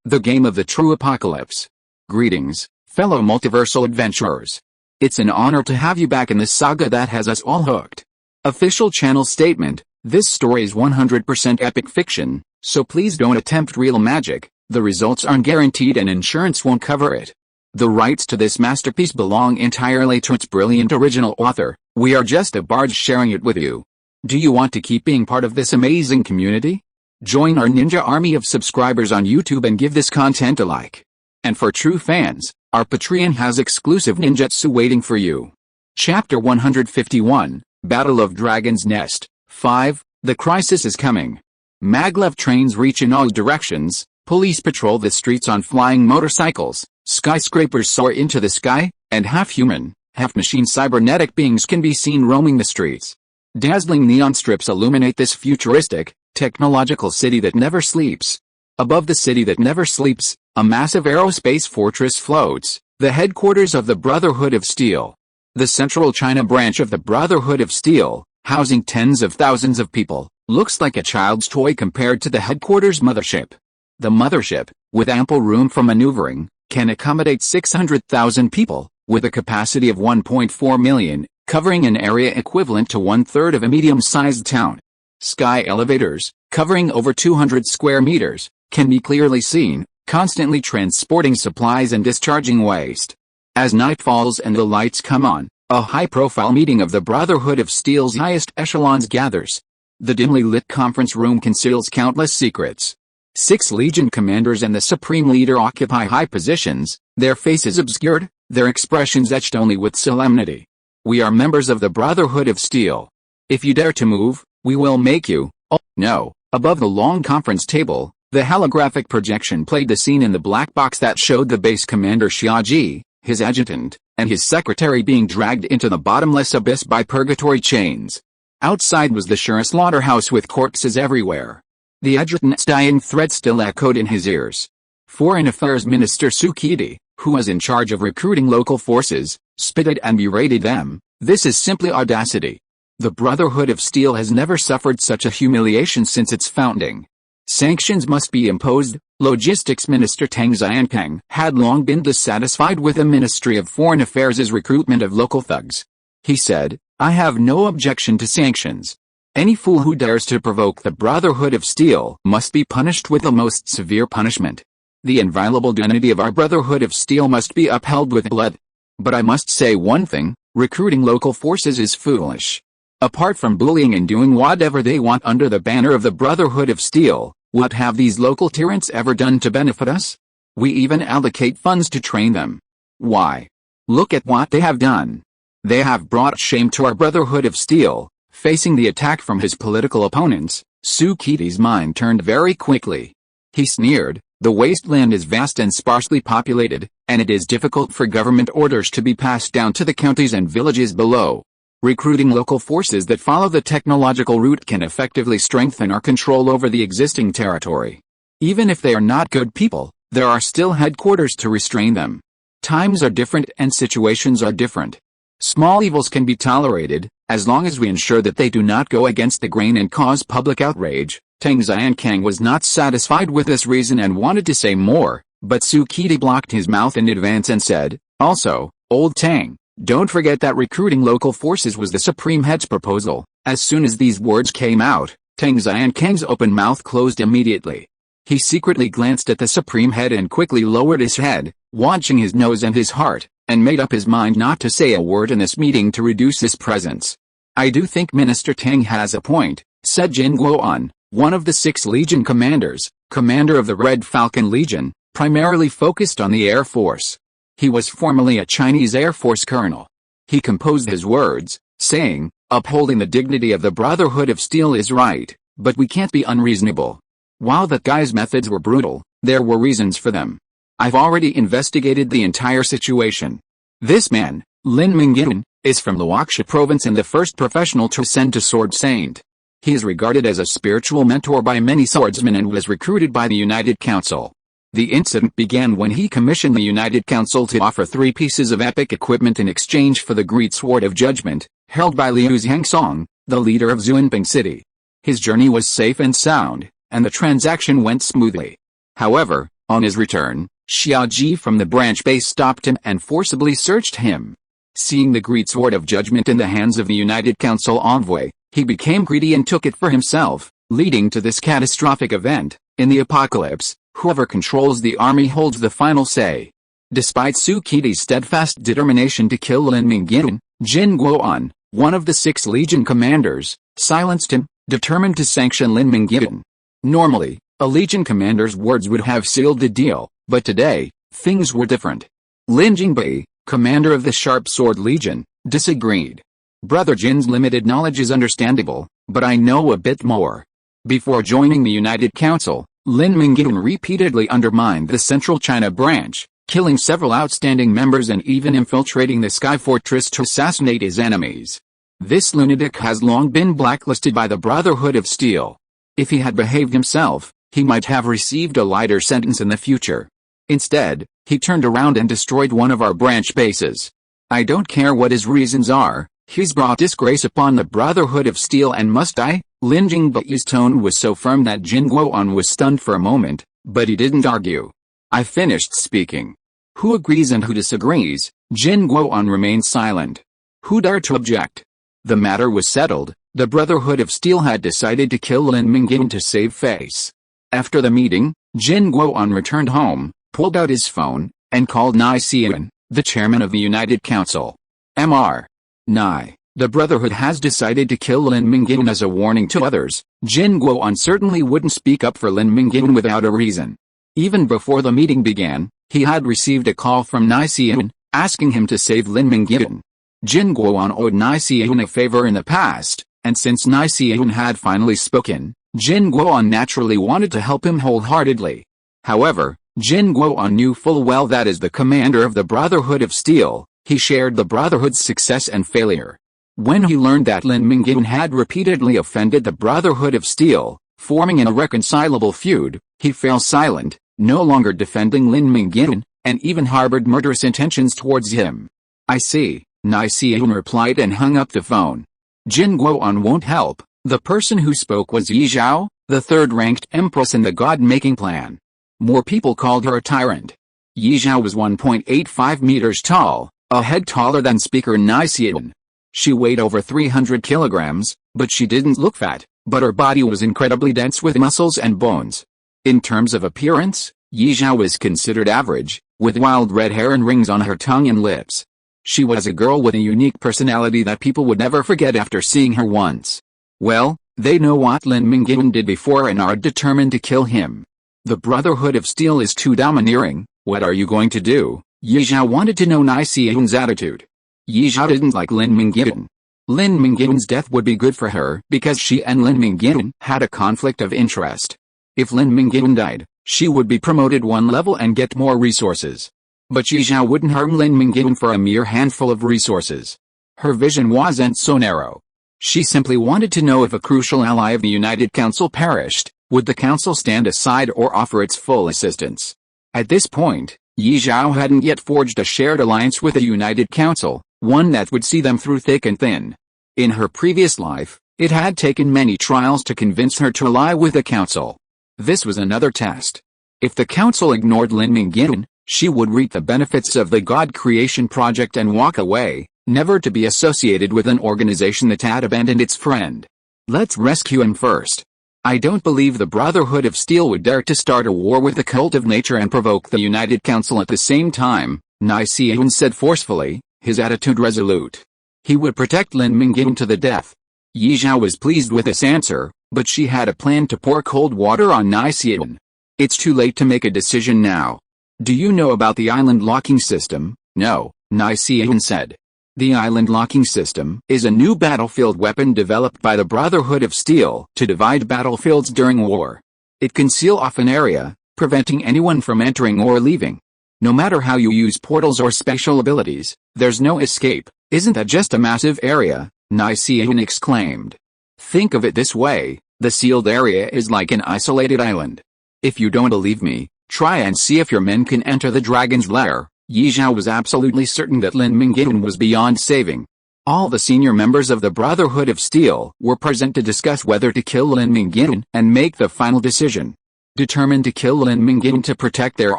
the game of the true apocalypse. Greetings, fellow multiversal adventurers. It's an honor to have you back in this saga that has us all hooked. Official channel statement: this story is 100% epic fiction, so please don't attempt real magic. The results aren't guaranteed and insurance won't cover it. The rights to this masterpiece belong entirely to its brilliant original author. We are just a barge sharing it with you. Do you want to keep being part of this amazing community? Join our ninja army of subscribers on YouTube and give this content a like. And for true fans, our Patreon has exclusive ninjutsu waiting for you. Chapter 151, Battle of Dragon's Nest. 5. The crisis is coming. Maglev trains reach in all directions, police patrol the streets on flying motorcycles, skyscrapers soar into the sky, and half-human, half-machine cybernetic beings can be seen roaming the streets. Dazzling neon strips illuminate this futuristic, technological city that never sleeps. Above the city that never sleeps, a massive aerospace fortress floats, the headquarters of the Brotherhood of Steel. The central China branch of the Brotherhood of Steel, housing tens of thousands of people, looks like a child's toy compared to the headquarters mothership. The mothership, with ample room for maneuvering, can accommodate 600,000 people, with a capacity of 1.4 million, covering an area equivalent to one-third of a medium-sized town. Sky elevators, covering over 200 square meters, can be clearly seen, constantly transporting supplies and discharging waste. As night falls and the lights come on, a high-profile meeting of the Brotherhood of Steel's highest echelons gathers. The dimly lit conference room conceals countless secrets. 6 Legion commanders and the Supreme Leader occupy high positions, their faces obscured, their expressions etched only with solemnity. We are members of the Brotherhood of Steel. If you dare to move, we will make you. Oh, no. Above the long conference table, the holographic projection played the scene in the black box that showed the base commander Xiaji, his adjutant, and his secretary being dragged into the bottomless abyss by purgatory chains. Outside was the sure slaughterhouse with corpses everywhere. The adjutant's dying threat still echoed in his ears. Foreign Affairs Minister Sukidi, who was in charge of recruiting local forces, spitted and berated them. This is simply audacity. The Brotherhood of Steel has never suffered such a humiliation since its founding. Sanctions must be imposed. Logistics Minister Tang Xiankang had long been dissatisfied with the Ministry of Foreign Affairs' recruitment of local thugs. He said, "I have no objection to sanctions. Any fool who dares to provoke the Brotherhood of Steel must be punished with the most severe punishment. The inviolable dignity of our Brotherhood of Steel must be upheld with blood. But I must say one thing, recruiting local forces is foolish. Apart from bullying and doing whatever they want under the banner of the Brotherhood of Steel, what have these local tyrants ever done to benefit us? We even allocate funds to train them. Why? Look at what they have done. They have brought shame to our Brotherhood of Steel." Facing the attack from his political opponents, Sukidi's mind turned very quickly. He sneered, "The wasteland is vast and sparsely populated, and it is difficult for government orders to be passed down to the counties and villages below. Recruiting local forces that follow the technological route can effectively strengthen our control over the existing territory. Even if they are not good people, there are still headquarters to restrain them. Times are different and situations are different. Small evils can be tolerated, as long as we ensure that they do not go against the grain and cause public outrage." Tang Xiankang was not satisfied with this reason and wanted to say more, but Sukidi blocked his mouth in advance and said, "Also, old Tang, don't forget that recruiting local forces was the Supreme Head's proposal." As soon as these words came out, Tang Xiankang's open mouth closed immediately. He secretly glanced at the Supreme Head and quickly lowered his head, watching his nose and his heart, and made up his mind not to say a word in this meeting to reduce his presence. "I do think Minister Tang has a point," said Jin Guoan, one of the 6 Legion commanders, commander of the Red Falcon Legion, primarily focused on the Air Force. He was formerly a Chinese Air Force colonel. He composed his words, saying, "Upholding the dignity of the Brotherhood of Steel is right, but we can't be unreasonable. While that guy's methods were brutal, there were reasons for them. I've already investigated the entire situation. This man, Lin Mingyuan, is from Luoxia province and the first professional to ascend to Sword Saint. He is regarded as a spiritual mentor by many swordsmen and was recruited by the United Council. The incident began when he commissioned the United Council to offer 3 pieces of epic equipment in exchange for the Great Sword of Judgment, held by Liu Xiangsong, the leader of Zunping City. His journey was safe and sound, and the transaction went smoothly. However, On his return, Xiaoji from the branch base stopped him and forcibly searched him. Seeing the great sword of judgment in the hands of the United Council envoy, he became greedy and took it for himself, leading to this catastrophic event. In the apocalypse, whoever controls the army holds the final say. Despite Su Qidi's steadfast determination to kill Lin Mingyuan, Jin Guoan, one of the 6 Legion commanders, silenced him, determined to sanction Lin Mingyuan. Normally, a Legion commander's words would have sealed the deal, but today, things were different. Lin Jingbai, commander of the Sharp Sword Legion, disagreed. Brother Jin's limited knowledge is understandable, but I know a bit more. Before joining the United Council, Lin Mingyuan repeatedly undermined the Central China branch, killing several outstanding members and even infiltrating the Sky Fortress to assassinate his enemies. This lunatic has long been blacklisted by the Brotherhood of Steel. If he had behaved himself, he might have received a lighter sentence in the future. Instead, he turned around and destroyed one of our branch bases. I don't care what his reasons are, he's brought disgrace upon the Brotherhood of Steel and must die. Lin Jingbai's tone was so firm that Jin Guoan was stunned for a moment, but he didn't argue. I finished speaking. Who agrees and who disagrees? Jin Guoan remained silent. Who dared to object? The matter was settled. The Brotherhood of Steel had decided to kill Lin Mingyuan to save face. After the meeting, Jin Guoan returned home, pulled out his phone, and called Yan Qianxue, the chairman of the United Council. Mr. Nai, the Brotherhood has decided to kill Lin Mingyuan as a warning to others. Jin Guoan certainly wouldn't speak up for Lin Mingyuan without a reason. Even before the meeting began, he had received a call from Yan Qianxue, asking him to save Lin Mingyuan. Jin Guoan owed Yan Qianxue a favor in the past, and since Yan Qianxue had finally spoken, Jin Guoan naturally wanted to help him wholeheartedly. However, Jin Guoan knew full well that as the commander of the Brotherhood of Steel, he shared the Brotherhood's success and failure. When he learned that Lin Mingyuan had repeatedly offended the Brotherhood of Steel, forming an irreconcilable feud, he fell silent, no longer defending Lin Mingyuan, and even harbored murderous intentions towards him. I see, Yan Qianxue replied and hung up the phone. Jin Guoan won't help. The person who spoke was Yi Zhao, the third-ranked empress in the god-making plan. More people called her a tyrant. Yi Zhao was 1.85 meters tall, a head taller than Speaker Yan Qianxue. She weighed over 300 kilograms, but she didn't look fat, but her body was incredibly dense with muscles and bones. In terms of appearance, Yi Zhao was considered average, with wild red hair and rings on her tongue and lips. She was a girl with a unique personality that people would never forget after seeing her once. Well, they know what Lin Mingyuan did before and are determined to kill him. The Brotherhood of Steel is too domineering. What are you going to do? Yi Zhao wanted to know Yan Qianxue's attitude. Yi Zhao didn't like Lin Mingyuan. Lin Mingyuan's death would be good for her because she and Lin Mingyuan had a conflict of interest. If Lin Mingyuan died, she would be promoted one level and get more resources. But Yi Zhao wouldn't harm Lin Mingyuan for a mere handful of resources. Her vision wasn't so narrow. She simply wanted to know if a crucial ally of the United Council perished, would the Council stand aside or offer its full assistance? At this point, Yi Zhao hadn't yet forged a shared alliance with the United Council, one that would see them through thick and thin. In her previous life, it had taken many trials to convince her to ally with the Council. This was another test. If the Council ignored Lin Mingyuan, she would reap the benefits of the God Creation Project and walk away, never to be associated with an organization that had abandoned its friend. Let's rescue him first. I don't believe the Brotherhood of Steel would dare to start a war with the Cult of Nature and provoke the United Council at the same time, Yan Qianxue said forcefully, his attitude resolute. He would protect Lin Mingyuan to the death. Yi Zhao was pleased with this answer, but she had a plan to pour cold water on Yan Qianxue. It's too late to make a decision now. Do you know about the island locking system? No, Yan Qianxue said. The island locking system is a new battlefield weapon developed by the Brotherhood of Steel to divide battlefields during war. It can seal off an area, preventing anyone from entering or leaving. No matter how you use portals or special abilities, there's no escape. Isn't that just a massive area? Yan Qianxue exclaimed. Think of it this way, the sealed area is like an isolated island. If you don't believe me, try and see if your men can enter the dragon's lair. Yi Zhao was absolutely certain that Lin Mingyuan was beyond saving. All the senior members of the Brotherhood of Steel were present to discuss whether to kill Lin Mingyuan and make the final decision. Determined to kill Lin Mingyuan to protect their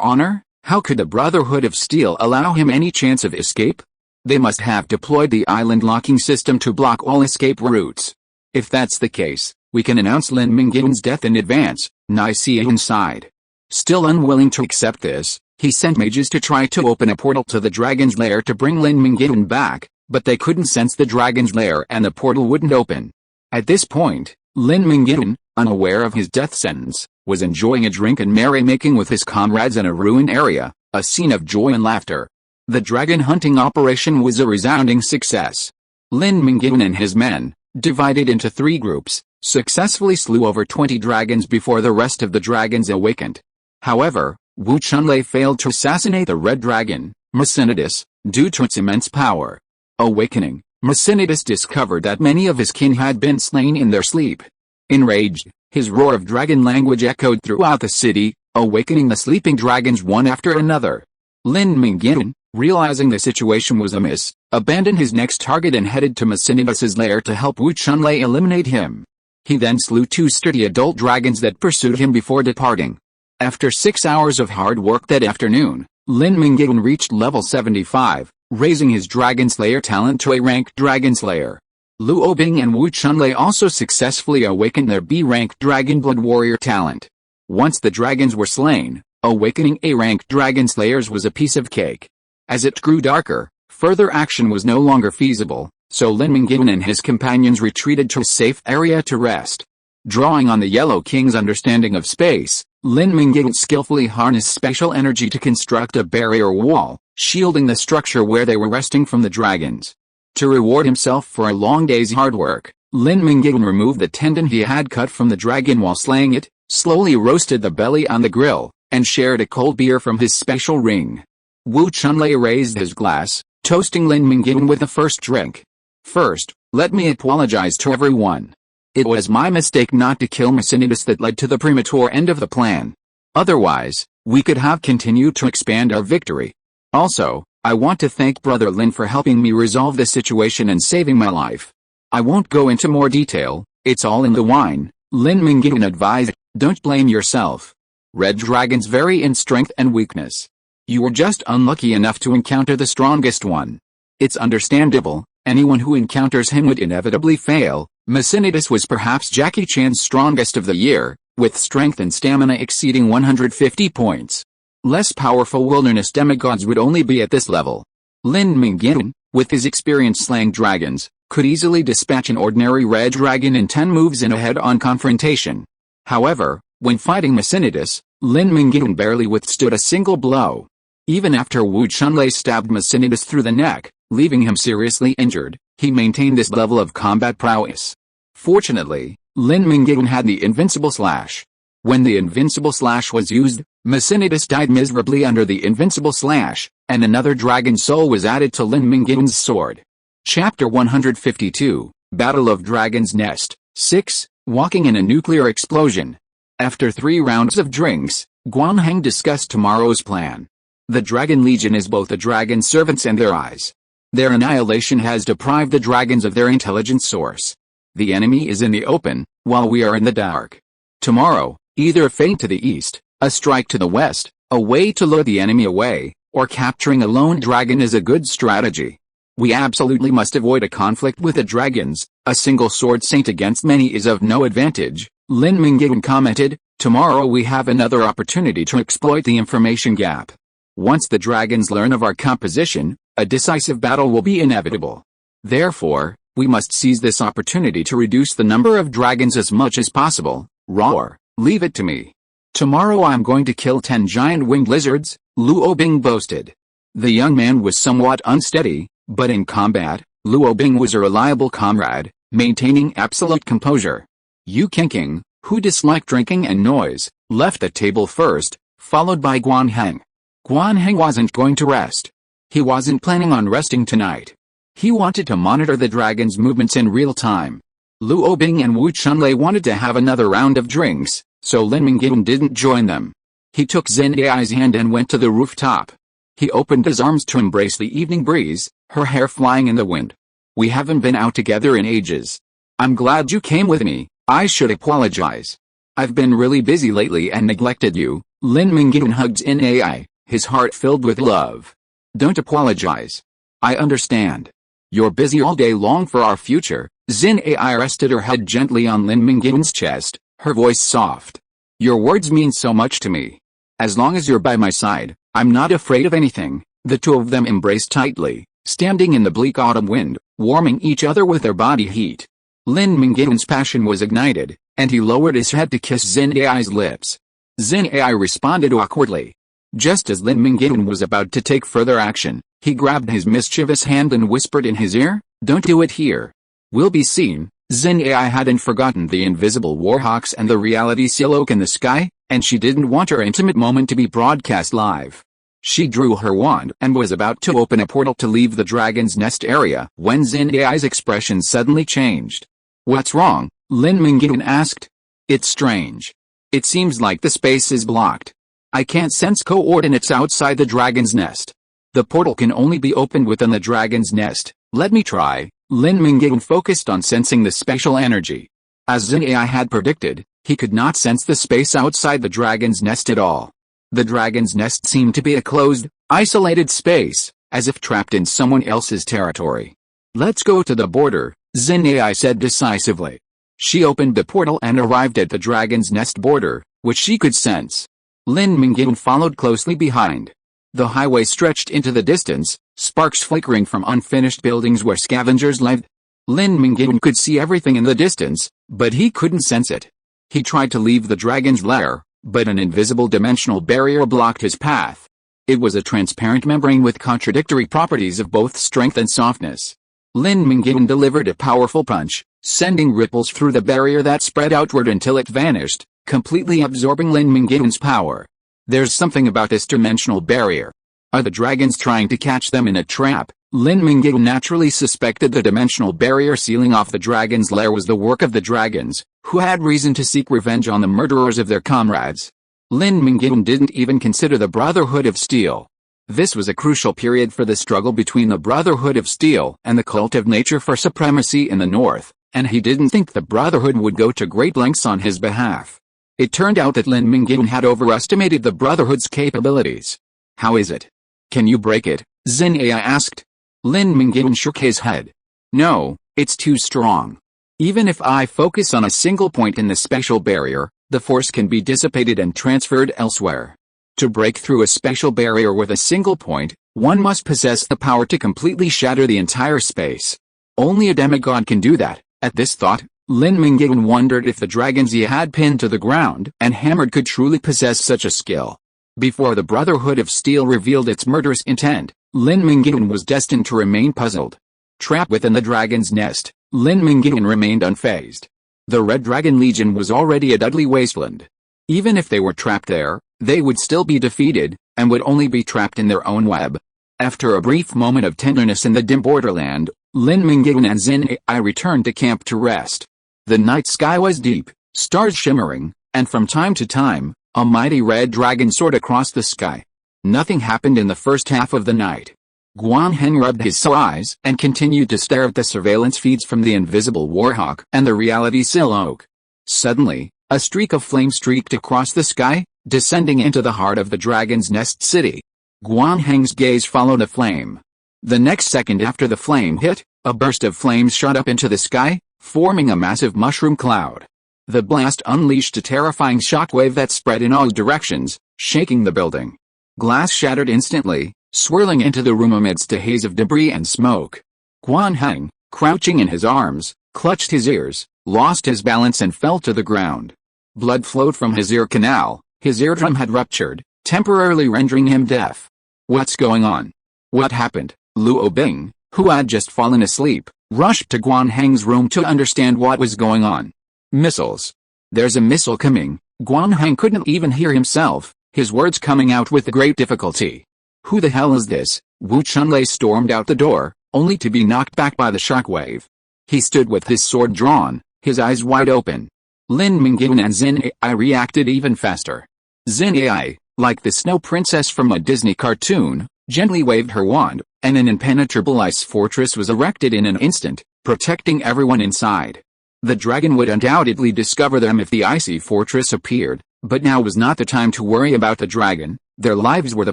honor, how could the Brotherhood of Steel allow him any chance of escape? They must have deployed the island locking system to block all escape routes. If that's the case, we can announce Lin Mingyuan's death in advance, Yan Qianxue sighed. Still unwilling to accept this, he sent mages to try to open a portal to the dragon's lair to bring Lin Mingyuan back, but they couldn't sense the dragon's lair and the portal wouldn't open. At this point, Lin Mingyuan, unaware of his death sentence, was enjoying a drink and merrymaking with his comrades in a ruined area, a scene of joy and laughter. The dragon hunting operation was a resounding success. Lin Mingyuan and his men, divided into 3 groups, successfully slew over 20 dragons before the rest of the dragons awakened. However, Wu Chunlei failed to assassinate the red dragon, Macinitas, due to its immense power. Awakening, Macinitas discovered that many of his kin had been slain in their sleep. Enraged, his roar of dragon language echoed throughout the city, awakening the sleeping dragons one after another. Lin Mingyuan, realizing the situation was amiss, abandoned his next target and headed to Macinitas' lair to help Wu Chunlei eliminate him. He then slew 2 sturdy adult dragons that pursued him before departing. After 6 hours of hard work that afternoon, Lin Mingyuan reached level 75, raising his Dragon Slayer talent to a ranked Dragon Slayer. Luo Bing and Wu Chunlei also successfully awakened their B-ranked Dragon Blood Warrior talent. Once the dragons were slain, awakening A-ranked Dragon Slayers was a piece of cake. As it grew darker, further action was no longer feasible, so Lin Mingyuan and his companions retreated to a safe area to rest. Drawing on the Yellow King's understanding of space, Lin Mingyuan skillfully harnessed spatial energy to construct a barrier wall, shielding the structure where they were resting from the dragons. To reward himself for a long day's hard work, Lin Mingyuan removed the tendon he had cut from the dragon while slaying it, slowly roasted the belly on the grill, and shared a cold beer from his special ring. Wu Chunlei raised his glass, toasting Lin Mingyuan with the first drink. First, let me apologize to everyone. It was my mistake not to kill Macinitas that led to the premature end of the plan. Otherwise, we could have continued to expand our victory. Also, I want to thank Brother Lin for helping me resolve the situation and saving my life. I won't go into more detail, it's all in the wine, Lin Mingyuan advised. Don't blame yourself. Red dragons vary in strength and weakness. You were just unlucky enough to encounter the strongest one. It's understandable, anyone who encounters him would inevitably fail. Macinitas was perhaps Jackie Chan's strongest of the year, with strength and stamina exceeding 150 points. Less powerful wilderness demigods would only be at this level. Lin Mingyuan, with his experience slaying dragons, could easily dispatch an ordinary red dragon in 10 moves in a head-on confrontation. However, when fighting Macinitas, Lin Mingyuan barely withstood a single blow. Even after Wu Chunlei stabbed Macinitas through the neck, leaving him seriously injured, he maintained this level of combat prowess. Fortunately, Lin Mingyuan had the Invincible Slash. When the Invincible Slash was used, Macinitas died miserably under the Invincible Slash, and another dragon soul was added to Lin Mingyuan's sword. Chapter 152, Battle of Dragon's Nest, 6, Walking in a Nuclear Explosion. After 3 rounds of drinks, Guanheng discussed tomorrow's plan. The Dragon Legion is both the dragon servants and their eyes. Their annihilation has deprived the dragons of their intelligence source. The enemy is in the open, while we are in the dark. Tomorrow, either a feint to the east, a strike to the west, a way to lure the enemy away, or capturing a lone dragon is a good strategy. We absolutely must avoid a conflict with the dragons. A single sword saint against many is of no advantage, Lin Mingyuan commented. Tomorrow we have another opportunity to exploit the information gap. Once the dragons learn of our composition, a decisive battle will be inevitable. Therefore, we must seize this opportunity to reduce the number of dragons as much as possible. Roar, leave it to me. Tomorrow I'm going to kill 10 giant winged lizards, Luo Bing boasted. The young man was somewhat unsteady, but in combat, Luo Bing was a reliable comrade, maintaining absolute composure. Yan Qianxue, who disliked drinking and noise, left the table first, followed by Guanheng. Guanheng wasn't going to rest. He wasn't planning on resting tonight. He wanted to monitor the dragon's movements in real time. Luo Bing and Wu Chunlei wanted to have another round of drinks, so Lin Mingyuan didn't join them. He took Zhen Ai's hand and went to the rooftop. He opened his arms to embrace the evening breeze, her hair flying in the wind. We haven't been out together in ages. I'm glad you came with me. I should apologize. I've been really busy lately and neglected you. Lin Mingyuan hugged Zin AI, his heart filled with love. Don't apologize. I understand. You're busy all day long for our future. Zin AI rested her head gently on Lin Mingyuan's chest, her voice soft. Your words mean so much to me. As long as you're by my side, I'm not afraid of anything. The two of them embraced tightly, standing in the bleak autumn wind, warming each other with their body heat. Lin Mingyuan's passion was ignited, and he lowered his head to kiss Zin AI's lips. Zin AI responded awkwardly. Just as Lin Mingyuan was about to take further action, he grabbed his mischievous hand and whispered in his ear, "Don't do it here. We'll be seen." Zin AI hadn't forgotten the invisible warhawks and the reality seal oak in the sky, and she didn't want her intimate moment to be broadcast live. She drew her wand and was about to open a portal to leave the dragon's nest area when Zin AI's expression suddenly changed. "What's wrong?" Lin Mingyuan asked. "It's strange. It seems like the space is blocked. I can't sense coordinates outside the dragon's nest. The portal can only be opened within the dragon's nest. Let me try." Lin Mingyuan focused on sensing the spatial energy. As Zin AI had predicted, he could not sense the space outside the dragon's nest at all. The dragon's nest seemed to be a closed, isolated space, as if trapped in someone else's territory. "Let's go to the border," Zin AI said decisively. She opened the portal and arrived at the dragon's nest border, which she could sense. Lin Mingyuan followed closely behind. The highway stretched into the distance, sparks flickering from unfinished buildings where scavengers lived. Lin Mingyuan could see everything in the distance, but he couldn't sense it. He tried to leave the dragon's lair, but an invisible dimensional barrier blocked his path. It was a transparent membrane with contradictory properties of both strength and softness. Lin Mingyuan delivered a powerful punch, sending ripples through the barrier that spread outward until it vanished, completely absorbing Lin Mingyuan's power. There's something about this dimensional barrier. Are the dragons trying to catch them in a trap? Lin Mingyuan naturally suspected the dimensional barrier sealing off the dragon's lair was the work of the dragons, who had reason to seek revenge on the murderers of their comrades. Lin Mingyuan didn't even consider the Brotherhood of Steel. This was a crucial period for the struggle between the Brotherhood of Steel and the Cult of Nature for supremacy in the north, and he didn't think the Brotherhood would go to great lengths on his behalf. It turned out that Lin Mingyuan had overestimated the Brotherhood's capabilities. "How is it? Can you break it?" Zin AI asked. Lin Mingyuan shook his head. "No, it's too strong. Even if I focus on a single point in the spatial barrier, the force can be dissipated and transferred elsewhere. To break through a spatial barrier with a single point, one must possess the power to completely shatter the entire space. Only a demigod can do that." At this thought, Lin Mingyuan wondered if the dragons he had pinned to the ground and hammered could truly possess such a skill. Before the Brotherhood of Steel revealed its murderous intent, Lin Mingyuan was destined to remain puzzled. Trapped within the dragon's nest, Lin Mingyuan remained unfazed. The Red Dragon Legion was already a deadly wasteland. Even if they were trapped there, they would still be defeated, and would only be trapped in their own web. After a brief moment of tenderness in the dim borderland, Lin Mingyuan and Zin AI returned to camp to rest. The night sky was deep, stars shimmering, and from time to time, a mighty red dragon soared across the sky. Nothing happened in the first half of the night. Guan Heng rubbed his eyes and continued to stare at the surveillance feeds from the invisible warhawk and the reality seal oak. Suddenly, a streak of flame streaked across the sky, descending into the heart of the dragon's nest city. Guan Heng's gaze followed the flame. The next second after the flame hit, a burst of flames shot up into the sky, forming a massive mushroom cloud. The blast unleashed a terrifying shockwave that spread in all directions, shaking the building. Glass shattered instantly, swirling into the room amidst a haze of debris and smoke. Guan Heng, crouching in his arms, clutched his ears, lost his balance and fell to the ground. Blood flowed from his ear canal, his eardrum had ruptured, temporarily rendering him deaf. "What's going on? What happened?" Luo Bing, who had just fallen asleep, rushed to Guan Heng's room to understand what was going on. "Missiles. There's a missile coming." Guan Heng couldn't even hear himself, his words coming out with great difficulty. "Who the hell is this?" Wu Chunlei stormed out the door, only to be knocked back by the shockwave. He stood with his sword drawn, his eyes wide open. Lin Mingyuan and Zin AI reacted even faster. Zin AI, like the snow princess from a Disney cartoon, gently waved her wand, and an impenetrable ice fortress was erected in an instant, protecting everyone inside. The dragon would undoubtedly discover them if the icy fortress appeared, but now was not the time to worry about the dragon. Their lives were the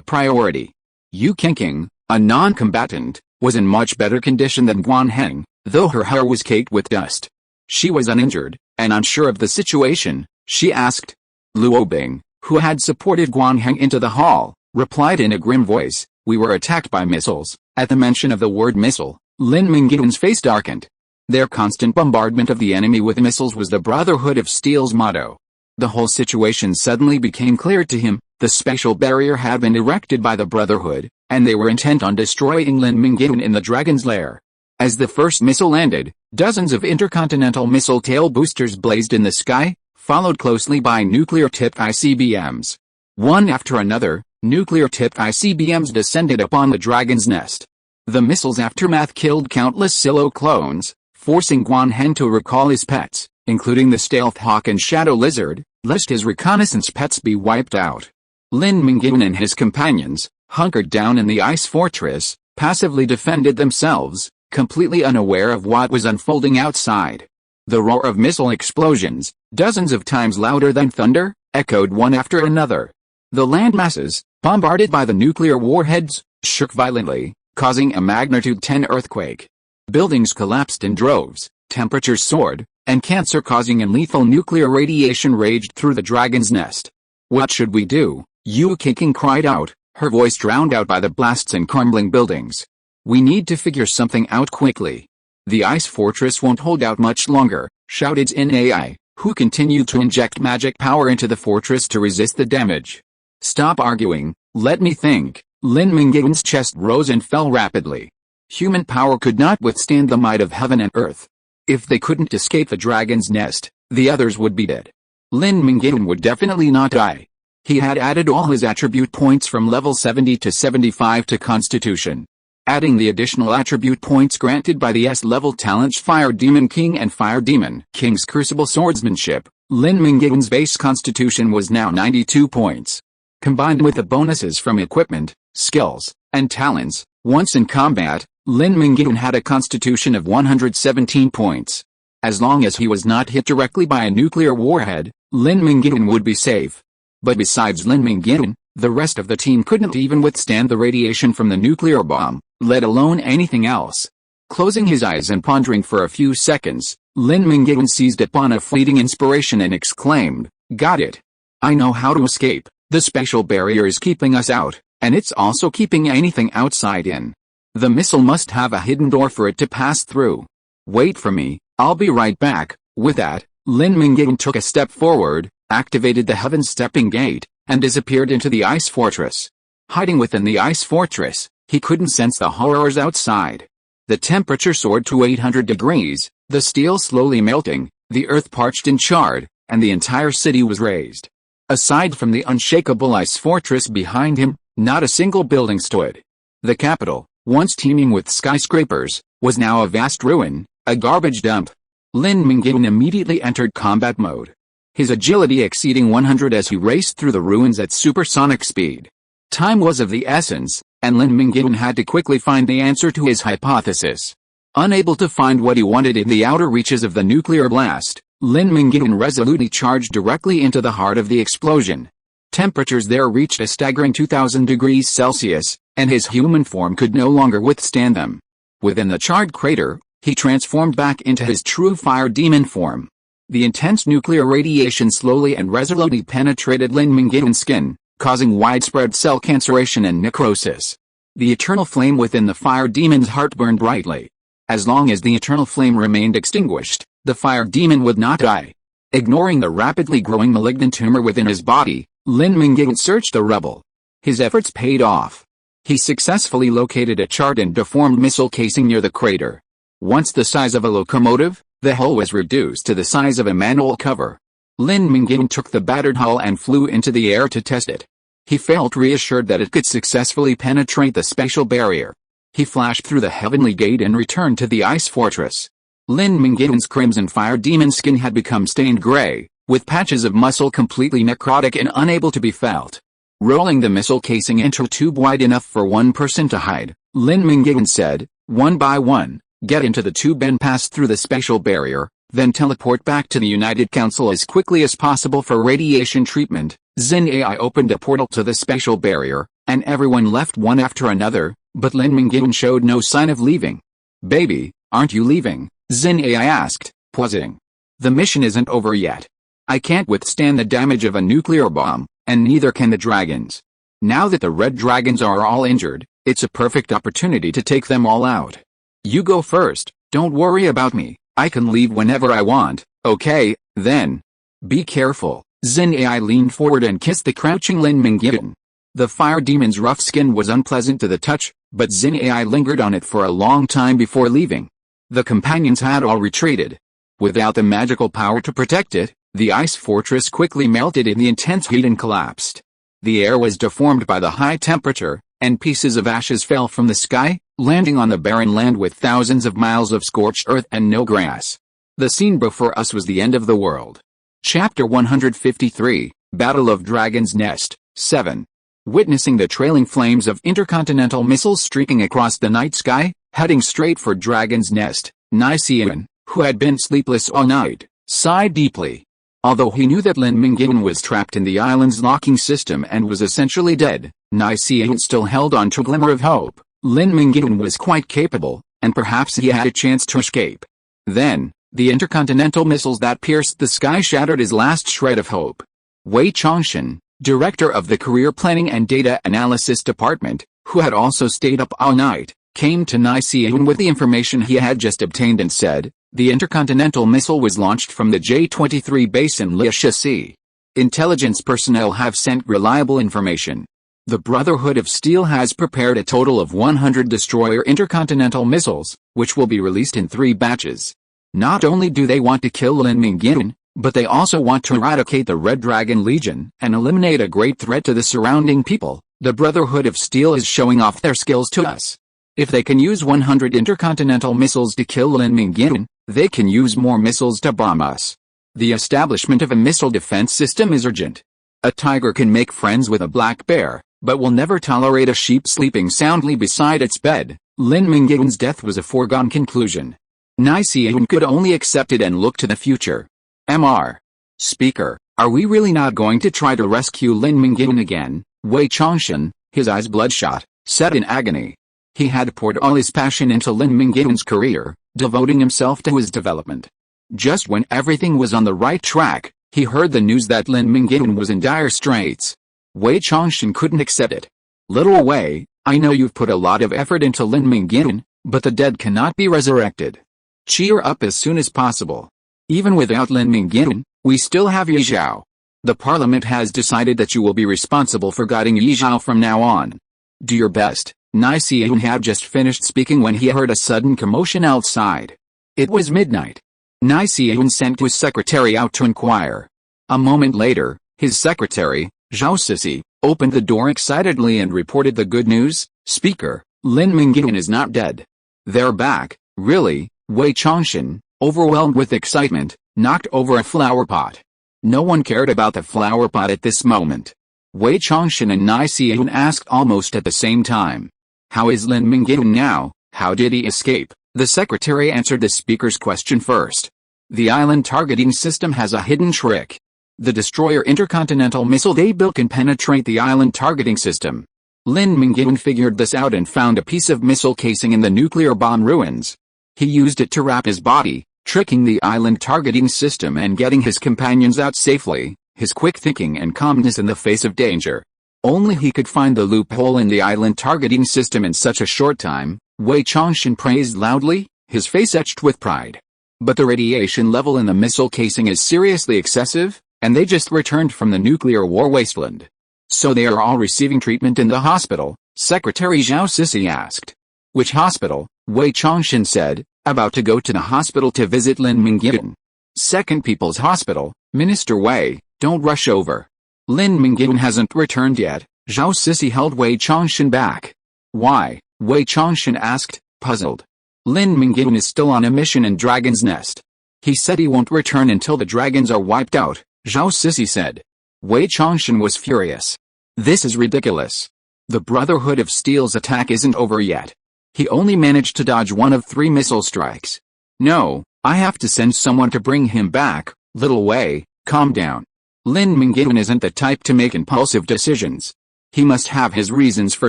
priority. Yan Qianxue, a non-combatant, was in much better condition than Guan Heng, though her hair was caked with dust. She was uninjured, and unsure of the situation, she asked. Luo Bing, who had supported Guan Heng into the hall, replied in a grim voice, "We were attacked by missiles." At the mention of the word missile, Lin Mingyuan's face darkened. Their constant bombardment of the enemy with missiles was the Brotherhood of Steel's motto. The whole situation suddenly became clear to him. The special barrier had been erected by the Brotherhood, and they were intent on destroying Lin Mingyuan in the dragon's lair. As the first missile landed, dozens of intercontinental missile tail boosters blazed in the sky, followed closely by nuclear-tipped ICBMs. One after another, nuclear-tipped ICBMs descended upon the dragon's nest. The missile's aftermath killed countless Silo clones, forcing Guan Heng to recall his pets, including the stealth hawk and shadow lizard, lest his reconnaissance pets be wiped out. Lin Mingyuan and his companions, hunkered down in the ice fortress, passively defended themselves, completely unaware of what was unfolding outside. The roar of missile explosions, dozens of times louder than thunder, echoed one after another. The landmasses, bombarded by the nuclear warheads, shook violently, causing a magnitude 10 earthquake. Buildings collapsed in droves, temperatures soared, and cancer-causing and lethal nuclear radiation raged through the dragon's nest. "What should we do?" Yan Qianxue cried out, her voice drowned out by the blasts and crumbling buildings. "We need to figure something out quickly. The ice fortress won't hold out much longer," shouted Xin Ai, who continued to inject magic power into the fortress to resist the damage. "Stop arguing, let me think." Lin Mingyuan's chest rose and fell rapidly. Human power could not withstand the might of heaven and earth. If they couldn't escape the dragon's nest, the others would be dead. Lin Mingyuan would definitely not die. He had added all his attribute points from level 70 to 75 to Constitution. Adding the additional attribute points granted by the S-level talents Fire Demon King and Fire Demon King's Crucible Swordsmanship, Lin Mingyuan's base Constitution was now 92 points. Combined with the bonuses from equipment, skills, and talents, once in combat, Lin Mingyuan had a Constitution of 117 points. As long as he was not hit directly by a nuclear warhead, Lin Mingyuan would be safe. But besides Lin Mingyuan, the rest of the team couldn't even withstand the radiation from the nuclear bomb, let alone anything else. Closing his eyes and pondering for a few seconds, Lin Mingyuan seized upon a fleeting inspiration and exclaimed, "Got it! I know how to escape. The special barrier is keeping us out, and it's also keeping anything outside in. The missile must have a hidden door for it to pass through. Wait for me, I'll be right back." With that, Lin Mingyuan took a step forward, activated the Heaven Stepping Gate, and disappeared into the ice fortress. Hiding within the ice fortress, he couldn't sense the horrors outside. The temperature soared to 800 degrees, the steel slowly melting, the earth parched and charred, and the entire city was razed. Aside from the unshakable ice fortress behind him, not a single building stood. The capital, once teeming with skyscrapers, was now a vast ruin, a garbage dump. Lin Mingyuan immediately entered combat mode, his agility exceeding 100 as he raced through the ruins at supersonic speed. Time was of the essence, and Lin Mingyuan had to quickly find the answer to his hypothesis. Unable to find what he wanted in the outer reaches of the nuclear blast, Lin Mingyuan resolutely charged directly into the heart of the explosion. Temperatures there reached a staggering 2000 degrees Celsius, and his human form could no longer withstand them. Within the charred crater, he transformed back into his true fire demon form. The intense nuclear radiation slowly and resolutely penetrated Lin Mingyuan's skin, causing widespread cell canceration and necrosis. The eternal flame within the fire demon's heart burned brightly. As long as the eternal flame remained extinguished, the fire demon would not die. Ignoring the rapidly growing malignant tumor within his body, Lin Mingyuan searched the rubble. His efforts paid off. He successfully located a charred and deformed missile casing near the crater. Once the size of a locomotive, the hull was reduced to the size of a manhole cover. Lin Mingyuan took the battered hull and flew into the air to test it. He felt reassured that it could successfully penetrate the spatial barrier. He flashed through the heavenly gate and returned to the ice fortress. Lin Mingyuan's crimson fire demon skin had become stained gray, with patches of muscle completely necrotic and unable to be felt. Rolling the missile casing into a tube wide enough for one person to hide, Lin Mingyuan said, "One by one, get into the tube and pass through the spatial barrier. Then teleport back to the United Council as quickly as possible for radiation treatment. Xin AI opened a portal to the spatial barrier, and everyone left one after another, but Lin Mingyuan showed no sign of leaving. Baby, aren't you leaving? Xin AI asked, pausing. The mission isn't over yet. I can't withstand the damage of a nuclear bomb, and neither can the dragons. Now that the red dragons are all injured, it's a perfect opportunity to take them all out. You go first, don't worry about me, I can leave whenever I want, okay, then. Be careful. Xin AI leaned forward and kissed the crouching Lin Mingyuan. The fire demon's rough skin was unpleasant to the touch, but Xin AI lingered on it for a long time before leaving. The companions had all retreated. Without the magical power to protect it, the ice fortress quickly melted in the intense heat and collapsed. The air was deformed by the high temperature, and pieces of ashes fell from the sky, landing on the barren land with thousands of miles of scorched earth and no grass. The scene before us was the end of the world. Chapter 153, Battle of Dragon's Nest, 7. Witnessing the trailing flames of intercontinental missiles streaking across the night sky, heading straight for Dragon's Nest, Yan Qianxue, who had been sleepless all night, sighed deeply. Although he knew that Lin Mingyuan was trapped in the island's locking system and was essentially dead, Yan Qianxue still held on to a glimmer of hope. Lin Mingyuan was quite capable, and perhaps he had a chance to escape. Then, the intercontinental missiles that pierced the sky shattered his last shred of hope. Wei Changshan, director of the Career Planning and Data Analysis Department, who had also stayed up all night, came to Yan Qianxue with the information he had just obtained and said, the intercontinental missile was launched from the J-23 base in Lixia. Intelligence personnel have sent reliable information. The Brotherhood of Steel has prepared a total of 100 destroyer intercontinental missiles, which will be released in 3 batches. Not only do they want to kill Lin Mingyuan, but they also want to eradicate the Red Dragon Legion and eliminate a great threat to the surrounding people. The Brotherhood of Steel is showing off their skills to us. If they can use 100 intercontinental missiles to kill Lin Mingyuan, they can use more missiles to bomb us. The establishment of a missile defense system is urgent. A tiger can make friends with a black bear, but will never tolerate a sheep sleeping soundly beside its bed. Lin Mingyuan's death was a foregone conclusion. Yan Qianxue could only accept it and look to the future. Mr. Speaker, are we really not going to try to rescue Lin Mingyuan again? Wei Changshan, his eyes bloodshot, said in agony. He had poured all his passion into Lin Mingyuan's career, devoting himself to his development. Just when everything was on the right track, he heard the news that Lin Mingyuan was in dire straits. Wei Changshan couldn't accept it. Little Wei, I know you've put a lot of effort into Lin Mingyuan, but the dead cannot be resurrected. Cheer up as soon as possible. Even without Lin Mingyuan, we still have Yi Zhao. The parliament has decided that you will be responsible for guiding Yi Zhao from now on. Do your best. Yan Qianxue had just finished speaking when he heard a sudden commotion outside. It was midnight. Yan Qianxue sent his secretary out to inquire. A moment later, his secretary, Zhao Sisi, opened the door excitedly and reported the good news. Speaker, Lin Mingyuan is not dead. They're back, really? Wei Changshan, overwhelmed with excitement, knocked over a flower pot. No one cared about the flower pot at this moment. Wei Changshan and Yan Qianxue asked almost at the same time. How is Lin Mingyuan now? How did he escape? The secretary answered the speaker's question first. The island targeting system has a hidden trick. The destroyer intercontinental missile they built can penetrate the island targeting system. Lin Mingyuan figured this out and found a piece of missile casing in the nuclear bomb ruins. He used it to wrap his body, tricking the island targeting system and getting his companions out safely. His quick thinking and calmness in the face of danger. Only he could find the loophole in the island targeting system in such a short time. Wei Changshan praised loudly, his face etched with pride. But the radiation level in the missile casing is seriously excessive, and they just returned from the nuclear war wasteland. So they are all receiving treatment in the hospital? Secretary Zhao Sisi asked. Which hospital? Wei Changshan said, about to go to the hospital to visit Lin Mingyuan. Second People's Hospital, Minister Wei, don't rush over. Lin Mingyuan hasn't returned yet. Zhao Sisi held Wei Changshan back. Why? Wei Changshan asked, puzzled. Lin Mingyuan is still on a mission in Dragon's Nest. He said he won't return until the dragons are wiped out, Zhao Sisi said. Wei Changshan was furious. This is ridiculous. The Brotherhood of Steel's attack isn't over yet. He only managed to dodge one of 3 missile strikes. No, I have to send someone to bring him back. Little Wei, calm down. Lin Mingyuan isn't the type to make impulsive decisions. He must have his reasons for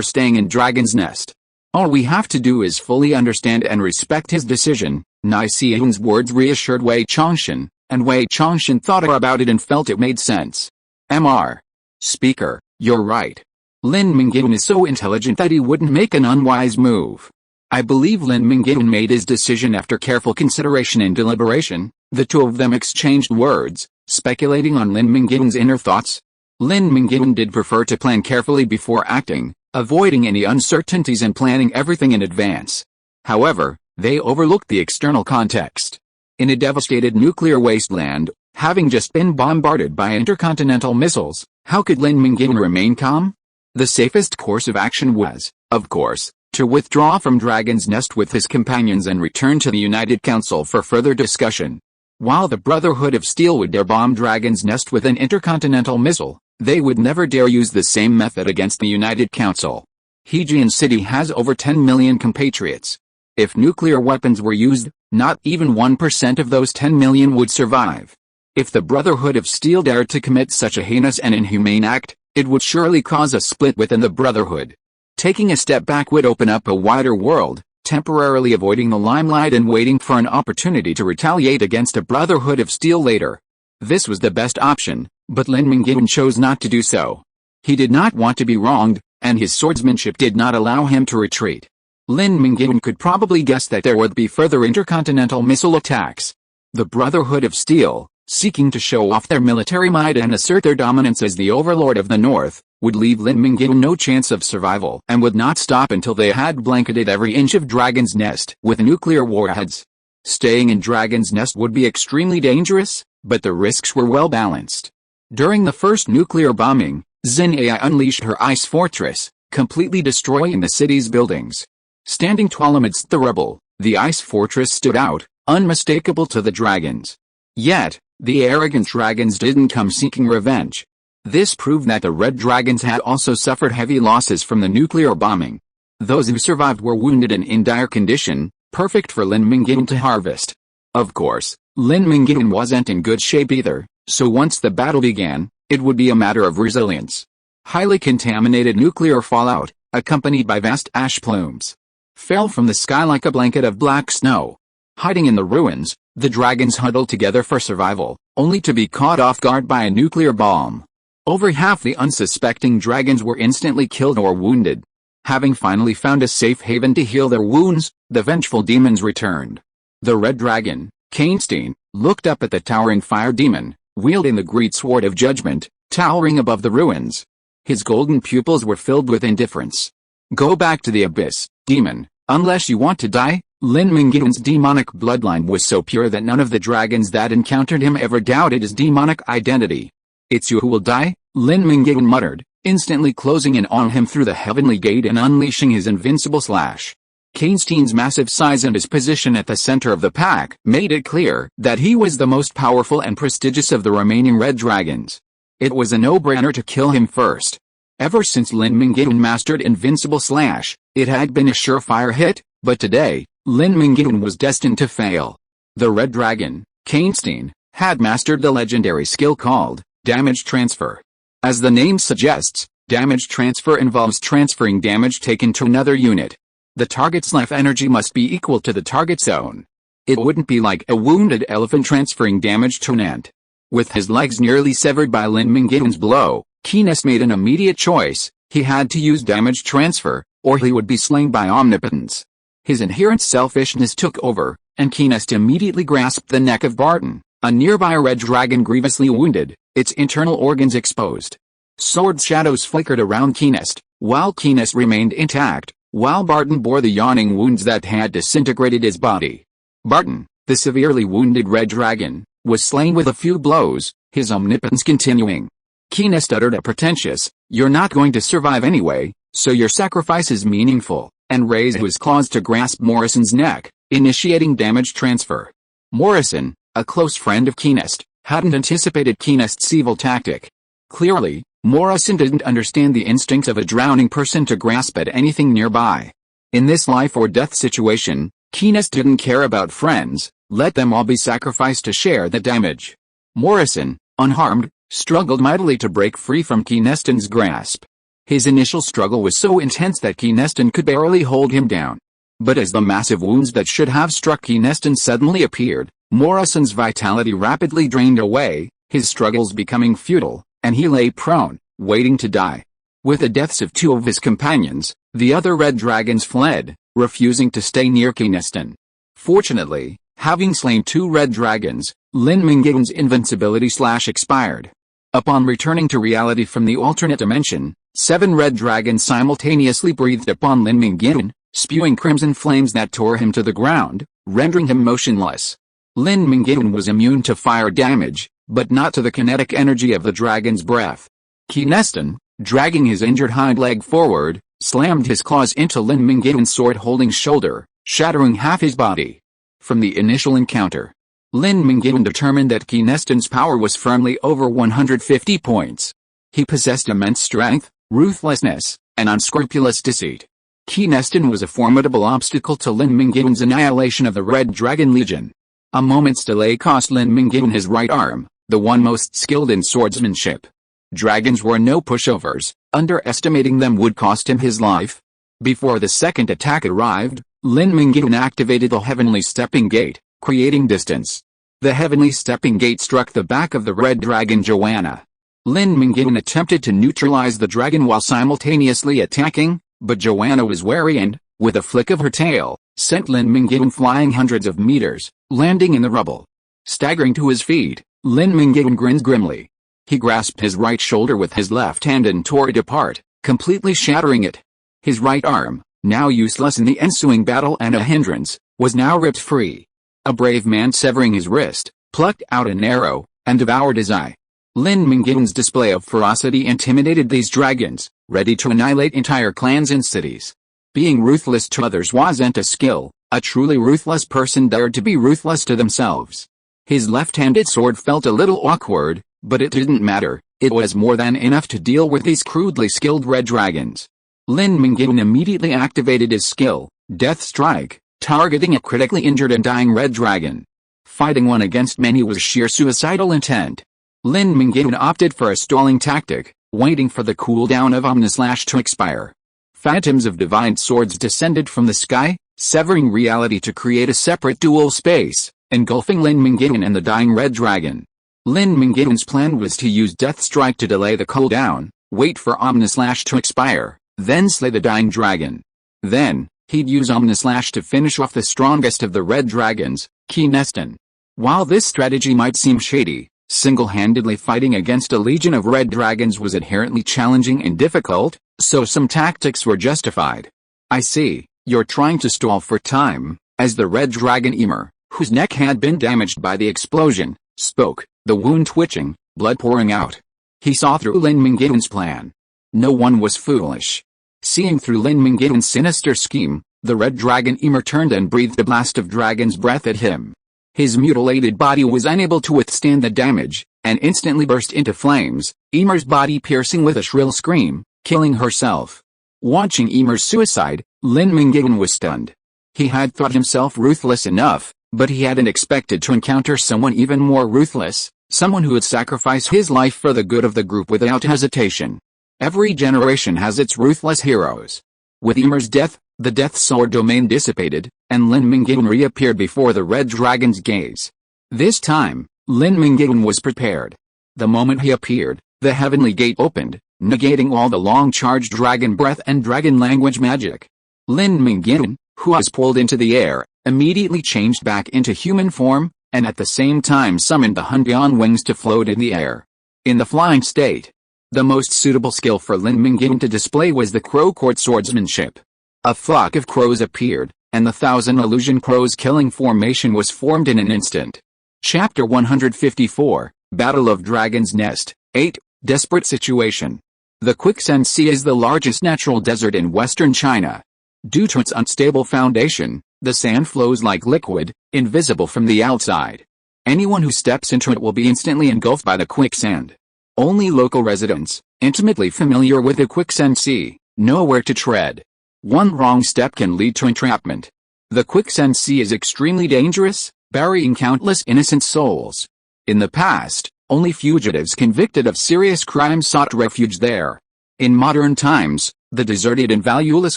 staying in Dragon's Nest. All we have to do is fully understand and respect his decision. Nai Xian's words reassured Wei Qianxue, and Wei Qianxue thought about it and felt it made sense. Mr. Speaker, you're right. Lin Mingyuan is so intelligent that he wouldn't make an unwise move. I believe Lin Mingyuan made his decision after careful consideration and deliberation. The two of them exchanged words, speculating on Lin Mingyuan's inner thoughts. Lin Mingyuan did prefer to plan carefully before acting, avoiding any uncertainties and planning everything in advance. However, they overlooked the external context. In a devastated nuclear wasteland, having just been bombarded by intercontinental missiles, how could Lin Mingyuan remain calm? The safest course of action was, of course, to withdraw from Dragon's Nest with his companions and return to the United Council for further discussion. While the Brotherhood of Steel would dare bomb Dragon's Nest with an intercontinental missile, they would never dare use the same method against the United Council. Hejian City has over 10 million compatriots. If nuclear weapons were used, not even 1% of those 10 million would survive. If the Brotherhood of Steel dared to commit such a heinous and inhumane act, it would surely cause a split within the Brotherhood. Taking a step back would open up a wider world, temporarily avoiding the limelight and waiting for an opportunity to retaliate against a Brotherhood of Steel later. This was the best option, but Lin Mingyuan chose not to do so. He did not want to be wronged, and his swordsmanship did not allow him to retreat. Lin Mingyuan could probably guess that there would be further intercontinental missile attacks. The Brotherhood of Steel, seeking to show off their military might and assert their dominance as the overlord of the North, would leave Lin Mingyuan no chance of survival and would not stop until they had blanketed every inch of Dragon's Nest with nuclear warheads. Staying in Dragon's Nest would be extremely dangerous, but the risks were well balanced. During the first nuclear bombing, Xin Ai unleashed her ice fortress, completely destroying the city's buildings. Standing tall amidst the rubble, the ice fortress stood out, unmistakable to the dragons. Yet, the arrogant dragons didn't come seeking revenge. This proved that the red dragons had also suffered heavy losses from the nuclear bombing. Those who survived were wounded and in dire condition, perfect for Lin Mingyuan to harvest. Of course, Lin Mingyuan wasn't in good shape either, so once the battle began, it would be a matter of resilience. Highly contaminated nuclear fallout, accompanied by vast ash plumes, fell from the sky like a blanket of black snow. Hiding in the ruins, the dragons huddled together for survival, only to be caught off guard by a nuclear bomb. Over half the unsuspecting dragons were instantly killed or wounded. Having finally found a safe haven to heal their wounds, the vengeful demons returned. The red dragon, Qianxue, looked up at the towering fire demon, wielding the great sword of judgment, towering above the ruins. His golden pupils were filled with indifference. Go back to the abyss, demon, unless you want to die. Lin Mingyuan's demonic bloodline was so pure that none of the dragons that encountered him ever doubted his demonic identity. It's you who will die, Lin Mingyuan muttered, instantly closing in on him through the heavenly gate and unleashing his invincible slash. Qianxue's massive size and his position at the center of the pack made it clear that he was the most powerful and prestigious of the remaining red dragons. It was a no-brainer to kill him first. Ever since Lin Mingyuan mastered invincible slash, it had been a surefire hit, but today, Lin Mingyuan was destined to fail. The red dragon, Qianxue, had mastered the legendary skill called damage transfer. As the name suggests, damage transfer involves transferring damage taken to another unit. The target's life energy must be equal to the target's own. It wouldn't be like a wounded elephant transferring damage to an ant. With his legs nearly severed by Lin Mingyuan's blow, Qianxue made an immediate choice. He had to use damage transfer, or he would be slain by omnipotence. His inherent selfishness took over, and Qianxue immediately grasped the neck of Barton, a nearby red dragon grievously wounded, its internal organs exposed. Sword shadows flickered around Qianxue, while Qianxue remained intact, while Barton bore the yawning wounds that had disintegrated his body. Barton, the severely wounded red dragon, was slain with a few blows, his omnipotence continuing. Qianxue uttered a pretentious, "You're not going to survive anyway, so your sacrifice is meaningful," and raised his claws to grasp Morrison's neck, initiating damage transfer. Morrison, a close friend of Qianxue, hadn't anticipated Qianxue's evil tactic. Clearly, Morrison didn't understand the instinct of a drowning person to grasp at anything nearby. In this life-or-death situation, Qianxue didn't care about friends, Let them all be sacrificed to share the damage. Morrison, unharmed, struggled mightily to break free from Keeneston's grasp. His initial struggle was so intense that Keeneston could barely hold him down. But as the massive wounds that should have struck Keeneston suddenly appeared, Morrison's vitality rapidly drained away, his struggles becoming futile, and he lay prone, waiting to die. With the deaths of two of his companions, the other red dragons fled, refusing to stay near Keeneston. Fortunately, having slain two red dragons, Lin Mingyuan's invincibility slash expired. Upon returning to reality from the alternate dimension, 7 red dragons simultaneously breathed upon Lin Mingyuan, spewing crimson flames that tore him to the ground, rendering him motionless. Lin Mingyuan was immune to fire damage, but not to the kinetic energy of the dragon's breath. Keeneston, dragging his injured hind leg forward, slammed his claws into Lin Mingyuan's sword-holding shoulder, shattering half his body. From the initial encounter, Lin Mingyuan determined that Keeneston's power was firmly over 150 points. He possessed immense strength, ruthlessness, and unscrupulous deceit. Keeneston was a formidable obstacle to Lin Mingyuan's annihilation of the Red Dragon Legion. A moment's delay cost Lin Mingyuan his right arm, the one most skilled in swordsmanship. Dragons were no pushovers, underestimating them would cost him his life. Before the second attack arrived, Lin Mingyuan activated the Heavenly Stepping Gate, creating distance. The Heavenly Stepping Gate struck the back of the red dragon Joanna. Lin Mingyuan attempted to neutralize the dragon while simultaneously attacking, but Joanna was wary and, with a flick of her tail, sent Lin Mingyuan flying hundreds of meters, landing in the rubble. Staggering to his feet, Lin Mingyuan grinned grimly. He grasped his right shoulder with his left hand and tore it apart, completely shattering it. His right arm, now useless in the ensuing battle and a hindrance, was now ripped free. A brave man severing his wrist, plucked out an arrow, and devoured his eye. Lin Mingyuan's display of ferocity intimidated these dragons, ready to annihilate entire clans and cities. Being ruthless to others wasn't a skill, a truly ruthless person dared to be ruthless to themselves. His left-handed sword felt a little awkward, but it didn't matter, it was more than enough to deal with these crudely skilled red dragons. Lin Mingyuan immediately activated his skill, Death Strike, targeting a critically injured and dying red dragon. Fighting one against many was sheer suicidal intent. Lin Mingyuan opted for a stalling tactic, waiting for the cooldown of Omnislash to expire. Phantoms of divine swords descended from the sky, severing reality to create a separate dual space, engulfing Lin Mingyuan and the dying red dragon. Lin Mingyuan's plan was to use Death Strike to delay the cooldown, wait for Omnislash to expire, then slay the dying dragon. Then, he'd use Omnislash to finish off the strongest of the red dragons, Keeneston. While this strategy might seem shady, single-handedly fighting against a legion of red dragons was inherently challenging and difficult, so some tactics were justified. I see, you're trying to stall for time, as the red dragon Emer, whose neck had been damaged by the explosion, spoke, the wound twitching, blood pouring out. He saw through Lin Mingyuan's plan. No one was foolish. Seeing through Lin Mingyuan's sinister scheme, the red dragon Emer turned and breathed a blast of dragon's breath at him. His mutilated body was unable to withstand the damage, and instantly burst into flames, Emer's body piercing with a shrill scream, killing herself. Watching Emer's suicide, Lin Mingyuan was stunned. He had thought himself ruthless enough, but he hadn't expected to encounter someone even more ruthless, someone who would sacrifice his life for the good of the group without hesitation. Every generation has its ruthless heroes. With Emer's death, the Death Sword domain dissipated, and Lin Mingyuan reappeared before the red dragon's gaze. This time, Lin Mingyuan was prepared. The moment he appeared, the heavenly gate opened, negating all the long-charged dragon breath and dragon language magic. Lin Mingyuan, who was pulled into the air, immediately changed back into human form, and at the same time summoned the Hunbian wings to float in the air. In the flying state, the most suitable skill for Lin Mingyuan to display was the crow court swordsmanship. A flock of crows appeared, and the 1,000 illusion crows killing formation was formed in an instant. Chapter 154, Battle of Dragon's Nest, 8, Desperate Situation. The Quicksand Sea is the largest natural desert in western China. Due to its unstable foundation, the sand flows like liquid, invisible from the outside. Anyone who steps into it will be instantly engulfed by the quicksand. Only local residents, intimately familiar with the Quicksand Sea, know where to tread. One wrong step can lead to entrapment. The Quicksand Sea is extremely dangerous, burying countless innocent souls. In the past, only fugitives convicted of serious crimes sought refuge there. In modern times, the deserted and valueless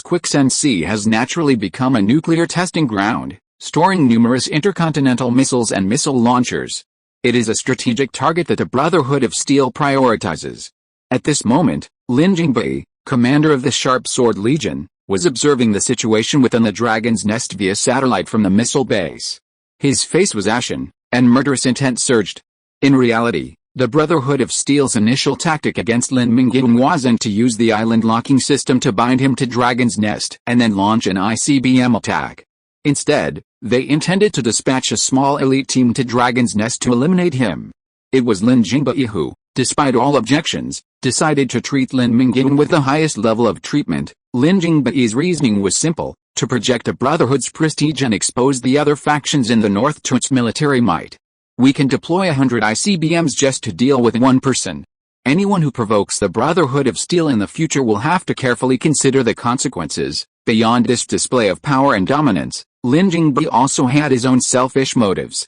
quicksand sea has naturally become a nuclear testing ground, storing numerous intercontinental missiles and missile launchers. It is a strategic target that the Brotherhood of Steel prioritizes. At this moment, Lin Mingyuan, commander of the Sharp Sword Legion, was observing the situation within the Dragon's Nest via satellite from the missile base. His face was ashen, and murderous intent surged. In reality, the Brotherhood of Steel's initial tactic against Lin Mingyuan wasn't to use the island locking system to bind him to Dragon's Nest and then launch an ICBM attack. Instead, they intended to dispatch a small elite team to Dragon's Nest to eliminate him. It was Lin Mingyuan who, despite all objections, decided to treat Lin Mingyuan with the highest level of treatment. Lin Mingyuan's reasoning was simple: to project the Brotherhood's prestige and expose the other factions in the north to its military might. We can deploy 100 ICBMs just to deal with one person. Anyone who provokes the Brotherhood of Steel in the future will have to carefully consider the consequences. Beyond this display of power and dominance, Lin Mingyuan also had his own selfish motives.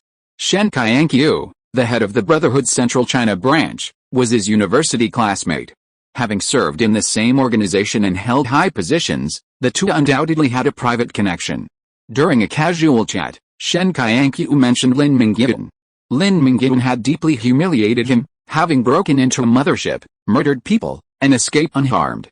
Yan Qianxue, the head of the Brotherhood's Central China branch, was his university classmate. Having served in the same organization and held high positions, the two undoubtedly had a private connection. During a casual chat, Yan Qianxue mentioned Lin Mingyuan. Lin Mingyuan had deeply humiliated him, having broken into a mothership, murdered people, and escaped unharmed.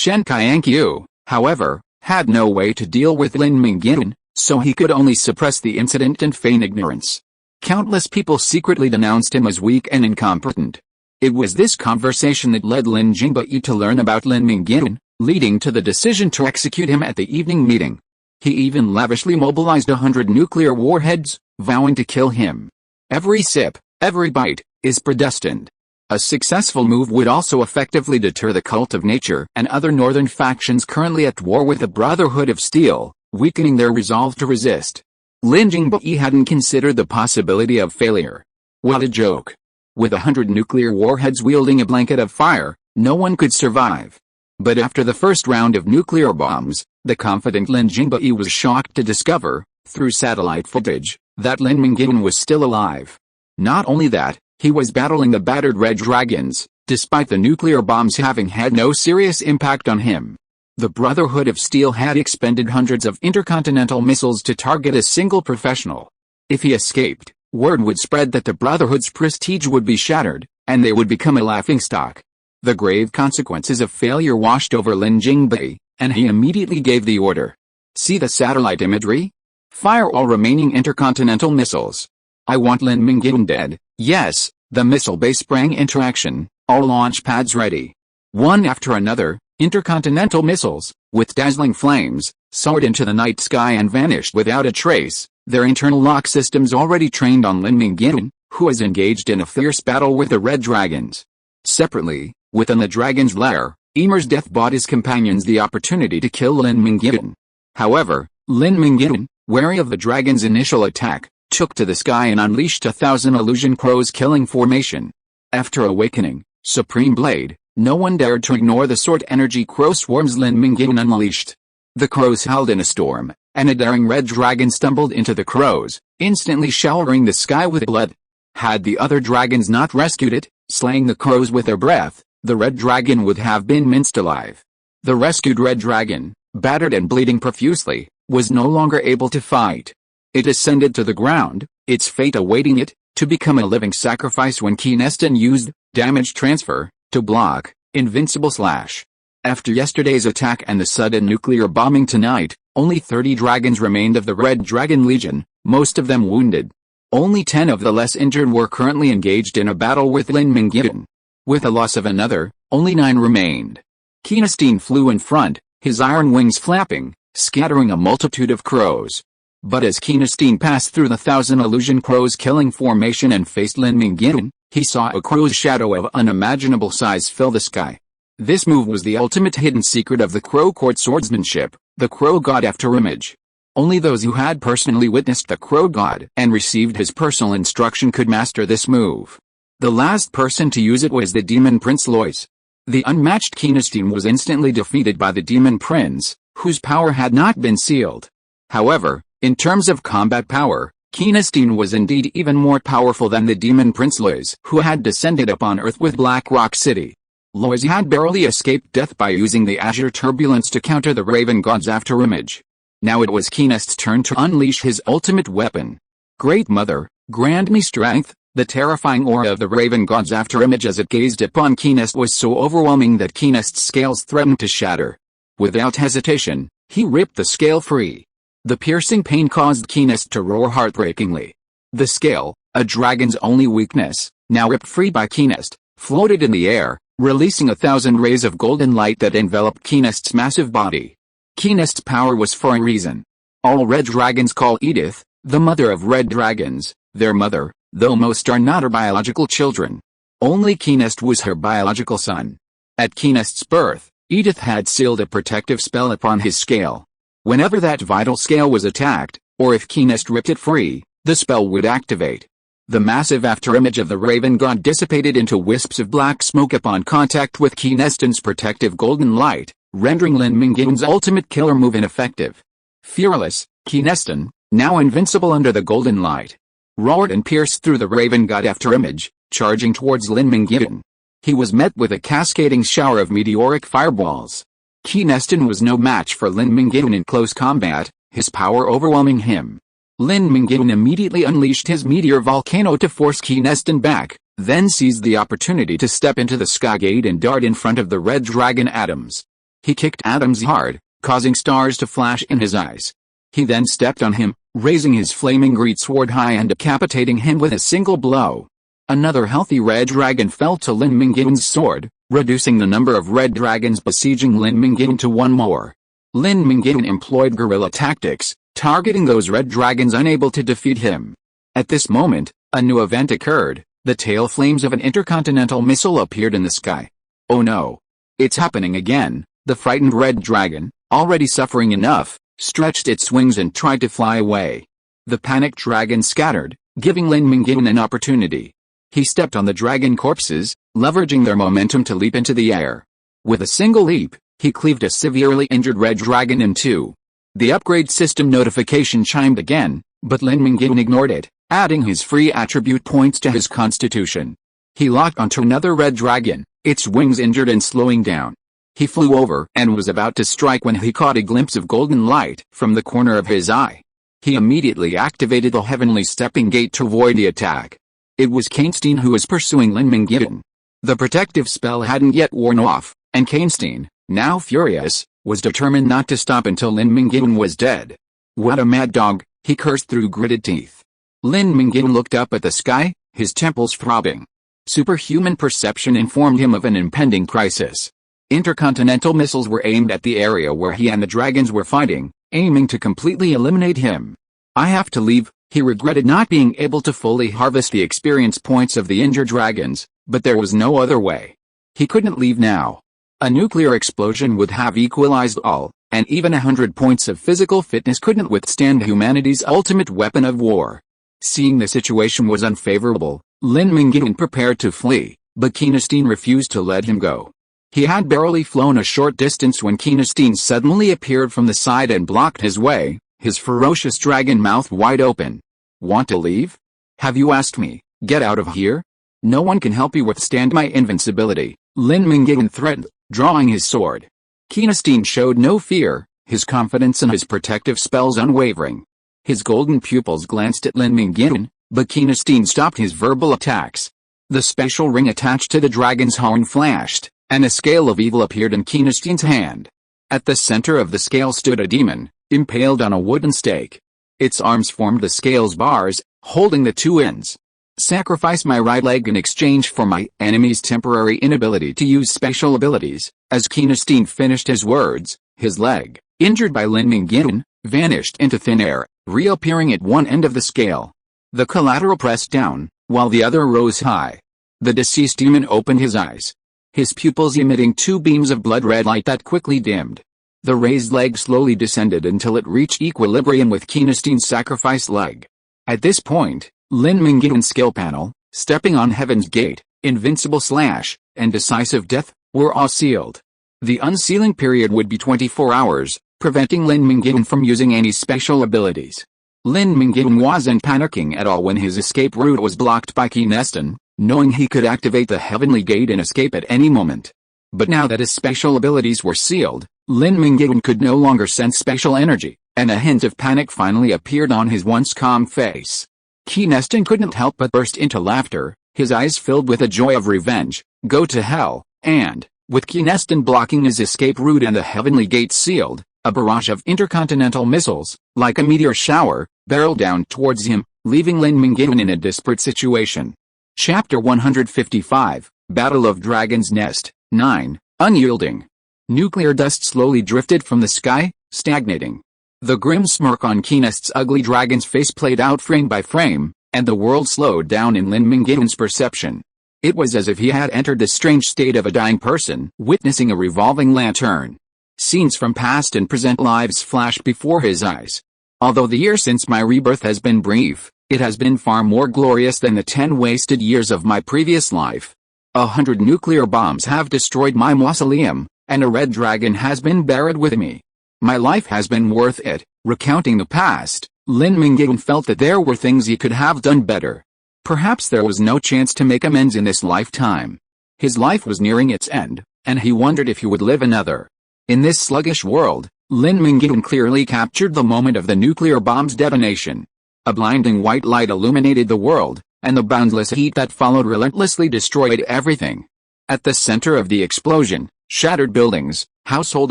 Yan Qianxue, however, had no way to deal with Lin Mingyuan, so he could only suppress the incident and feign ignorance. Countless people secretly denounced him as weak and incompetent. It was this conversation that led Lin Mingyuan to learn about Lin Mingyuan, leading to the decision to execute him at the evening meeting. He even lavishly mobilized 100 nuclear warheads, vowing to kill him. Every sip, every bite, is predestined. A successful move would also effectively deter the Cult of Nature and other northern factions currently at war with the Brotherhood of Steel, weakening their resolve to resist. Lin Mingyuan hadn't considered the possibility of failure. What a joke. With 100 nuclear warheads wielding a blanket of fire, no one could survive. But after the first round of nuclear bombs, the confident Lin Mingyuan was shocked to discover, through satellite footage, that Lin Mingyuan was still alive. Not only that, he was battling the battered red dragons, despite the nuclear bombs having had no serious impact on him. The Brotherhood of Steel had expended hundreds of intercontinental missiles to target a single professional. If he escaped, word would spread that the Brotherhood's prestige would be shattered, and they would become a laughingstock. The grave consequences of failure washed over Lin Mingyuan, and he immediately gave the order. See the satellite imagery? Fire all remaining intercontinental missiles. I want Lin Mingyuan dead. Yes, the missile base sprang into action, all launch pads ready. One after another, intercontinental missiles, with dazzling flames, soared into the night sky and vanished without a trace, their internal lock systems already trained on Lin Mingyuan, who was engaged in a fierce battle with the red dragons. Separately, within the dragon's lair, Emer's death bought his companions the opportunity to kill Lin Mingyuan. However, Lin Mingyuan, wary of the dragon's initial attack, took to the sky and unleashed 1,000 illusion crows killing formation. After awakening, Supreme Blade, no one dared to ignore the sword energy crow swarms Lin Mingyuan unleashed. The crows howled in a storm, and a daring red dragon stumbled into the crows, instantly showering the sky with blood. Had the other dragons not rescued it, slaying the crows with their breath, the red dragon would have been minced alive. The rescued red dragon, battered and bleeding profusely, was no longer able to fight. It ascended to the ground, its fate awaiting it, to become a living sacrifice when Qianxue used damage transfer to block invincible slash. After yesterday's attack and the sudden nuclear bombing tonight, only 30 dragons remained of the Red Dragon Legion, most of them wounded. Only 10 of the less injured were currently engaged in a battle with Lin Mingyuan. With the loss of another, only 9 remained. Qianxue flew in front, his iron wings flapping, scattering a multitude of crows. But as Qianxue passed through the 1,000 illusion crows killing formation and faced Lin Mingyuan, he saw a crow's shadow of unimaginable size fill the sky. This move was the ultimate hidden secret of the Crow Court swordsmanship, the Crow God afterimage. Only those who had personally witnessed the Crow God and received his personal instruction could master this move. The last person to use it was the Demon Prince Lois. The unmatched Qianxue was instantly defeated by the Demon Prince, whose power had not been sealed. However, in terms of combat power, Qianxue was indeed even more powerful than the demon prince Lois, who had descended upon Earth with Black Rock City. Lois had barely escaped death by using the Azure Turbulence to counter the Raven God's afterimage. Now it was Qianxue's turn to unleash his ultimate weapon. Great Mother, grant me strength. The terrifying aura of the Raven God's afterimage as it gazed upon Qianxue was so overwhelming that Qianxue's scales threatened to shatter. Without hesitation, he ripped the scale free. The piercing pain caused Qianxue to roar heartbreakingly. The scale, a dragon's only weakness, now ripped free by Qianxue, floated in the air, releasing 1,000 rays of golden light that enveloped Qianxue's massive body. Qianxue's power was for a reason. All red dragons call Edith, the mother of red dragons, their mother, though most are not her biological children. Only Qianxue was her biological son. At Qianxue's birth, Edith had sealed a protective spell upon his scale. Whenever that vital scale was attacked, or if Qianxue ripped it free, the spell would activate. The massive afterimage of the Raven God dissipated into wisps of black smoke upon contact with Qianxue's protective golden light, rendering Lin Mingyuan's ultimate killer move ineffective. Fearless, Qianxue, now invincible under the golden light, roared and pierced through the Raven God afterimage, charging towards Lin Mingyuan. He was met with a cascading shower of meteoric fireballs. Qianxue was no match for Lin Mingyuan in close combat, his power overwhelming him. Lin Mingyuan immediately unleashed his meteor volcano to force Qianxue back, then seized the opportunity to step into the sky gate and dart in front of the red dragon Atoms. He kicked Atoms hard, causing stars to flash in his eyes. He then stepped on him, raising his flaming greatsword high and decapitating him with a single blow. Another healthy red dragon fell to Lin Mingyuan's sword, reducing the number of red dragons besieging Lin Mingyuan to one more. Lin Mingyuan employed guerrilla tactics, targeting those red dragons unable to defeat him. At this moment, a new event occurred. The tail flames of an intercontinental missile appeared in the sky. Oh no! It's happening again. The frightened red dragon, already suffering enough, stretched its wings and tried to fly away. The panicked dragon scattered, giving Lin Mingyuan an opportunity. He stepped on the dragon corpses, leveraging their momentum to leap into the air. With a single leap, he cleaved a severely injured red dragon in two. The upgrade system notification chimed again, but Lin Mingyuan ignored it, adding his free attribute points to his constitution. He locked onto another red dragon, its wings injured and slowing down. He flew over and was about to strike when he caught a glimpse of golden light from the corner of his eye. He immediately activated the heavenly stepping gate to avoid the attack. It was Qianxue who was pursuing Lin Mingyuan. The protective spell hadn't yet worn off, and Qianxue, now furious, was determined not to stop until Lin Mingyuan was dead. What a mad dog, he cursed through gritted teeth. Lin Mingyuan looked up at the sky, his temples throbbing. Superhuman perception informed him of an impending crisis. Intercontinental missiles were aimed at the area where he and the dragons were fighting, aiming to completely eliminate him. I have to leave. He regretted not being able to fully harvest the experience points of the injured dragons, but there was no other way. He couldn't leave now. A nuclear explosion would have equalized all, and even 100 points of physical fitness couldn't withstand humanity's ultimate weapon of war. Seeing the situation was unfavorable, Lin Mingyuan prepared to flee, but Qianxue refused to let him go. He had barely flown a short distance when Qianxue suddenly appeared from the side and blocked his way, his ferocious dragon mouth wide open. Want to leave? Have you asked me? Get out of here? No one can help you withstand my invincibility, Lin Mingyuan threatened, drawing his sword. Qianxue showed no fear, his confidence in his protective spells unwavering. His golden pupils glanced at Lin Mingyuan, but Qianxue stopped his verbal attacks. The special ring attached to the dragon's horn flashed, and a scale of evil appeared in Qianxue's hand. At the center of the scale stood a demon, impaled on a wooden stake. Its arms formed the scale's bars, holding the two ends. Sacrifice my right leg in exchange for my enemy's temporary inability to use special abilities. As Qianxue finished his words, his leg, injured by Lin Mingyuan, vanished into thin air, reappearing at one end of the scale. The collateral pressed down, while the other rose high. The deceased demon opened his eyes, his pupils emitting two beams of blood-red light that quickly dimmed. The raised leg slowly descended until it reached equilibrium with Qianxue's sacrificed leg. At this point, Lin Mingyuan's skill panel, stepping on Heaven's Gate, Invincible Slash, and Decisive Death, were all sealed. The unsealing period would be 24 hours, preventing Lin Mingyuan from using any special abilities. Lin Mingyuan wasn't panicking at all when his escape route was blocked by Qianxue, knowing he could activate the heavenly gate and escape at any moment. But now that his special abilities were sealed, Lin Mingyuan could no longer sense special energy, and a hint of panic finally appeared on his once calm face. Qianxue couldn't help but burst into laughter, his eyes filled with the joy of revenge. Go to hell, and, with Qianxue blocking his escape route and the heavenly gate sealed, a barrage of intercontinental missiles, like a meteor shower, barreled down towards him, leaving Lin Mingyuan in a desperate situation. Chapter 155, Battle of Dragon's Nest, 9, Unyielding. Nuclear dust slowly drifted from the sky, stagnating. The grim smirk on Qianxue's ugly dragon's face played out frame by frame, and the world slowed down in Lin Mingyuan's perception. It was as if he had entered the strange state of a dying person, witnessing a revolving lantern. Scenes from past and present lives flashed before his eyes. Although the year since my rebirth has been brief, it has been far more glorious than the 10 wasted years of my previous life. 100 nuclear bombs have destroyed my mausoleum, and a red dragon has been buried with me. My life has been worth it. Recounting the past, Lin Mingyuan felt that there were things he could have done better. Perhaps there was no chance to make amends in this lifetime. His life was nearing its end, and he wondered if he would live another. In this sluggish world, Lin Mingyuan clearly captured the moment of the nuclear bomb's detonation. A blinding white light illuminated the world, and the boundless heat that followed relentlessly destroyed everything. At the center of the explosion, shattered buildings, household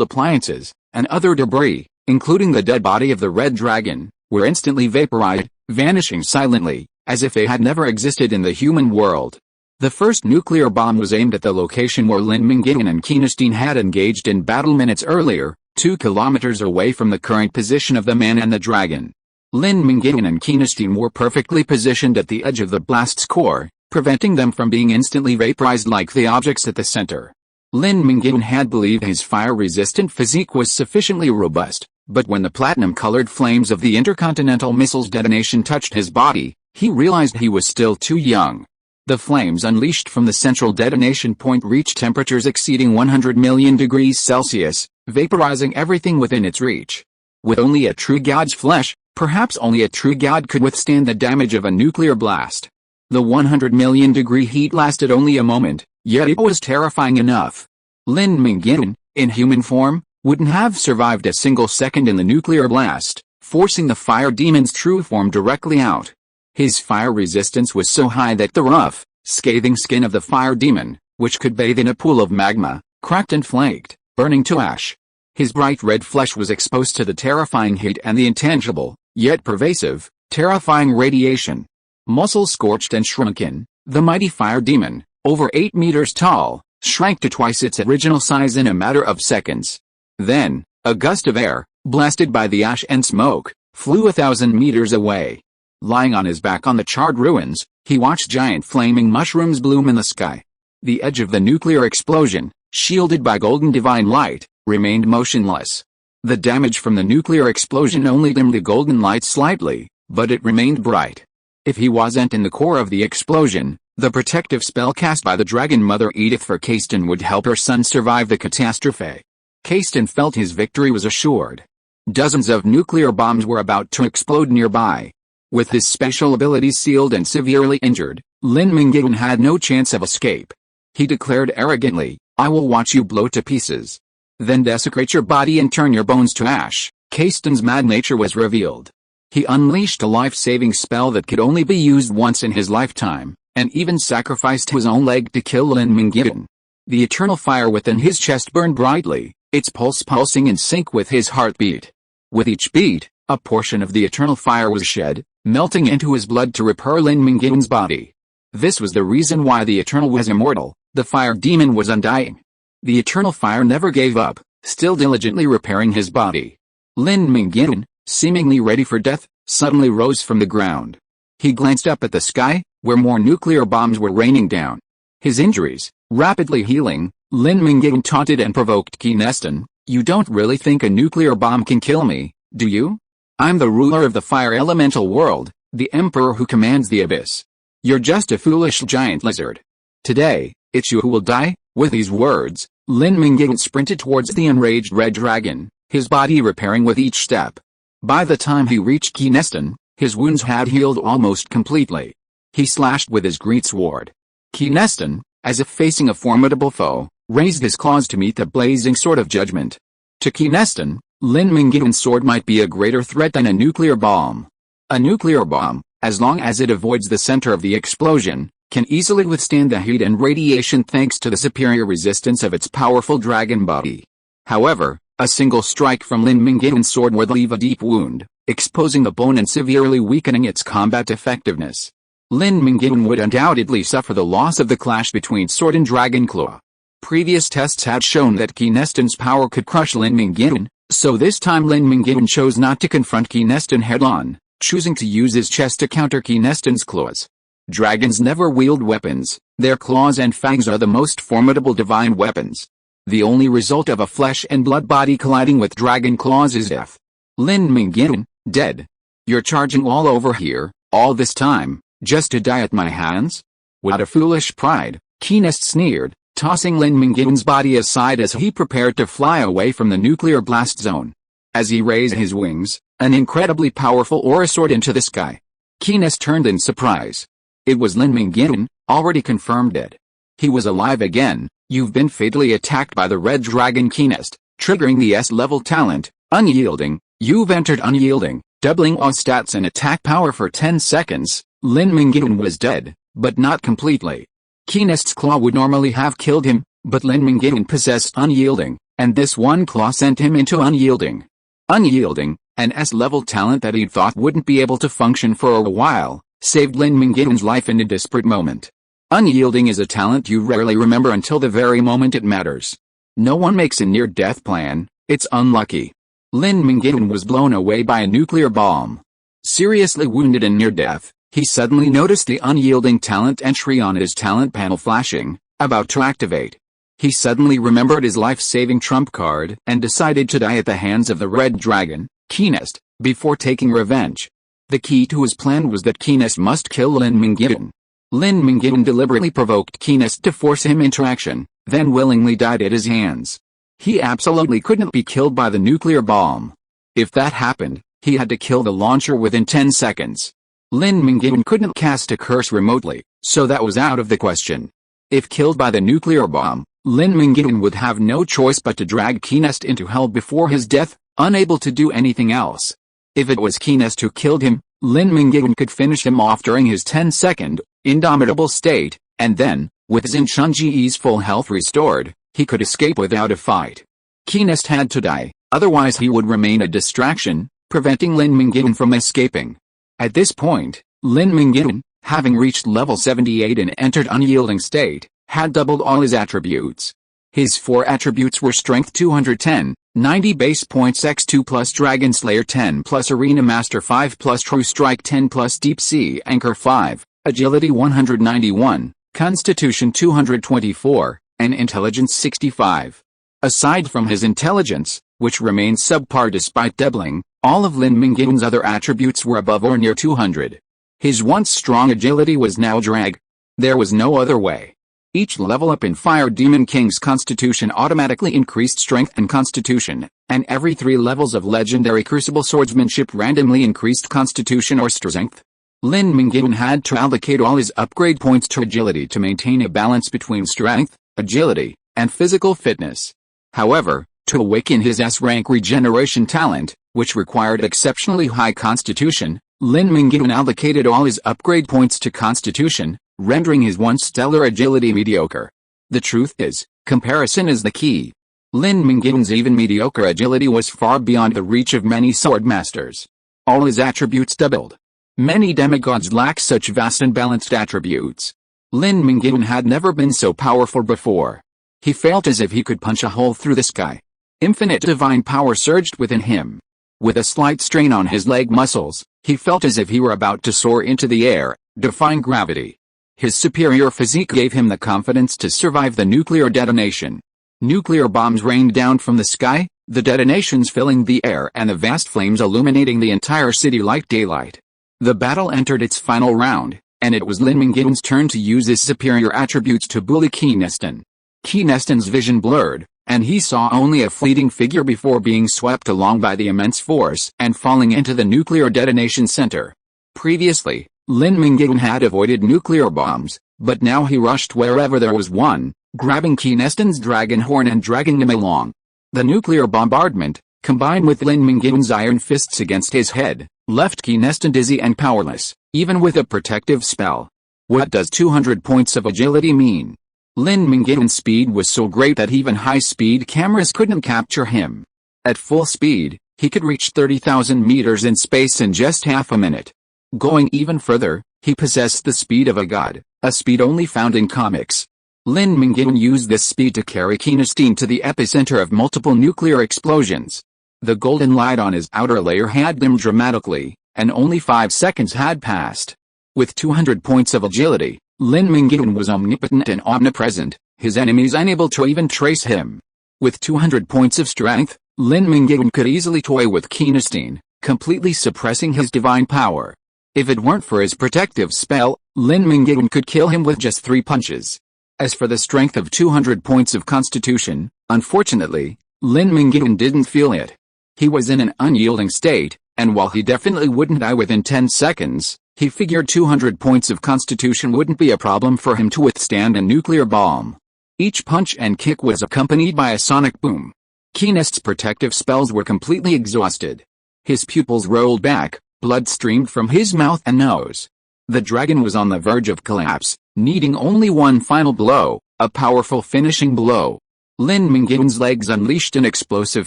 appliances, and other debris, including the dead body of the red dragon, were instantly vaporized, vanishing silently, as if they had never existed in the human world. The first nuclear bomb was aimed at the location where Lin Mingyuan and Qianxue had engaged in battle minutes earlier, 2 kilometers away from the current position of the man and the dragon. Lin Mingyuan and Qianxue were perfectly positioned at the edge of the blast's core, preventing them from being instantly vaporized like the objects at the center. Lin Mingyuan had believed his fire-resistant physique was sufficiently robust, but when the platinum-colored flames of the intercontinental missile's detonation touched his body, he realized he was still too young. The flames unleashed from the central detonation point reached temperatures exceeding 100 million degrees Celsius, vaporizing everything within its reach. With only a true god's flesh, perhaps only a true god could withstand the damage of a nuclear blast. The 100 million degree heat lasted only a moment, yet it was terrifying enough. Lin Mingyuan, in human form, wouldn't have survived a single second in the nuclear blast, forcing the fire demon's true form directly out. His fire resistance was so high that the rough, scathing skin of the fire demon, which could bathe in a pool of magma, cracked and flaked, burning to ash. His bright red flesh was exposed to the terrifying heat and the intangible, yet pervasive, terrifying radiation. Muscles scorched and shrunken, the mighty fire demon, over 8 meters tall, shrank to twice its original size in a matter of seconds. Then, a gust of air, blasted by the ash and smoke, flew 1,000 meters away. Lying on his back on the charred ruins, he watched giant flaming mushrooms bloom in the sky. The edge of the nuclear explosion, shielded by golden divine light, remained motionless. The damage from the nuclear explosion only dimmed the golden light slightly, but it remained bright. If he wasn't in the core of the explosion, the protective spell cast by the Dragon Mother Edith for Qianxue would help her son survive the catastrophe. Qianxue felt his victory was assured. Dozens of nuclear bombs were about to explode nearby. With his special abilities sealed and severely injured, Lin Mingyuan had no chance of escape. He declared arrogantly, "I will watch you blow to pieces. Then desecrate your body and turn your bones to ash." Qianxue's mad nature was revealed. He unleashed a life-saving spell that could only be used once in his lifetime, and even sacrificed his own leg to kill Lin Mingyuan. The eternal fire within his chest burned brightly, its pulse pulsing in sync with his heartbeat. With each beat, a portion of the eternal fire was shed, melting into his blood to repair Lin Mingyuan's body. This was the reason why the Eternal was immortal, the fire demon was undying. The eternal fire never gave up, still diligently repairing his body. Lin Mingyuan, seemingly ready for death, suddenly rose from the ground. He glanced up at the sky, where more nuclear bombs were raining down. His injuries, rapidly healing, Lin Mingyuan taunted and provoked Qianxue. "You don't really think a nuclear bomb can kill me, do you? I'm the ruler of the fire elemental world, the emperor who commands the abyss. You're just a foolish giant lizard. Today, it's you who will die." With these words, Lin Mingyuan sprinted towards the enraged red dragon, his body repairing with each step. By the time he reached Qianxue, His wounds had healed almost completely. He slashed with his greatsword. Qianxue, as if facing a formidable foe, raised his claws to meet the blazing sword of judgment. To Qianxue, Lin Mingyuan's sword might be a greater threat than a nuclear bomb. A nuclear bomb, as long as it avoids the center of the explosion, can easily withstand the heat and radiation thanks to the superior resistance of its powerful dragon body. However, a single strike from Lin Mingyuan's sword would leave a deep wound, exposing the bone and severely weakening its combat effectiveness. Lin Mingyuan would undoubtedly suffer the loss of the clash between sword and dragon claw. Previous tests had shown that Qianxue's power could crush Lin Mingyuan, so this time Lin Mingyuan chose not to confront Qianxue head-on, choosing to use his chest to counter Qianxue's claws. Dragons never wield weapons, their claws and fangs are the most formidable divine weapons. The only result of a flesh and blood body colliding with dragon claws is death. Lin Mingyuan, dead. You're charging all over here, all this time, just to die at my hands? What a foolish pride, Qianxue sneered, tossing Lin Mingyuan's body aside as he prepared to fly away from the nuclear blast zone. As he raised his wings, an incredibly powerful aura soared into the sky. Qianxue turned in surprise. It was Lin Mingyuan, already confirmed dead. He was alive again. You've been fatally attacked by the red dragon Qianxue, triggering the S-level talent, Unyielding. You've entered Unyielding, doubling all stats and attack power for 10 seconds. Lin Mingyuan was dead, but not completely. Qianxue's claw would normally have killed him, but Lin Mingyuan possessed Unyielding, and this one claw sent him into Unyielding. Unyielding, an S-level talent that he'd thought wouldn't be able to function for a while, saved Lin Mingyuan's life in a desperate moment. Unyielding is a talent you rarely remember until the very moment it matters. No one makes a near-death plan, it's unlucky. Lin Mingyuan was blown away by a nuclear bomb. Seriously wounded and near death, he suddenly noticed the Unyielding talent entry on his talent panel flashing, about to activate. He suddenly remembered his life-saving trump card and decided to die at the hands of the red dragon, Qianxue, before taking revenge. The key to his plan was that Qianxue must kill Lin Mingyuan. Lin Mingyuan deliberately provoked Qianxue to force him into action, then willingly died at his hands. He absolutely couldn't be killed by the nuclear bomb. If that happened, he had to kill the launcher within 10 seconds. Lin Mingyuan couldn't cast a curse remotely, so that was out of the question. If killed by the nuclear bomb, Lin Mingyuan would have no choice but to drag Qianxue into hell before his death, unable to do anything else. If it was Qianxue who killed him, Lin Mingyuan could finish him off during his 10-second, indomitable state, and then, with Xin Chunji's full health restored, he could escape without a fight. Qianxue had to die, otherwise he would remain a distraction, preventing Lin Mingyuan from escaping. At this point, Lin Mingyuan, having reached level 78 and entered Unyielding state, had doubled all his attributes. His 4 attributes were Strength 210, 90 base points x2 plus Dragon Slayer 10 plus Arena Master 5 plus True Strike 10 plus Deep Sea Anchor 5, Agility 191, Constitution 224, and Intelligence 65. Aside from his intelligence, which remained subpar despite doubling, all of Lin Mingyuan's other attributes were above or near 200. His once strong agility was now drag. There was no other way. Each level up in Fire Demon King's Constitution automatically increased strength and Constitution, and every 3 levels of Legendary Crucible Swordsmanship randomly increased Constitution or Strength. Lin Mingyuan had to allocate all his upgrade points to agility to maintain a balance between strength, agility, and physical fitness. However, to awaken his S-rank regeneration talent, which required exceptionally high Constitution, Lin Mingyuan allocated all his upgrade points to Constitution, rendering his once stellar agility mediocre. The truth is, comparison is the key. Lin Mingyuan's even mediocre agility was far beyond the reach of many swordmasters. All his attributes doubled. Many demigods lack such vast and balanced attributes. Lin Mingyuan had never been so powerful before. He felt as if he could punch a hole through the sky. Infinite divine power surged within him. With a slight strain on his leg muscles, he felt as if he were about to soar into the air, defying gravity. His superior physique gave him the confidence to survive the nuclear detonation. Nuclear bombs rained down from the sky, the detonations filling the air and the vast flames illuminating the entire city like daylight. The battle entered its final round, and it was Lin Mingyuan's turn to use his superior attributes to bully Qianxue. Qianxue's vision blurred, and he saw only a fleeting figure before being swept along by the immense force and falling into the nuclear detonation center. Previously, Lin Mingyuan had avoided nuclear bombs, but now he rushed wherever there was one, grabbing Qianxue's dragon horn and dragging him along. The nuclear bombardment, combined with Lin Mingyuan's iron fists against his head, left Qianxue dizzy and powerless, even with a protective spell. What does 200 points of agility mean? Lin Mingyuan's speed was so great that even high-speed cameras couldn't capture him. At full speed, he could reach 30,000 meters in space in just half a minute. Going even further, he possessed the speed of a god, a speed only found in comics. Lin Mingyuan used this speed to carry Qianxue to the epicenter of multiple nuclear explosions. The golden light on his outer layer had dimmed dramatically, and only 5 seconds had passed. With 200 points of agility, Lin Mingyuan was omnipotent and omnipresent, his enemies unable to even trace him. With 200 points of strength, Lin Mingyuan could easily toy with Qianxue, completely suppressing his divine power. If it weren't for his protective spell, Lin Mingyuan could kill him with just 3 punches. As for the strength of 200 points of constitution, unfortunately, Lin Mingyuan didn't feel it. He was in an unyielding state, and while he definitely wouldn't die within 10 seconds, he figured 200 points of constitution wouldn't be a problem for him to withstand a nuclear bomb. Each punch and kick was accompanied by a sonic boom. Qianxue's protective spells were completely exhausted. His pupils rolled back, blood streamed from his mouth and nose. The dragon was on the verge of collapse, needing only one final blow, a powerful finishing blow. Lin Mingyuan's legs unleashed an explosive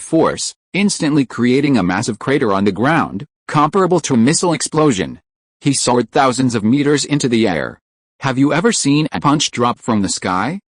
force, instantly creating a massive crater on the ground, comparable to a missile explosion. He soared thousands of meters into the air. Have you ever seen a punch drop from the sky?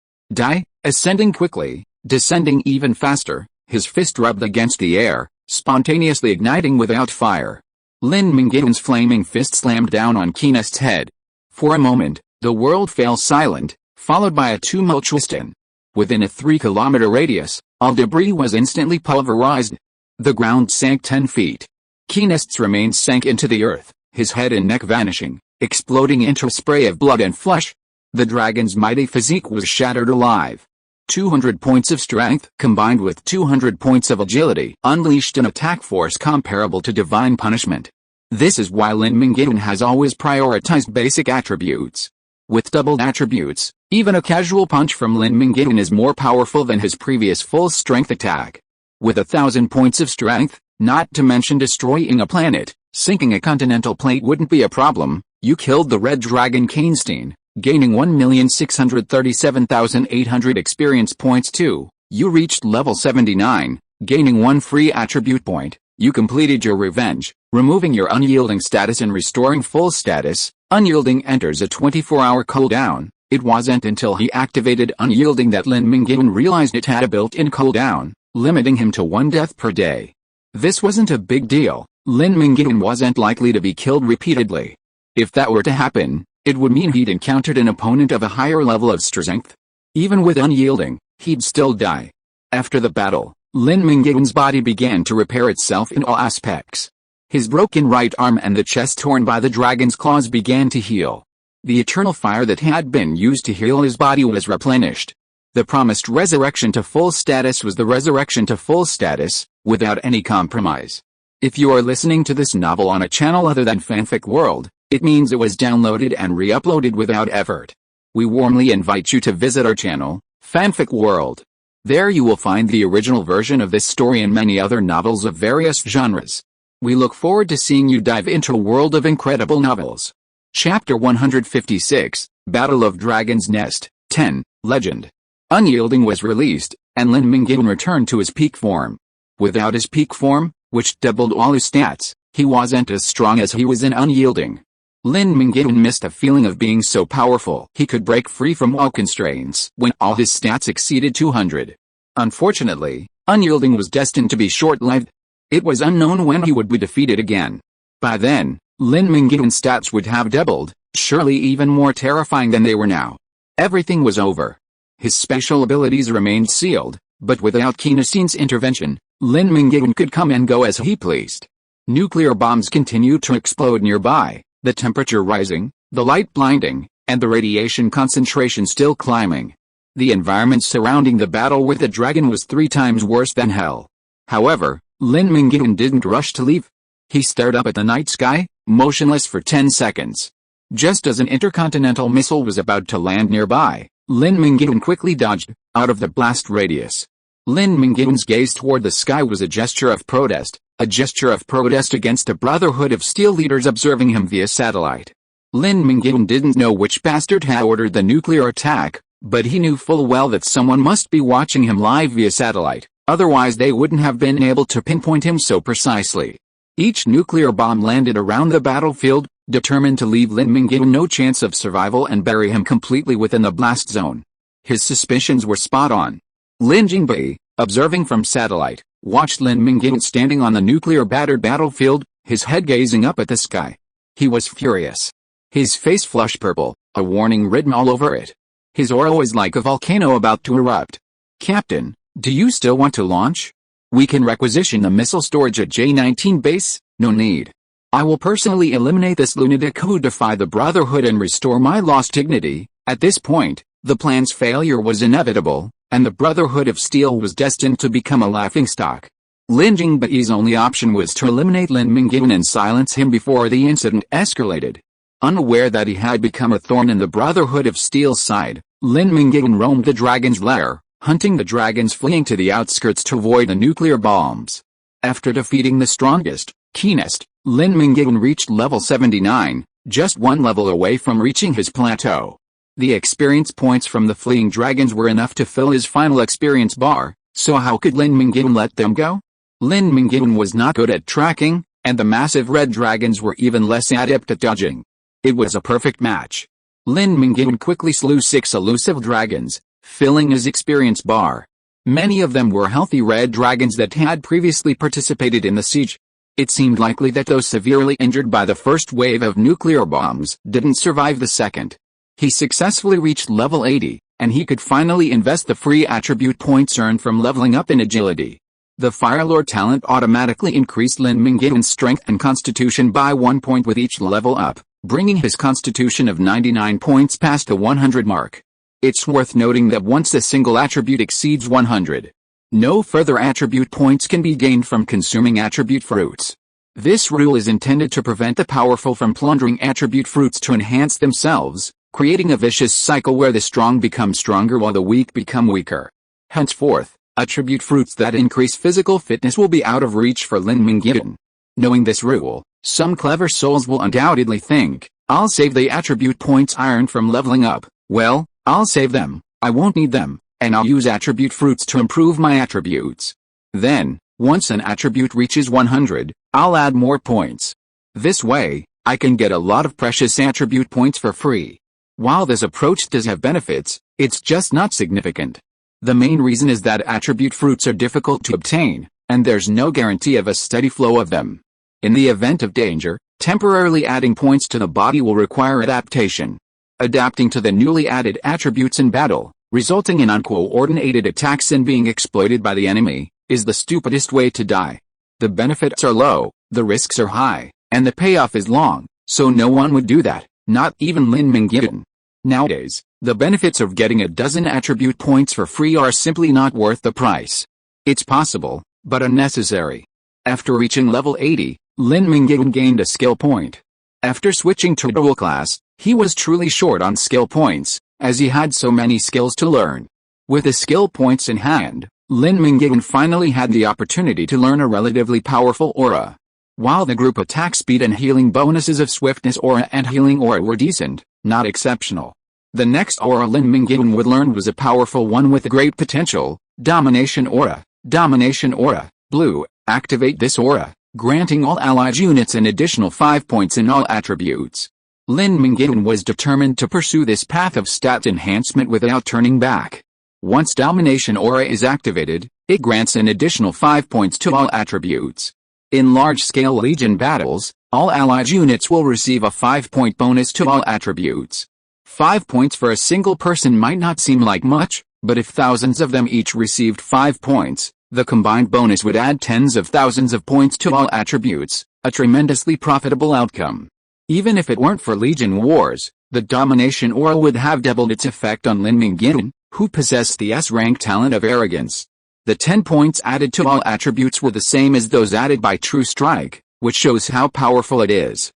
Ascending quickly, descending even faster, his fist rubbed against the air, spontaneously igniting without fire. Lin Mingyuan's flaming fist slammed down on Qianxue's head. For a moment, the world fell silent, followed by a tumultuous din. Within a 3-kilometer radius, all debris was instantly pulverized. The ground sank 10 feet. Qianxue's remains sank into the earth, his head and neck vanishing, exploding into a spray of blood and flesh. The dragon's mighty physique was shattered alive. 200 points of strength combined with 200 points of agility unleashed an attack force comparable to divine punishment. This is why Lin Mingyuan has always prioritized basic attributes. With doubled attributes, even a casual punch from Lin Mingyuan is more powerful than his previous full-strength attack. With 1,000 points of strength, not to mention destroying a planet, sinking a continental plate wouldn't be a problem. You killed the red dragon Qianxue, gaining 1,637,800 experience points too. You reached level 79, gaining 1 free attribute point. You completed your revenge, removing your unyielding status and restoring full status. Unyielding enters a 24-hour cooldown. It wasn't until he activated unyielding that Lin Mingyuan realized it had a built-in cooldown, limiting him to 1 death per day. This wasn't a big deal. Lin Mingyuan wasn't likely to be killed repeatedly. If that were to happen, it would mean he'd encountered an opponent of a higher level of strength. Even with unyielding, he'd still die. After the battle, Lin Mingyuan's body began to repair itself in all aspects. His broken right arm and the chest torn by the dragon's claws began to heal. The eternal fire that had been used to heal his body was replenished. The promised resurrection to full status was the resurrection to full status, without any compromise. If you are listening to this novel on a channel other than Fanfic World, it means it was downloaded and re-uploaded without effort. We warmly invite you to visit our channel, Fanfic World. There you will find the original version of this story and many other novels of various genres. We look forward to seeing you dive into a world of incredible novels. Chapter 156, Battle of Dragon's Nest, 10, Legend. Unyielding was released, and Lin Mingyuan returned to his peak form. Without his peak form, which doubled all his stats, he wasn't as strong as he was in Unyielding. Lin Mingyuan missed a feeling of being so powerful he could break free from all constraints when all his stats exceeded 200. Unfortunately, Unyielding was destined to be short-lived. It was unknown when he would be defeated again. By then, Lin Mingyuan's stats would have doubled, surely even more terrifying than they were now. Everything was over. His special abilities remained sealed, but without Qianxue's intervention, Lin Mingyuan could come and go as he pleased. Nuclear bombs continued to explode nearby, the temperature rising, the light blinding, and the radiation concentration still climbing. The environment surrounding the battle with the dragon was 3 times worse than hell. However, Lin Mingyuan didn't rush to leave. He stared up at the night sky, motionless for 10 seconds. Just as an intercontinental missile was about to land nearby, Lin Mingyuan quickly dodged out of the blast radius. Lin Mingyuan's gaze toward the sky was a gesture of protest against a Brotherhood of Steel leaders observing him via satellite. Lin Mingyuan didn't know which bastard had ordered the nuclear attack, but he knew full well that someone must be watching him live via satellite, otherwise they wouldn't have been able to pinpoint him so precisely. Each nuclear bomb landed around the battlefield, determined to leave Lin Mingyuan no chance of survival and bury him completely within the blast zone. His suspicions were spot on. Lin Jingbei, observing from satellite, watched Lin Mingyuan standing on the nuclear-battered battlefield, his head gazing up at the sky. He was furious. His face flushed purple, a warning written all over it. His aura was like a volcano about to erupt. "Captain, do you still want to launch? We can requisition the missile storage at J-19 base, no need. I will personally eliminate this lunatic who defied the Brotherhood and restore my lost dignity." At this point, the plan's failure was inevitable, and the Brotherhood of Steel was destined to become a laughingstock. Lin Jingbei's only option was to eliminate Lin Mingyuan and silence him before the incident escalated. Unaware that he had become a thorn in the Brotherhood of Steel's side, Lin Mingyuan roamed the dragon's lair, hunting the dragons fleeing to the outskirts to avoid the nuclear bombs. After defeating the strongest, keenest, Lin Mingyuan reached level 79, just one level away from reaching his plateau. The experience points from the fleeing dragons were enough to fill his final experience bar, so how could Lin Mingyuan let them go? Lin Mingyuan was not good at tracking, and the massive red dragons were even less adept at dodging. It was a perfect match. Lin Mingyuan quickly slew 6 elusive dragons, filling his experience bar. Many of them were healthy red dragons that had previously participated in the siege. It seemed likely that those severely injured by the first wave of nuclear bombs didn't survive the second. He successfully reached level 80, and he could finally invest the free attribute points earned from leveling up in agility. The Firelord talent automatically increased Lin Mingyuan's strength and constitution by 1 point with each level up, bringing his constitution of 99 points past the 100 mark. It's worth noting that once a single attribute exceeds 100, no further attribute points can be gained from consuming attribute fruits. This rule is intended to prevent the powerful from plundering attribute fruits to enhance themselves, creating a vicious cycle where the strong become stronger while the weak become weaker. Henceforth, attribute fruits that increase physical fitness will be out of reach for Lin Mingyuan. Knowing this rule, some clever souls will undoubtedly think, "I'll save the attribute points I earned from leveling up." Well, I'll save them, I won't need them, and I'll use attribute fruits to improve my attributes. Then, once an attribute reaches 100, I'll add more points. This way, I can get a lot of precious attribute points for free. While this approach does have benefits, it's just not significant. The main reason is that attribute fruits are difficult to obtain, and there's no guarantee of a steady flow of them. In the event of danger, temporarily adding points to the body will require adaptation. Adapting to the newly added attributes in battle, resulting in uncoordinated attacks and being exploited by the enemy, is the stupidest way to die. The benefits are low, the risks are high, and the payoff is long, so no one would do that, not even Lin Mingyuan. Nowadays, the benefits of getting a dozen attribute points for free are simply not worth the price. It's possible, but unnecessary. After reaching level 80, Lin Mingyuan gained a skill point. After switching to dual class, he was truly short on skill points, as he had so many skills to learn. With the skill points in hand, Lin Mingyuan finally had the opportunity to learn a relatively powerful aura. While the group attack speed and healing bonuses of swiftness aura and healing aura were decent, not exceptional, the next aura Lin Mingyuan would learn was a powerful one with great potential, Domination Aura. Domination Aura, blue, activate this aura, granting all allied units an additional 5 points in all attributes. Lin Mingyuan was determined to pursue this path of stat enhancement without turning back. Once Domination Aura is activated, it grants an additional 5 points to all attributes. In large-scale Legion battles, all allied units will receive a 5-point bonus to all attributes. 5 points for a single person might not seem like much, but if thousands of them each received 5 points, the combined bonus would add tens of thousands of points to all attributes, a tremendously profitable outcome. Even if it weren't for Legion Wars, the Domination Aura would have doubled its effect on Lin Mingyuan, who possessed the S-rank talent of arrogance. The 10 points added to all attributes were the same as those added by True Strike, which shows how powerful it is.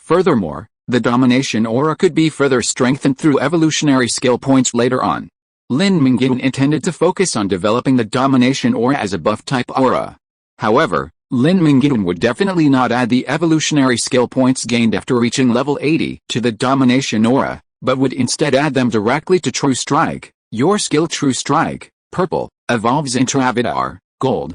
Furthermore, the domination aura could be further strengthened through evolutionary skill points later on. Lin Mingyuan intended to focus on developing the domination aura as a buff-type aura. However, Lin Mingyuan would definitely not add the evolutionary skill points gained after reaching level 80 to the domination aura, but would instead add them directly to True Strike. Your skill True Strike, purple, evolves into Avatar, gold,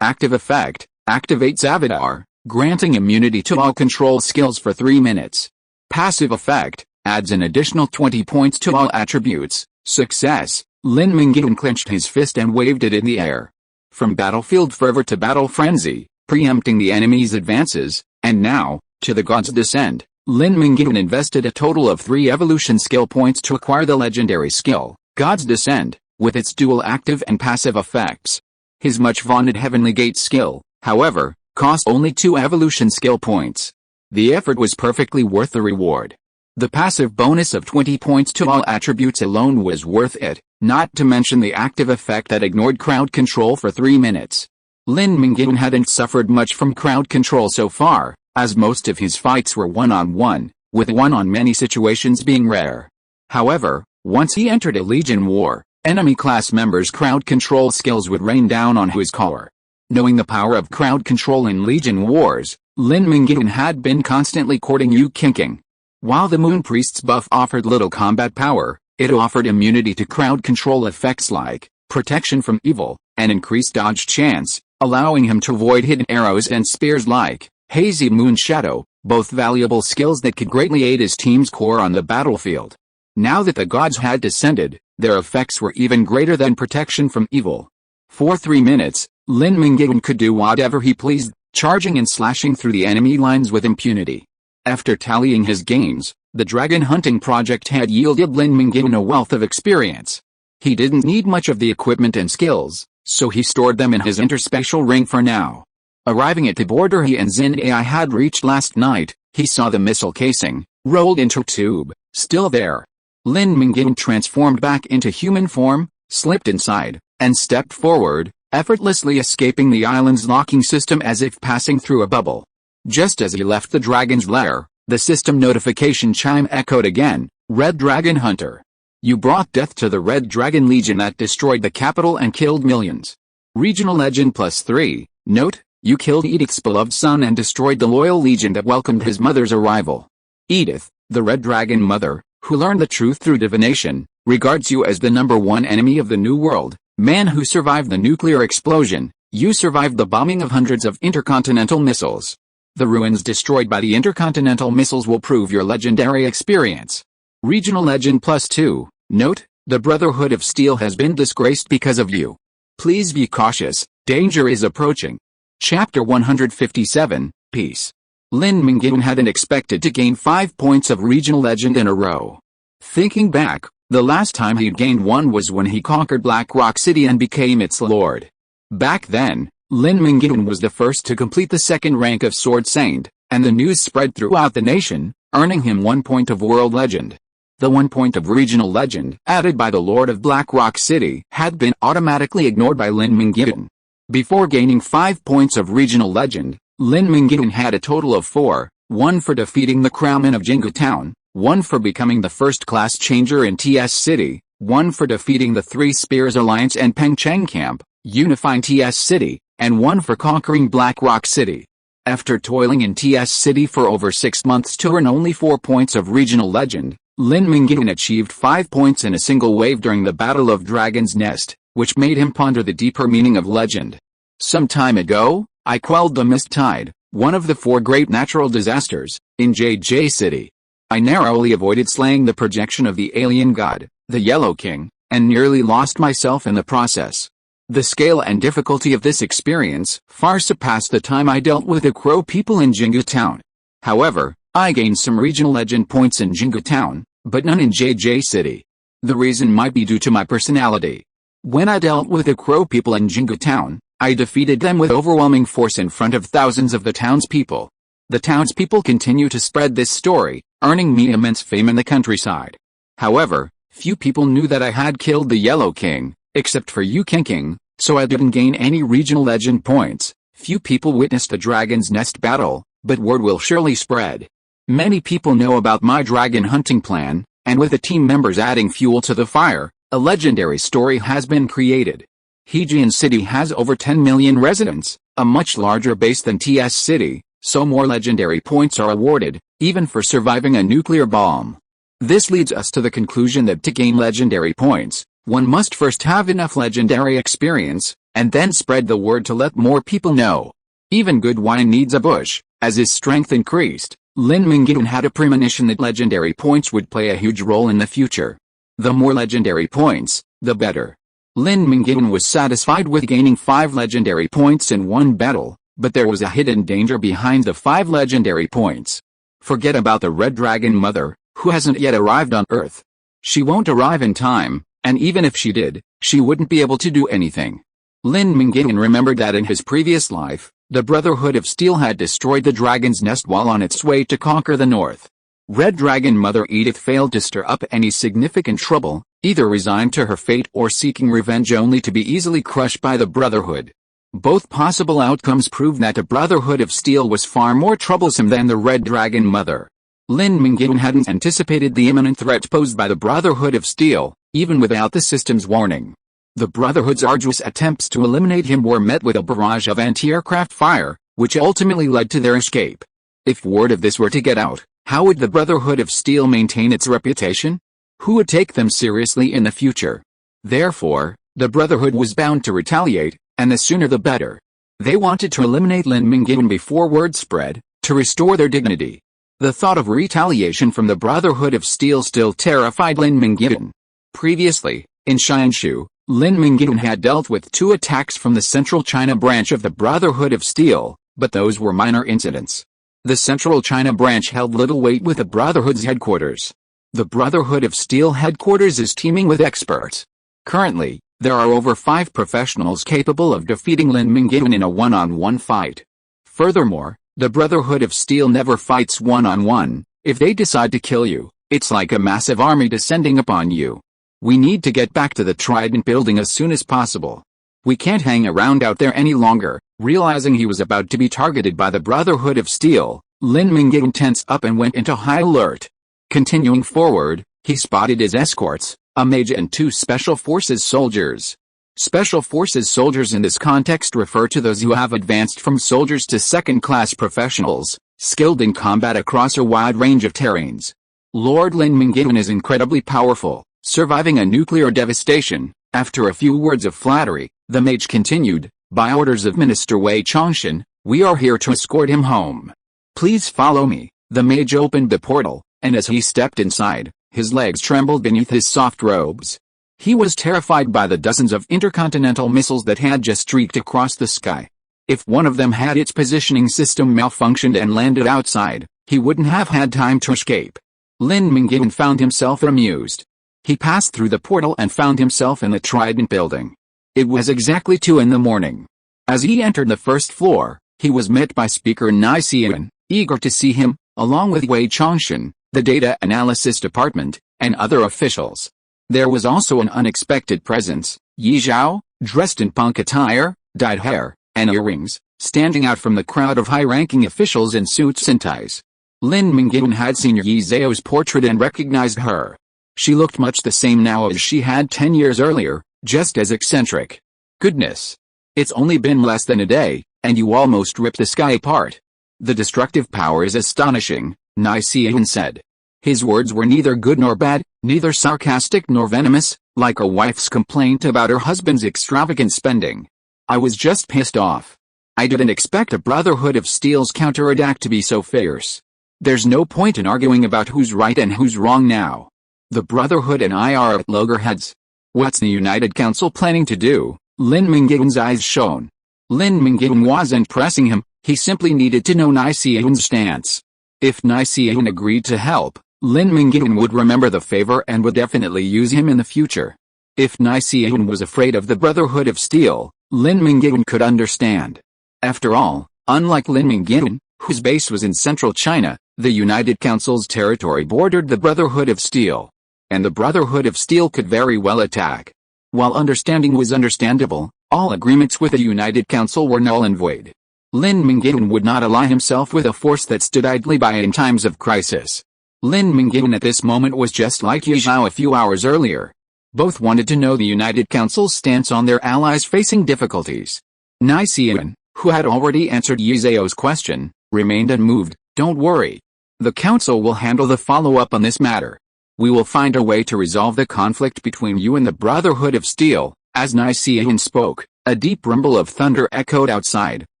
active effect, activates Avatar, granting immunity to all control skills for 3 minutes. Passive effect, adds an additional 20 points to all attributes. Success, Lin Mingyuan clenched his fist and waved it in the air. From battlefield fervor to battle frenzy, preempting the enemy's advances, and now, to the God's Descent, Lin Mingyuan invested a total of 3 evolution skill points to acquire the legendary skill, God's Descent, with its dual active and passive effects. His much-vaunted Heavenly Gate skill, however, cost only 2 evolution skill points. The effort was perfectly worth the reward. The passive bonus of 20 points to all attributes alone was worth it, not to mention the active effect that ignored crowd control for 3 minutes. Lin Mingyuan hadn't suffered much from crowd control so far, as most of his fights were one-on-one, with one-on-many situations being rare. However, once he entered a Legion war, enemy class members' crowd control skills would rain down on his core. Knowing the power of crowd control in Legion wars, Lin Mingyuan had been constantly courting Yan Qianxue. While the Moon Priest's buff offered little combat power, it offered immunity to crowd control effects like protection from evil, and increased dodge chance, allowing him to avoid hidden arrows and spears like Hazy Moon Shadow, both valuable skills that could greatly aid his team's core on the battlefield. Now that the gods had descended, their effects were even greater than protection from evil. For 3 minutes, Lin Mingyuan could do whatever he pleased, charging and slashing through the enemy lines with impunity. After tallying his gains, the dragon hunting project had yielded Lin Mingyuan a wealth of experience. He didn't need much of the equipment and skills, so he stored them in his interspatial ring for now. Arriving at the border he and Xin Ai had reached last night, he saw the missile casing, rolled into a tube, still there. Lin Mingyuan transformed back into human form, slipped inside, and stepped forward, effortlessly escaping the island's locking system as if passing through a bubble. Just as he left the dragon's lair, the system notification chime echoed again, Red Dragon Hunter. You brought death to the Red Dragon Legion that destroyed the capital and killed millions. Regional Legend +3, note, you killed Edith's beloved son and destroyed the loyal legion that welcomed his mother's arrival. Edith, the Red Dragon Mother, who learned the truth through divination, regards you as the #1 enemy of the New World, man who survived the nuclear explosion. You survived the bombing of hundreds of intercontinental missiles. The ruins destroyed by the intercontinental missiles will prove your legendary experience. Regional Legend +2, note, the Brotherhood of Steel has been disgraced because of you. Please be cautious, danger is approaching. Chapter 157, Peace. Lin Mingyuan hadn't expected to gain 5 points of Regional Legend in a row. Thinking back, the last time he'd gained one was when he conquered Black Rock City and became its lord. Back then, Lin Mingyuan was the first to complete the 2nd rank of Sword Saint, and the news spread throughout the nation, earning him 1 point of World Legend. The 1 point of Regional Legend, added by the Lord of Black Rock City, had been automatically ignored by Lin Mingyuan. Before gaining 5 points of Regional Legend, Lin Mingyuan had a total of 4, 1 for defeating the Crowman of Jingu Town, 1 for becoming the first class changer in TS City, 1 for defeating the Three Spears Alliance and Pengcheng Camp, unifying TS City, and 1 for conquering Black Rock City. After toiling in TS City for over 6 months to earn only 4 points of Regional Legend, Lin Mingyuan achieved 5 points in a single wave during the Battle of Dragon's Nest, which made him ponder the deeper meaning of legend. Some time ago, I quelled the Mist Tide, one of the 4 great natural disasters, in JJ City. I narrowly avoided slaying the projection of the alien god, the Yellow King, and nearly lost myself in the process. The scale and difficulty of this experience far surpassed the time I dealt with the Crow people in Jingu Town. However, I gained some Regional Legend points in Jingu Town, but none in JJ City. The reason might be due to my personality. When I dealt with the Crow people in Jingu Town, I defeated them with overwhelming force in front of thousands of the townspeople. The townspeople continue to spread this story, earning me immense fame in the countryside. However, few people knew that I had killed the Yellow King, except for Yan Qianxue, so I didn't gain any Regional Legend points. Few people witnessed the Dragon's Nest battle, but word will surely spread. Many people know about my dragon hunting plan, and with the team members adding fuel to the fire, a legendary story has been created. Hejian City has over 10 million residents, a much larger base than TS City, so more legendary points are awarded, even for surviving a nuclear bomb. This leads us to the conclusion that to gain legendary points, one must first have enough legendary experience, and then spread the word to let more people know. Even good wine needs a bush. As his strength increased, Lin Mingyuan had a premonition that legendary points would play a huge role in the future. The more legendary points, the better. Lin Mingyuan was satisfied with gaining 5 legendary points in one battle, but there was a hidden danger behind the 5 legendary points. Forget about the Red Dragon Mother, who hasn't yet arrived on Earth. She won't arrive in time, and even if she did, she wouldn't be able to do anything. Lin Mingyuan remembered that in his previous life, the Brotherhood of Steel had destroyed the dragon's nest while on its way to conquer the north. Red Dragon Mother Edith failed to stir up any significant trouble, either resigned to her fate or seeking revenge only to be easily crushed by the Brotherhood. Both possible outcomes prove that the Brotherhood of Steel was far more troublesome than the Red Dragon Mother. Lin Mingyuan hadn't anticipated the imminent threat posed by the Brotherhood of Steel, even without the system's warning. The Brotherhood's arduous attempts to eliminate him were met with a barrage of anti-aircraft fire, which ultimately led to their escape. If word of this were to get out, how would the Brotherhood of Steel maintain its reputation? Who would take them seriously in the future? Therefore, the Brotherhood was bound to retaliate, and the sooner the better. They wanted to eliminate Lin Mingyuan before word spread, to restore their dignity. The thought of retaliation from the Brotherhood of Steel still terrified Lin Mingyuan. Previously, in Qianxue, Lin Mingyuan had dealt with 2 attacks from the Central China branch of the Brotherhood of Steel, but those were minor incidents. The Central China branch held little weight with the Brotherhood's headquarters. The Brotherhood of Steel headquarters is teeming with experts. Currently, there are over 5 professionals capable of defeating Lin Mingyuan in a one-on-one fight. Furthermore, the Brotherhood of Steel never fights one-on-one. If they decide to kill you, it's like a massive army descending upon you. We need to get back to the Trident building as soon as possible. We can't hang around out there any longer. Realizing he was about to be targeted by the Brotherhood of Steel, Lin Mingyuan tensed up and went into high alert. Continuing forward, he spotted his escorts, a mage and 2 Special Forces soldiers. Special Forces soldiers in this context refer to those who have advanced from soldiers to second-class professionals, skilled in combat across a wide range of terrains. Lord Lin Mingyuan is incredibly powerful. Surviving a nuclear devastation. After a few words of flattery, the mage continued, by orders of Minister Wei Chongxin, we are here to escort him home. Please follow me. The mage opened the portal, and as he stepped inside, his legs trembled beneath his soft robes. He was terrified by the dozens of intercontinental missiles that had just streaked across the sky. If one of them had its positioning system malfunctioned and landed outside, he wouldn't have had time to escape. Lin Mingyuan found himself amused. He passed through the portal and found himself in the Trident building. It was exactly 2 in the morning. As he entered the first floor, he was met by Speaker Yan Qianxue, eager to see him, along with Wei Chongxin, the Data Analysis Department, and other officials. There was also an unexpected presence, Yi Zhao, dressed in punk attire, dyed hair, and earrings, standing out from the crowd of high-ranking officials in suits and ties. Lin Mingyuan had seen Yi Zhao's portrait and recognized her. She looked much the same now as she had 10 years earlier, just as eccentric. Goodness! It's only been less than a day, and you almost ripped the sky apart. The destructive power is astonishing, Yan Qianxue said. His words were neither good nor bad, neither sarcastic nor venomous, like a wife's complaint about her husband's extravagant spending. I was just pissed off. I didn't expect a Brotherhood of Steel's counterattack to be so fierce. There's no point in arguing about who's right and who's wrong now. The Brotherhood and I are at loggerheads. What's the United Council planning to do? Lin Mingyuan's eyes shone. Lin Mingyuan wasn't pressing him, he simply needed to know Yan Qianxue's stance. If Yan Qianxue agreed to help, Lin Mingyuan would remember the favor and would definitely use him in the future. If Yan Qianxue was afraid of the Brotherhood of Steel, Lin Mingyuan could understand. After all, unlike Lin Mingyuan, whose base was in central China, the United Council's territory bordered the Brotherhood of Steel. And the Brotherhood of Steel could very well attack. While understanding was understandable, all agreements with the United Council were null and void. Lin Mingyuan would not ally himself with a force that stood idly by in times of crisis. Lin Mingyuan at this moment was just like Ye Zhao a few hours earlier. Both wanted to know the United Council's stance on their allies facing difficulties. Yan Qianxue, who had already answered Ye Zhao's question, remained unmoved. Don't worry. The Council will handle the follow-up on this matter. We will find a way to resolve the conflict between you and the Brotherhood of Steel. As Yan Qianxue spoke, a deep rumble of thunder echoed outside,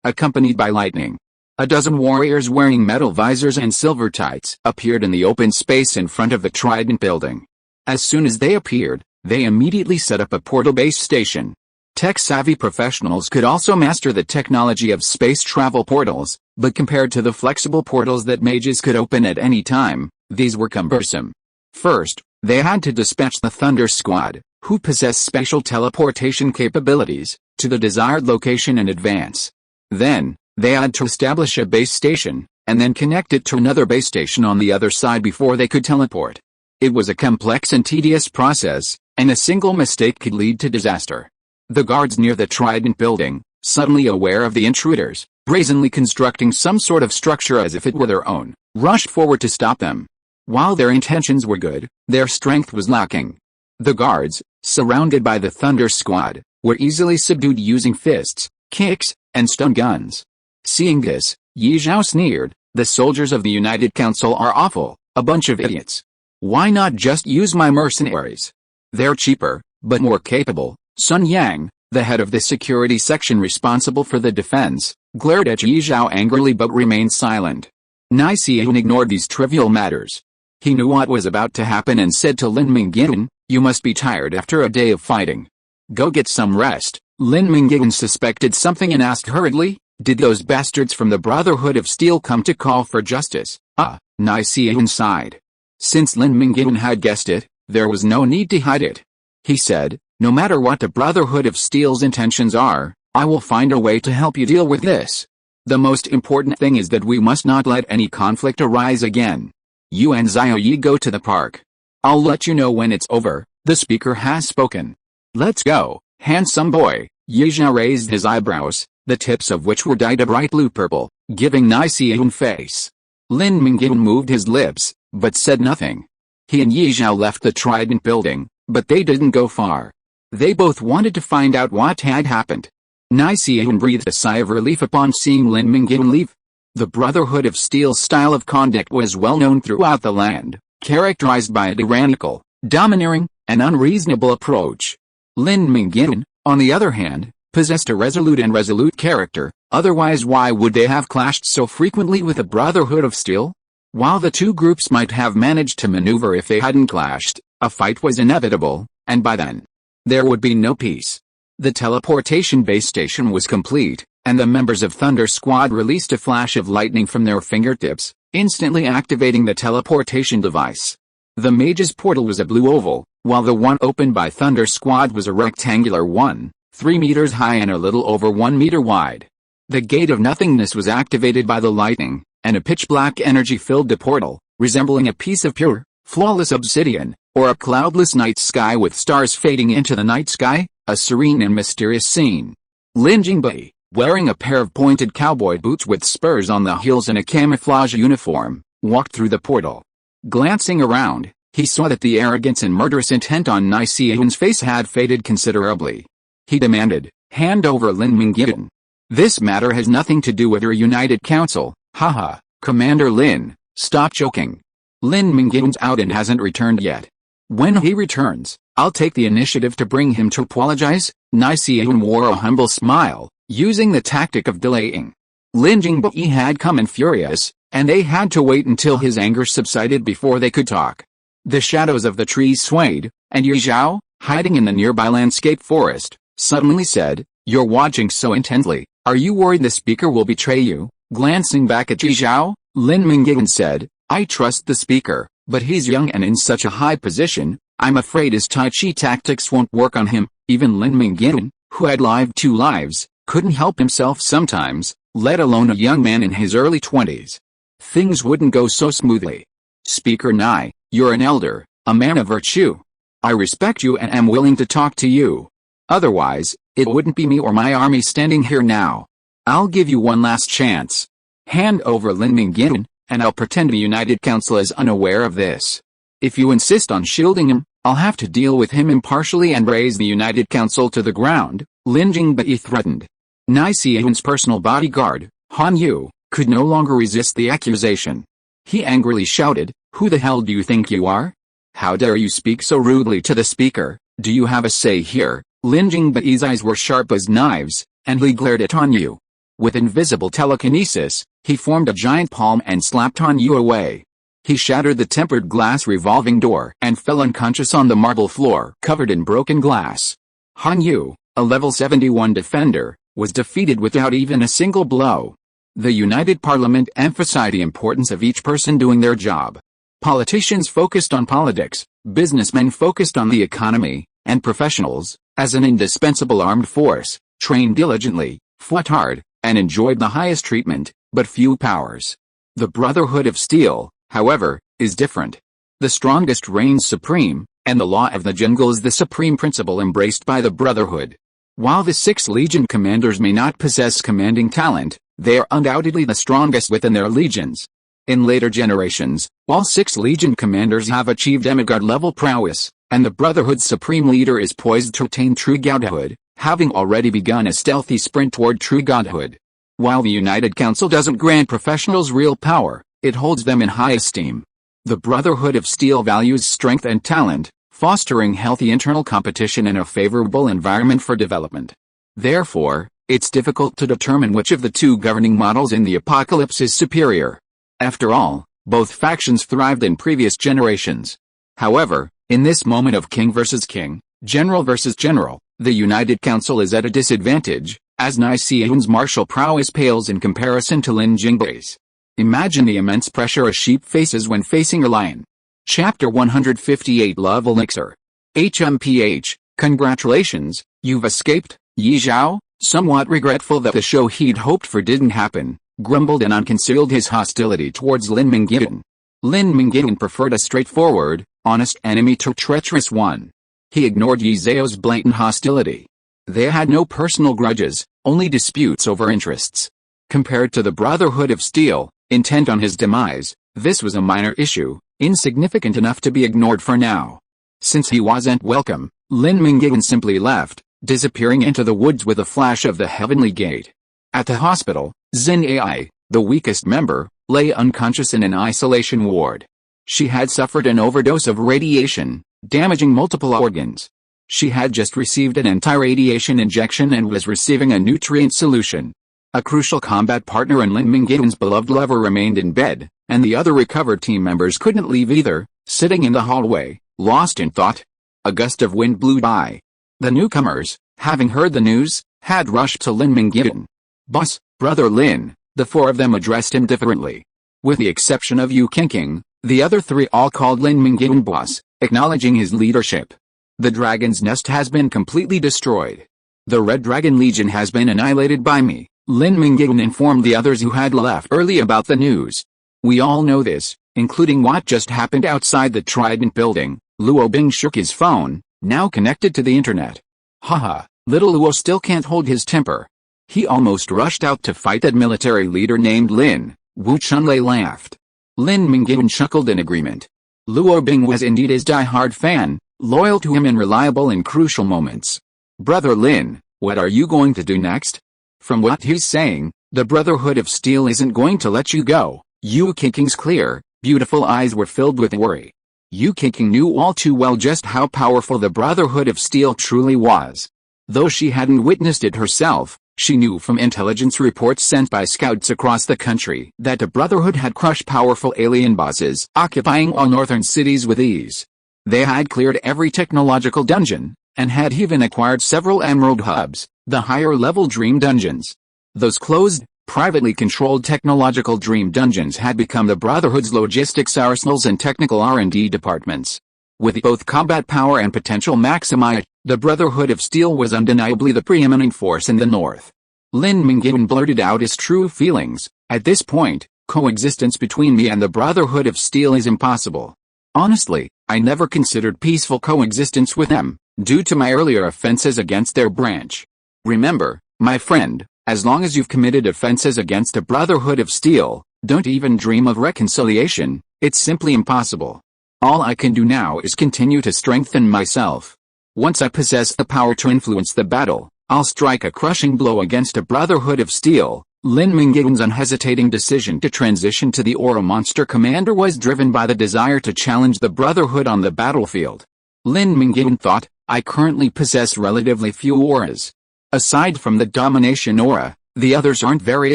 accompanied by lightning. A dozen warriors wearing metal visors and silver tights appeared in the open space in front of the Trident building. As soon as they appeared, they immediately set up a portal base station. Tech-savvy professionals could also master the technology of space travel portals, but compared to the flexible portals that mages could open at any time, these were cumbersome. First, they had to dispatch the Thunder Squad, who possess special teleportation capabilities, to the desired location in advance. Then, they had to establish a base station, and then connect it to another base station on the other side before they could teleport. It was a complex and tedious process, and a single mistake could lead to disaster. The guards near the Trident building, suddenly aware of the intruders, brazenly constructing some sort of structure as if it were their own, rushed forward to stop them. While their intentions were good, their strength was lacking. The guards, surrounded by the Thunder Squad, were easily subdued using fists, kicks, and stun guns. Seeing this, Ye Zhao sneered, the soldiers of the United Council are awful, a bunch of idiots. Why not just use my mercenaries? They're cheaper, but more capable. Sun Yang, the head of the security section responsible for the defense, glared at Ye Zhao angrily but remained silent. Yan Qianxue ignored these trivial matters. He knew what was about to happen and said to Lin Mingyuan, you must be tired after a day of fighting. Go get some rest. Lin Mingyuan suspected something and asked hurriedly, did those bastards from the Brotherhood of Steel come to call for justice? Yan Qianxue sighed. Since Lin Mingyuan had guessed it, there was no need to hide it. He said, no matter what the Brotherhood of Steel's intentions are, I will find a way to help you deal with this. The most important thing is that we must not let any conflict arise again. You and Xiaoyi go to the park. I'll let you know when it's over. The speaker has spoken. Let's go, handsome boy. Ye Zhao raised his eyebrows, the tips of which were dyed a bright blue-purple, giving Yan Qianxue face. Lin Mingyuan moved his lips, but said nothing. He and Ye Zhao left the Trident building, but they didn't go far. They both wanted to find out what had happened. Yan Qianxue breathed a sigh of relief upon seeing Lin Mingyuan leave. The Brotherhood of Steel's style of conduct was well known throughout the land, characterized by a tyrannical, domineering, and unreasonable approach. Lin Mingyuan, on the other hand, possessed a resolute character, otherwise why would they have clashed so frequently with the Brotherhood of Steel? While the two groups might have managed to maneuver if they hadn't clashed, a fight was inevitable, and by then, there would be no peace. The teleportation base station was complete, and the members of Thunder Squad released a flash of lightning from their fingertips, instantly activating the teleportation device. The mage's portal was a blue oval, while the one opened by Thunder Squad was a rectangular one, 3 meters high and a little over 1 meter wide. The gate of nothingness was activated by the lightning, and a pitch-black energy filled the portal, resembling a piece of pure, flawless obsidian, or a cloudless night sky with stars fading into the night sky, a serene and mysterious scene. Lin Jingbei, wearing a pair of pointed cowboy boots with spurs on the heels and a camouflage uniform, walked through the portal. Glancing around, he saw that the arrogance and murderous intent on Yan Qianxue's face had faded considerably. He demanded, hand over Lin Mingyuan. This matter has nothing to do with your United Council, haha, Commander Lin, stop joking. Lin Mingyuan's out and hasn't returned yet. When he returns, I'll take the initiative to bring him to apologize. Yan Qianxue wore a humble smile, using the tactic of delaying. Lin Jingbei had come in furious, and they had to wait until his anger subsided before they could talk. The shadows of the trees swayed, and Ye Zhao, hiding in the nearby landscape forest, suddenly said, you're watching so intently, are you worried the speaker will betray you? Glancing back at Ye Zhao, Lin Mingyuan said, I trust the speaker, but he's young and in such a high position, I'm afraid his Tai Chi tactics won't work on him. Even Lin Mingyuan, who had lived 2 lives, couldn't help himself sometimes, let alone a young man in his early 20s. Things wouldn't go so smoothly. Speaker Nai, you're an elder, a man of virtue. I respect you and am willing to talk to you. Otherwise, it wouldn't be me or my army standing here now. I'll give you one last chance. Hand over Lin Mingyuan, and I'll pretend the United Council is unaware of this. If you insist on shielding him, I'll have to deal with him impartially and raise the United Council to the ground, Lin Jingbei threatened. Yan Qianxue's personal bodyguard, Han Yu, could no longer resist the accusation. He angrily shouted, "Who the hell do you think you are? How dare you speak so rudely to the speaker? Do you have a say here?" Lin Jingbei's eyes were sharp as knives, and he glared at Han Yu. With invisible telekinesis, he formed a giant palm and slapped Han Yu away. He shattered the tempered glass revolving door and fell unconscious on the marble floor covered in broken glass. Han Yu, a level 71 defender, was defeated without even a single blow. The United Parliament emphasized the importance of each person doing their job. Politicians focused on politics, businessmen focused on the economy, and professionals, as an indispensable armed force, trained diligently, fought hard, and enjoyed the highest treatment, but few powers. The Brotherhood of Steel, however, is different. The strongest reigns supreme, and the law of the jungle is the supreme principle embraced by the Brotherhood. While the 6 Legion commanders may not possess commanding talent, they are undoubtedly the strongest within their legions. In later generations, all 6 Legion commanders have achieved demigod-level prowess, and the Brotherhood's supreme leader is poised to attain true godhood, having already begun a stealthy sprint toward true godhood. While the United Council doesn't grant professionals real power, it holds them in high esteem. The Brotherhood of Steel values strength and talent, fostering healthy internal competition and a favorable environment for development. Therefore, it's difficult to determine which of the 2 governing models in the apocalypse is superior. After all, both factions thrived in previous generations. However, in this moment of king versus king, general versus general, the United Council is at a disadvantage, as Yan Qianxue's martial prowess pales in comparison to Lin Jingbei's. Imagine the immense pressure a sheep faces when facing a lion. Chapter 158 Love Elixir. HMPH, congratulations, you've escaped, Yi Zhao, somewhat regretful that the show he'd hoped for didn't happen, grumbled and unconcealed his hostility towards Lin Mingyuan. Lin Mingyuan preferred a straightforward, honest enemy to a treacherous one. He ignored Yi Zhao's blatant hostility. They had no personal grudges, only disputes over interests. Compared to the Brotherhood of Steel, intent on his demise, this was a minor issue, insignificant enough to be ignored for now. Since he wasn't welcome, Lin Mingyuan simply left, disappearing into the woods with a flash of the heavenly gate. At the hospital, Xin Ai, the weakest member, lay unconscious in an isolation ward. She had suffered an overdose of radiation, damaging multiple organs. She had just received an anti-radiation injection and was receiving a nutrient solution. A crucial combat partner and Lin Mingyuan's beloved lover remained in bed, and the other recovered team members couldn't leave either, sitting in the hallway, lost in thought. A gust of wind blew by. The newcomers, having heard the news, had rushed to Lin Mingyuan. "Boss, Brother Lin," the 4 of them addressed him differently. With the exception of Yan Qianxue, the other 3 all called Lin Mingyuan boss, acknowledging his leadership. "The dragon's nest has been completely destroyed. The Red Dragon Legion has been annihilated by me," Lin Mingyuan informed the others who had left early about the news. "We all know this, including what just happened outside the Trident building." Luo Bing shook his phone, now connected to the internet. Haha, little Luo still can't hold his temper. He almost rushed out to fight that military leader named Lin. Wu Chunlei laughed. Lin Mingyuan chuckled in agreement. Luo Bing was indeed his die-hard fan, loyal to him and reliable in crucial moments. "Brother Lin, what are you going to do next? From what he's saying, the Brotherhood of Steel isn't going to let you go." Yan Qianxue's clear, beautiful eyes were filled with worry. Yan Qianxue knew all too well just how powerful the Brotherhood of Steel truly was. Though she hadn't witnessed it herself, she knew from intelligence reports sent by scouts across the country that the Brotherhood had crushed powerful alien bosses occupying all northern cities with ease. They had cleared every technological dungeon, and had even acquired several emerald hubs, the higher-level dream dungeons. Those closed, privately controlled technological dream dungeons had become the Brotherhood's logistics arsenals and technical R&D departments. With both combat power and potential maximized, the Brotherhood of Steel was undeniably the preeminent force in the north. Lin Mingyuan blurted out his true feelings. "At this point, coexistence between me and the Brotherhood of Steel is impossible. Honestly, I never considered peaceful coexistence with them, due to my earlier offenses against their branch. Remember, my friend, As long as you've committed offenses against a Brotherhood of Steel, don't even dream of reconciliation. It's simply impossible. All I can do now is continue to strengthen myself. Once I possess the power to influence the battle, I'll strike a crushing blow against a Brotherhood of Steel. Lin Mingyuan's unhesitating decision to transition to the Aura Monster Commander was driven by the desire to challenge the Brotherhood on the battlefield. Lin Mingyuan thought, I currently possess relatively few auras. Aside from the Domination Aura, the others aren't very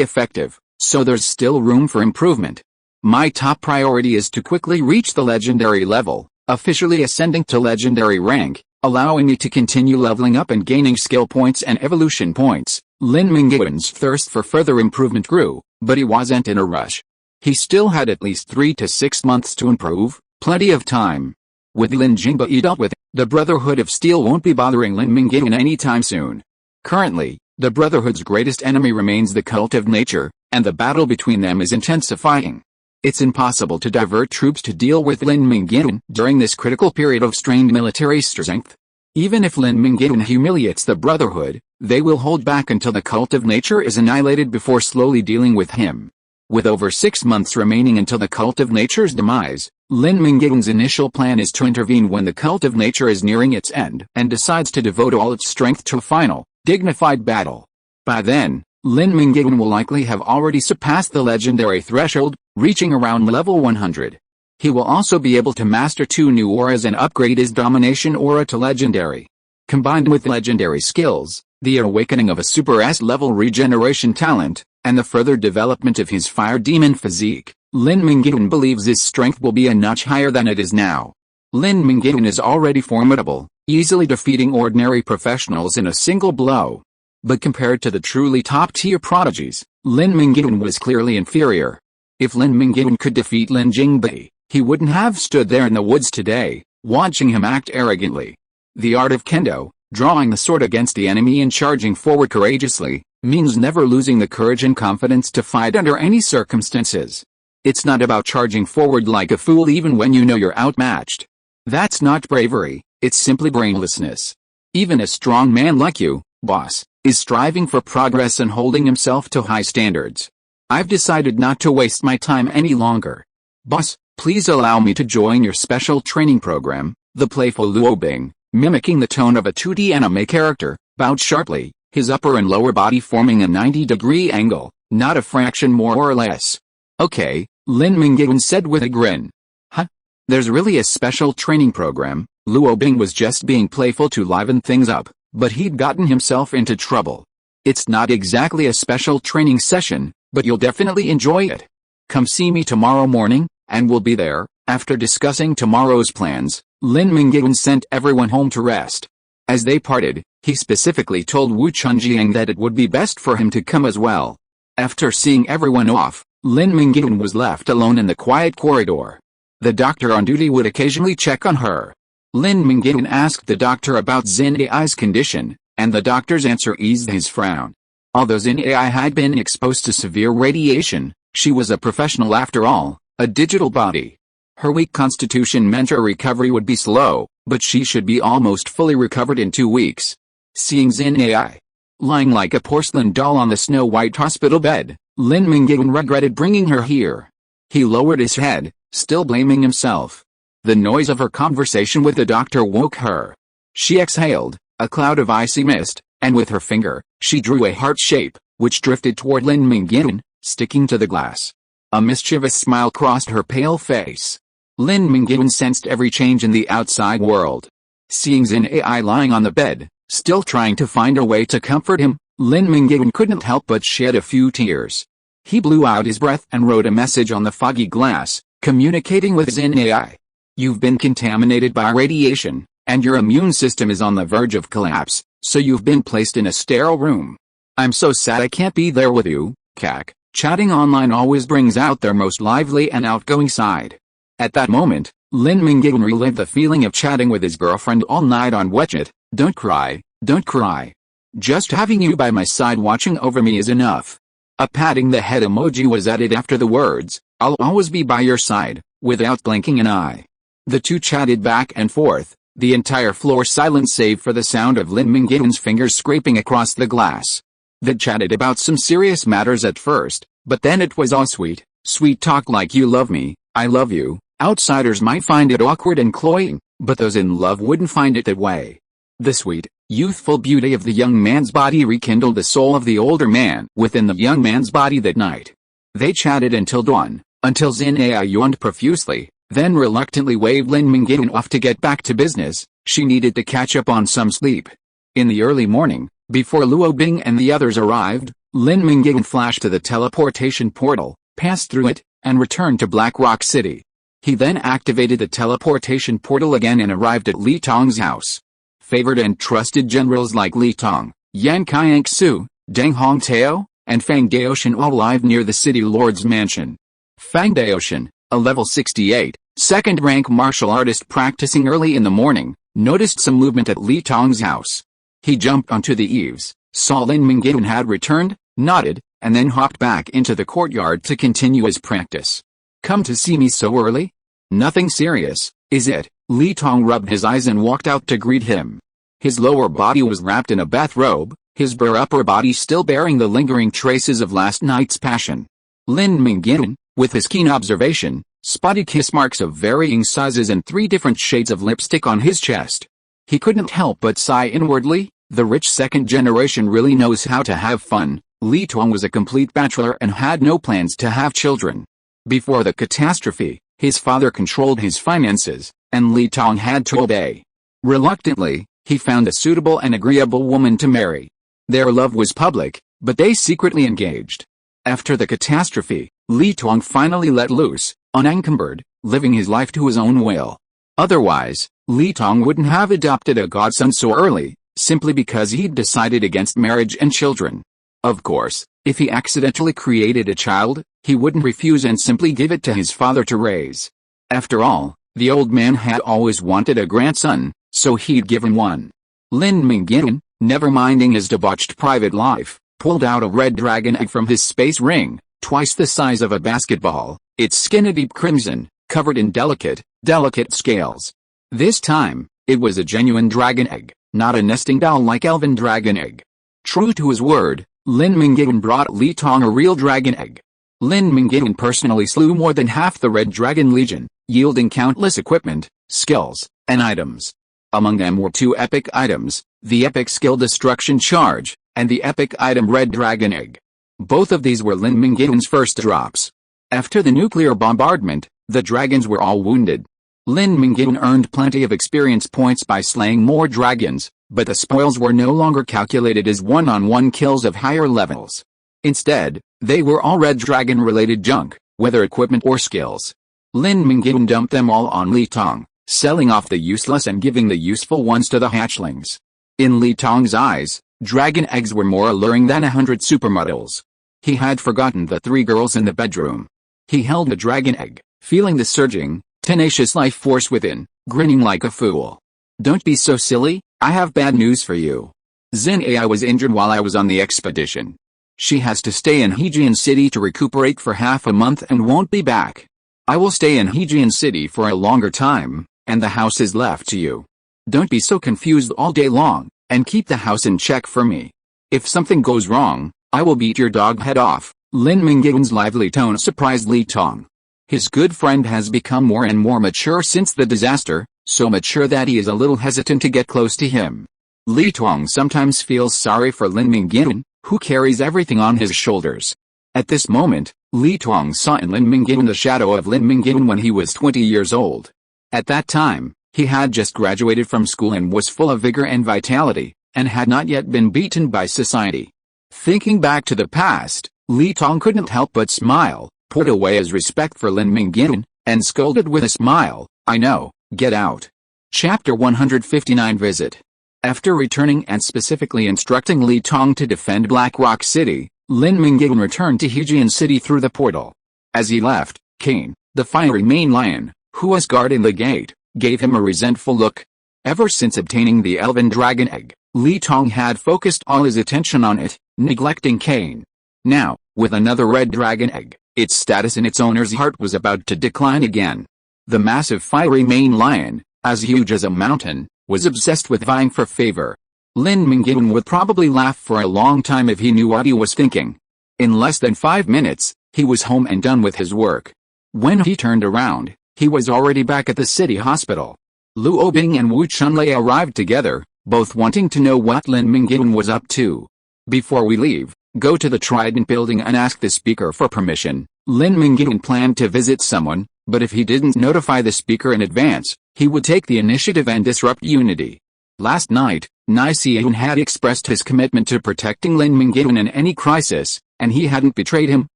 effective, so there's still room for improvement. My top priority is to quickly reach the Legendary level, officially ascending to Legendary rank, allowing me to continue leveling up and gaining skill points and evolution points. Lin Mingyuan's thirst for further improvement grew, but he wasn't in a rush. He still had at least 3 to 6 months to improve, plenty of time. With Lin Jingba dealt with, the Brotherhood of Steel won't be bothering Lin Mingyuan anytime soon. Currently, the Brotherhood's greatest enemy remains the Cult of Nature, and the battle between them is intensifying. It's impossible to divert troops to deal with Lin Mingyuan during this critical period of strained military strength. Even if Lin Mingyuan humiliates the Brotherhood, they will hold back until the Cult of Nature is annihilated before slowly dealing with him. With over 6 months remaining until the Cult of Nature's demise, Lin Mingyuan's initial plan is to intervene when the Cult of Nature is nearing its end and decides to devote all its strength to a final, dignified battle. By then, Lin Mingyuan will likely have already surpassed the legendary threshold, reaching around level 100. He will also be able to master 2 new auras and upgrade his Domination Aura to legendary. Combined with legendary skills, the awakening of a Super S-level regeneration talent, and the further development of his Fire Demon physique, Lin Mingyuan believes his strength will be a notch higher than it is now. Lin Mingyuan is already formidable, easily defeating ordinary professionals in a single blow. But compared to the truly top-tier prodigies, Lin Mingyuan was clearly inferior. If Lin Mingyuan could defeat Lin Jingba, he wouldn't have stood there in the woods today, watching him act arrogantly. The art of kendo, drawing the sword against the enemy and charging forward courageously, means never losing the courage and confidence to fight under any circumstances. It's not about charging forward like a fool even when you know you're outmatched. That's not bravery, it's simply brainlessness. Even a strong man like you, boss, is striving for progress and holding himself to high standards. I've decided not to waste my time any longer. Boss, please allow me to join your special training program. The playful Luo Bing, mimicking the tone of a 2D anime character, bowed sharply, his upper and lower body forming a 90-degree angle, not a fraction more or less. Okay, Lin Mingyuan said with a grin. Huh? There's really a special training program? Luo Bing was just being playful to liven things up, but he'd gotten himself into trouble. It's not exactly a special training session, but you'll definitely enjoy it. Come see me tomorrow morning, and we'll be there. After discussing tomorrow's plans, Lin Mingyuan sent everyone home to rest. As they parted, he specifically told Wu Chunjiang that it would be best for him to come as well. After seeing everyone off, Lin Mingyuan was left alone in the quiet corridor. The doctor on duty would occasionally check on her. Lin Mingyuan asked the doctor about Xin Ai's condition, and the doctor's answer eased his frown. Although Xin Ai had been exposed to severe radiation, she was a professional after all, a digital body. Her weak constitution meant her recovery would be slow, but she should be almost fully recovered in 2 weeks. Seeing Xin Ai lying like a porcelain doll on the snow-white hospital bed, Lin Mingyuan regretted bringing her here. He lowered his head, still blaming himself. The noise of her conversation with the doctor woke her. She exhaled, a cloud of icy mist, and with her finger, she drew a heart shape, which drifted toward Lin Mingyuan, sticking to the glass. A mischievous smile crossed her pale face. Lin Mingyuan sensed every change in the outside world. Seeing Xin Ai lying on the bed, still trying to find a way to comfort him, Lin Mingyuan couldn't help but shed a few tears. He blew out his breath and wrote a message on the foggy glass, communicating with Xin Ai. You've been contaminated by radiation, and your immune system is on the verge of collapse, so you've been placed in a sterile room. I'm so sad I can't be there with you, Kak. Chatting online always brings out their most lively and outgoing side. At that moment, Lin Mingyuan relived the feeling of chatting with his girlfriend all night on WeChat. Don't cry, don't cry. Just having you by my side watching over me is enough. A patting the head emoji was added after the words, I'll always be by your side, without blinking an eye. The two chatted back and forth, the entire floor silent save for the sound of Lin Mingyuan's fingers scraping across the glass. They chatted about some serious matters at first, but then it was all sweet talk like you love me, I love you. Outsiders might find it awkward and cloying, but those in love wouldn't find it that way. The sweet, youthful beauty of the young man's body rekindled the soul of the older man within the young man's body that night. They chatted until dawn, until Xin yawned profusely, then reluctantly waved Lin Mingyuan off to get back to business. She needed to catch up on some sleep. In the early morning, before Luo Bing and the others arrived, Lin Mingyuan flashed to the teleportation portal, passed through it, and returned to Black Rock City. He then activated the teleportation portal again and arrived at Li Tong's house. Favored and trusted generals like Li Tong, Yan Qianxue, Deng Hongtao, and Fang Daoshan all arrived near the city lord's mansion. Fang Daoshan, a level 68, second-rank martial artist practicing early in the morning, noticed some movement at Li Tong's house. He jumped onto the eaves, saw Lin Mingyuan had returned, nodded, and then hopped back into the courtyard to continue his practice. Come to see me so early? Nothing serious, is it? Li Tong rubbed his eyes and walked out to greet him. His lower body was wrapped in a bathrobe, his bare upper body still bearing the lingering traces of last night's passion. Lin Mingyuan, with his keen observation, spotted kiss marks of varying sizes and 3 different shades of lipstick on his chest. He couldn't help but sigh inwardly. The rich second generation really knows how to have fun. Li Tong was a complete bachelor and had no plans to have children. Before the catastrophe, his father controlled his finances, and Li Tong had to obey. Reluctantly, he found a suitable and agreeable woman to marry. Their love was public, but they secretly engaged. After the catastrophe, Li Tong finally let loose, unencumbered, living his life to his own will. Otherwise, Li Tong wouldn't have adopted a godson so early, simply because he'd decided against marriage and children. Of course, if he accidentally created a child, he wouldn't refuse and simply give it to his father to raise. After all, the old man had always wanted a grandson, so he'd give him one. Lin Mingyuan, never minding his debauched private life, pulled out a red dragon egg from his space ring, twice the size of a basketball, its skin a deep crimson, covered in delicate scales. This time, it was a genuine dragon egg, not a nesting doll like elven dragon egg. True to his word, Lin Mingyuan brought Li Tong a real dragon egg. Lin Mingyuan personally slew more than half the Red Dragon Legion, yielding countless equipment, skills, and items. Among them were 2 epic items, the epic skill Destruction Charge, and the epic item Red Dragon Egg. Both of these were Lin Mingyuan's first drops. After the nuclear bombardment, the dragons were all wounded. Lin Mingyuan earned plenty of experience points by slaying more dragons, but the spoils were no longer calculated as one-on-one kills of higher levels. Instead, they were all red dragon-related junk, whether equipment or skills. Lin Mingyuan dumped them all on Li Tong, selling off the useless and giving the useful ones to the hatchlings. In Li Tong's eyes, dragon eggs were more alluring than 100 supermodels. He had forgotten the 3 girls in the bedroom. He held the dragon egg, feeling the surging, tenacious life force within, grinning like a fool. Don't be so silly, I have bad news for you. Xin was injured while I was on the expedition. She has to stay in Hejian City to recuperate for half a month and won't be back. I will stay in Hejian City for a longer time, and the house is left to you. Don't be so confused all day long, and keep the house in check for me. If something goes wrong, I will beat your dog head off. Lin Mingyuan's lively tone surprised Li Tong. His good friend has become more and more mature since the disaster, so mature that he is a little hesitant to get close to him. Li Tong sometimes feels sorry for Lin Mingyuan, who carries everything on his shoulders. At this moment, Li Tong saw in Lin Mingyuan the shadow of Lin Mingyuan when he was 20 years old. At that time, he had just graduated from school and was full of vigor and vitality, and had not yet been beaten by society. Thinking back to the past, Li Tong couldn't help but smile, put away his respect for Lin Mingyuan, and scolded with a smile, "I know, get out." Chapter 159 Visit. After returning and specifically instructing Li Tong to defend Black Rock City, Lin Mingyuan returned to Hejian City through the portal. As he left, Kane, the fiery main lion, who was guarding the gate, gave him a resentful look. Ever since obtaining the elven dragon egg, Li Tong had focused all his attention on it, neglecting Kane. Now, with another red dragon egg, its status in its owner's heart was about to decline again. The massive fiery main lion, as huge as a mountain, was obsessed with vying for favor. Lin Mingyuan would probably laugh for a long time if he knew what he was thinking. In less than 5 minutes, he was home and done with his work. When he turned around, he was already back at the city hospital. Lu Obing and Wu Chunlei arrived together, both wanting to know what Lin Mingyuan was up to. Before we leave, go to the Trident building and ask the speaker for permission. Lin Mingyuan planned to visit someone, but if he didn't notify the speaker in advance, he would take the initiative and disrupt unity. Last night, Yan Qianxue had expressed his commitment to protecting Lin Mingyuan in any crisis, and he hadn't betrayed him,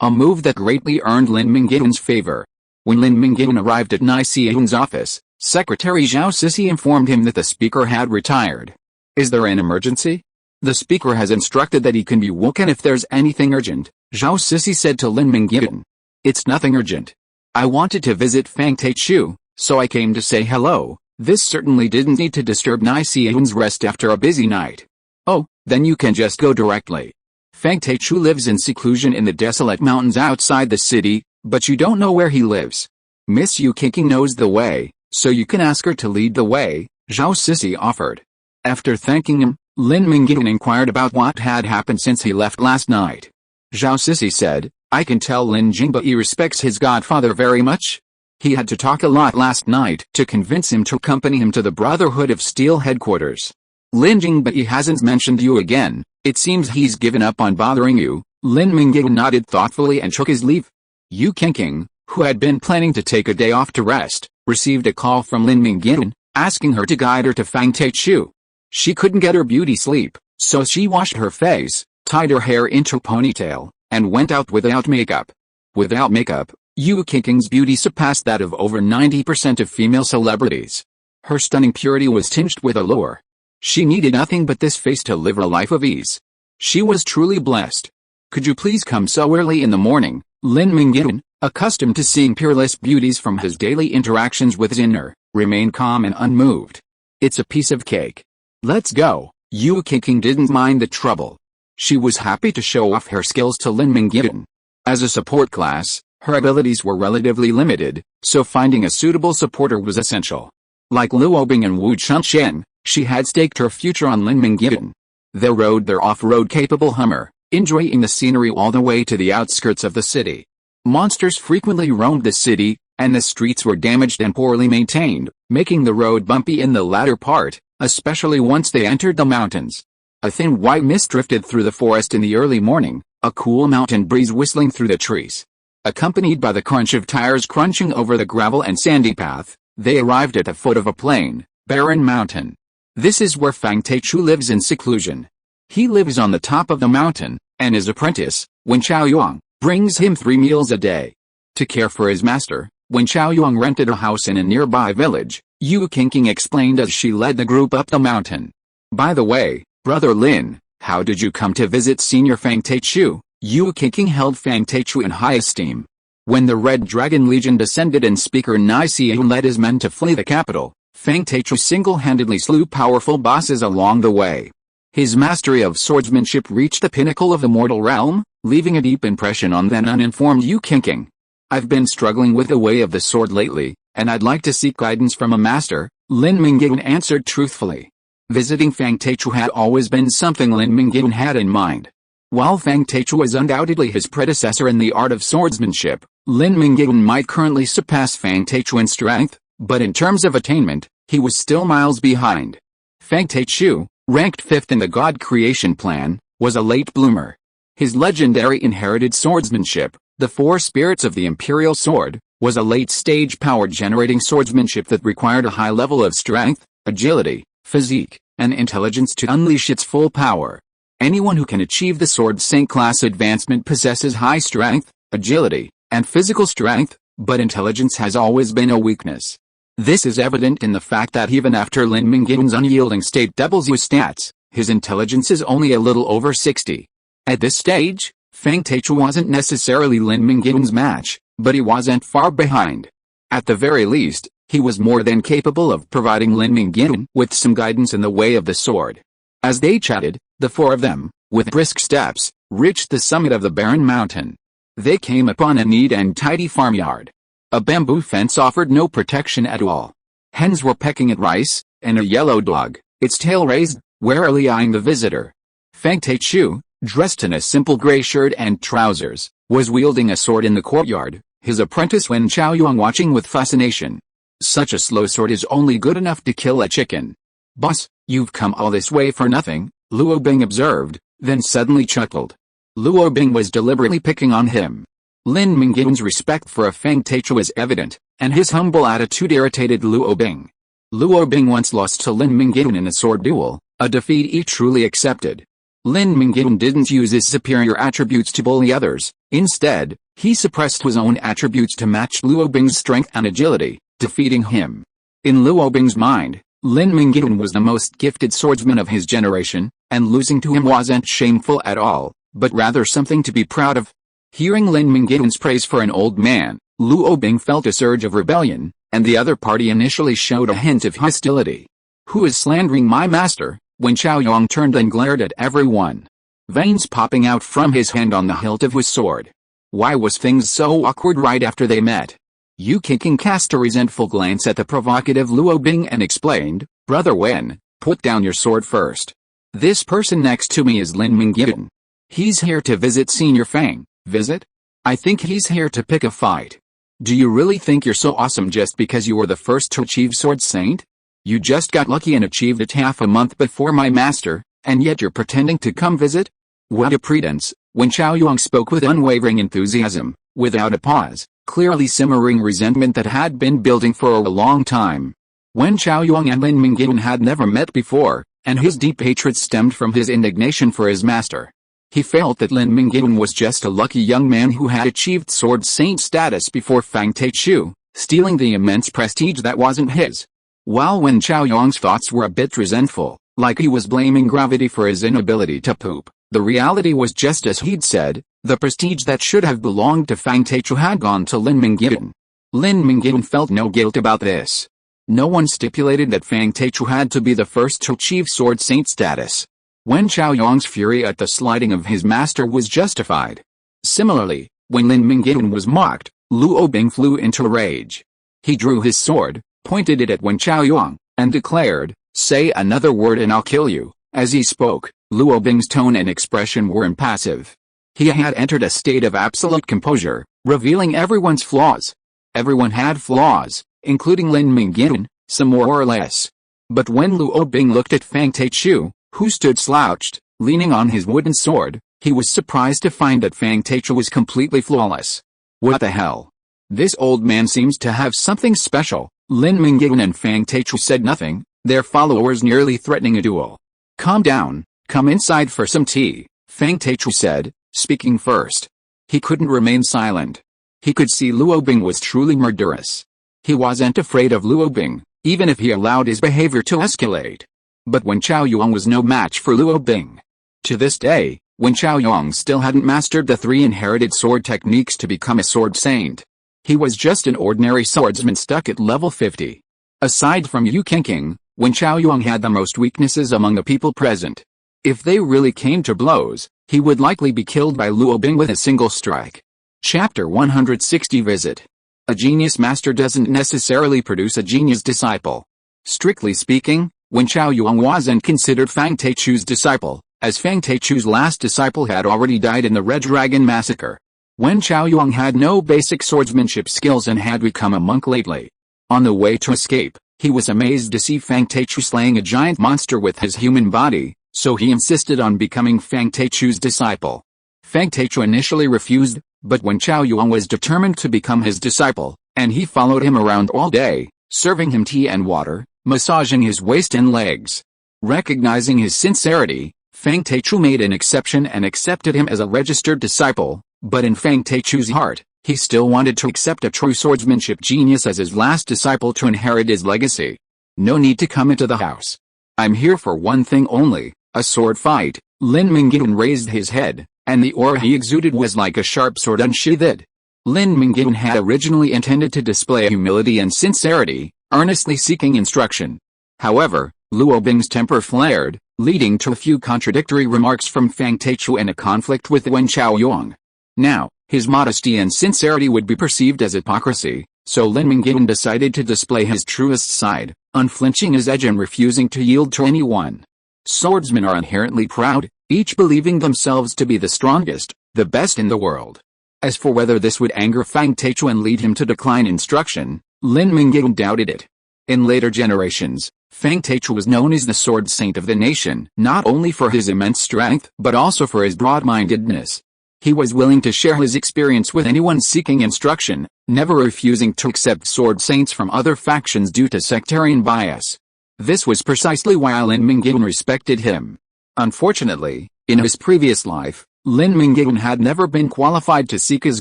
a move that greatly earned Lin Mingyuan's favor. When Lin Mingyuan arrived at Yan Qianxue's office, Secretary Zhao Sisi informed him that the speaker had retired. Is there an emergency? The speaker has instructed that he can be woken if there's anything urgent, Zhao Sisi said to Lin Mingyuan. It's nothing urgent. I wanted to visit Fang Taichu, so I came to say hello. This certainly didn't need to disturb Yan Qianxue's rest after a busy night. Oh, then you can just go directly. Fang Taichu lives in seclusion in the desolate mountains outside the city, but you don't know where he lives. Miss Yu Qingqing knows the way, so you can ask her to lead the way, Zhao Sisi offered. After thanking him, Lin Mingyuan inquired about what had happened since he left last night. Zhao Sisi said, I can tell Lin Jingbai respects his godfather very much. He had to talk a lot last night to convince him to accompany him to the Brotherhood of Steel headquarters. Lin Jingbai hasn't mentioned you again, it seems he's given up on bothering you. Lin Mingyuan nodded thoughtfully and took his leave. Yu Qingqing, who had been planning to take a day off to rest, received a call from Lin Mingyuan, asking her to guide her to Fang Taichu. She couldn't get her beauty sleep, so she washed her face, tied her hair into a ponytail, and went out without makeup. Without makeup, Yu Qingqing's beauty surpassed that of over 90% of female celebrities. Her stunning purity was tinged with allure. She needed nothing but this face to live a life of ease. She was truly blessed. Could you please come so early in the morning? Lin Mingyuan, accustomed to seeing peerless beauties from his daily interactions with Zinner, remained calm and unmoved. It's a piece of cake. Let's go. Yu Qingqing didn't mind the trouble. She was happy to show off her skills to Lin Mingyuan. As a support class, her abilities were relatively limited, so finding a suitable supporter was essential. Like Lu Obing and Wu Chunlei, she had staked her future on Lin Mingyuan. They rode their off-road capable Hummer, enjoying the scenery all the way to the outskirts of the city. Monsters frequently roamed the city, and the streets were damaged and poorly maintained, making the road bumpy in the latter part, especially once they entered the mountains. A thin white mist drifted through the forest in the early morning, a cool mountain breeze whistling through the trees. Accompanied by the crunch of tires crunching over the gravel and sandy path, they arrived at the foot of a plain, barren mountain. This is where Fang Taichu lives in seclusion. He lives on the top of the mountain, and his apprentice, Wen Xiaoyang, brings him 3 meals a day. To care for his master, Wen Xiaoyang rented a house in a nearby village, Yu Qingqing explained as she led the group up the mountain. By the way, Brother Lin, how did you come to visit Senior Fang Taichu? Yu Qingqing held Fang Taichu in high esteem. When the Red Dragon Legion descended and Speaker Yan Qianxue led his men to flee the capital, Fang Taichu single-handedly slew powerful bosses along the way. His mastery of swordsmanship reached the pinnacle of the mortal realm, leaving a deep impression on then uninformed Yu Qingqing. I've been struggling with the way of the sword lately, and I'd like to seek guidance from a master, Lin Mingyuan answered truthfully. Visiting Fang Taichu had always been something Lin Mingyuan had in mind. While Fang Taichu was undoubtedly his predecessor in the art of swordsmanship, Lin Mingyuan might currently surpass Fang Taichu in strength, but in terms of attainment, he was still miles behind. Fang Taichu, ranked 5th in the God creation plan, was a late bloomer. His legendary inherited swordsmanship, the 4 spirits of the imperial sword, was a late-stage power-generating swordsmanship that required a high level of strength, agility, physique, and intelligence to unleash its full power. Anyone who can achieve the Sword Saint class advancement possesses high strength, agility, and physical strength, but intelligence has always been a weakness. This is evident in the fact that even after Lin Mingyuan's unyielding state doubles his stats, his intelligence is only a little over 60. At this stage, Fang Taichu wasn't necessarily Lin Mingyuan's match, but he wasn't far behind. At the very least, he was more than capable of providing Lin Mingyuan with some guidance in the way of the sword. As they chatted, the 4 of them, with brisk steps, reached the summit of the barren mountain. They came upon a neat and tidy farmyard. A bamboo fence offered no protection at all. Hens were pecking at rice, and a yellow dog, its tail raised, warily eyeing the visitor. Fang Taichu, dressed in a simple gray shirt and trousers, was wielding a sword in the courtyard, his apprentice Wen Chaoyuan watching with fascination. Such a slow sword is only good enough to kill a chicken. Boss, you've come all this way for nothing, Luo Bing observed, then suddenly chuckled. Luo Bing was deliberately picking on him. Lin Mingyuan's respect for Fang Taichu was evident, and his humble attitude irritated Luo Bing. Luo Bing once lost to Lin Mingyuan in a sword duel, a defeat he truly accepted. Lin Mingyuan didn't use his superior attributes to bully others, instead, he suppressed his own attributes to match Luo Bing's strength and agility, defeating him. In Luo Bing's mind, Lin Mingyuan was the most gifted swordsman of his generation, and losing to him wasn't shameful at all, but rather something to be proud of. Hearing Lin Mingyuan's praise for an old man, Luo Bing felt a surge of rebellion, and the other party initially showed a hint of hostility. Who is slandering my master? When Chaoyuan turned and glared at everyone. Veins popping out from his hand on the hilt of his sword. Why was things so awkward right after they met? Yu Qingqing cast a resentful glance at the provocative Luo Bing and explained, Brother Wen, put down your sword first. This person next to me is Lin Mingyuan. He's here to visit Senior Fang. Visit? I think he's here to pick a fight. Do you really think you're so awesome just because you were the first to achieve Sword Saint? You just got lucky and achieved it half a month before my master, and yet you're pretending to come visit? What a pretense! When Chaoyuan spoke with unwavering enthusiasm, without a pause, clearly simmering resentment that had been building for a long time. When Chaoyuan and Lin Mingyuan had never met before, and his deep hatred stemmed from his indignation for his master. He felt that Lin Mingyuan was just a lucky young man who had achieved Sword Saint status before Fang Taichu, stealing the immense prestige that wasn't his. While Wen Chaoyuan's thoughts were a bit resentful, like he was blaming gravity for his inability to poop, the reality was just as he'd said, the prestige that should have belonged to Fang Taichu had gone to Lin Mingyuan. Lin Mingyuan felt no guilt about this. No one stipulated that Fang Taichu had to be the first to achieve Sword Saint status. Wen Chaoyuan's fury at the slighting of his master was justified. Similarly, when Lin Mingyuan was mocked, Luo Bing flew into a rage. He drew his sword, pointed it at Wen Chaoyuan, and declared, Say another word and I'll kill you. As he spoke, Luo Bing's tone and expression were impassive. He had entered a state of absolute composure, revealing everyone's flaws. Everyone had flaws, including Lin Mingyuan, some more or less. But when Luo Bing looked at Fang Taichu, who stood slouched, leaning on his wooden sword, he was surprised to find that Fang Taichu was completely flawless. What the hell? This old man seems to have something special. Lin Mingyuan and Fang Taichu said nothing, their followers nearly threatening a duel. Calm down, come inside for some tea, Fang Taichu said, speaking first. He couldn't remain silent. He could see Luo Bing was truly murderous. He wasn't afraid of Luo Bing, even if he allowed his behavior to escalate. But Wen Chaoyuan was no match for Luo Bing. To this day, Wen Chaoyuan still hadn't mastered the 3 inherited sword techniques to become a sword saint. He was just an ordinary swordsman stuck at level 50. Aside from Yu Qingqing, Wen Chaoyuan had the most weaknesses among the people present. If they really came to blows, he would likely be killed by Luo Bing with a single strike. Chapter 160 Visit. A genius master doesn't necessarily produce a genius disciple. Strictly speaking, Wen Chaoyuan wasn't considered Fang Taichu's disciple, as Fang Taichu's last disciple had already died in the Red Dragon Massacre. Wen Chaoyuan had no basic swordsmanship skills and had become a monk lately. On the way to escape, he was amazed to see Fang Taichu slaying a giant monster with his human body, so he insisted on becoming Fang Taichu's disciple. Fang Taichu initially refused, but Wen Chaoyuan was determined to become his disciple, and he followed him around all day, serving him tea and water, massaging his waist and legs. Recognizing his sincerity, Fang Taichu made an exception and accepted him as a registered disciple, but in Fang Taichu's heart, he still wanted to accept a true swordsmanship genius as his last disciple to inherit his legacy. No need to come into the house. I'm here for one thing only, a sword fight. Lin Mingyuan raised his head, and the aura he exuded was like a sharp sword unsheathed. Lin Mingyuan had originally intended to display humility and sincerity, earnestly seeking instruction. However, Luo Bing's temper flared, leading to a few contradictory remarks from Fang Taichu and a conflict with Wen Chaoyuan. Now, his modesty and sincerity would be perceived as hypocrisy, so Lin Mingyuan decided to display his truest side, unflinching his edge and refusing to yield to anyone. Swordsmen are inherently proud, each believing themselves to be the strongest, the best in the world. As for whether this would anger Fang Taichu and lead him to decline instruction, Lin Mingyuan doubted it. In later generations, Fang Taichu was known as the sword saint of the nation, not only for his immense strength but also for his broad-mindedness. He was willing to share his experience with anyone seeking instruction, never refusing to accept sword saints from other factions due to sectarian bias. This was precisely why Lin Mingyuan respected him. Unfortunately, in his previous life, Lin Mingyuan had never been qualified to seek his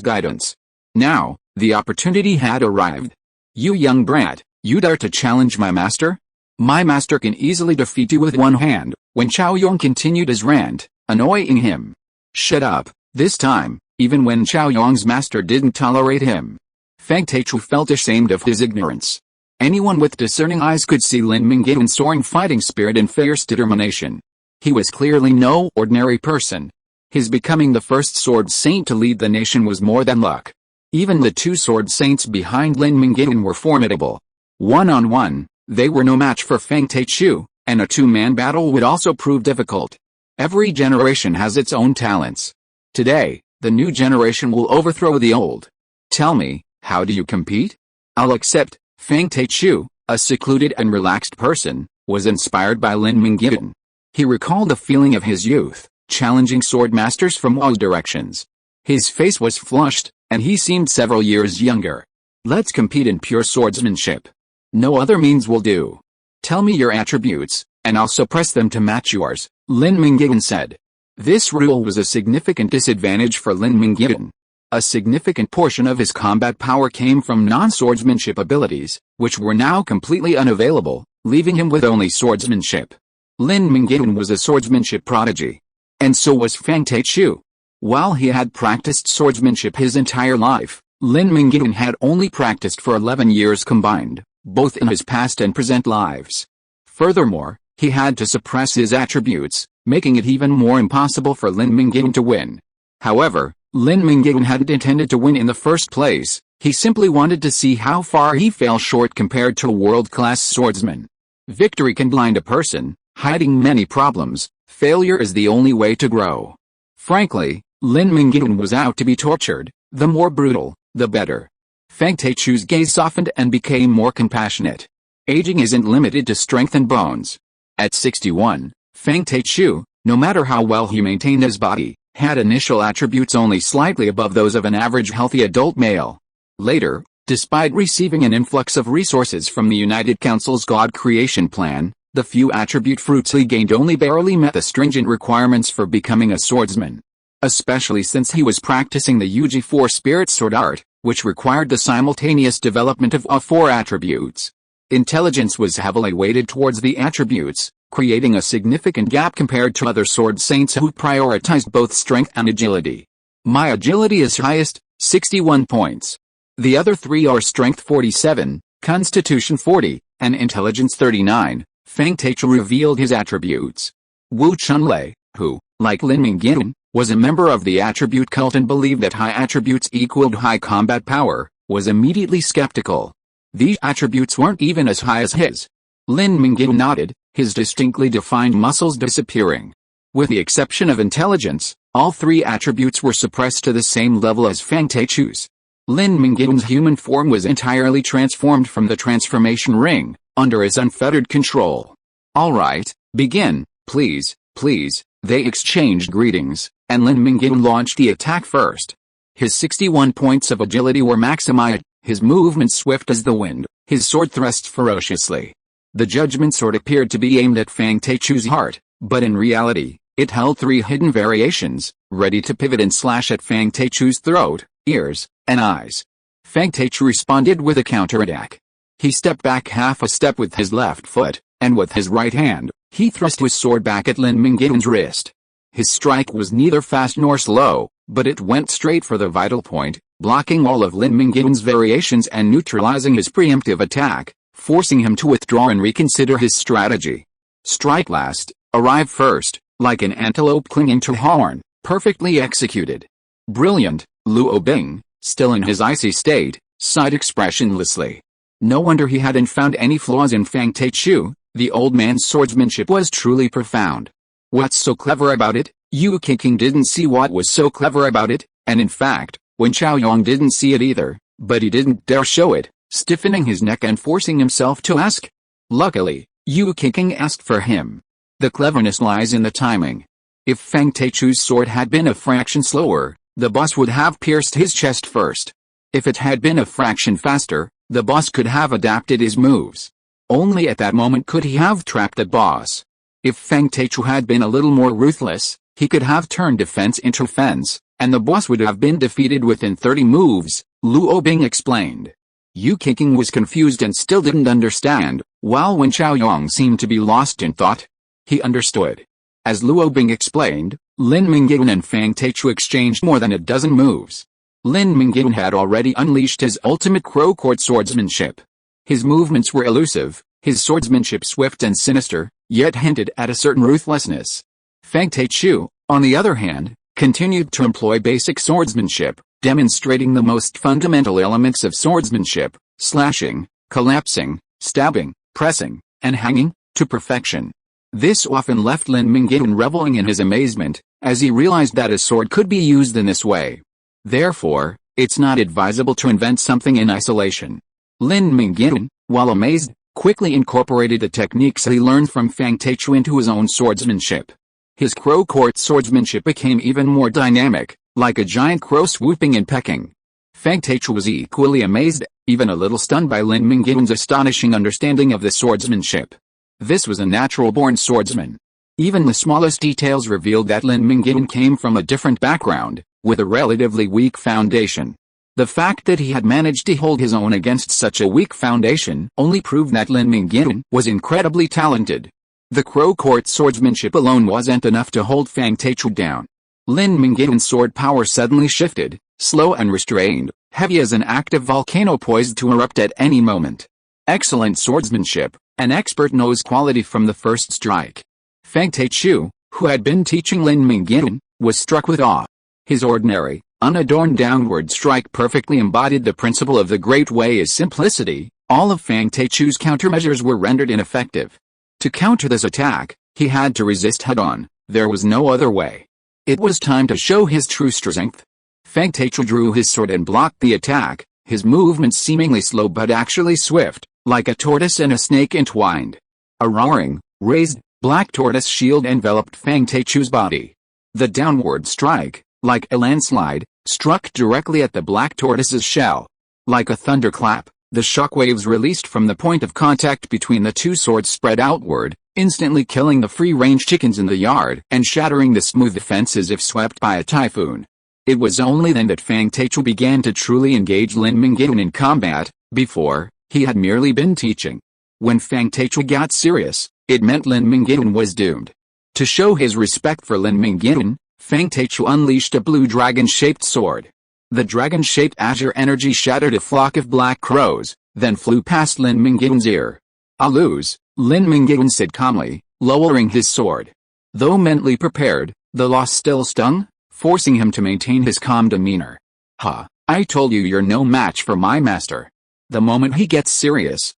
guidance. Now, the opportunity had arrived. "You young brat, you dare to challenge my master? My master can easily defeat you with one hand," when Chao Yong continued his rant, annoying him. "Shut up." This time, even when Chao Yong's master didn't tolerate him, Fang Taichu felt ashamed of his ignorance. Anyone with discerning eyes could see Lin Mingyuan's soaring fighting spirit and fierce determination. He was clearly no ordinary person. His becoming the first sword saint to lead the nation was more than luck. Even the two sword saints behind Lin Mingyuan were formidable. One-on-one, they were no match for Fang Taichu, and a two-man battle would also prove difficult. Every generation has its own talents. Today, the new generation will overthrow the old. Tell me, how do you compete? I'll accept. Fang Taichu, a secluded and relaxed person, was inspired by Lin Mingyuan. He recalled the feeling of his youth, challenging sword masters from all directions. His face was flushed, and he seemed several years younger. "Let's compete in pure swordsmanship. No other means will do. Tell me your attributes, and I'll suppress them to match yours," Lin Mingyuan said. This rule was a significant disadvantage for Lin Mingyuan. A significant portion of his combat power came from non-swordsmanship abilities, which were now completely unavailable, leaving him with only swordsmanship. Lin Mingyuan was a swordsmanship prodigy. And so was Fang Taichu. While he had practiced swordsmanship his entire life, Lin Mingyuan had only practiced for 11 years combined, both in his past and present lives. Furthermore, he had to suppress his attributes, making it even more impossible for Lin Mingyuan to win. However, Lin Mingyuan hadn't intended to win in the first place. He simply wanted to see how far he fell short compared to a world-class swordsman. Victory can blind a person, hiding many problems. Failure is the only way to grow. Frankly, Lin Mingyuan was out to be tortured. The more brutal, the better. Fang Taichu's gaze softened and became more compassionate. Aging isn't limited to strength and bones. At 61, Fang Taichu, no matter how well he maintained his body, had initial attributes only slightly above those of an average healthy adult male. Later, despite receiving an influx of resources from the United Council's God creation plan, the few attribute fruits he gained only barely met the stringent requirements for becoming a swordsman. Especially since he was practicing the UG4 spirit sword art, which required the simultaneous development of all four attributes. Intelligence was heavily weighted towards the attributes, creating a significant gap compared to other sword saints who prioritized both strength and agility. My agility is highest, 61 points. The other three are strength 47, constitution 40, and intelligence 39. Fang Taichu revealed his attributes. Wu Chunlei, who, like Lin Mingyuan, was a member of the attribute cult and believed that high attributes equaled high combat power, was immediately skeptical. These attributes weren't even as high as his. Lin Mingyuan nodded, his distinctly defined muscles disappearing. With the exception of intelligence, all three attributes were suppressed to the same level as Fang Taichu's. Lin Mingyuan's human form was entirely transformed from the transformation ring, under his unfettered control. "All right, begin, please, please." They exchanged greetings, and Lin Mingyuan launched the attack first. His 61 points of agility were maximized, his movements swift as the wind, his sword thrusts ferociously. The judgment sword appeared to be aimed at Fang Taichu's heart, but in reality, it held three hidden variations, ready to pivot and slash at Fang Taichu's throat, ears, and eyes. Fang Taichu responded with a counterattack. He stepped back half a step with his left foot, and with his right hand, he thrust his sword back at Lin Mingyuan's wrist. His strike was neither fast nor slow, but it went straight for the vital point, blocking all of Lin Mingyuan's variations and neutralizing his preemptive attack, forcing him to withdraw and reconsider his strategy. Strike last, arrive first, like an antelope clinging to horn, perfectly executed. Brilliant, Luo Bing, still in his icy state, sighed expressionlessly. No wonder he hadn't found any flaws in Fang Taichu. The old man's swordsmanship was truly profound. What's so clever about it? Yu King didn't see what was so clever about it, and in fact, Wen Qiaoyong didn't see it either, but he didn't dare show it, stiffening his neck and forcing himself to ask. Luckily, Yu King asked for him. The cleverness lies in the timing. If Fang Teichu's sword had been a fraction slower, the boss would have pierced his chest first. If it had been a fraction faster, the boss could have adapted his moves. Only at that moment could he have trapped the boss. If Fang Teichu had been a little more ruthless, he could have turned defense into offense, and the boss would have been defeated within 30 moves, Luo Bing explained. Yu King was confused and still didn't understand, while Wen Qiaoyong seemed to be lost in thought. He understood. As Luo Bing explained, Lin Mingyuan and Fang Teichu exchanged more than a dozen moves. Lin Mingyuan had already unleashed his ultimate crow court swordsmanship. His movements were elusive, his swordsmanship swift and sinister, yet hinted at a certain ruthlessness. Fang Teichu, on the other hand, continued to employ basic swordsmanship, demonstrating the most fundamental elements of swordsmanship, slashing, collapsing, stabbing, pressing, and hanging, to perfection. This often left Lin Mingyuan reveling in his amazement, as he realized that a sword could be used in this way. Therefore, it's not advisable to invent something in isolation. Lin Mingyuan, while amazed, quickly incorporated the techniques he learned from Fang Teichu into his own swordsmanship. His crow court swordsmanship became even more dynamic, like a giant crow swooping and pecking. Fang Teichu was equally amazed, even a little stunned by Lin Mingyuan's astonishing understanding of the swordsmanship. This was a natural-born swordsman. Even the smallest details revealed that Lin Mingyuan came from a different background, with a relatively weak foundation. The fact that he had managed to hold his own against such a weak foundation only proved that Lin Mingyuan was incredibly talented. The crow court swordsmanship alone wasn't enough to hold Fang Teichu down. Lin Mingyuan's sword power suddenly shifted, slow and restrained, heavy as an active volcano poised to erupt at any moment. Excellent swordsmanship, an expert knows quality from the first strike. Fang Teichu, who had been teaching Lin Mingyuan, was struck with awe. His ordinary, unadorned downward strike perfectly embodied the principle of the Great Way is simplicity. All of Fang Teichu's countermeasures were rendered ineffective. To counter this attack, he had to resist head-on. There was no other way. It was time to show his true strength. Fang Teichu drew his sword and blocked the attack, his movements seemingly slow but actually swift, like a tortoise and a snake entwined. A roaring, raised, black tortoise shield enveloped Fang Teichu's body. The downward strike, like a landslide, struck directly at the black tortoise's shell. Like a thunderclap, the shockwaves released from the point of contact between the two swords spread outward, instantly killing the free-range chickens in the yard and shattering the smooth fence as if swept by a typhoon. It was only then that Fang Teichu began to truly engage Lin Mingyuan in combat. Before, he had merely been teaching. When Fang Teichu got serious, it meant Lin Mingyuan was doomed. To show his respect for Lin Mingyuan, Fang Teichu unleashed a blue dragon-shaped sword. The dragon-shaped azure energy shattered a flock of black crows, then flew past Lin Mingyuan's ear. "I'll lose," Lin Mingyuan said calmly, lowering his sword. Though mentally prepared, the loss still stung, forcing him to maintain his calm demeanor. "Ha, I told you you're no match for my master." The moment he gets serious,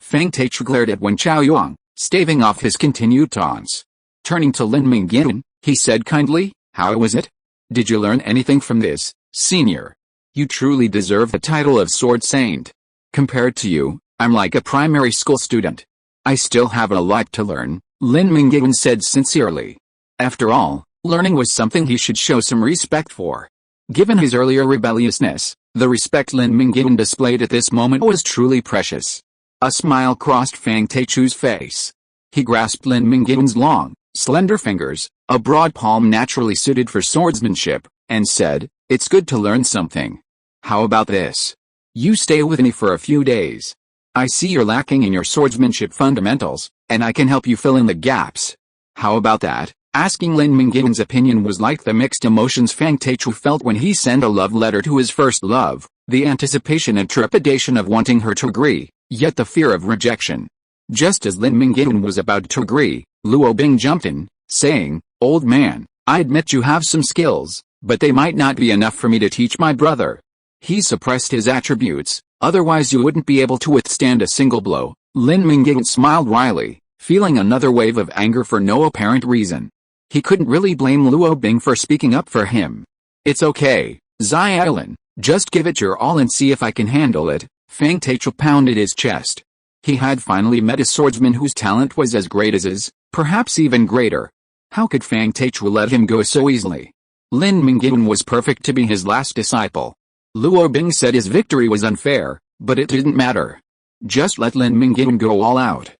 Fang Teichu glared at Wen Qiaoyong, staving off his continued taunts. Turning to Lin Mingyuan, he said kindly, "How was it? Did you learn anything from this, senior? You truly deserve the title of Sword Saint. Compared to you, I'm like a primary school student." "I still have a lot to learn," Lin Mingyuan said sincerely. After all, learning was something he should show some respect for. Given his earlier rebelliousness, the respect Lin Mingyuan displayed at this moment was truly precious. A smile crossed Fang Teichu's face. He grasped Lin Mingyuan's long, slender fingers, a broad palm naturally suited for swordsmanship, and said, "It's good to learn something. How about this? You stay with me for a few days. I see you're lacking in your swordsmanship fundamentals, and I can help you fill in the gaps. How about that?" Asking Lin Mingyuan's opinion was like the mixed emotions Fang Teichu felt when he sent a love letter to his first love, the anticipation and trepidation of wanting her to agree, yet the fear of rejection. Just as Lin Mingyuan was about to agree, Luo Bing jumped in, saying, "Old man, I admit you have some skills, but they might not be enough for me to teach my brother. He suppressed his attributes, otherwise you wouldn't be able to withstand a single blow." Lin Mingyuan smiled wryly, feeling another wave of anger for no apparent reason. He couldn't really blame Luo Bing for speaking up for him. "It's okay, Xiaolin, just give it your all and see if I can handle it." Fang Taichu pounded his chest. He had finally met a swordsman whose talent was as great as his, perhaps even greater. How could Fang Taichu let him go so easily? Lin Mingyuan was perfect to be his last disciple. Luo Bing said his victory was unfair, but it didn't matter. Just let Lin Mingyuan go all out.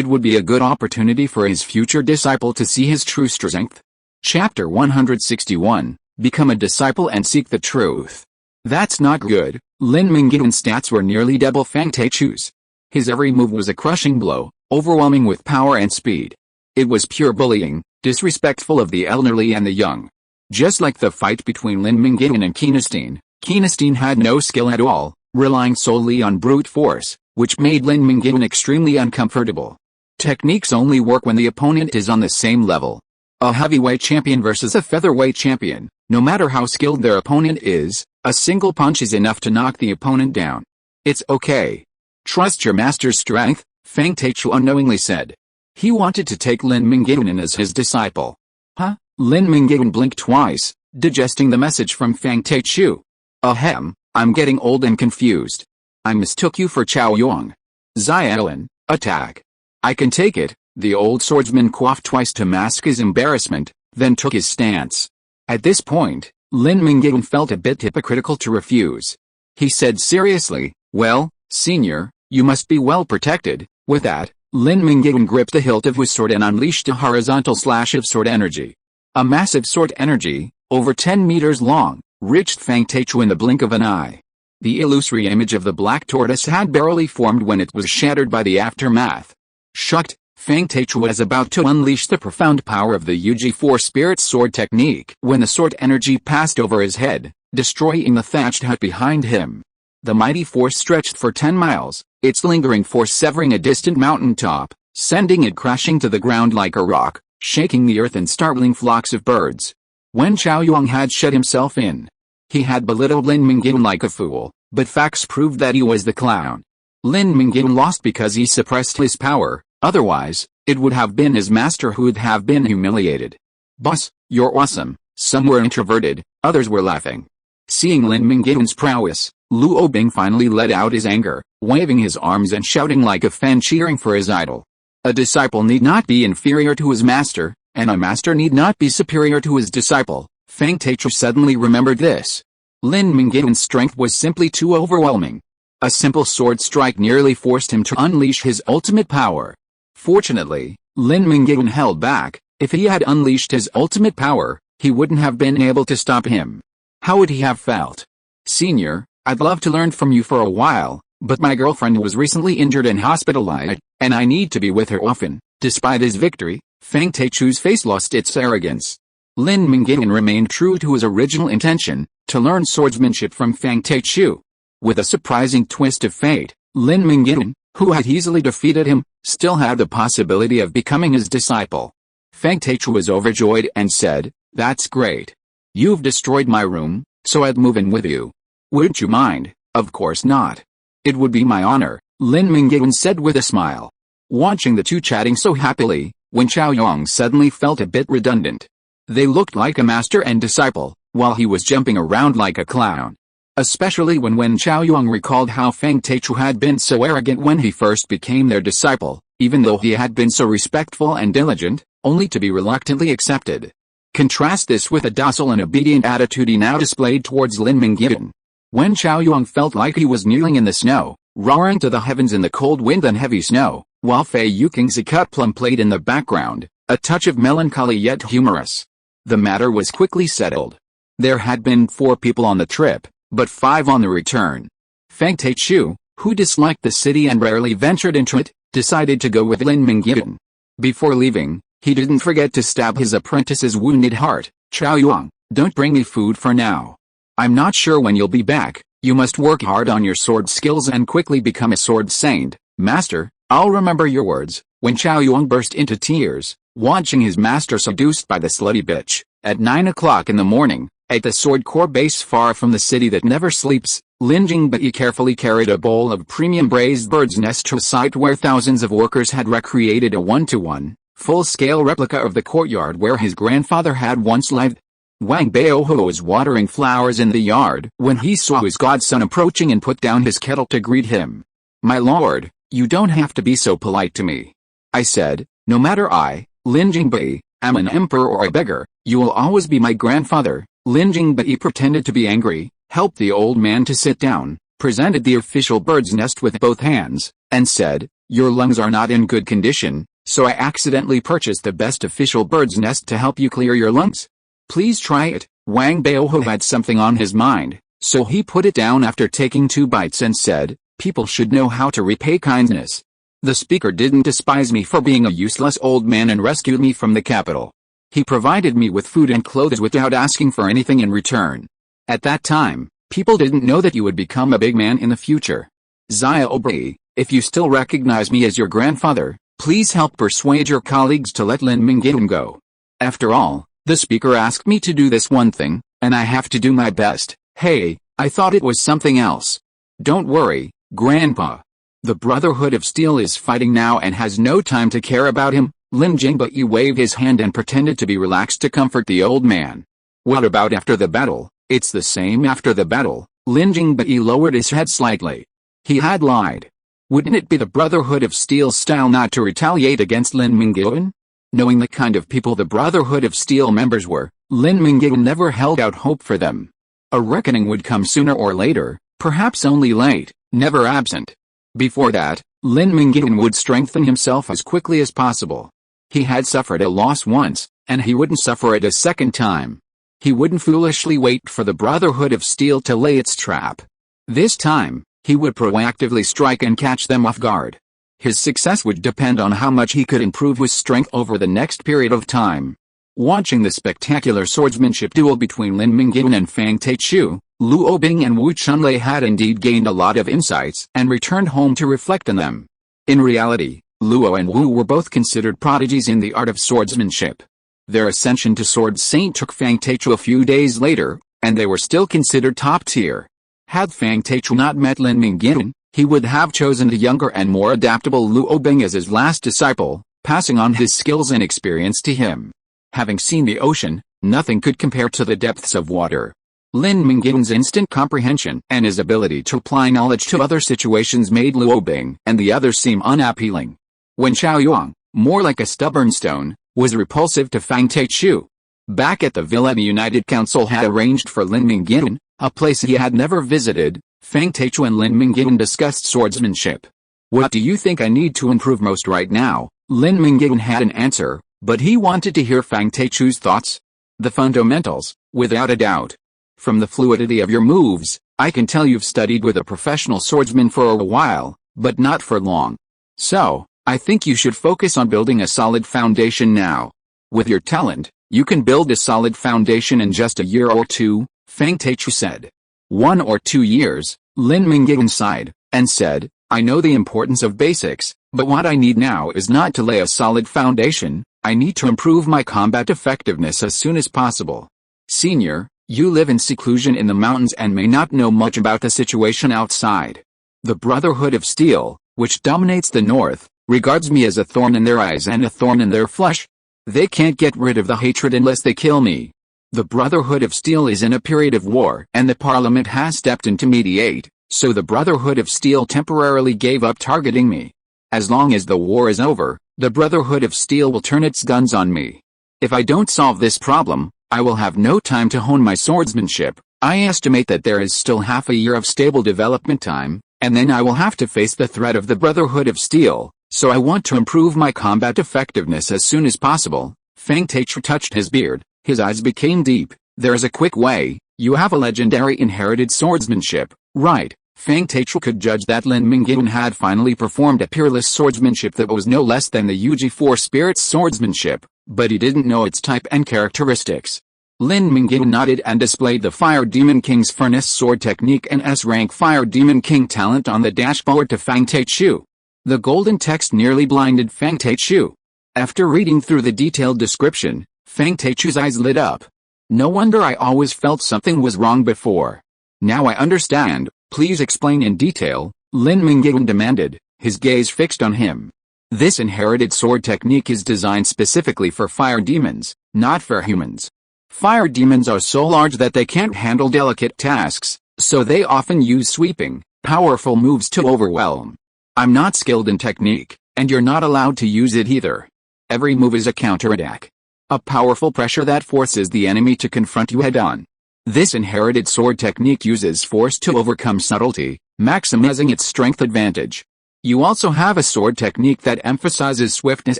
It would be a good opportunity for his future disciple to see his true strength. Chapter 161, Become a Disciple and Seek the Truth. That's not good. Lin Mingyuan's stats were nearly double Fang Taichu's. His every move was a crushing blow, overwhelming with power and speed. It was pure bullying, disrespectful of the elderly and the young. Just like the fight between Lin Mingyuan and Qianxue had no skill at all, relying solely on brute force, which made Lin Mingyuan extremely uncomfortable. Techniques only work when the opponent is on the same level. A heavyweight champion versus a featherweight champion, no matter how skilled their opponent is, a single punch is enough to knock the opponent down. "It's okay. Trust your master's strength," Fang Taichu unknowingly said. He wanted to take Lin Mingyuan as his disciple. "Huh?" Lin Mingyuan blinked twice, digesting the message from Fang Taichu. "Ahem, I'm getting old and confused. I mistook you for Chao Yong. Xiaolin, attack." "I can take it." The old swordsman coughed twice to mask his embarrassment, then took his stance. At this point, Lin Mingyuan felt a bit hypocritical to refuse. He said seriously, "Well, senior, you must be well protected." With that, Lin Mingyuan gripped the hilt of his sword and unleashed a horizontal slash of sword energy. A massive sword energy, over 10 meters long, reached Fang Taichu in the blink of an eye. The illusory image of the black tortoise had barely formed when it was shattered by the aftermath. Shocked, Fang Taichu was about to unleash the profound power of the UG4 Spirit Sword technique when the sword energy passed over his head, destroying the thatched hut behind him. The mighty force stretched for 10 miles, its lingering force severing a distant mountain top, sending it crashing to the ground like a rock, shaking the earth and startling flocks of birds. When Chao Yong had shut himself in, he had belittled Lin Mingyuan like a fool, but facts proved that he was the clown. Lin Mingyuan lost because he suppressed his power. Otherwise, it would have been his master who would have been humiliated. "Boss, you're awesome." Some were introverted, others were laughing. Seeing Lin Mingyuan's prowess, Luo Bing finally let out his anger, waving his arms and shouting like a fan cheering for his idol. A disciple need not be inferior to his master, and a master need not be superior to his disciple. Fang Taichu suddenly remembered this. Lin Mingyuan's strength was simply too overwhelming. A simple sword strike nearly forced him to unleash his ultimate power. Fortunately, Lin Mingyuan held back. If he had unleashed his ultimate power, he wouldn't have been able to stop him. How would he have felt? "Senior, I'd love to learn from you for a while, but my girlfriend was recently injured and hospitalized, and I need to be with her often." Despite his victory, Fang Taichu's face lost its arrogance. Lin Mingyuan remained true to his original intention, to learn swordsmanship from Fang Taichu. With a surprising twist of fate, Lin Mingyuan, who had easily defeated him, still had the possibility of becoming his disciple. Fang Taichu was overjoyed and said, "That's great. You've destroyed my room, so I'd move in with you." "Wouldn't you mind?" "Of course not. It would be my honor," Lin Mingyuan said with a smile. Watching the two chatting so happily, Wen Chaoyong suddenly felt a bit redundant. They looked like a master and disciple, while he was jumping around like a clown. Especially when Wen Chaoyong recalled how Fang Taichu had been so arrogant when he first became their disciple, even though he had been so respectful and diligent, only to be reluctantly accepted. Contrast this with the docile and obedient attitude he now displayed towards Lin Mingyuan. Wen Chaoyong felt like he was kneeling in the snow, roaring to the heavens in the cold wind and heavy snow, while Fei Yuking's cut plum played in the background, a touch of melancholy yet humorous. The matter was quickly settled. There had been 4 people on the trip, but 5 on the return. Fang Taichu, who disliked the city and rarely ventured into it, decided to go with Lin Mingyuan. Before leaving, he didn't forget to stab his apprentice's wounded heart. "Chaoyong, don't bring me food for now. I'm not sure when you'll be back. You must work hard on your sword skills and quickly become a sword saint." "Master, I'll remember your words." When Chaoyong burst into tears, watching his master seduced by the slutty bitch. At 9 o'clock in the morning, At the sword core base far from the city that never sleeps, Lin Jingbei carefully carried a bowl of premium braised bird's nest to a site where thousands of workers had recreated a one-to-one, full-scale replica of the courtyard where his grandfather had once lived. Wang Baohu was watering flowers in the yard when he saw his godson approaching and put down his kettle to greet him. "My lord, you don't have to be so polite to me," I said. "No matter I, Lin Jingbei, am an emperor or a beggar, you will always be my grandfather." Lin Jingbei pretended to be angry, helped the old man to sit down, presented the official bird's nest with both hands, and said, "Your lungs are not in good condition, so I accidentally purchased the best official bird's nest to help you clear your lungs. Please try it." Wang Baohu had something on his mind, so he put it down after taking 2 bites and said, "People should know how to repay kindness. The speaker didn't despise me for being a useless old man and rescued me from the capital. He provided me with food and clothes without asking for anything in return. At that time, people didn't know that you would become a big man in the future. Xiaobi, if you still recognize me as your grandfather, please help persuade your colleagues to let Lin Mingyuan go. After all, the speaker asked me to do this one thing, and I have to do my best." "Hey, I thought it was something else." "Don't worry, Grandpa. The Brotherhood of Steel is fighting now and has no time to care about him." Lin Jingbei waved his hand and pretended to be relaxed to comfort the old man. "What about after the battle?" "It's the same after the battle." Lin Jingbei lowered his head slightly. He had lied. Wouldn't it be the Brotherhood of Steel's style not to retaliate against Lin Mingyuan? Knowing the kind of people the Brotherhood of Steel members were, Lin Mingyuan never held out hope for them. A reckoning would come sooner or later, perhaps only late, never absent. Before that, Lin Mingyuan would strengthen himself as quickly as possible. He had suffered a loss once, and he wouldn't suffer it a second time. He wouldn't foolishly wait for the Brotherhood of Steel to lay its trap. This time, he would proactively strike and catch them off guard. His success would depend on how much he could improve his strength over the next period of time. Watching the spectacular swordsmanship duel between Lin Mingyuan and Fang Taichu, Luo Bing and Wu Chunlei had indeed gained a lot of insights and returned home to reflect on them. In reality, Luo and Wu were both considered prodigies in the art of swordsmanship. Their ascension to Sword Saint took Fang Taichu a few days later, and they were still considered top tier. Had Fang Taichu not met Lin Mingyuan, he would have chosen the younger and more adaptable Luo Bing as his last disciple, passing on his skills and experience to him. Having seen the ocean, nothing could compare to the depths of water. Lin Mingyuan's instant comprehension and his ability to apply knowledge to other situations made Luo Bing and the others seem unappealing. When Xiaoyuan, more like a stubborn stone, was repulsive to Fang Taichu. Back at the villa, the United Council had arranged for Lin Mingyuan, a place he had never visited. Fang Taichu and Lin Mingyuan discussed swordsmanship. "What do you think I need to improve most right now?" Lin Mingyuan had an answer, but he wanted to hear Fang Taichu's thoughts. "The fundamentals, without a doubt. From the fluidity of your moves, I can tell you've studied with a professional swordsman for a while, but not for long. So, I think you should focus on building a solid foundation now. With your talent, you can build a solid foundation in just a year or two," Fang Taichu said. 1 or 2 years, Lin Mingyuan sighed, and said, "I know the importance of basics, but what I need now is not to lay a solid foundation, I need to improve my combat effectiveness as soon as possible. Senior, you live in seclusion in the mountains and may not know much about the situation outside. The Brotherhood of Steel, which dominates the north, regards me as a thorn in their eyes and a thorn in their flesh. They can't get rid of the hatred unless they kill me. The Brotherhood of Steel is in a period of war and the Parliament has stepped in to mediate, so the Brotherhood of Steel temporarily gave up targeting me. As long as the war is over, the Brotherhood of Steel will turn its guns on me. If I don't solve this problem, I will have no time to hone my swordsmanship. I estimate that there is still half a year of stable development time, and then I will have to face the threat of the Brotherhood of Steel, so I want to improve my combat effectiveness as soon as possible." Fang Taichu touched his beard, his eyes became deep. "There is a quick way. You have a legendary inherited swordsmanship, right?" Fang Taichu could judge that Lin Mingyuan had finally performed a peerless swordsmanship that was no less than the UG4 Spirit's swordsmanship, but he didn't know its type and characteristics. Lin Mingyuan nodded and displayed the Fire Demon King's Furnace Sword Technique and S-Rank Fire Demon King talent on the dashboard to Fang Taichu. The golden text nearly blinded Fang Taichu. After reading through the detailed description, Fang Taichu's eyes lit up. No wonder I always felt something was wrong before. Now I understand, please explain in detail, Lin Mingyuan demanded, his gaze fixed on him. This inherited sword technique is designed specifically for fire demons, not for humans. Fire demons are so large that they can't handle delicate tasks, so they often use sweeping, powerful moves to overwhelm. I'm not skilled in technique, and you're not allowed to use it either. Every move is a counterattack. A powerful pressure that forces the enemy to confront you head-on. This inherited sword technique uses force to overcome subtlety, maximizing its strength advantage. You also have a sword technique that emphasizes swiftness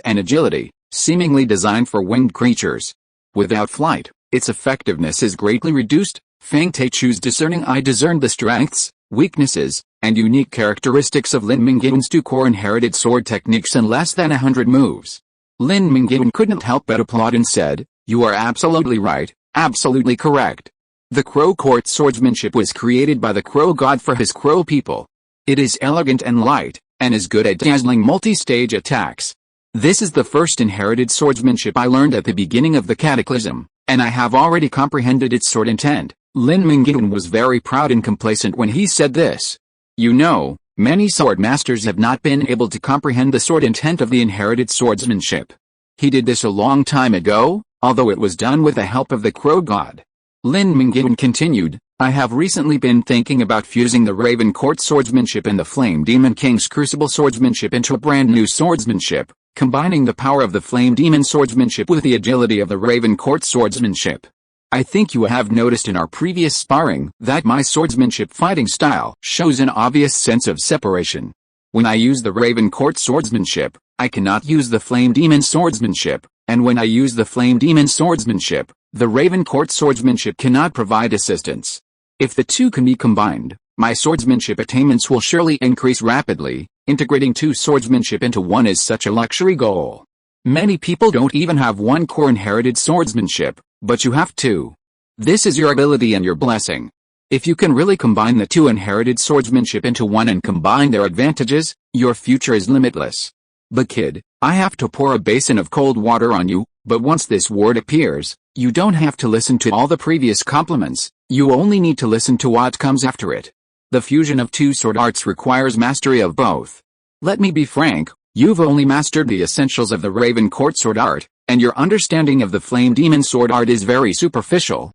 and agility, seemingly designed for winged creatures. Without flight, its effectiveness is greatly reduced. Feng Teichu's discerning eye discerned the strengths, weaknesses, and unique characteristics of Lin Mingyuan's two core inherited sword techniques in less than 100 moves. Lin Mingyuan couldn't help but applaud and said, "You are absolutely right, absolutely correct. The Crow Court swordsmanship was created by the Crow God for his Crow people. It is elegant and light, and is good at dazzling multi-stage attacks. This is the first inherited swordsmanship I learned at the beginning of the Cataclysm, and I have already comprehended its sword intent." Lin Mingyuan was very proud and complacent when he said this. You know, many sword masters have not been able to comprehend the sword intent of the inherited swordsmanship. He did this a long time ago, although it was done with the help of the Crow God. Lin Mingyuan continued, I have recently been thinking about fusing the Raven Court swordsmanship and the Flame Demon King's Crucible swordsmanship into a brand new swordsmanship, combining the power of the Flame Demon swordsmanship with the agility of the Raven Court swordsmanship. I think you have noticed in our previous sparring that my swordsmanship fighting style shows an obvious sense of separation. When I use the Raven Court swordsmanship, I cannot use the Flame Demon swordsmanship, and when I use the Flame Demon swordsmanship, the Raven Court swordsmanship cannot provide assistance. If the two can be combined, my swordsmanship attainments will surely increase rapidly. Integrating two swordsmanship into one is such a luxury goal. Many people don't even have one core inherited swordsmanship, but you have two. This is your ability and your blessing. If you can really combine the two inherited swordsmanship into one and combine their advantages, your future is limitless. But kid, I have to pour a basin of cold water on you, but once this word appears, you don't have to listen to all the previous compliments, you only need to listen to what comes after it. The fusion of two sword arts requires mastery of both. Let me be frank, you've only mastered the essentials of the Raven Court sword art, and your understanding of the Flame Demon sword art is very superficial.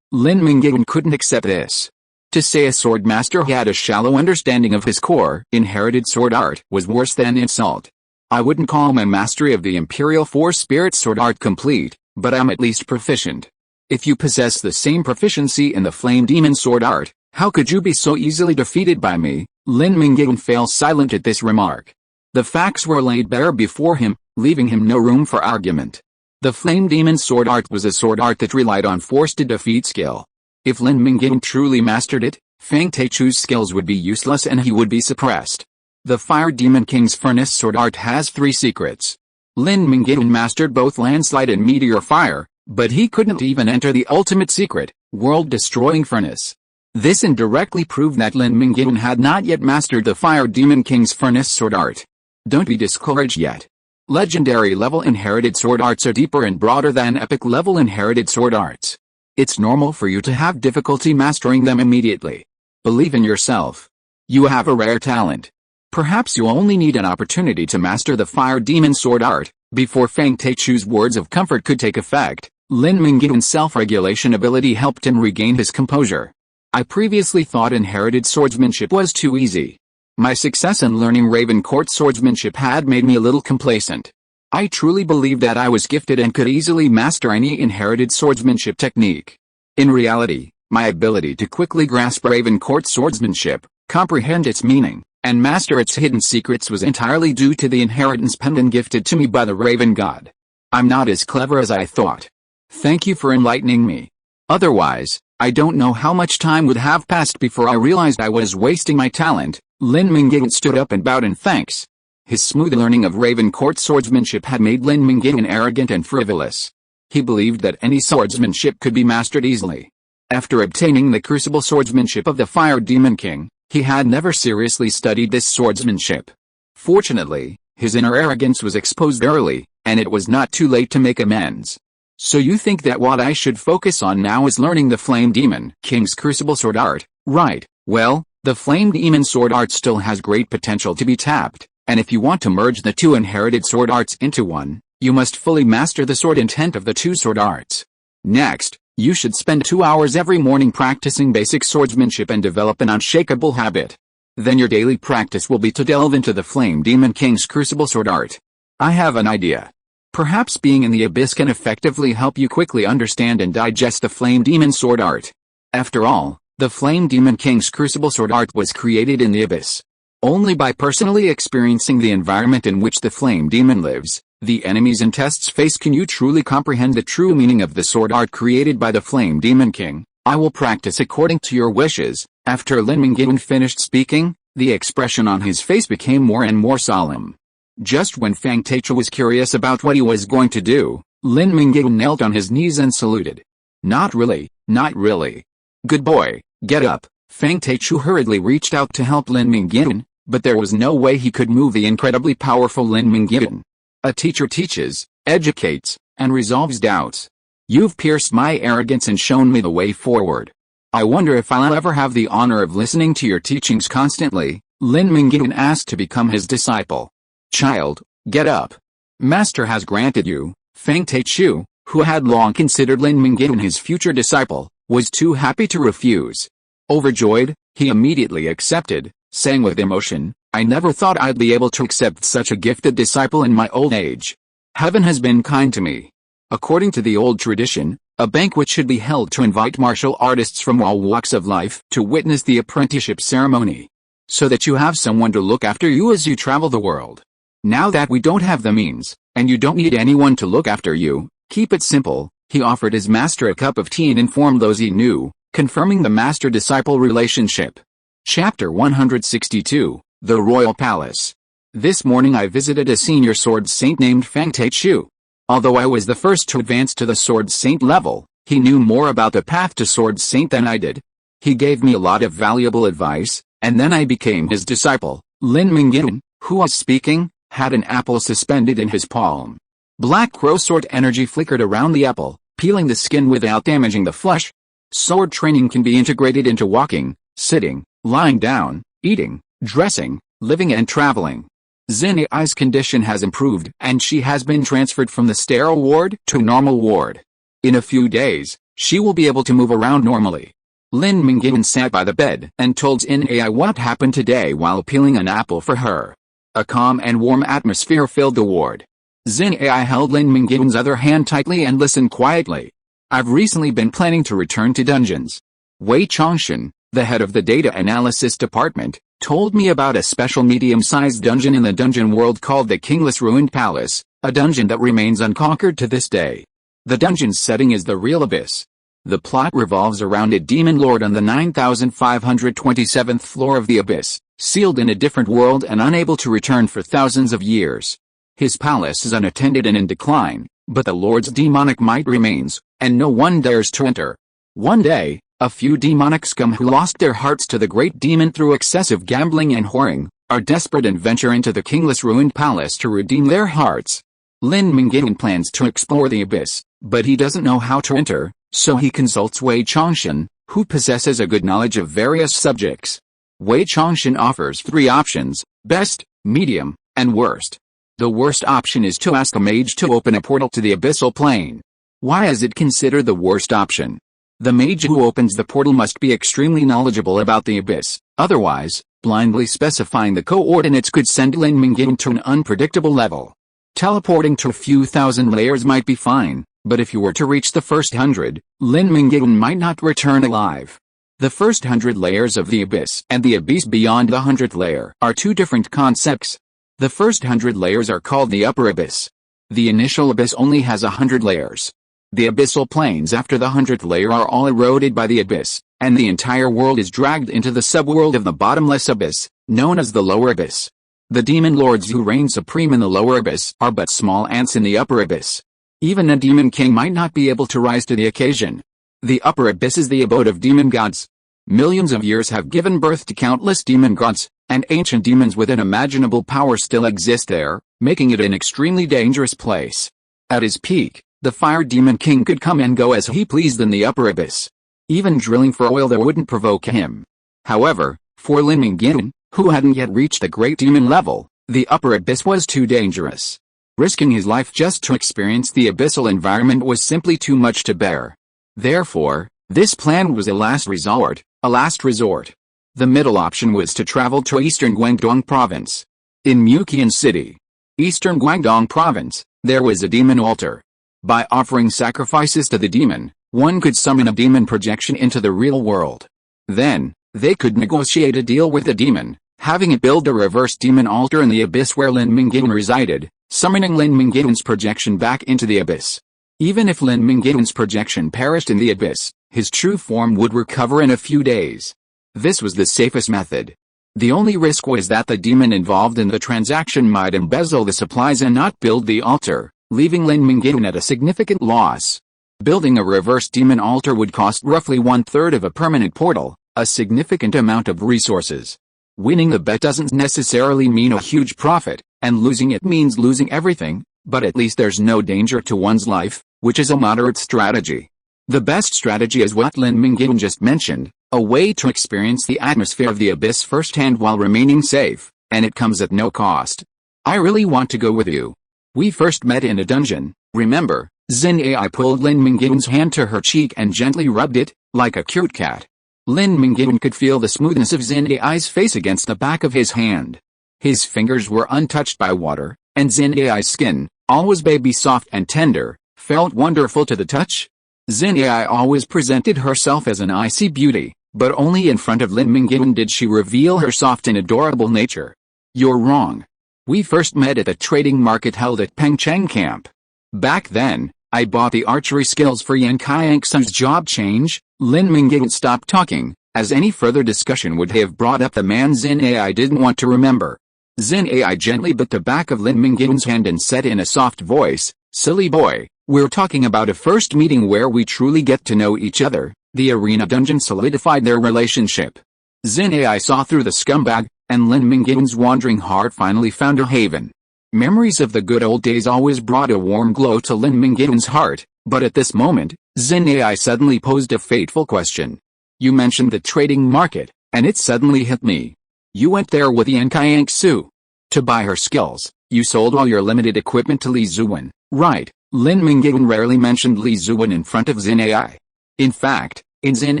Lin Mingyuan couldn't accept this. To say a sword master had a shallow understanding of his core inherited sword art was worse than insult. I wouldn't call my mastery of the Imperial Four Spirit sword art complete, but I'm at least proficient. If you possess the same proficiency in the Flame Demon sword art, how could you be so easily defeated by me? Lin Mingyuan fell silent at this remark. The facts were laid bare before him, leaving him no room for argument. The Flame Demon sword art was a sword art that relied on force to defeat skill. If Lin Mingyuan truly mastered it, Feng Teichu's skills would be useless and he would be suppressed. The Fire Demon King's Furnace sword art has three secrets. Lin Mingyuan mastered both landslide and meteor fire, but he couldn't even enter the ultimate secret, world-destroying furnace. This indirectly proved that Lin Mingyuan had not yet mastered the Fire Demon King's Furnace sword art. Don't be discouraged yet. Legendary level inherited sword arts are deeper and broader than epic level inherited sword arts. It's normal for you to have difficulty mastering them immediately. Believe in yourself. You have a rare talent. Perhaps you only need an opportunity to master the Fire Demon sword art. Before Feng Teichu's words of comfort could take effect, Lin Mingyuan's self-regulation ability helped him regain his composure. I previously thought inherited swordsmanship was too easy. My success in learning Raven Court swordsmanship had made me a little complacent. I truly believed that I was gifted and could easily master any inherited swordsmanship technique. In reality, my ability to quickly grasp Raven Court swordsmanship, comprehend its meaning, and master its hidden secrets was entirely due to the inheritance pendant gifted to me by the Raven God. I'm not as clever as I thought. Thank you for enlightening me. Otherwise, I don't know how much time would have passed before I realized I was wasting my talent. Lin Mingyuan stood up and bowed in thanks. His smooth learning of Raven Court swordsmanship had made Lin Mingyuan arrogant and frivolous. He believed that any swordsmanship could be mastered easily. After obtaining the Crucible swordsmanship of the Fire Demon King, he had never seriously studied this swordsmanship. Fortunately, his inner arrogance was exposed early, and it was not too late to make amends. So you think that what I should focus on now is learning the Flame Demon King's Crucible Sword Art, right? Well, the Flame Demon Sword Art still has great potential to be tapped, and if you want to merge the two inherited sword arts into one, you must fully master the sword intent of the two sword arts. Next, you should spend 2 hours every morning practicing basic swordsmanship and develop an unshakable habit. Then your daily practice will be to delve into the Flame Demon King's Crucible Sword Art. I have an idea. Perhaps being in the abyss can effectively help you quickly understand and digest the Flame Demon Sword Art. After all, the Flame Demon King's Crucible Sword Art was created in the abyss. Only by personally experiencing the environment in which the Flame Demon lives, the enemies and tests face, can you truly comprehend the true meaning of the sword art created by the Flame Demon King. I will practice according to your wishes. After Lin Mingyuan finished speaking, the expression on his face became more and more solemn. Just when Fang Taichu was curious about what he was going to do, Lin Mingyuan knelt on his knees and saluted. Not really, not really. Good boy, get up. Fang Taichu hurriedly reached out to help Lin Mingyuan, but there was no way he could move the incredibly powerful Lin Mingyuan. A teacher teaches, educates, and resolves doubts. You've pierced my arrogance and shown me the way forward. I wonder if I'll ever have the honor of listening to your teachings constantly. Lin Mingyuan asked to become his disciple. Child, get up. Master has granted you. Fang Taichu, who had long considered Lin Mingyuan his future disciple, was too happy to refuse. Overjoyed, he immediately accepted, saying with emotion, I never thought I'd be able to accept such a gifted disciple in my old age. Heaven has been kind to me. According to the old tradition, a banquet should be held to invite martial artists from all walks of life to witness the apprenticeship ceremony, so that you have someone to look after you as you travel the world. Now that we don't have the means, and you don't need anyone to look after you, keep it simple. He offered his master a cup of tea and informed those he knew, confirming the master-disciple relationship. Chapter 162, The Royal Palace. This morning I visited a senior sword saint named Fang Taichu. Although I was the first to advance to the sword saint level, he knew more about the path to sword saint than I did. He gave me a lot of valuable advice, and then I became his disciple. Lin Mingyuan, who was speaking, had an apple suspended in his palm. Black crow sword energy flickered around the apple, peeling the skin without damaging the flesh. Sword training can be integrated into walking, sitting, lying down, eating, dressing, living and traveling. Xin Ai's condition has improved and she has been transferred from the sterile ward to normal ward. In a few days, she will be able to move around normally. Lin Mingyuan sat by the bed and told Xin Ai what happened today while peeling an apple for her. A calm and warm atmosphere filled the ward. Xin Ai held Lin Mingyuan's other hand tightly and listened quietly. I've recently been planning to return to dungeons. Wei Qianxue, the head of the data analysis department, told me about a special medium-sized dungeon in the dungeon world called the Kingless Ruined Palace, a dungeon that remains unconquered to this day. The dungeon's setting is the real abyss. The plot revolves around a demon lord on the 9527th floor of the abyss, sealed in a different world and unable to return for thousands of years. His palace is unattended and in decline, but the lord's demonic might remains, and no one dares to enter. One day, a few demonic scum who lost their hearts to the great demon through excessive gambling and whoring, are desperate and venture into the Kingless Ruined Palace to redeem their hearts. Lin Mingyuan plans to explore the abyss, but he doesn't know how to enter, so he consults Wei Qianxue, who possesses a good knowledge of various subjects. Wei Qianxue offers 3 options: best, medium, and worst. The worst option is to ask a mage to open a portal to the abyssal plane. Why is it considered the worst option? The mage who opens the portal must be extremely knowledgeable about the abyss, otherwise, blindly specifying the coordinates could send Lin Mingyuan to an unpredictable level. Teleporting to a few thousand layers might be fine, but if you were to reach the first 100, Lin Mingyuan might not return alive. The first 100 layers of the abyss and the abyss beyond the 100th layer are 2 different concepts. The first 100 layers are called the upper abyss. The initial abyss only has 100 layers. The abyssal planes after the 100th layer are all eroded by the abyss, and the entire world is dragged into the subworld of the bottomless abyss, known as the lower abyss. The demon lords who reign supreme in the lower abyss are but small ants in the upper abyss. Even a demon king might not be able to rise to the occasion. The upper abyss is the abode of demon gods. Millions of years have given birth to countless demon gods, and ancient demons with unimaginable power still exist there, making it an extremely dangerous place. At its peak, The Fire Demon King could come and go as he pleased in the upper abyss. Even drilling for oil there wouldn't provoke him. However, for Lin Mingyuan, who hadn't yet reached the Great Demon level, the upper abyss was too dangerous. Risking his life just to experience the abyssal environment was simply too much to bear. Therefore, this plan was a last resort. The middle option was to travel to eastern Guangdong province. In Muqian City, eastern Guangdong province, there was a demon altar. By offering sacrifices to the demon, one could summon a demon projection into the real world. Then, they could negotiate a deal with the demon, having it build a reverse demon altar in the abyss where Lin Mingyuan resided, summoning Lin Mingyuan's projection back into the abyss. Even if Lin Mingyuan's projection perished in the abyss, his true form would recover in a few days. This was the safest method. The only risk was that the demon involved in the transaction might embezzle the supplies and not build the altar, leaving Lin Mingyuan at a significant loss. Building a reverse demon altar would cost roughly 1/3 of a permanent portal, a significant amount of resources. Winning the bet doesn't necessarily mean a huge profit, and losing it means losing everything, but at least there's no danger to one's life, which is a moderate strategy. The best strategy is what Lin Mingyuan just mentioned, a way to experience the atmosphere of the abyss firsthand while remaining safe, and it comes at no cost. I really want to go with you. We first met in a dungeon, remember? Xin Ai pulled Lin Mingyuan's hand to her cheek and gently rubbed it, like a cute cat. Lin Mingyuan could feel the smoothness of Xin Ai's face against the back of his hand. His fingers were untouched by water, and Xin Ai's skin, always baby soft and tender, felt wonderful to the touch. Xin Ai always presented herself as an icy beauty, but only in front of Lin Mingyuan did she reveal her soft and adorable nature. You're wrong. We first met at the trading market held at Pengcheng Camp. Back then, I bought the archery skills for Yan Qianxue's job change. Lin Mingyuan stopped talking, as any further discussion would have brought up the man Xin Ai didn't want to remember. Xin Ai gently bit the back of Lin Mingyuan's hand and said in a soft voice, "Silly boy, we're talking about a first meeting where we truly get to know each other." The arena dungeon solidified their relationship. Xin Ai saw through the scumbag, and Lin Mingyuan's wandering heart finally found a haven. Memories of the good old days always brought a warm glow to Lin Mingyuan's heart, but at this moment, Xin Ai suddenly posed a fateful question. You mentioned the trading market, and it suddenly hit me. You went there with Yan Qianxue. To buy her skills, you sold all your limited equipment to Li Zuan, right? Lin Mingyuan rarely mentioned Li Zuan in front of Xin Ai. In fact, in Xin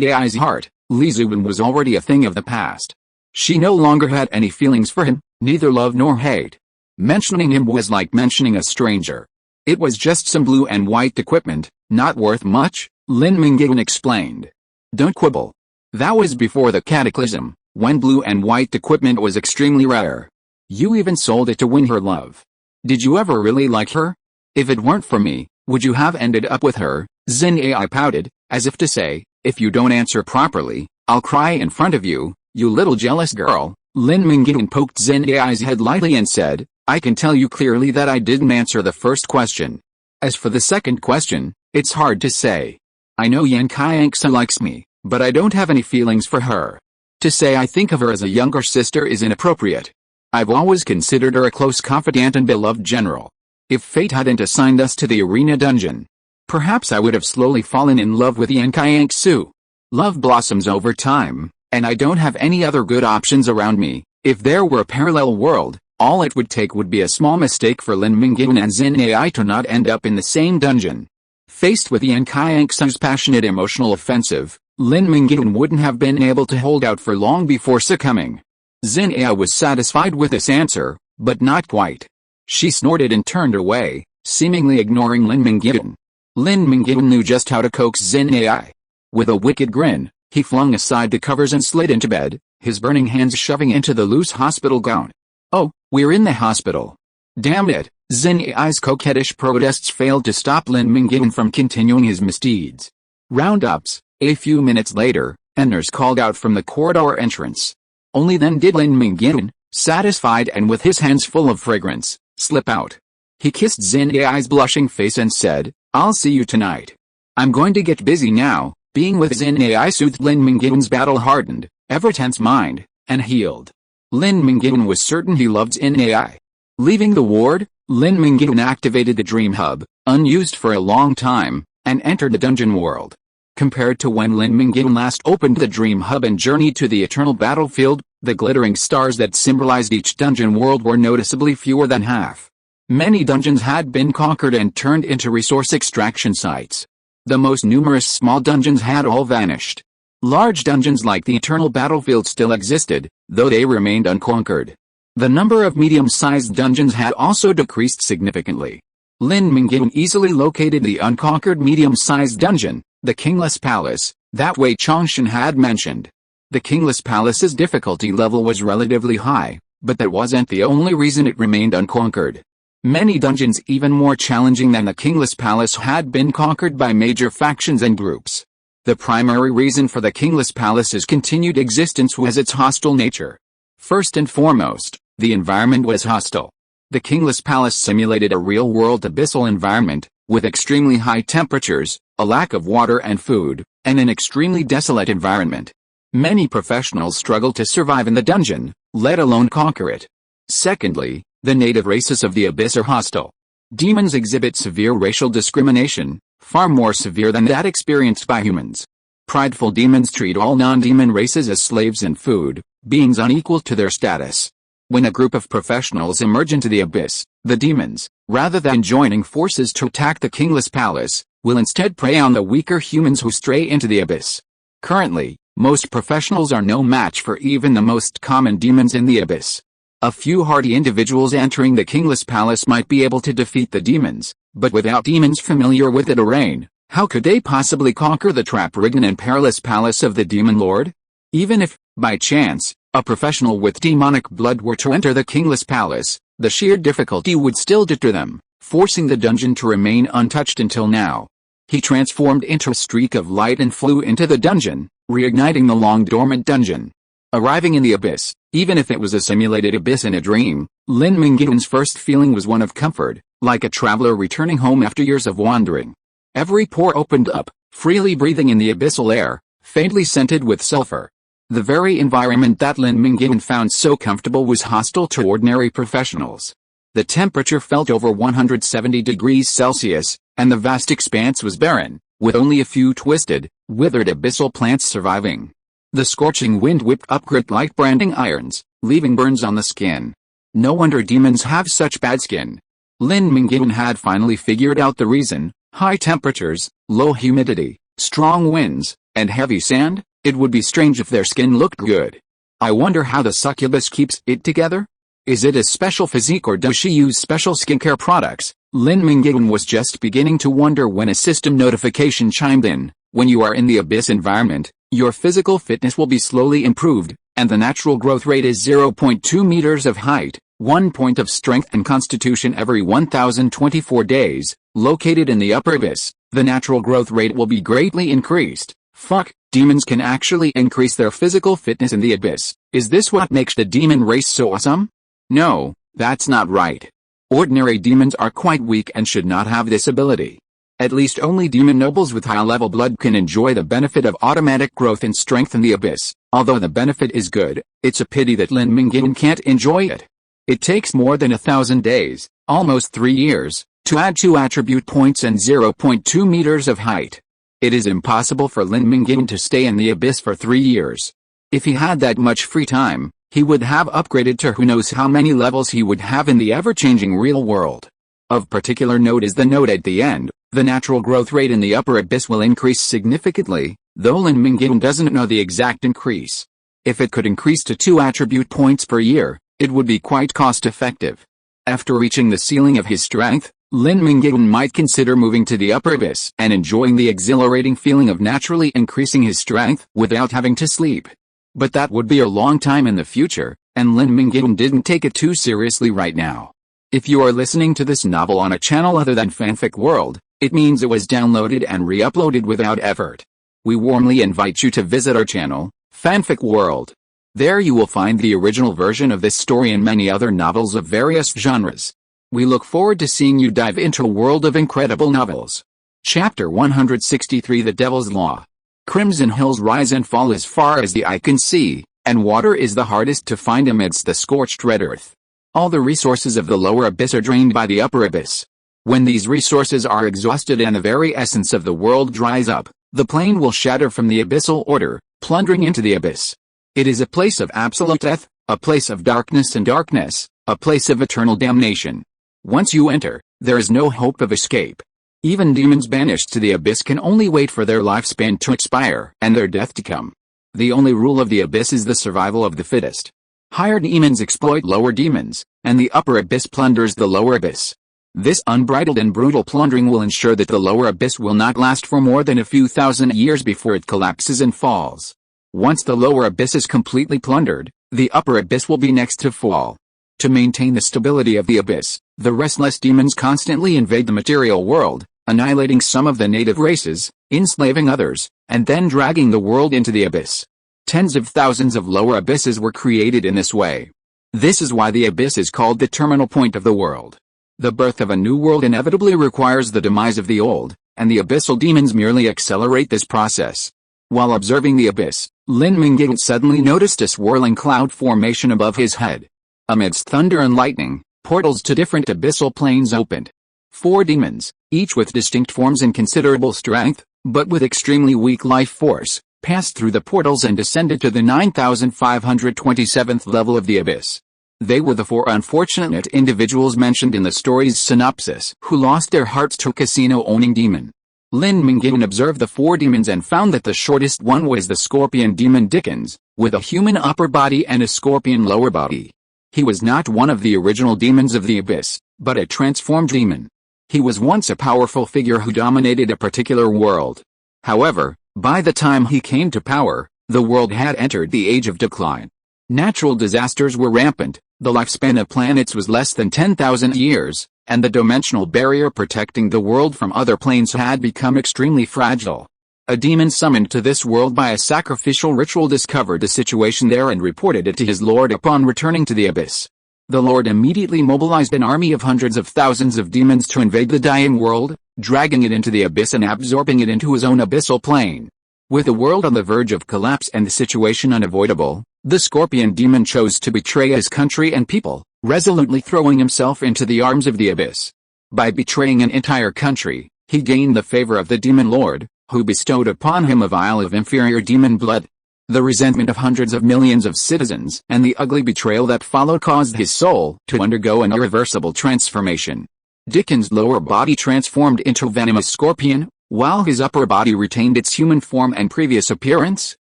Ai's heart, Li Zuan was already a thing of the past. She no longer had any feelings for him, neither love nor hate. Mentioning him was like mentioning a stranger. It was just some blue and white equipment, not worth much, Lin Mingyuan explained. Don't quibble. That was before the cataclysm, when blue and white equipment was extremely rare. You even sold it to win her love. Did you ever really like her? If it weren't for me, would you have ended up with her? Xin Ai pouted, as if to say, if you don't answer properly, I'll cry in front of you, you little jealous girl. Lin Mingyuan poked Xin Ai's head lightly and said, I can tell you clearly that I didn't answer the first question. As for the second question, it's hard to say. I know Yan Qianxue likes me, but I don't have any feelings for her. To say I think of her as a younger sister is inappropriate. I've always considered her a close confidant and beloved general. If fate hadn't assigned us to the arena dungeon, perhaps I would have slowly fallen in love with Yan Qianxue. Love blossoms over time, and I don't have any other good options around me. If there were a parallel world, all it would take would be a small mistake for Lin Mingyuan and Xin Ai to not end up in the same dungeon. Faced with Yan Qianxue's passionate emotional offensive, Lin Mingyuan wouldn't have been able to hold out for long before succumbing. Xin Ai was satisfied with this answer, but not quite. She snorted and turned away, seemingly ignoring Lin Mingyuan. Lin Mingyuan knew just how to coax Xin Ai. With a wicked grin, he flung aside the covers and slid into bed, his burning hands shoving into the loose hospital gown. Oh, we're in the hospital. Damn it, Xin Ai's coquettish protests failed to stop Lin Mingyuan from continuing his misdeeds. Roundups. A few minutes later, a nurse called out from the corridor entrance. Only then did Lin Mingyuan, satisfied and with his hands full of fragrance, slip out. He kissed Xin Ai's blushing face and said, I'll see you tonight. I'm going to get busy now. Being with Xin Ai soothed Lin Mingyuan's battle-hardened, ever-tense mind, and healed. Lin Mingyuan was certain he loved Xin Ai. Leaving the ward, Lin Mingyuan activated the Dream Hub, unused for a long time, and entered the dungeon world. Compared to when Lin Mingyuan last opened the Dream Hub and journeyed to the eternal battlefield, the glittering stars that symbolized each dungeon world were noticeably fewer than half. Many dungeons had been conquered and turned into resource extraction sites. The most numerous small dungeons had all vanished. Large dungeons like the eternal battlefield still existed, though they remained unconquered. The number of medium-sized dungeons had also decreased significantly. Lin Mingyuan easily located the unconquered medium-sized dungeon, the Kingless Palace, that Yan Qianxue had mentioned. The Kingless Palace's difficulty level was relatively high, but that wasn't the only reason it remained unconquered. Many dungeons even more challenging than the Kingless Palace had been conquered by major factions and groups. The primary reason for the Kingless Palace's continued existence was its hostile nature. First and foremost, the environment was hostile. The Kingless Palace simulated a real-world abyssal environment, with extremely high temperatures, a lack of water and food, and an extremely desolate environment. Many professionals struggle to survive in the dungeon, let alone conquer it. Secondly, the native races of the abyss are hostile. Demons exhibit severe racial discrimination, far more severe than that experienced by humans. Prideful demons treat all non-demon races as slaves and food, beings unequal to their status. When a group of professionals emerge into the abyss, the demons, rather than joining forces to attack the Kingless Palace, will instead prey on the weaker humans who stray into the abyss. Currently, most professionals are no match for even the most common demons in the abyss. A few hardy individuals entering the Kingless Palace might be able to defeat the demons, but without demons familiar with the terrain, how could they possibly conquer the trap-ridden and perilous palace of the Demon Lord? Even if, by chance, a professional with demonic blood were to enter the Kingless Palace, the sheer difficulty would still deter them, forcing the dungeon to remain untouched until now. He transformed into a streak of light and flew into the dungeon, reigniting the long-dormant dungeon. Arriving in the abyss, even if it was a simulated abyss in a dream, Lin Mingyuan's first feeling was one of comfort, like a traveler returning home after years of wandering. Every pore opened up, freely breathing in the abyssal air, faintly scented with sulfur. The very environment that Lin Mingyuan found so comfortable was hostile to ordinary professionals. The temperature felt over 170 degrees Celsius, and the vast expanse was barren, with only a few twisted, withered abyssal plants surviving. The scorching wind whipped up grit like branding irons, leaving burns on the skin. No wonder demons have such bad skin. Lin Mingyuan had finally figured out the reason: high temperatures, low humidity, strong winds, and heavy sand. It would be strange if their skin looked good. I wonder how the succubus keeps it together? Is it a special physique or does she use special skincare products? Lin Mingyuan was just beginning to wonder when a system notification chimed in. When you are in the abyss environment, your physical fitness will be slowly improved, and the natural growth rate is 0.2 meters of height, 1 point of strength and constitution every 1024 days. Located in the upper abyss, the natural growth rate will be greatly increased. Fuck, demons can actually increase their physical fitness in the abyss. Is this what makes the demon race so awesome? No, that's not right. Ordinary demons are quite weak and should not have this ability. At least only demon nobles with high-level blood can enjoy the benefit of automatic growth and strength in the abyss. Although the benefit is good, it's a pity that Lin Mingyuan can't enjoy it. It takes more than 1,000 days, almost 3 years, to add 2 attribute points and 0.2 meters of height. It is impossible for Lin Mingyuan to stay in the abyss for 3 years. If he had that much free time, he would have upgraded to who knows how many levels he would have in the ever-changing real world. Of particular note is the note at the end: the natural growth rate in the upper abyss will increase significantly, though Lin Mingyuan doesn't know the exact increase. If it could increase to 2 attribute points per year, it would be quite cost-effective. After reaching the ceiling of his strength, Lin Mingyuan might consider moving to the upper abyss and enjoying the exhilarating feeling of naturally increasing his strength without having to sleep. But that would be a long time in the future, and Lin Mingyuan didn't take it too seriously right now. If you are listening to this novel on a channel other than Fanfic World, it means it was downloaded and re-uploaded without effort. We warmly invite you to visit our channel, Fanfic World. There you will find the original version of this story and many other novels of various genres. We look forward to seeing you dive into a world of incredible novels. Chapter 163: The Devil's Law. Crimson hills rise and fall as far as the eye can see, and water is the hardest to find amidst the scorched red earth. All the resources of the lower abyss are drained by the upper abyss. When these resources are exhausted and the very essence of the world dries up, the plane will shatter from the abyssal order, plunging into the abyss. It is a place of absolute death, a place of darkness and darkness, a place of eternal damnation. Once you enter, there is no hope of escape. Even demons banished to the abyss can only wait for their lifespan to expire and their death to come. The only rule of the abyss is the survival of the fittest. Higher demons exploit lower demons, and the upper abyss plunders the lower abyss. This unbridled and brutal plundering will ensure that the lower abyss will not last for more than a few thousand years before it collapses and falls. Once the lower abyss is completely plundered, the upper abyss will be next to fall. To maintain the stability of the abyss, the restless demons constantly invade the material world, annihilating some of the native races, enslaving others, and then dragging the world into the abyss. Tens of thousands of lower abysses were created in this way. This is why the abyss is called the terminal point of the world. The birth of a new world inevitably requires the demise of the old, and the abyssal demons merely accelerate this process. While observing the abyss, Lin Mingyuan suddenly noticed a swirling cloud formation above his head. Amidst thunder and lightning, portals to different abyssal planes opened. 4 demons, each with distinct forms and considerable strength, but with extremely weak life force, passed through the portals and descended to the 9527th level of the abyss. They were the 4 unfortunate individuals mentioned in the story's synopsis who lost their hearts to a casino-owning demon. Lin Mingyuan observed the 4 demons and found that the shortest one was the scorpion demon Dickens, with a human upper body and a scorpion lower body. He was not one of the original demons of the abyss, but a transformed demon. He was once a powerful figure who dominated a particular world. However, by the time he came to power, the world had entered the age of decline. Natural disasters were rampant, the lifespan of planets was less than 10,000 years, and the dimensional barrier protecting the world from other planes had become extremely fragile. A demon summoned to this world by a sacrificial ritual discovered the situation there and reported it to his lord upon returning to the abyss. The lord immediately mobilized an army of hundreds of thousands of demons to invade the dying world, dragging it into the abyss and absorbing it into his own abyssal plane. With the world on the verge of collapse and the situation unavoidable, the scorpion demon chose to betray his country and people, resolutely throwing himself into the arms of the abyss. By betraying an entire country, he gained the favor of the demon lord, who bestowed upon him a vial of inferior demon blood. The resentment of hundreds of millions of citizens and the ugly betrayal that followed caused his soul to undergo an irreversible transformation. Dickens' lower body transformed into a venomous scorpion, while his upper body retained its human form and previous appearance,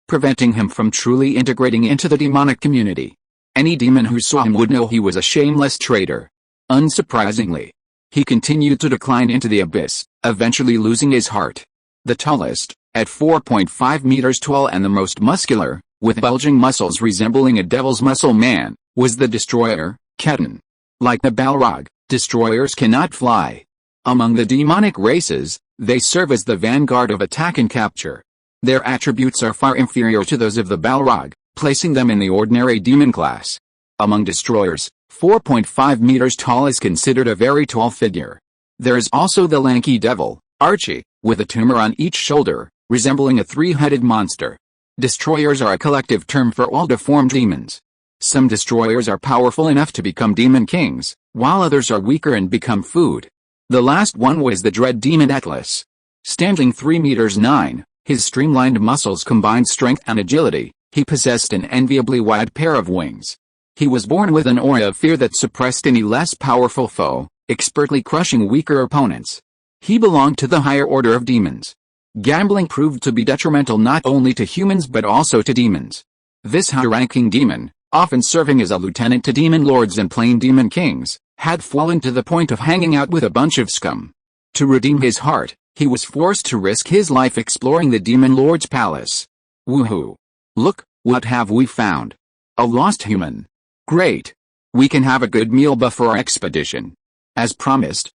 preventing him from truly integrating into the demonic community. Any demon who saw him would know he was a shameless traitor. Unsurprisingly, he continued to decline into the abyss, eventually losing his heart. The tallest, at 4.5 meters tall and the most muscular, with bulging muscles resembling a devil's muscle man, was the destroyer, katana. Like the Balrog, destroyers cannot fly. Among the demonic races, they serve as the vanguard of attack and capture. Their attributes are far inferior to those of the Balrog, placing them in the ordinary demon class. Among destroyers, 4.5 meters tall is considered a very tall figure. There is also the lanky devil, Archie, with a tumor on each shoulder, resembling a 3-headed monster. Destroyers are a collective term for all deformed demons. Some destroyers are powerful enough to become demon kings, while others are weaker and become food. The last one was the dread demon Atlas. Standing 3 meters 9, his streamlined muscles combined strength and agility. He possessed an enviably wide pair of wings. He was born with an aura of fear that suppressed any less powerful foe, expertly crushing weaker opponents. He belonged to the higher order of demons. Gambling proved to be detrimental not only to humans but also to demons. This high-ranking demon, often serving as a lieutenant to demon lords and plain demon kings, had fallen to the point of hanging out with a bunch of scum. To redeem his heart, he was forced to risk his life exploring the demon lord's palace. Woohoo! Look, what have we found? A lost human. Great! We can have a good meal before our expedition. As promised,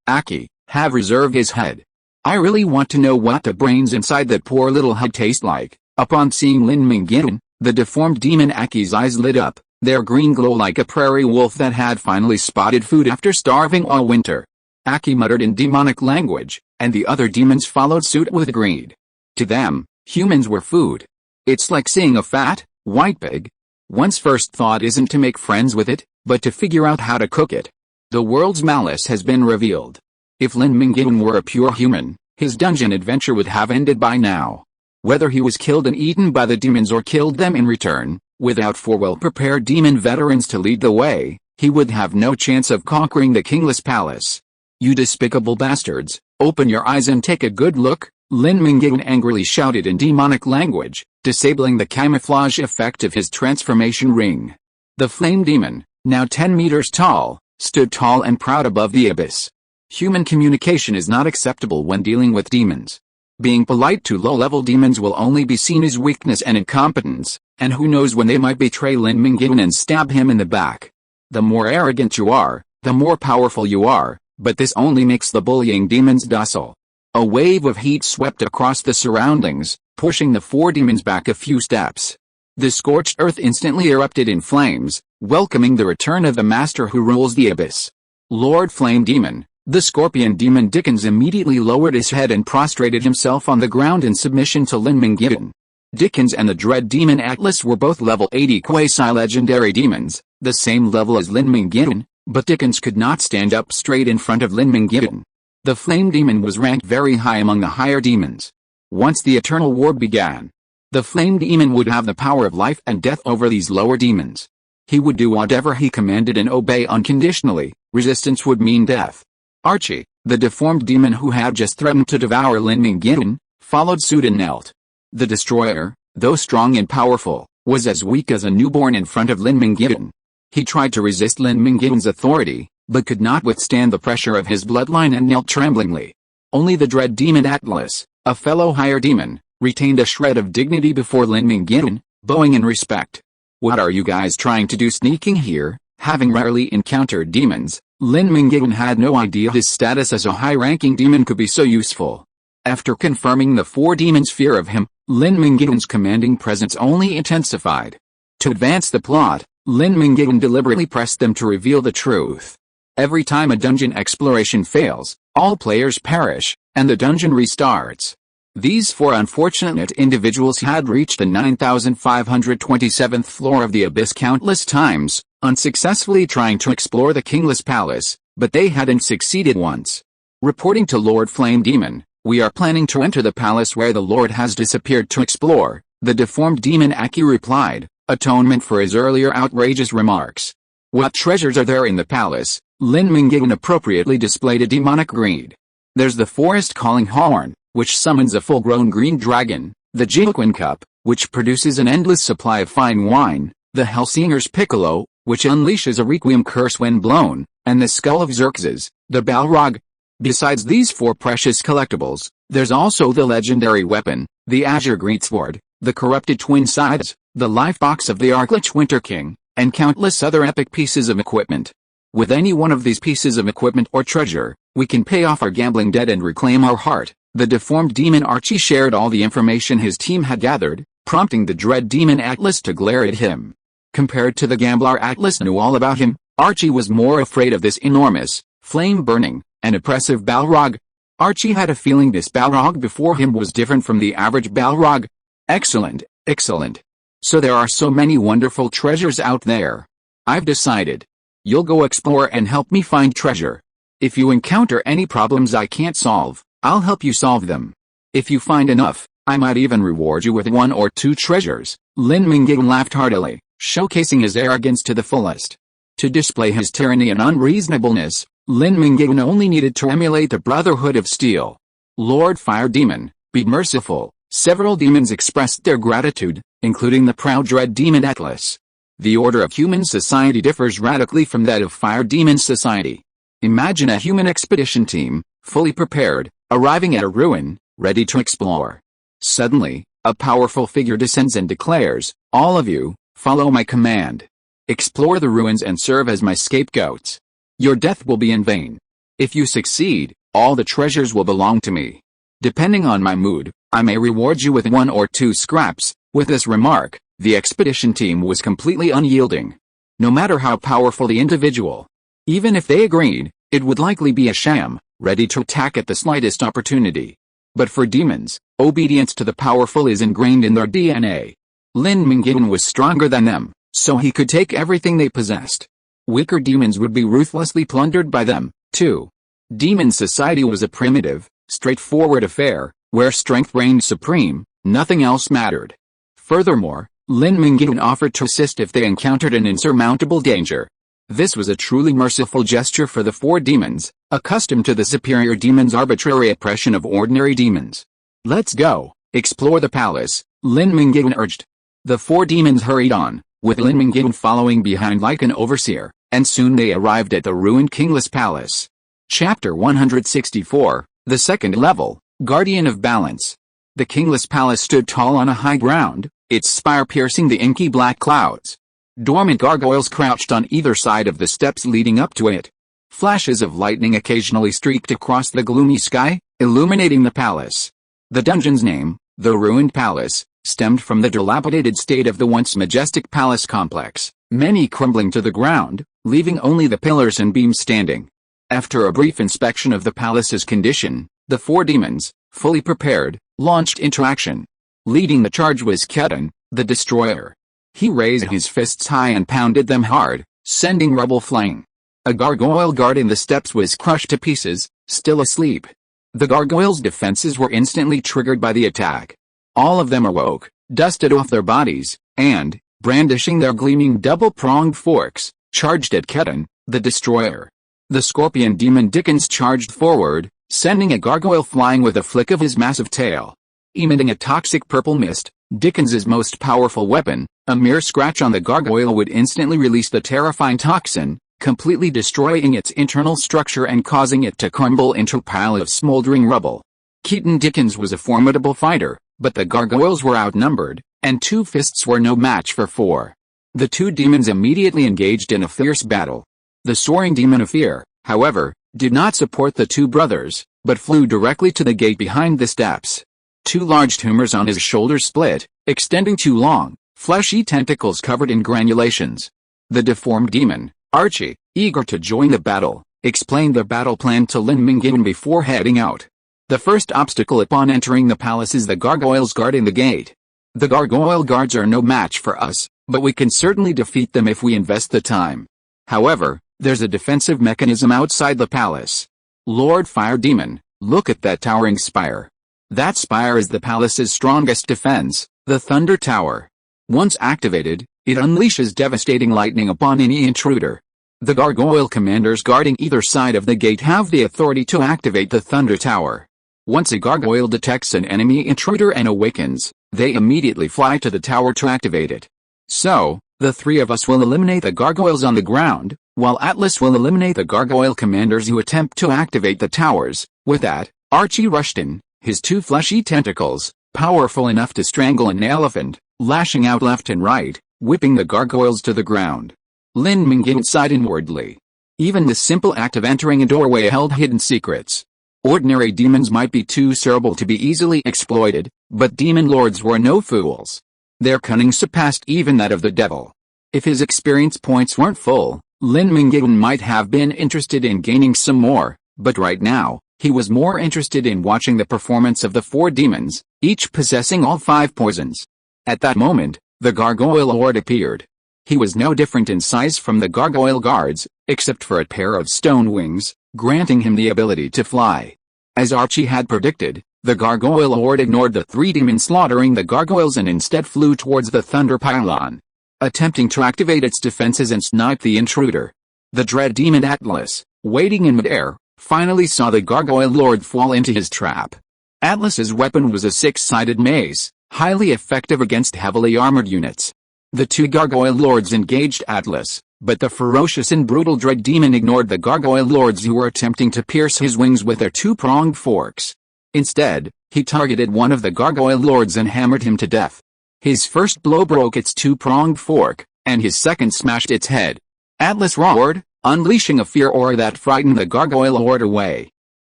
Aki, have reserved his head. I really want to know what the brains inside that poor little head taste like. Upon seeing Lin Mingyuan, the deformed demon Aki's eyes lit up, their green glow like a prairie wolf that had finally spotted food after starving all winter. Aki muttered in demonic language, and the other demons followed suit with greed. To them, humans were food. It's like seeing a fat, white pig. One's first thought isn't to make friends with it, but to figure out how to cook it. The world's malice has been revealed. If Lin Mingyuan were a pure human, his dungeon adventure would have ended by now. Whether he was killed and eaten by the demons or killed them in return, without 4 well-prepared demon veterans to lead the way, he would have no chance of conquering the kingless palace. You despicable bastards, open your eyes and take a good look, Lin Mingyuan angrily shouted in demonic language, disabling the camouflage effect of his transformation ring. The flame demon, now 10 meters tall, stood tall and proud above the abyss. Human communication is not acceptable when dealing with demons. Being polite to low-level demons will only be seen as weakness and incompetence, and who knows when they might betray Lin Mingyuan and stab him in the back. The more arrogant you are, the more powerful you are, but this only makes the bullying demons docile. A wave of heat swept across the surroundings, pushing the 4 demons back a few steps. The scorched earth instantly erupted in flames, welcoming the return of the master who rules the abyss. Lord Flame Demon, the scorpion demon Dickens immediately lowered his head and prostrated himself on the ground in submission to Lin Mingyuan. Dickens and the dread demon Atlas were both level 80 quasi-legendary demons, the same level as Lin Mingyuan, but Dickens could not stand up straight in front of Lin Mingyuan. The flame demon was ranked very high among the higher demons. Once the eternal war began, the flame demon would have the power of life and death over these lower demons. He would do whatever he commanded and obey unconditionally. Resistance would mean death. Archie, the deformed demon who had just threatened to devour Lin Mingyuan, followed suit and knelt. The destroyer, though strong and powerful, was as weak as a newborn in front of Lin Mingyuan. He tried to resist Lin Mingyuan's authority, but could not withstand the pressure of his bloodline and knelt tremblingly. Only the dread demon Atlas, a fellow higher demon, retained a shred of dignity before Lin Mingyuan, bowing in respect. What are you guys trying to do sneaking here? Having rarely encountered demons, Lin Mingyuan had no idea his status as a high-ranking demon could be so useful. After confirming the 4 demons' fear of him, Lin Mingyuan's commanding presence only intensified. To advance the plot, Lin Mingyuan deliberately pressed them to reveal the truth. Every time a dungeon exploration fails, all players perish, and the dungeon restarts. These 4 unfortunate individuals had reached the 9,527th floor of the abyss countless times, unsuccessfully trying to explore the kingless palace, but they hadn't succeeded once. Reporting to Lord Flame Demon, we are planning to enter the palace where the Lord has disappeared to explore, the deformed demon Aki replied, atonement for his earlier outrageous remarks. What treasures are there in the palace? Lin Mingyuan appropriately displayed a demonic greed. There's the forest calling horn, which summons a full-grown green dragon, the Jiuquan cup, which produces an endless supply of fine wine, the Hellsinger's piccolo, which unleashes a requiem curse when blown, and the skull of Xerxes, the Balrog. Besides these 4 precious collectibles, there's also the legendary weapon, the Azure Greatsword, the corrupted twin scythes, the life box of the Archlich Winter King, and countless other epic pieces of equipment. With any one of these pieces of equipment or treasure, we can pay off our gambling debt and reclaim our heart. The deformed demon Archie shared all the information his team had gathered, prompting the dread demon Atlas to glare at him. Compared to the gambler Atlas knew all about him, Archie was more afraid of this enormous, flame-burning, and oppressive Balrog. Archie had a feeling this Balrog before him was different from the average Balrog. Excellent, excellent. So there are so many wonderful treasures out there. I've decided. You'll go explore and help me find treasure. If you encounter any problems I can't solve, I'll help you solve them. If you find enough, I might even reward you with 1 or 2 treasures. Lin Mingyuan laughed heartily, showcasing his arrogance to the fullest. To display his tyranny and unreasonableness, Lin Mingyuan only needed to emulate the Brotherhood of Steel. Lord Fire Demon, be merciful. Several demons expressed their gratitude, including the proud dread demon Atlas. The order of human society differs radically from that of fire demon society. Imagine a human expedition team, fully prepared, arriving at a ruin, ready to explore. Suddenly, a powerful figure descends and declares, all of you, follow my command. Explore the ruins and serve as my scapegoats. Your death will be in vain. If you succeed, all the treasures will belong to me. Depending on my mood, I may reward you with 1 or 2 scraps. With this remark, the expedition team was completely unyielding. No matter how powerful the individual, even if they agreed, it would likely be a sham, ready to attack at the slightest opportunity. But for demons, obedience to the powerful is ingrained in their DNA. Lin Mingyuan was stronger than them, so he could take everything they possessed. Weaker demons would be ruthlessly plundered by them, too. Demon society was a primitive, straightforward affair, where strength reigned supreme, nothing else mattered. Furthermore, Lin Mingyuan offered to assist if they encountered an insurmountable danger. This was a truly merciful gesture for the four demons, accustomed to the superior demon's arbitrary oppression of ordinary demons. "Let's go, explore the palace," Lin Mingyuan urged. The four demons hurried on, with Lin Mingyuan following behind like an overseer, and soon they arrived at the ruined kingless palace. Chapter 164, The Second Level, Guardian of Balance. The kingless palace stood tall on a high ground, its spire piercing the inky black clouds. Dormant gargoyles crouched on either side of the steps leading up to it. Flashes of lightning occasionally streaked across the gloomy sky, illuminating the palace. The dungeon's name, the Ruined Palace, stemmed from the dilapidated state of the once majestic palace complex, many crumbling to the ground, leaving only the pillars and beams standing. After a brief inspection of the palace's condition, the four demons, fully prepared, launched into action. Leading the charge was Katana, the destroyer. He raised his fists high and pounded them hard, sending rubble flying. A gargoyle guarding the steps was crushed to pieces, still asleep. The gargoyles' defenses were instantly triggered by the attack. All of them awoke, dusted off their bodies, and, brandishing their gleaming double-pronged forks, charged at Katana, the destroyer. The scorpion demon Dickens charged forward, sending a gargoyle flying with a flick of his massive tail. Emitting a toxic purple mist, Dickens's most powerful weapon, a mere scratch on the gargoyle would instantly release the terrifying toxin, completely destroying its internal structure and causing it to crumble into a pile of smoldering rubble. Keaton Dickens was a formidable fighter, but the gargoyles were outnumbered, and two fists were no match for four. The two demons immediately engaged in a fierce battle. The soaring demon of fear, however, did not support the two brothers, but flew directly to the gate behind the steps. Two large tumors on his shoulders split, extending two long, fleshy tentacles covered in granulations. The deformed demon, Archie, eager to join the battle, explained the battle plan to Lin Mingyuan before heading out. The first obstacle upon entering the palace is the gargoyles guarding the gate. The gargoyle guards are no match for us, but we can certainly defeat them if we invest the time. However, there's a defensive mechanism outside the palace. Lord Fire Demon, look at that towering spire. That spire is the palace's strongest defense, the Thunder Tower. Once activated, it unleashes devastating lightning upon any intruder. The gargoyle commanders guarding either side of the gate have the authority to activate the Thunder Tower. Once a gargoyle detects an enemy intruder and awakens, they immediately fly to the tower to activate it. So, the three of us will eliminate the gargoyles on the ground, while Atlas will eliminate the gargoyle commanders who attempt to activate the towers. With that, Archie rushed in, his two fleshy tentacles, powerful enough to strangle an elephant, lashing out left and right, whipping the gargoyles to the ground. Lin Mingyuan sighed inwardly. Even the simple act of entering a doorway held hidden secrets. Ordinary demons might be too cerebral to be easily exploited, but demon lords were no fools. Their cunning surpassed even that of the devil. If his experience points weren't full, Lin Mingyuan might have been interested in gaining some more, but right now, he was more interested in watching the performance of the four demons, each possessing all five poisons. At that moment, the gargoyle lord appeared. He was no different in size from the gargoyle guards, except for a pair of stone wings, granting him the ability to fly. As Archie had predicted, the gargoyle lord ignored the three demons slaughtering the gargoyles and instead flew towards the thunder pylon, attempting to activate its defenses and snipe the intruder. The dread demon Atlas, waiting in midair, finally saw the gargoyle lord fall into his trap. Atlas's weapon was a six-sided mace, highly effective against heavily armored units. The two gargoyle lords engaged Atlas, but the ferocious and brutal dread demon ignored the gargoyle lords who were attempting to pierce his wings with their two-pronged forks. Instead, he targeted one of the gargoyle lords and hammered him to death. His first blow broke its two-pronged fork, and his second smashed its head. Atlas roared, unleashing a fear aura that frightened the gargoyle lord away.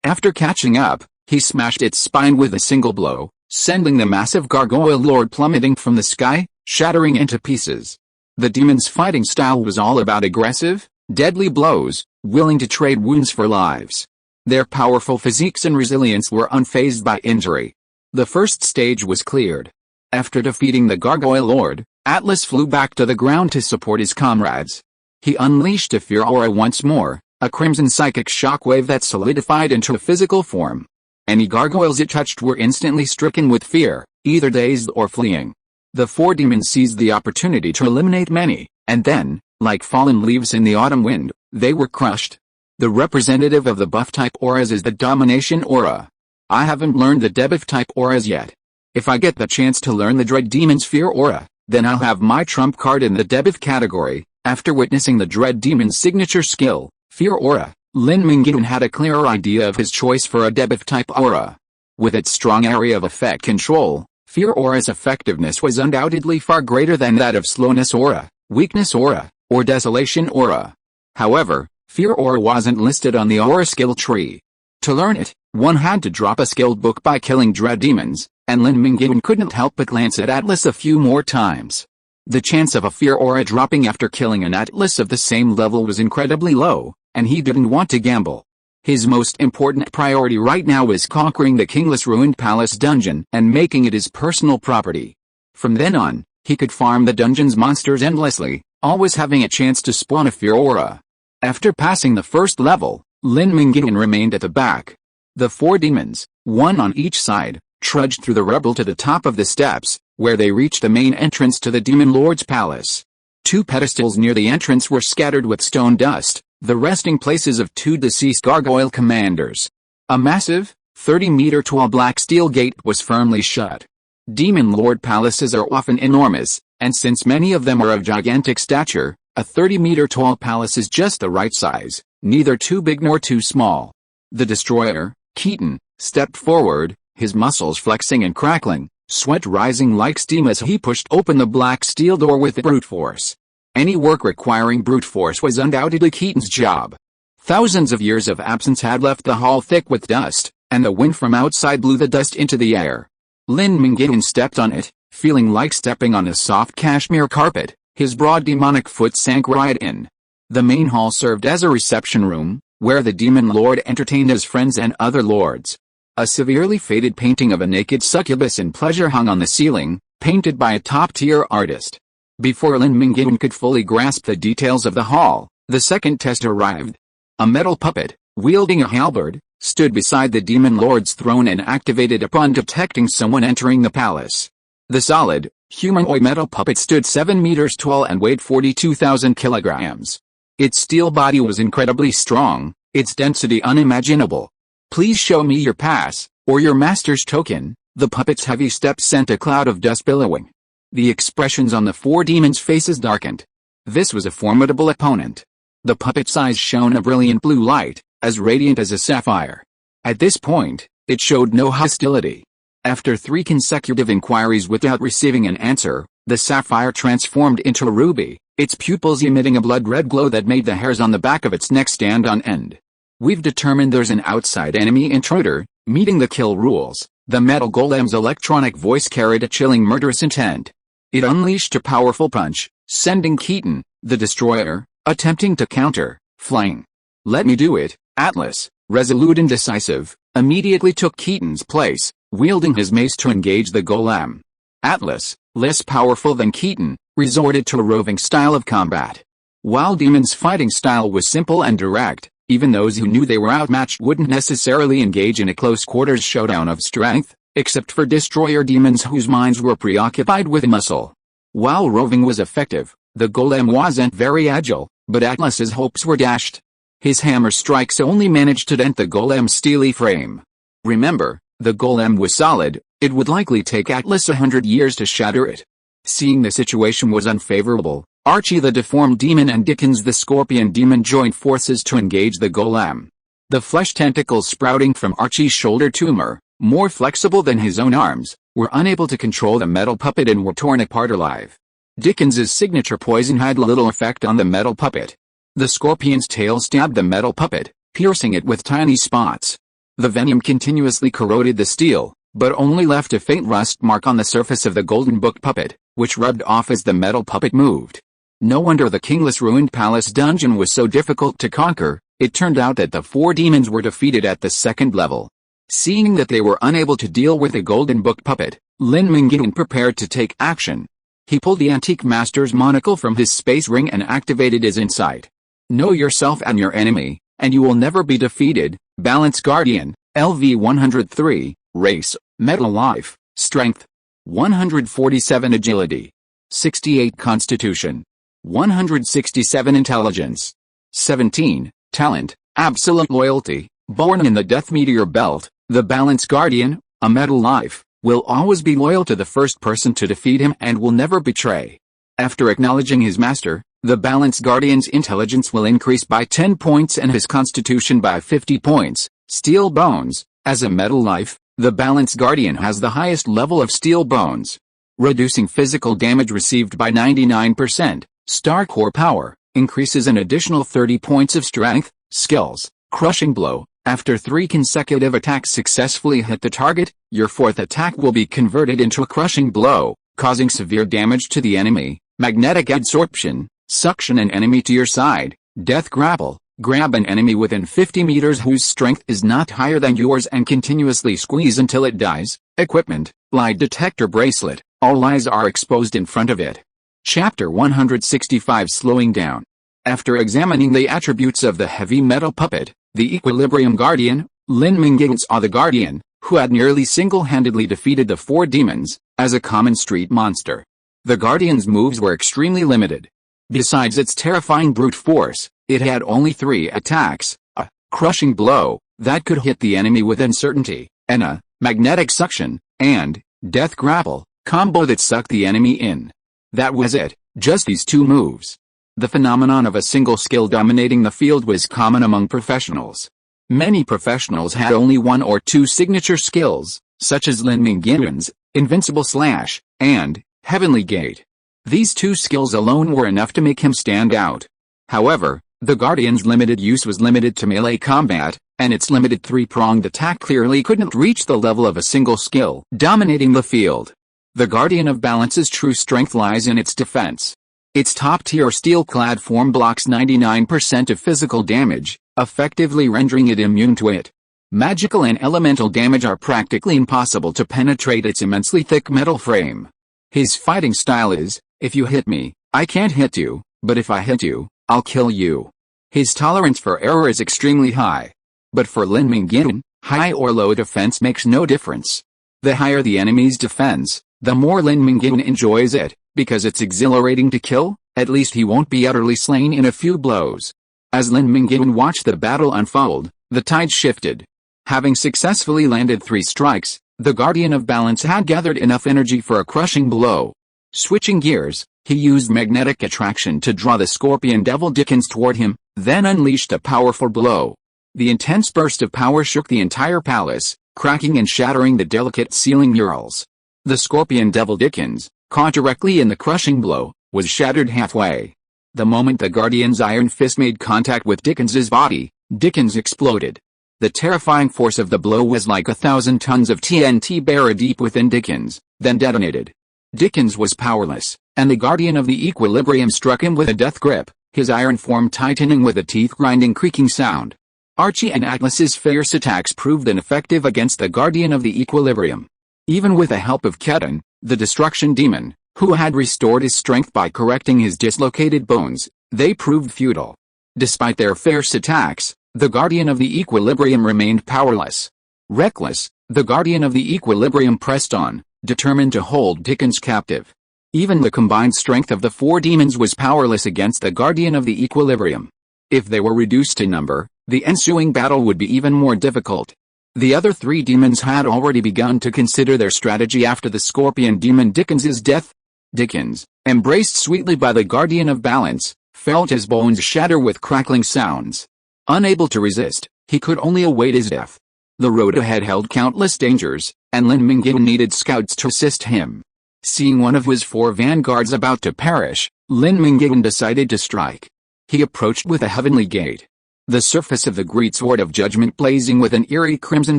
After catching up, he smashed its spine with a single blow, sending the massive gargoyle lord plummeting from the sky, shattering into pieces. The demon's fighting style was all about aggressive, deadly blows, willing to trade wounds for lives. Their powerful physiques and resilience were unfazed by injury. The first stage was cleared. After defeating the gargoyle lord, Atlas flew back to the ground to support his comrades. He unleashed a fear aura once more, a crimson psychic shockwave that solidified into a physical form. Any gargoyles it touched were instantly stricken with fear, either dazed or fleeing. The four demons seized the opportunity to eliminate many, and then, like fallen leaves in the autumn wind, they were crushed. The representative of the buff type auras is the domination aura. I haven't learned the debuff type auras yet. If I get the chance to learn the Dread Demon's Fear aura, then I'll have my trump card in the debuff category. After witnessing the Dread Demon's signature skill, Fear aura, Lin Mingyuan had a clearer idea of his choice for a debuff type aura. With its strong area of effect control, Fear aura's effectiveness was undoubtedly far greater than that of slowness aura, weakness aura, or desolation aura. However, Fear aura wasn't listed on the aura skill tree. To learn it, one had to drop a skill book by killing dread demons, and Lin Mingyuan couldn't help but glance at Atlas a few more times. The chance of a Fear aura dropping after killing an Atlas of the same level was incredibly low, and he didn't want to gamble. His most important priority right now was conquering the Kingless Ruined Palace dungeon and making it his personal property. From then on, he could farm the dungeon's monsters endlessly, always having a chance to spawn a Fear aura. After passing the first level, Lin Mingyuan remained at the back. The four demons, one on each side, trudged through the rubble to the top of the steps, where they reached the main entrance to the Demon Lord's palace. Two pedestals near the entrance were scattered with stone dust, the resting places of two deceased gargoyle commanders. A massive, 30-meter-tall black steel gate was firmly shut. Demon Lord palaces are often enormous, and since many of them are of gigantic stature, a 30-meter-tall palace is just the right size, neither too big nor too small. The destroyer, Keaton, stepped forward, his muscles flexing and crackling, sweat rising like steam as he pushed open the black steel door with brute force. Any work requiring brute force was undoubtedly Keaton's job. Thousands of years of absence had left the hall thick with dust, and the wind from outside blew the dust into the air. Lin Mingyuan stepped on it, feeling like stepping on a soft cashmere carpet. His broad demonic foot sank right in. The main hall served as a reception room, where the Demon Lord entertained his friends and other lords. A severely faded painting of a naked succubus in pleasure hung on the ceiling, painted by a top-tier artist. Before Lin Mingyuan could fully grasp the details of the hall, the second test arrived. A metal puppet, wielding a halberd, stood beside the Demon Lord's throne and activated upon detecting someone entering the palace. The solid, humanoid metal puppet stood 7 meters tall and weighed 42,000 kilograms. Its steel body was incredibly strong, its density unimaginable. "Please show me your pass, or your master's token." The puppet's heavy steps sent a cloud of dust billowing. The expressions on the four demons' faces darkened. This was a formidable opponent. The puppet's eyes shone a brilliant blue light, as radiant as a sapphire. At this point, it showed no hostility. After 3 consecutive inquiries without receiving an answer, the sapphire transformed into a ruby, its pupils emitting a blood-red glow that made the hairs on the back of its neck stand on end. "We've determined there's an outside enemy intruder, meeting the kill rules." The metal golem's electronic voice carried a chilling murderous intent. It unleashed a powerful punch, sending Keaton, the destroyer, attempting to counter, flying. "Let me do it." Atlas, resolute and decisive, immediately took Keaton's place, wielding his mace to engage the golem. Atlas, less powerful than Keaton, resorted to a roving style of combat. While Demon's fighting style was simple and direct, even those who knew they were outmatched wouldn't necessarily engage in a close-quarters showdown of strength, except for destroyer demons whose minds were preoccupied with muscle. While roving was effective, the golem wasn't very agile, but Atlas's hopes were dashed. His hammer strikes only managed to dent the golem's steely frame. Remember, the golem was solid, it would likely take Atlas 100 years to shatter it. Seeing the situation was unfavorable, Archie the deformed demon and Dickens the scorpion demon joined forces to engage the golem. The flesh tentacles sprouting from Archie's shoulder tumor, more flexible than his own arms, were unable to control the metal puppet and were torn apart alive. Dickens's signature poison had little effect on the metal puppet. The scorpion's tail stabbed the metal puppet, piercing it with tiny spots. The venom continuously corroded the steel, but only left a faint rust mark on the surface of the golden book puppet, which rubbed off as the metal puppet moved. No wonder the Kingless Ruined Palace dungeon was so difficult to conquer. It turned out that the four demons were defeated at the second level. Seeing that they were unable to deal with the golden book puppet, Lin Mingyuan prepared to take action. He pulled the antique master's monocle from his space ring and activated his insight. Know yourself and your enemy, and you will never be defeated. Balance Guardian, LV 103, Race, Metal Life, Strength, 147 Agility, 68 Constitution, 167 Intelligence, 17, Talent, Absolute Loyalty. Born in the Death Meteor Belt, the Balance Guardian, a metal life, will always be loyal to the first person to defeat him and will never betray. After acknowledging his master, the Balance Guardian's intelligence will increase by 10 points and his constitution by 50 points. Steel Bones, as a metal life, the Balance Guardian has the highest level of steel bones, reducing physical damage received by 99%. Star Core Power increases an additional 30 points of strength. Skills, Crushing Blow. After 3 consecutive attacks successfully hit the target, your 4th attack will be converted into a crushing blow, causing severe damage to the enemy. Magnetic Adsorption, suction an enemy to your side. Death Grapple, grab an enemy within 50 meters whose strength is not higher than yours and continuously squeeze until it dies. Equipment, Lie Detector Bracelet, all lies are exposed in front of it. Chapter 165 Slowing Down. After examining the attributes of the heavy metal puppet, the Equilibrium Guardian, Lin Mingyuan saw the Guardian, who had nearly single-handedly defeated the 4 demons, as a common street monster. The Guardian's moves were extremely limited. Besides its terrifying brute force, it had only 3 attacks: a crushing blow that could hit the enemy with uncertainty, and a magnetic suction and death grapple combo that sucked the enemy in. That was it, just these 2 moves. The phenomenon of a single skill dominating the field was common among professionals. Many professionals had only 1 or 2 signature skills, such as Lin Mingyuan's Invincible Slash and Heavenly Gate. These 2 skills alone were enough to make him stand out. However, the Guardian's limited use was limited to melee combat, and its limited 3-pronged attack clearly couldn't reach the level of a single skill dominating the field. The Guardian of Balance's true strength lies in its defense. Its top-tier steel-clad form blocks 99% of physical damage, effectively rendering it immune to it. Magical and elemental damage are practically impossible to penetrate its immensely thick metal frame. His fighting style is, if you hit me, I can't hit you, but if I hit you, I'll kill you. His tolerance for error is extremely high. But for Lin Mingyuan, high or low defense makes no difference. The higher the enemy's defense, the more Lin Mingyuan enjoys it. Because it's exhilarating to kill, at least he won't be utterly slain in a few blows. As Lin Mingyuan watched the battle unfold, the tide shifted. Having successfully landed 3 strikes, the Guardian of Balance had gathered enough energy for a crushing blow. Switching gears, he used magnetic attraction to draw the Scorpion Devil Dickens toward him, then unleashed a powerful blow. The intense burst of power shook the entire palace, cracking and shattering the delicate ceiling murals. The Scorpion Devil Dickens, caught directly in the crushing blow, was shattered halfway. The moment the Guardian's iron fist made contact with Dickens's body, Dickens exploded. The terrifying force of the blow was like 1,000 tons of TNT buried deep within Dickens, then detonated. Dickens was powerless, and the Guardian of the Equilibrium struck him with a death grip, his iron form tightening with a teeth-grinding creaking sound. Archie and Atlas's fierce attacks proved ineffective against the Guardian of the Equilibrium. Even with the help of Ketan, the Destruction Demon, who had restored his strength by correcting his dislocated bones, they proved futile. Despite their fierce attacks, the Guardian of the Equilibrium remained powerless. Reckless, the Guardian of the Equilibrium pressed on, determined to hold Dickens captive. Even the combined strength of the 4 demons was powerless against the Guardian of the Equilibrium. If they were reduced in number, the ensuing battle would be even more difficult. The other 3 demons had already begun to consider their strategy after the Scorpion Demon Dickens's death. Dickens, embraced sweetly by the Guardian of Balance, felt his bones shatter with crackling sounds. Unable to resist, he could only await his death. The road ahead held countless dangers, and Lin Mingyuan needed scouts to assist him. Seeing one of his 4 vanguards about to perish, Lin Mingyuan decided to strike. He approached with a heavenly gate, the surface of the great sword of judgment blazing with an eerie crimson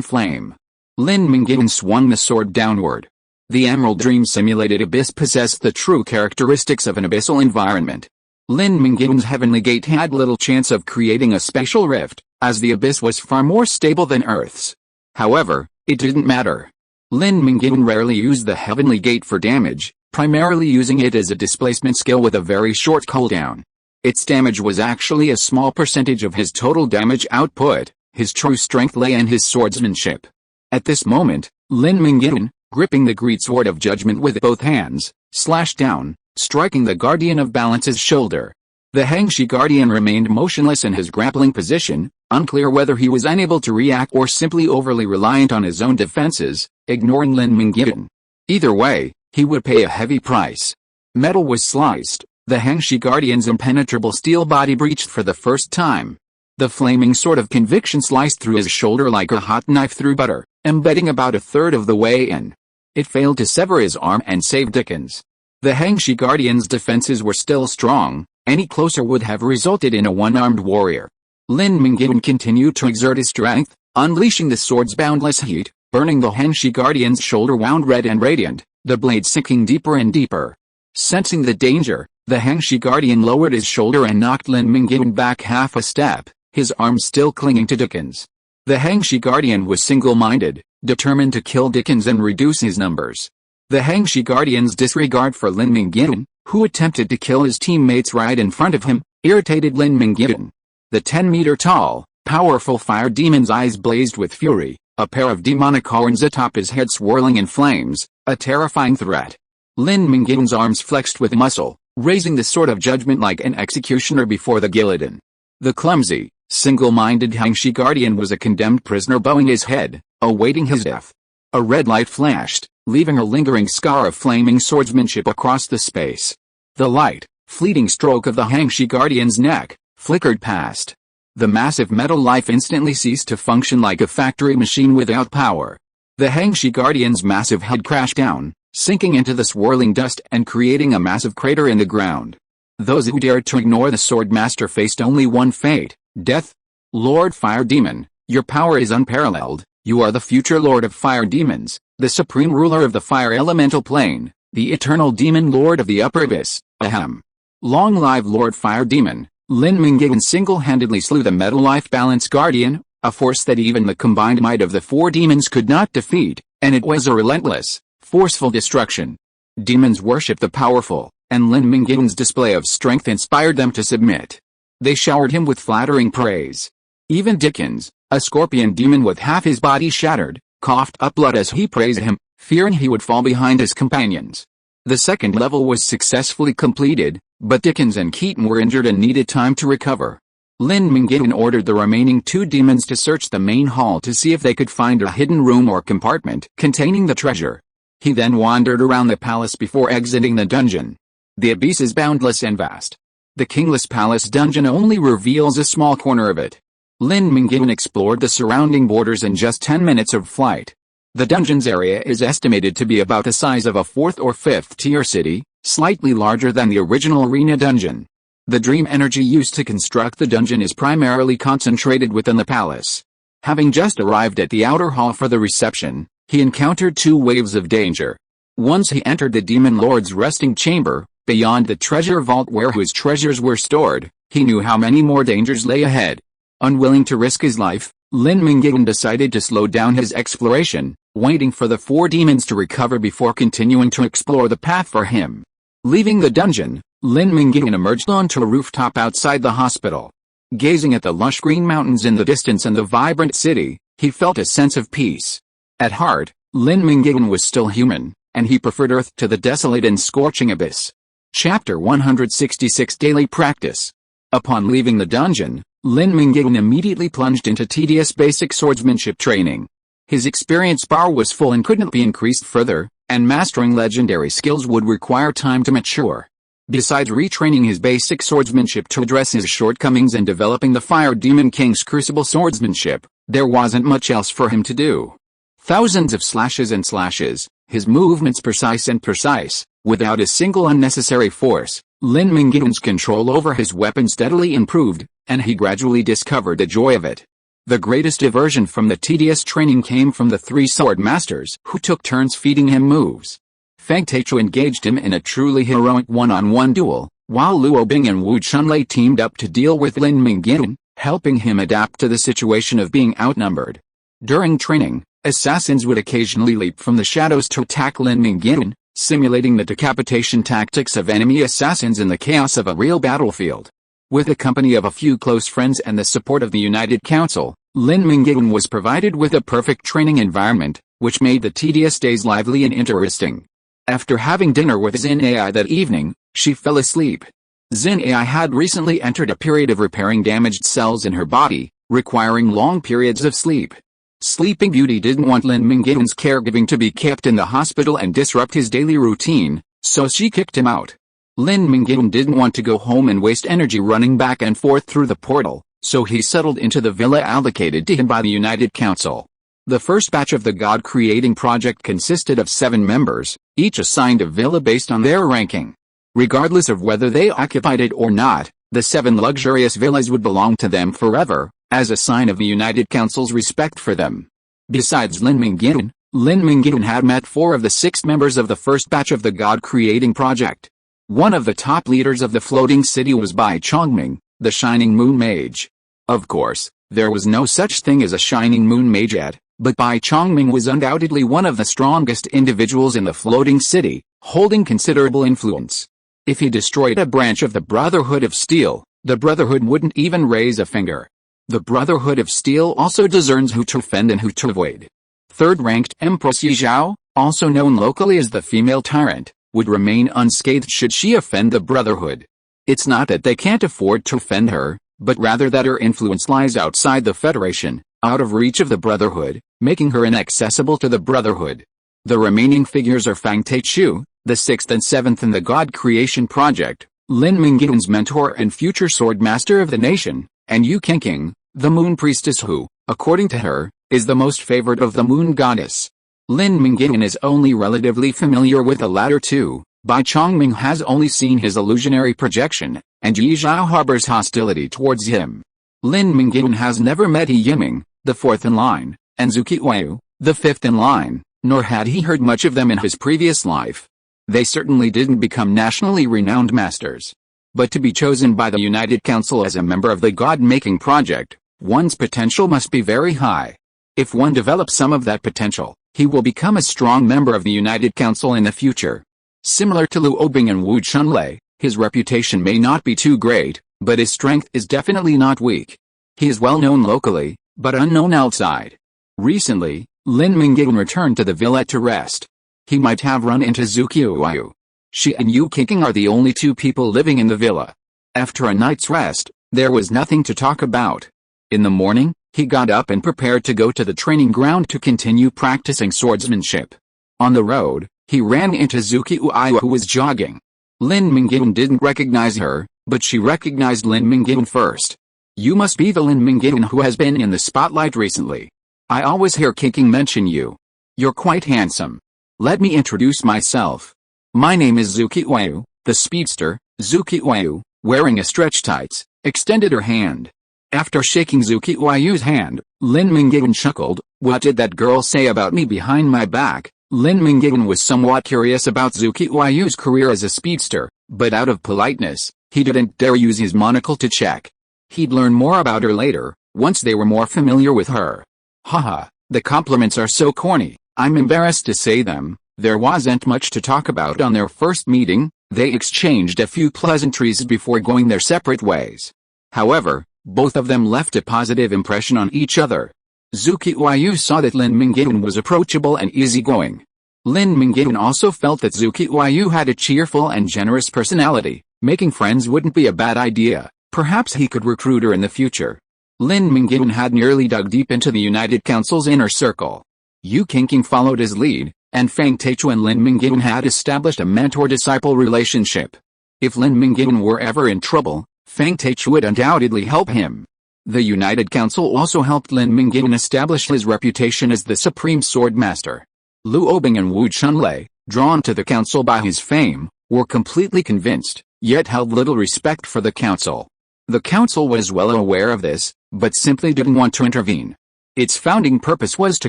flame. Lin Mingyuan swung the sword downward. The Emerald Dream simulated abyss possessed the true characteristics of an abyssal environment. Lin Mingyuan's heavenly gate had little chance of creating a spatial rift, as the abyss was far more stable than Earth's. However, it didn't matter. Lin Mingyuan rarely used the heavenly gate for damage, primarily using it as a displacement skill with a very short cooldown. Its damage was actually a small percentage of his total damage output. His true strength lay in his swordsmanship. At this moment, Lin Mingyuan, gripping the great sword of judgment with both hands, slashed down, striking the Guardian of Balance's shoulder. The Hangshi Guardian remained motionless in his grappling position, unclear whether he was unable to react or simply overly reliant on his own defenses, ignoring Lin Mingyuan. Either way, he would pay a heavy price. Metal was sliced, the Hangshi Guardian's impenetrable steel body breached for the first time. The flaming sword of conviction sliced through his shoulder like a hot knife through butter, embedding about a third of the way in. It failed to sever his arm and save Dickens. The Hangshi Guardian's defenses were still strong. Any closer would have resulted in a one-armed warrior. Lin Mingyuan continued to exert his strength, unleashing the sword's boundless heat, burning the Hangshi Guardian's shoulder wound red and radiant, the blade sinking deeper and deeper. Sensing the danger, the Hangshi Guardian lowered his shoulder and knocked Lin Mingyuan back half a step, his arms still clinging to Dickens. The Hangshi Guardian was single-minded, determined to kill Dickens and reduce his numbers. The Hangshi Guardian's disregard for Lin Mingyuan, who attempted to kill his teammates right in front of him, irritated Lin Mingyuan. The 10-meter-tall, powerful fire demon's eyes blazed with fury, a pair of demonic horns atop his head swirling in flames, a terrifying threat. Lin Mingyuan's arms flexed with muscle, raising the sword of judgment like an executioner before the guillotine. The clumsy, single-minded Hangshi Guardian was a condemned prisoner bowing his head, awaiting his death. A red light flashed, leaving a lingering scar of flaming swordsmanship across the space. The light, fleeting stroke of the Hangshi Guardian's neck, flickered past. The massive metal life instantly ceased to function like a factory machine without power. The Hangshi Guardian's massive head crashed down, sinking into the swirling dust and creating a massive crater in the ground. Those who dared to ignore the sword master faced only one fate, death. Lord Fire Demon, your power is unparalleled. You are the future Lord of Fire Demons, the supreme ruler of the Fire Elemental Plane, the eternal demon lord of the Upper Abyss. Ahem. Long live Lord Fire Demon. Lin Mingyuan single-handedly slew the Metal Life Balance Guardian, a force that even the combined might of the four demons could not defeat, and it was a relentless, forceful destruction. Demons worship the powerful, and Lin Mingyuan's display of strength inspired them to submit. They showered him with flattering praise. Even Dickens, a scorpion demon with half his body shattered, coughed up blood as he praised him, fearing he would fall behind his companions. The second level was successfully completed, but Dickens and Keaton were injured and needed time to recover. Lin Mingyuan ordered the remaining two demons to search the main hall to see if they could find a hidden room or compartment containing the treasure. He then wandered around the palace before exiting the dungeon. The abyss is boundless and vast. The Kingless Palace dungeon only reveals a small corner of it. Lin Mingyuan explored the surrounding borders in just 10 minutes of flight. The dungeon's area is estimated to be about the size of a 4th or 5th tier city, slightly larger than the original arena dungeon. The dream energy used to construct the dungeon is primarily concentrated within the palace. Having just arrived at the outer hall for the reception, he encountered two waves of danger. Once he entered the Demon Lord's resting chamber, beyond the treasure vault where his treasures were stored, he knew how many more dangers lay ahead. Unwilling to risk his life, Lin Mingyuan decided to slow down his exploration, waiting for the four demons to recover before continuing to explore the path for him. Leaving the dungeon, Lin Mingyuan emerged onto a rooftop outside the hospital. Gazing at the lush green mountains in the distance and the vibrant city, he felt a sense of peace. At heart, Lin Mingyuan was still human, and he preferred Earth to the desolate and scorching abyss. Chapter 166 Daily Practice. Upon leaving the dungeon, Lin Mingyuan immediately plunged into tedious basic swordsmanship training. His experience bar was full and couldn't be increased further, and mastering legendary skills would require time to mature. Besides retraining his basic swordsmanship to address his shortcomings and developing the Fire Demon King's crucible swordsmanship, there wasn't much else for him to do. Thousands of slashes and slashes, his movements precise and precise, without a single unnecessary force. Lin Mingyuan's control over his weapon steadily improved, and he gradually discovered the joy of it. The greatest diversion from the tedious training came from the three sword masters who took turns feeding him moves. Feng Taichu engaged him in a truly heroic one-on-one duel, while Luo Bing and Wu Chunlei teamed up to deal with Lin Mingyuan, helping him adapt to the situation of being outnumbered. During training, assassins would occasionally leap from the shadows to attack Lin Mingyuan, simulating the decapitation tactics of enemy assassins in the chaos of a real battlefield. With the company of a few close friends and the support of the United Council, Lin Mingyuan was provided with a perfect training environment, which made the tedious days lively and interesting. After having dinner with Xin Ai that evening, she fell asleep. Xin Ai had recently entered a period of repairing damaged cells in her body, requiring long periods of sleep. Sleeping Beauty didn't want Lin Mingyuan's caregiving to be kept in the hospital and disrupt his daily routine, so she kicked him out. Lin Mingyuan didn't want to go home and waste energy running back and forth through the portal, so he settled into the villa allocated to him by the United Council. The first batch of the God-creating project consisted of 7 members, each assigned a villa based on their ranking. Regardless of whether they occupied it or not, the 7 luxurious villas would belong to them forever, as a sign of the United Council's respect for them. Besides Lin Mingyuan had met 4 of the 6 members of the first batch of the God-creating project. One of the top leaders of the floating city was Bai Chongming, the Shining Moon Mage. Of course, there was no such thing as a Shining Moon Mage yet, but Bai Chongming was undoubtedly one of the strongest individuals in the floating city, holding considerable influence. If he destroyed a branch of the Brotherhood of Steel, the Brotherhood wouldn't even raise a finger. The Brotherhood of Steel also discerns who to offend and who to avoid. Third-ranked Empress Yi Zhao, also known locally as the Female Tyrant, would remain unscathed should she offend the Brotherhood. It's not that they can't afford to offend her, but rather that her influence lies outside the Federation, out of reach of the Brotherhood, making her inaccessible to the Brotherhood. The remaining figures are Fang Taichu, the 6th and 7th in the God Creation Project, Lin Mingyuan's mentor and future Swordmaster of the nation, and Yu Qingqing, the Moon Priestess who, according to her, is the most favored of the Moon Goddess. Lin Mingyuan is only relatively familiar with the latter two. Bai Chongming has only seen his illusionary projection, and Yi Zhao harbors hostility towards him. Lin Mingyuan has never met He Yiming, the 4th in line, and Zhu Qiyu, the 5th in line, nor had he heard much of them in his previous life. They certainly didn't become nationally renowned masters. But to be chosen by the United Council as a member of the God-making project, one's potential must be very high. If one develops some of that potential, he will become a strong member of the United Council in the future. Similar to Liu Obing and Wu Chunlei, his reputation may not be too great, but his strength is definitely not weak. He is well known locally, but unknown outside. Recently, Lin Mingyuan returned to the villa to rest. He might have run into Zhu Qiyu. She and Yu Qingqing are the only 2 people living in the villa. After a night's rest, there was nothing to talk about. In the morning, he got up and prepared to go to the training ground to continue practicing swordsmanship. On the road, he ran into Zhu Qiyu who was jogging. Lin Mingyuan didn't recognize her, but she recognized Lin Mingyuan first. You must be the Lin Mingyuan who has been in the spotlight recently. I always hear Qingqing mention you. You're quite handsome. Let me introduce myself. My name is Zhu Qiyu, the speedster. Zhu Qiyu, wearing a stretch tights, extended her hand. After shaking Zhu Qiyu's hand, Lin Mingyuan chuckled. What did that girl say about me behind my back? Lin Mingyuan was somewhat curious about Zhu Qiyu's career as a speedster, but out of politeness, he didn't dare use his monocle to check. He'd learn more about her later, once they were more familiar with her. Haha, the compliments are so corny, I'm embarrassed to say them. There wasn't much to talk about on their first meeting. They exchanged a few pleasantries before going their separate ways. However, both of them left a positive impression on each other. Zhu Qiyu saw that Lin Mingyuan was approachable and easygoing. Lin Mingyuan also felt that Zhu Qiyu had a cheerful and generous personality. Making friends wouldn't be a bad idea. Perhaps he could recruit her in the future. Lin Mingyuan had nearly dug deep into the United Council's inner circle. Yu Qingqing followed his lead, and Fang Taichu and Lin Mingyuan had established a mentor-disciple relationship. If Lin Mingyuan were ever in trouble, Fang Taichu would undoubtedly help him. The United Council also helped Lin Mingyuan establish his reputation as the supreme swordmaster. Liu Obing and Wu Chunlei, drawn to the council by his fame, were completely convinced, yet held little respect for the council. The council was well aware of this, but simply didn't want to intervene. Its founding purpose was to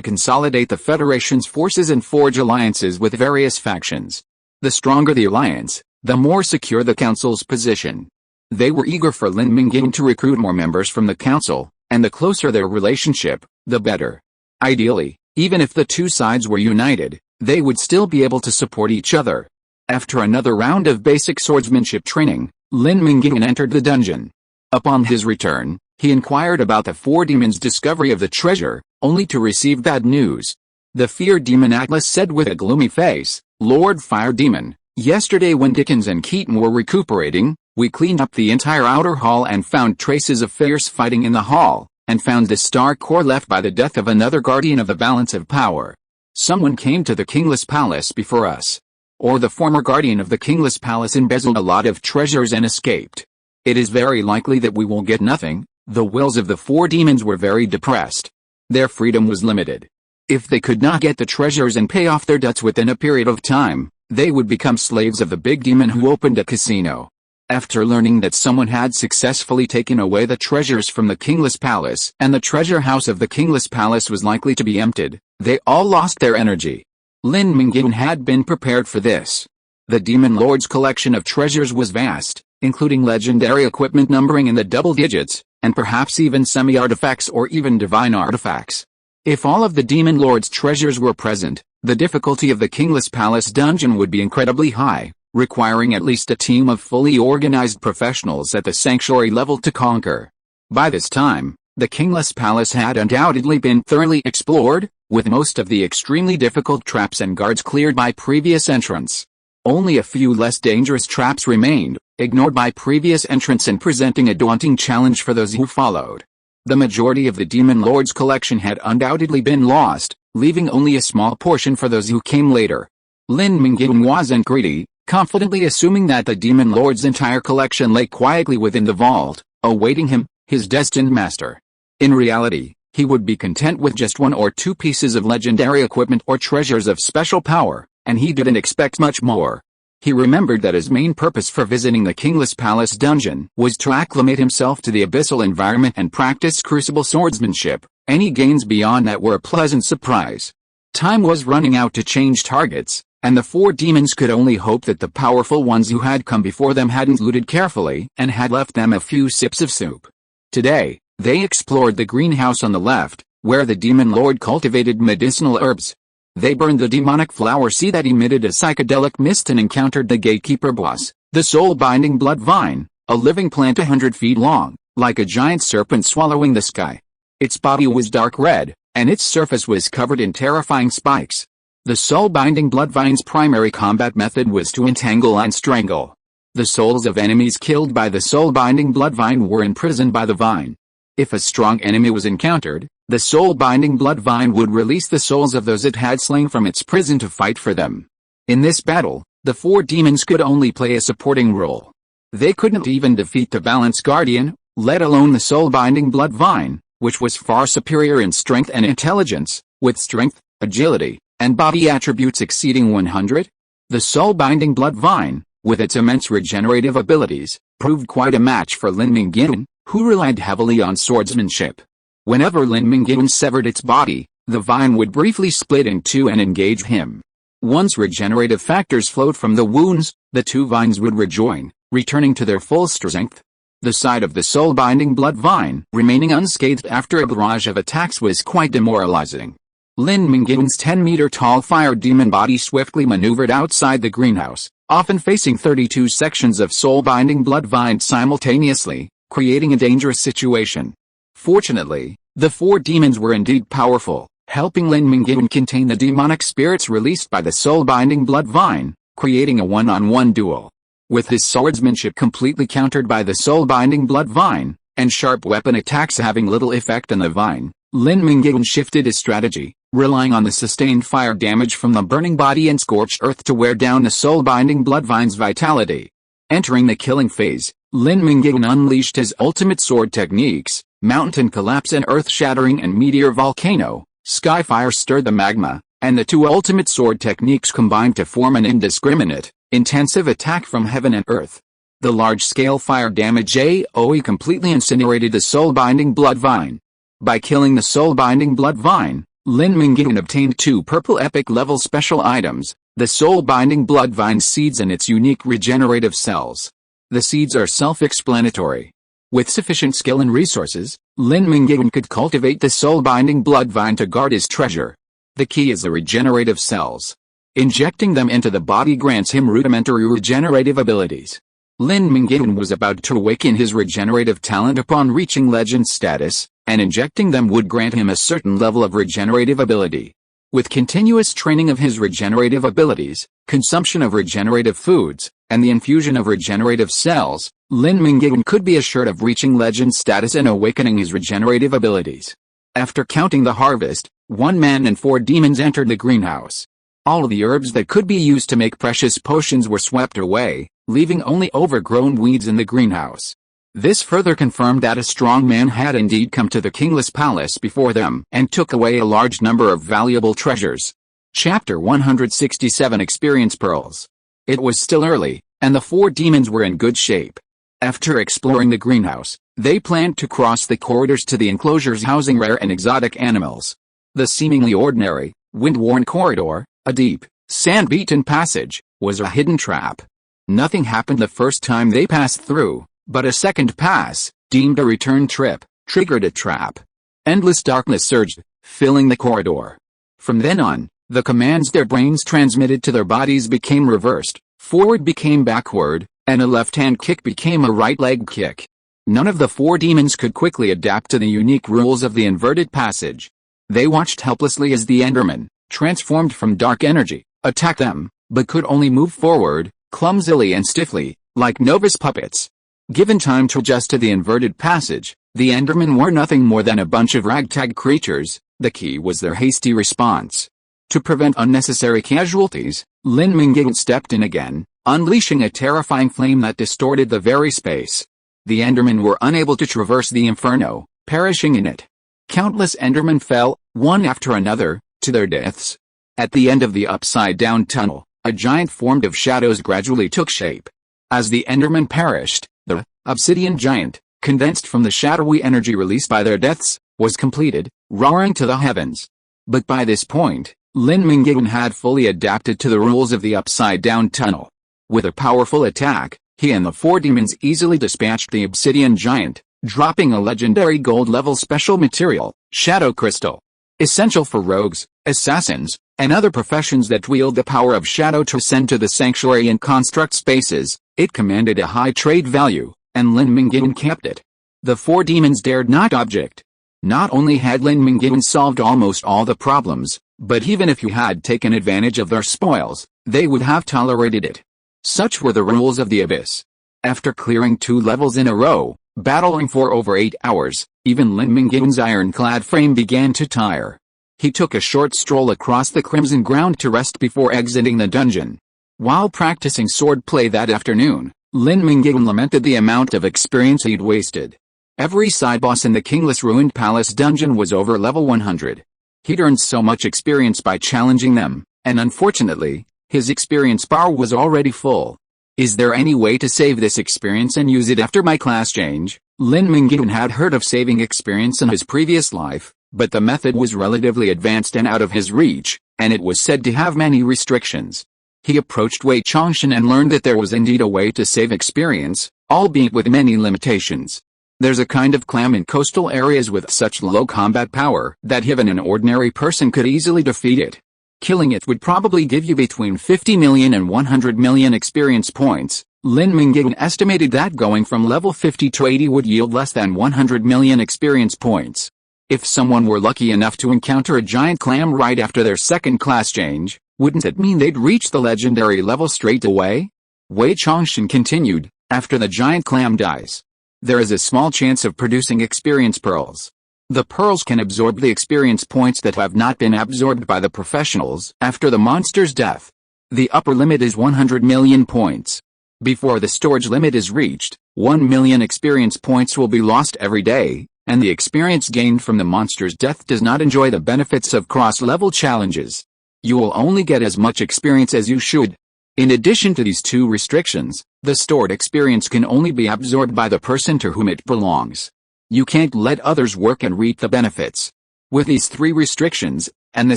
consolidate the Federation's forces and forge alliances with various factions. The stronger the alliance, the more secure the council's position. They were eager for Lin Mingyuan to recruit more members from the council, and the closer their relationship, the better. Ideally, even if the 2 sides were united, they would still be able to support each other. After another round of basic swordsmanship training, Lin Mingyuan entered the dungeon. Upon his return, he inquired about the four demons' discovery of the treasure, only to receive bad news. The fear demon Atlas said with a gloomy face, "Lord Fire Demon, yesterday when Dickens and Keaton were recuperating, we cleaned up the entire outer hall and found traces of fierce fighting in the hall, and found the star core left by the death of another guardian of the balance of power. Someone came to the kingless palace before us. Or the former guardian of the kingless palace embezzled a lot of treasures and escaped. It is very likely that we will get nothing." The wills of the four demons were very depressed. Their freedom was limited. If they could not get the treasures and pay off their debts within a period of time, they would become slaves of the big demon who opened a casino. After learning that someone had successfully taken away the treasures from the kingless palace and the treasure house of the kingless palace was likely to be emptied, they all lost their energy. Lin Mingyuan had been prepared for this. The demon lord's collection of treasures was vast, including legendary equipment numbering in the double digits, and perhaps even semi-artifacts or even divine artifacts. If all of the demon lord's treasures were present, the difficulty of the kingless palace dungeon would be incredibly high, requiring at least a team of fully organized professionals at the sanctuary level to conquer. By this time, the kingless palace had undoubtedly been thoroughly explored, with most of the extremely difficult traps and guards cleared by previous entrants. Only a few less dangerous traps remained, ignored by previous entrants and presenting a daunting challenge for those who followed. The majority of the demon lord's collection had undoubtedly been lost, leaving only a small portion for those who came later. Lin Mingyuan wasn't greedy, confidently assuming that the demon lord's entire collection lay quietly within the vault, awaiting him, his destined master. In reality, he would be content with just one or two pieces of legendary equipment or treasures of special power, and he didn't expect much more. He remembered that his main purpose for visiting the kingless palace dungeon was to acclimate himself to the abyssal environment and practice crucible swordsmanship. Any gains beyond that were a pleasant surprise. Time was running out to change targets, and the four demons could only hope that the powerful ones who had come before them hadn't looted carefully and had left them a few sips of soup. Today, they explored the greenhouse on the left, where the demon lord cultivated medicinal herbs. They burned the demonic flower seed that emitted a psychedelic mist and encountered the gatekeeper boss, the soul-binding blood vine, a living plant 100 feet long, like a giant serpent swallowing the sky. Its body was dark red, and its surface was covered in terrifying spikes. The soul-binding blood vine's primary combat method was to entangle and strangle. The souls of enemies killed by the soul-binding blood vine were imprisoned by the vine. If a strong enemy was encountered, the soul-binding blood vine would release the souls of those it had slain from its prison to fight for them. In this battle, the four demons could only play a supporting role. They couldn't even defeat the Balance Guardian, let alone the soul-binding blood vine, which was far superior in strength and intelligence, with strength, agility, and body attributes exceeding 100. The soul-binding blood vine, with its immense regenerative abilities, proved quite a match for Lin Mingyuan, who relied heavily on swordsmanship. Whenever Lin Mingyuan severed its body, the vine would briefly split in two and engage him. Once regenerative factors flowed from the wounds, the two vines would rejoin, returning to their full strength. The side of the soul-binding blood vine remaining unscathed after a barrage of attacks was quite demoralizing. Lin Mingyuan's 10-meter-tall fire demon body swiftly maneuvered outside the greenhouse, often facing 32 sections of soul-binding blood vine simultaneously, creating a dangerous situation. Fortunately, the four demons were indeed powerful, helping Lin Mingyuan contain the demonic spirits released by the soul-binding blood vine, creating a one-on-one duel. With his swordsmanship completely countered by the soul-binding blood vine, and sharp weapon attacks having little effect on the vine, Lin Mingyuan shifted his strategy, relying on the sustained fire damage from the burning body and scorched earth to wear down the soul-binding blood vine's vitality. Entering the killing phase, Lin Mingyuan unleashed his ultimate sword techniques, Mountain Collapse and Earth-Shattering and Meteor Volcano. Skyfire stirred the magma, and the two ultimate sword techniques combined to form an indiscriminate, intensive attack from heaven and earth. The large-scale fire damage AoE completely incinerated the soul-binding blood vine. By killing the soul-binding blood vine, Lin Mingyuan obtained two purple epic-level special items, the soul-binding blood vine seeds and its unique regenerative cells. The seeds are self-explanatory. With sufficient skill and resources, Lin Mingyuan could cultivate the soul-binding blood vine to guard his treasure. The key is the regenerative cells. Injecting them into the body grants him rudimentary regenerative abilities. Lin Mingyuan was about to awaken his regenerative talent upon reaching legend status, and injecting them would grant him a certain level of regenerative ability. With continuous training of his regenerative abilities, consumption of regenerative foods, and the infusion of regenerative cells, Lin Mingyuan could be assured of reaching legend status and awakening his regenerative abilities. After counting the harvest, 1 man and 4 demons entered the greenhouse. All of the herbs that could be used to make precious potions were swept away, leaving only overgrown weeds in the greenhouse. This further confirmed that a strong man had indeed come to the kingless palace before them and took away a large number of valuable treasures. Chapter 167 Experience Pearls. It was still early, and the 4 demons were in good shape. After exploring the greenhouse, they planned to cross the corridors to the enclosures housing rare and exotic animals. The seemingly ordinary, wind-worn corridor, a deep, sand-beaten passage, was a hidden trap. Nothing happened the first time they passed through, but a second pass, deemed a return trip, triggered a trap. Endless darkness surged, filling the corridor. From then on, the commands their brains transmitted to their bodies became reversed, forward became backward, and a left-hand kick became a right leg kick. None of the 4 demons could quickly adapt to the unique rules of the inverted passage. They watched helplessly as the Enderman, transformed from dark energy, attacked them, but could only move forward, clumsily and stiffly, like novice puppets. Given time to adjust to the inverted passage, the Endermen were nothing more than a bunch of ragtag creatures. The key was their hasty response. To prevent unnecessary casualties, Lin Mingyuan stepped in again, unleashing a terrifying flame that distorted the very space. The Endermen were unable to traverse the inferno, perishing in it. Countless Endermen fell, one after another, to their deaths. At the end of the upside-down tunnel, a giant formed of shadows gradually took shape. As the Endermen perished, the obsidian giant, condensed from the shadowy energy released by their deaths, was completed, roaring to the heavens. But by this point, Lin Mingyuan had fully adapted to the rules of the upside-down tunnel. With a powerful attack, he and the 4 demons easily dispatched the obsidian giant, dropping a legendary gold-level special material, Shadow Crystal. Essential for rogues, assassins, and other professions that wield the power of shadow to ascend to the sanctuary and construct spaces, it commanded a high trade value, and Lin Mingyuan kept it. The 4 demons dared not object. Not only had Lin Mingyuan solved almost all the problems, but even if he had taken advantage of their spoils, they would have tolerated it. Such were the rules of the Abyss. After clearing 2 levels in a row, battling for over 8 hours, even Lin Mingyuan's ironclad frame began to tire. He took a short stroll across the crimson ground to rest before exiting the dungeon. While practicing swordplay that afternoon, Lin Mingyuan lamented the amount of experience he'd wasted. Every side boss in the Kingless Ruined Palace dungeon was over level 100. He'd earned so much experience by challenging them, and unfortunately, his experience bar was already full. Is there any way to save this experience and use it after my class change? Lin Mingyuan had heard of saving experience in his previous life, but the method was relatively advanced and out of his reach, and it was said to have many restrictions. He approached Wei Chongshan and learned that there was indeed a way to save experience, albeit with many limitations. There's a kind of clam in coastal areas with such low combat power that even an ordinary person could easily defeat it. Killing it would probably give you between 50 million and 100 million experience points. Lin Mingyuan estimated that going from level 50 to 80 would yield less than 100 million experience points. If someone were lucky enough to encounter a giant clam right after their second class change, wouldn't it mean they'd reach the legendary level straight away? Wei Chongshan continued, after the giant clam dies, there is a small chance of producing experience pearls. The pearls can absorb the experience points that have not been absorbed by the professionals after the monster's death. The upper limit is 100 million points. Before the storage limit is reached, 1 million experience points will be lost every day, and the experience gained from the monster's death does not enjoy the benefits of cross-level challenges. You will only get as much experience as you should. In addition to these 2 restrictions, the stored experience can only be absorbed by the person to whom it belongs. You can't let others work and reap the benefits. With these 3 restrictions, and the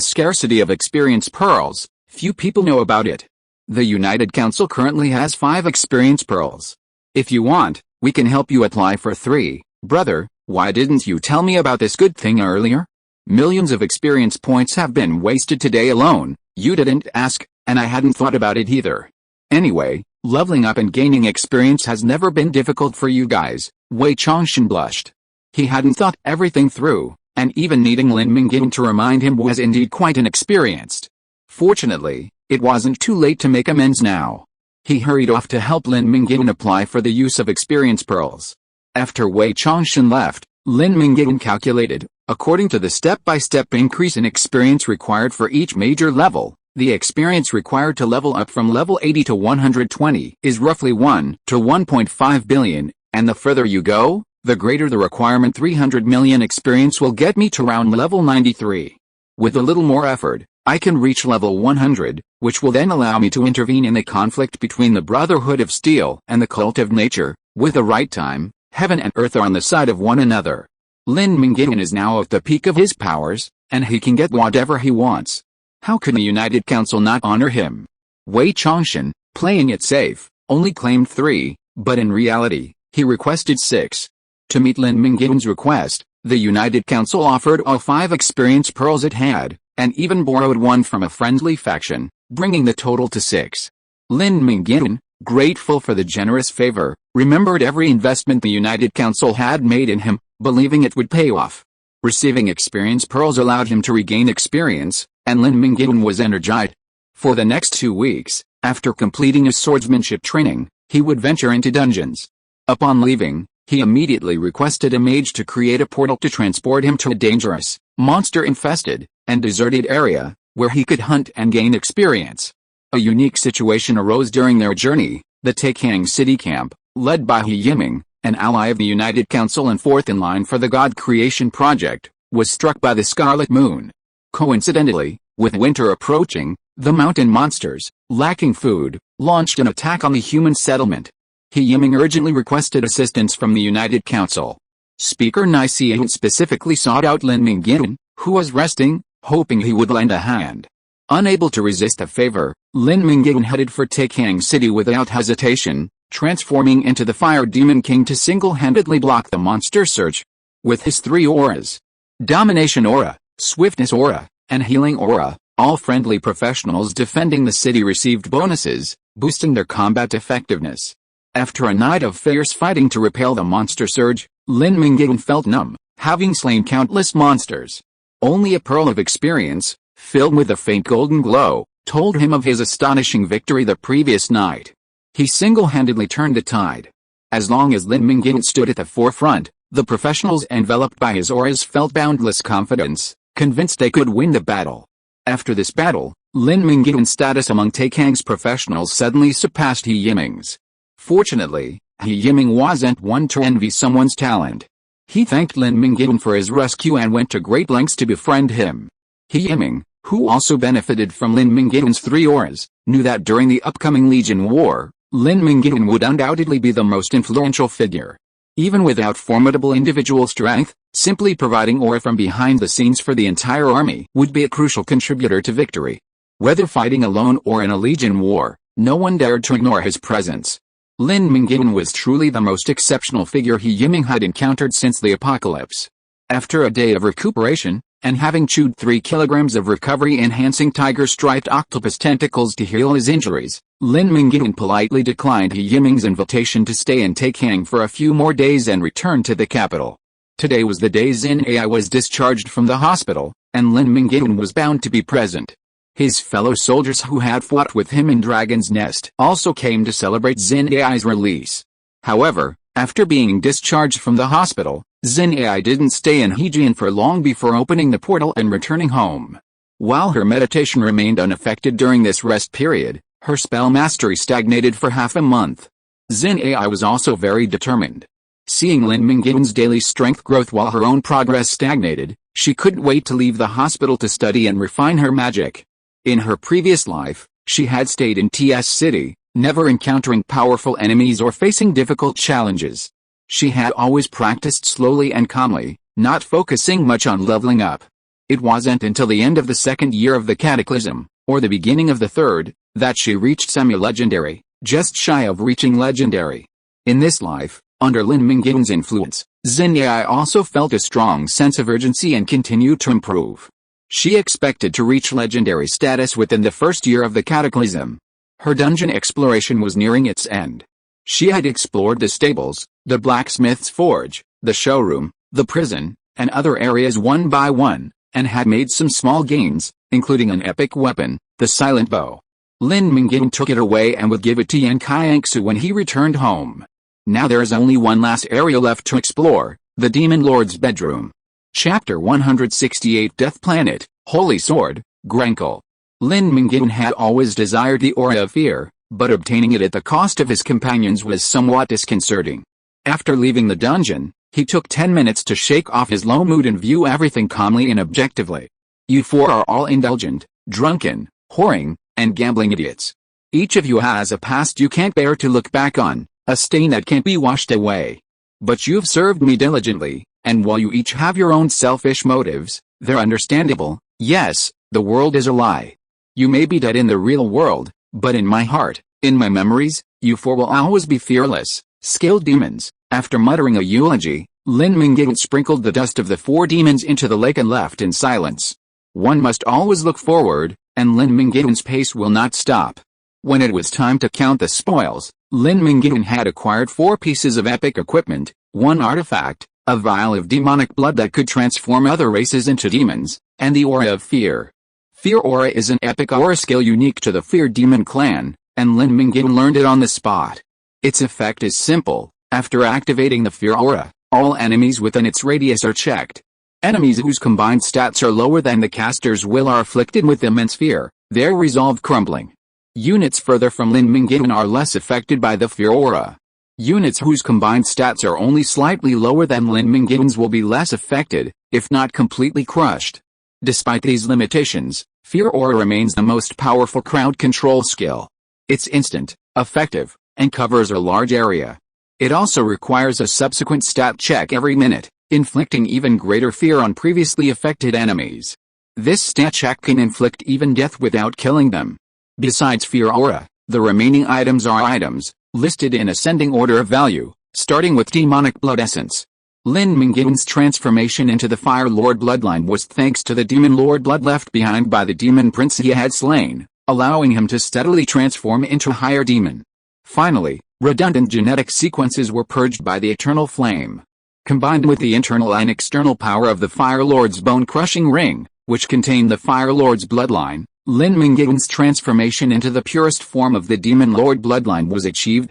scarcity of experience pearls, few people know about it. The United Council currently has 5 experience pearls. If you want, we can help you apply for 3. Brother, why didn't you tell me about this good thing earlier? Millions of experience points have been wasted today alone. You didn't ask, and I hadn't thought about it either. Anyway, leveling up and gaining experience has never been difficult for you guys. Wei Qianxue blushed. He hadn't thought everything through, and even needing Lin Mingyuan to remind him was indeed quite inexperienced. Fortunately, it wasn't too late to make amends now. He hurried off to help Lin Mingyuan apply for the use of experience pearls. After Wei Qianxue left, Lin Mingyuan calculated, according to the step-by-step increase in experience required for each major level, the experience required to level up from level 80 to 120 is roughly 1 to 1.5 billion, and the further you go, the greater the requirement. 300 million experience will get me to around level 93. With a little more effort, I can reach level 100, which will then allow me to intervene in the conflict between the Brotherhood of Steel and the Cult of Nature. With the right time, heaven and earth are on the side of one another. Lin Mingyuan is now at the peak of his powers, and he can get whatever he wants. How could the United Council not honor him? Wei Qianxue, playing it safe, only claimed 3, but in reality, he requested 6. To meet Lin Mingyuan's request, the United Council offered all 5 experience pearls it had, and even borrowed 1 from a friendly faction, bringing the total to 6. Lin Mingyuan, grateful for the generous favor, remembered every investment the United Council had made in him, believing it would pay off. Receiving experience pearls allowed him to regain experience, and Lin Mingyuan was energized. For the next 2 weeks, after completing his swordsmanship training, he would venture into dungeons. Upon leaving, he immediately requested a mage to create a portal to transport him to a dangerous, monster-infested, and deserted area, where he could hunt and gain experience. A unique situation arose during their journey. The Taikang city camp, led by He Yiming, an ally of the United Council and fourth in line for the God Creation Project, was struck by the Scarlet Moon. Coincidentally, with winter approaching, the mountain monsters, lacking food, launched an attack on the human settlement. He Yiming urgently requested assistance from the United Council. Speaker Yan Qianxue specifically sought out Lin Mingyuan, who was resting, hoping he would lend a hand. Unable to resist the favor, Lin Mingyuan headed for Taikang City without hesitation, transforming into the Fire Demon King to single-handedly block the monster surge. With his 3 auras, Domination Aura, Swiftness Aura, and Healing Aura, all friendly professionals defending the city received bonuses, boosting their combat effectiveness. After a night of fierce fighting to repel the monster surge, Lin Mingyuan felt numb, having slain countless monsters. Only a pearl of experience, filled with a faint golden glow, told him of his astonishing victory the previous night. He single-handedly turned the tide. As long as Lin Mingyuan stood at the forefront, the professionals enveloped by his auras felt boundless confidence, convinced they could win the battle. After this battle, Lin Mingyuan's status among Taikang's professionals suddenly surpassed He Yiming's. Fortunately, He Yiming wasn't one to envy someone's talent. He thanked Lin Mingyuan for his rescue and went to great lengths to befriend him. He Yiming, who also benefited from Lin Mingyuan's 3 auras, knew that during the upcoming Legion War, Lin Mingyuan would undoubtedly be the most influential figure. Even without formidable individual strength, simply providing aura from behind the scenes for the entire army would be a crucial contributor to victory. Whether fighting alone or in a Legion War, no one dared to ignore his presence. Lin Mingyuan was truly the most exceptional figure He Yiming had encountered since the apocalypse. After a day of recuperation, and having chewed 3 kilograms of recovery-enhancing tiger-striped octopus tentacles to heal his injuries, Lin Mingyuan politely declined He Yiming's invitation to stay in Taikang for a few more days and return to the capital. Today was the day Xin Ai was discharged from the hospital, and Lin Mingyuan was bound to be present. His fellow soldiers who had fought with him in Dragon's Nest also came to celebrate Xin Ai's release. However, after being discharged from the hospital, Xin Ai didn't stay in Hejian for long before opening the portal and returning home. While her meditation remained unaffected during this rest period, her spell mastery stagnated for half a month. Xin Ai was also very determined. Seeing Lin Mingyuan's daily strength growth while her own progress stagnated, she couldn't wait to leave the hospital to study and refine her magic. In her previous life, she had stayed in TS City, never encountering powerful enemies or facing difficult challenges. She had always practiced slowly and calmly, not focusing much on leveling up. It wasn't until the end of the 2nd year of the Cataclysm, or the beginning of the 3rd, that she reached semi-legendary, just shy of reaching legendary. In this life, under Lin Mingyuan's influence, Xin Ai also felt a strong sense of urgency and continued to improve. She expected to reach legendary status within the first year of the cataclysm. Her dungeon exploration was nearing its end. She had explored the stables, the blacksmith's forge, the showroom, the prison, and other areas one by one, and had made some small gains, including an epic weapon, the silent bow. Lin Mingyuan took it away and would give it to Yan Qianxue when he returned home. Now there is only one last area left to explore, the Demon Lord's bedroom. Chapter 168 Death Planet, Holy Sword, Grankle. Lin Mingyuan had always desired the aura of fear, but obtaining it at the cost of his companions was somewhat disconcerting. After leaving the dungeon, he took 10 minutes to shake off his low mood and view everything calmly and objectively. You four are all indulgent, drunken, whoring, and gambling idiots. Each of you has a past you can't bear to look back on, a stain that can't be washed away. But you've served me diligently, and while you each have your own selfish motives, they're understandable. Yes, the world is a lie. You may be dead in the real world, but in my heart, in my memories, you four will always be fearless, skilled demons. After muttering a eulogy, Lin Mingyuan sprinkled the dust of the four demons into the lake and left in silence. One must always look forward, and Lin Mingyuan's pace will not stop. When it was time to count the spoils, Lin Mingyuan had acquired 4 pieces of epic equipment, 1 artifact, a vial of demonic blood that could transform other races into demons, and the aura of fear. Fear aura is an epic aura skill unique to the Fear Demon clan, and Lin Mingyuan learned it on the spot. Its effect is simple. After activating the Fear aura, all enemies within its radius are checked. Enemies whose combined stats are lower than the caster's will are afflicted with immense fear, their resolve crumbling. Units further from Lin Mingyuan are less affected by the Fear aura. Units whose combined stats are only slightly lower than Lin Mingyuan's will be less affected, if not completely crushed. Despite these limitations, Fear aura remains the most powerful crowd control skill. It's instant, effective, and covers a large area. It also requires a subsequent stat check every minute, inflicting even greater fear on previously affected enemies. This stat check can inflict even death without killing them. Besides Fear aura, the remaining items are items, listed in ascending order of value, starting with Demonic Blood Essence. Lin Mingyuan's transformation into the Fire Lord bloodline was thanks to the Demon Lord blood left behind by the Demon Prince he had slain, allowing him to steadily transform into a higher demon. Finally, redundant genetic sequences were purged by the Eternal Flame. Combined with the internal and external power of the Fire Lord's bone-crushing ring, which contained the Fire Lord's bloodline, Lin Mingyuan's transformation into the purest form of the Demon Lord bloodline was achieved.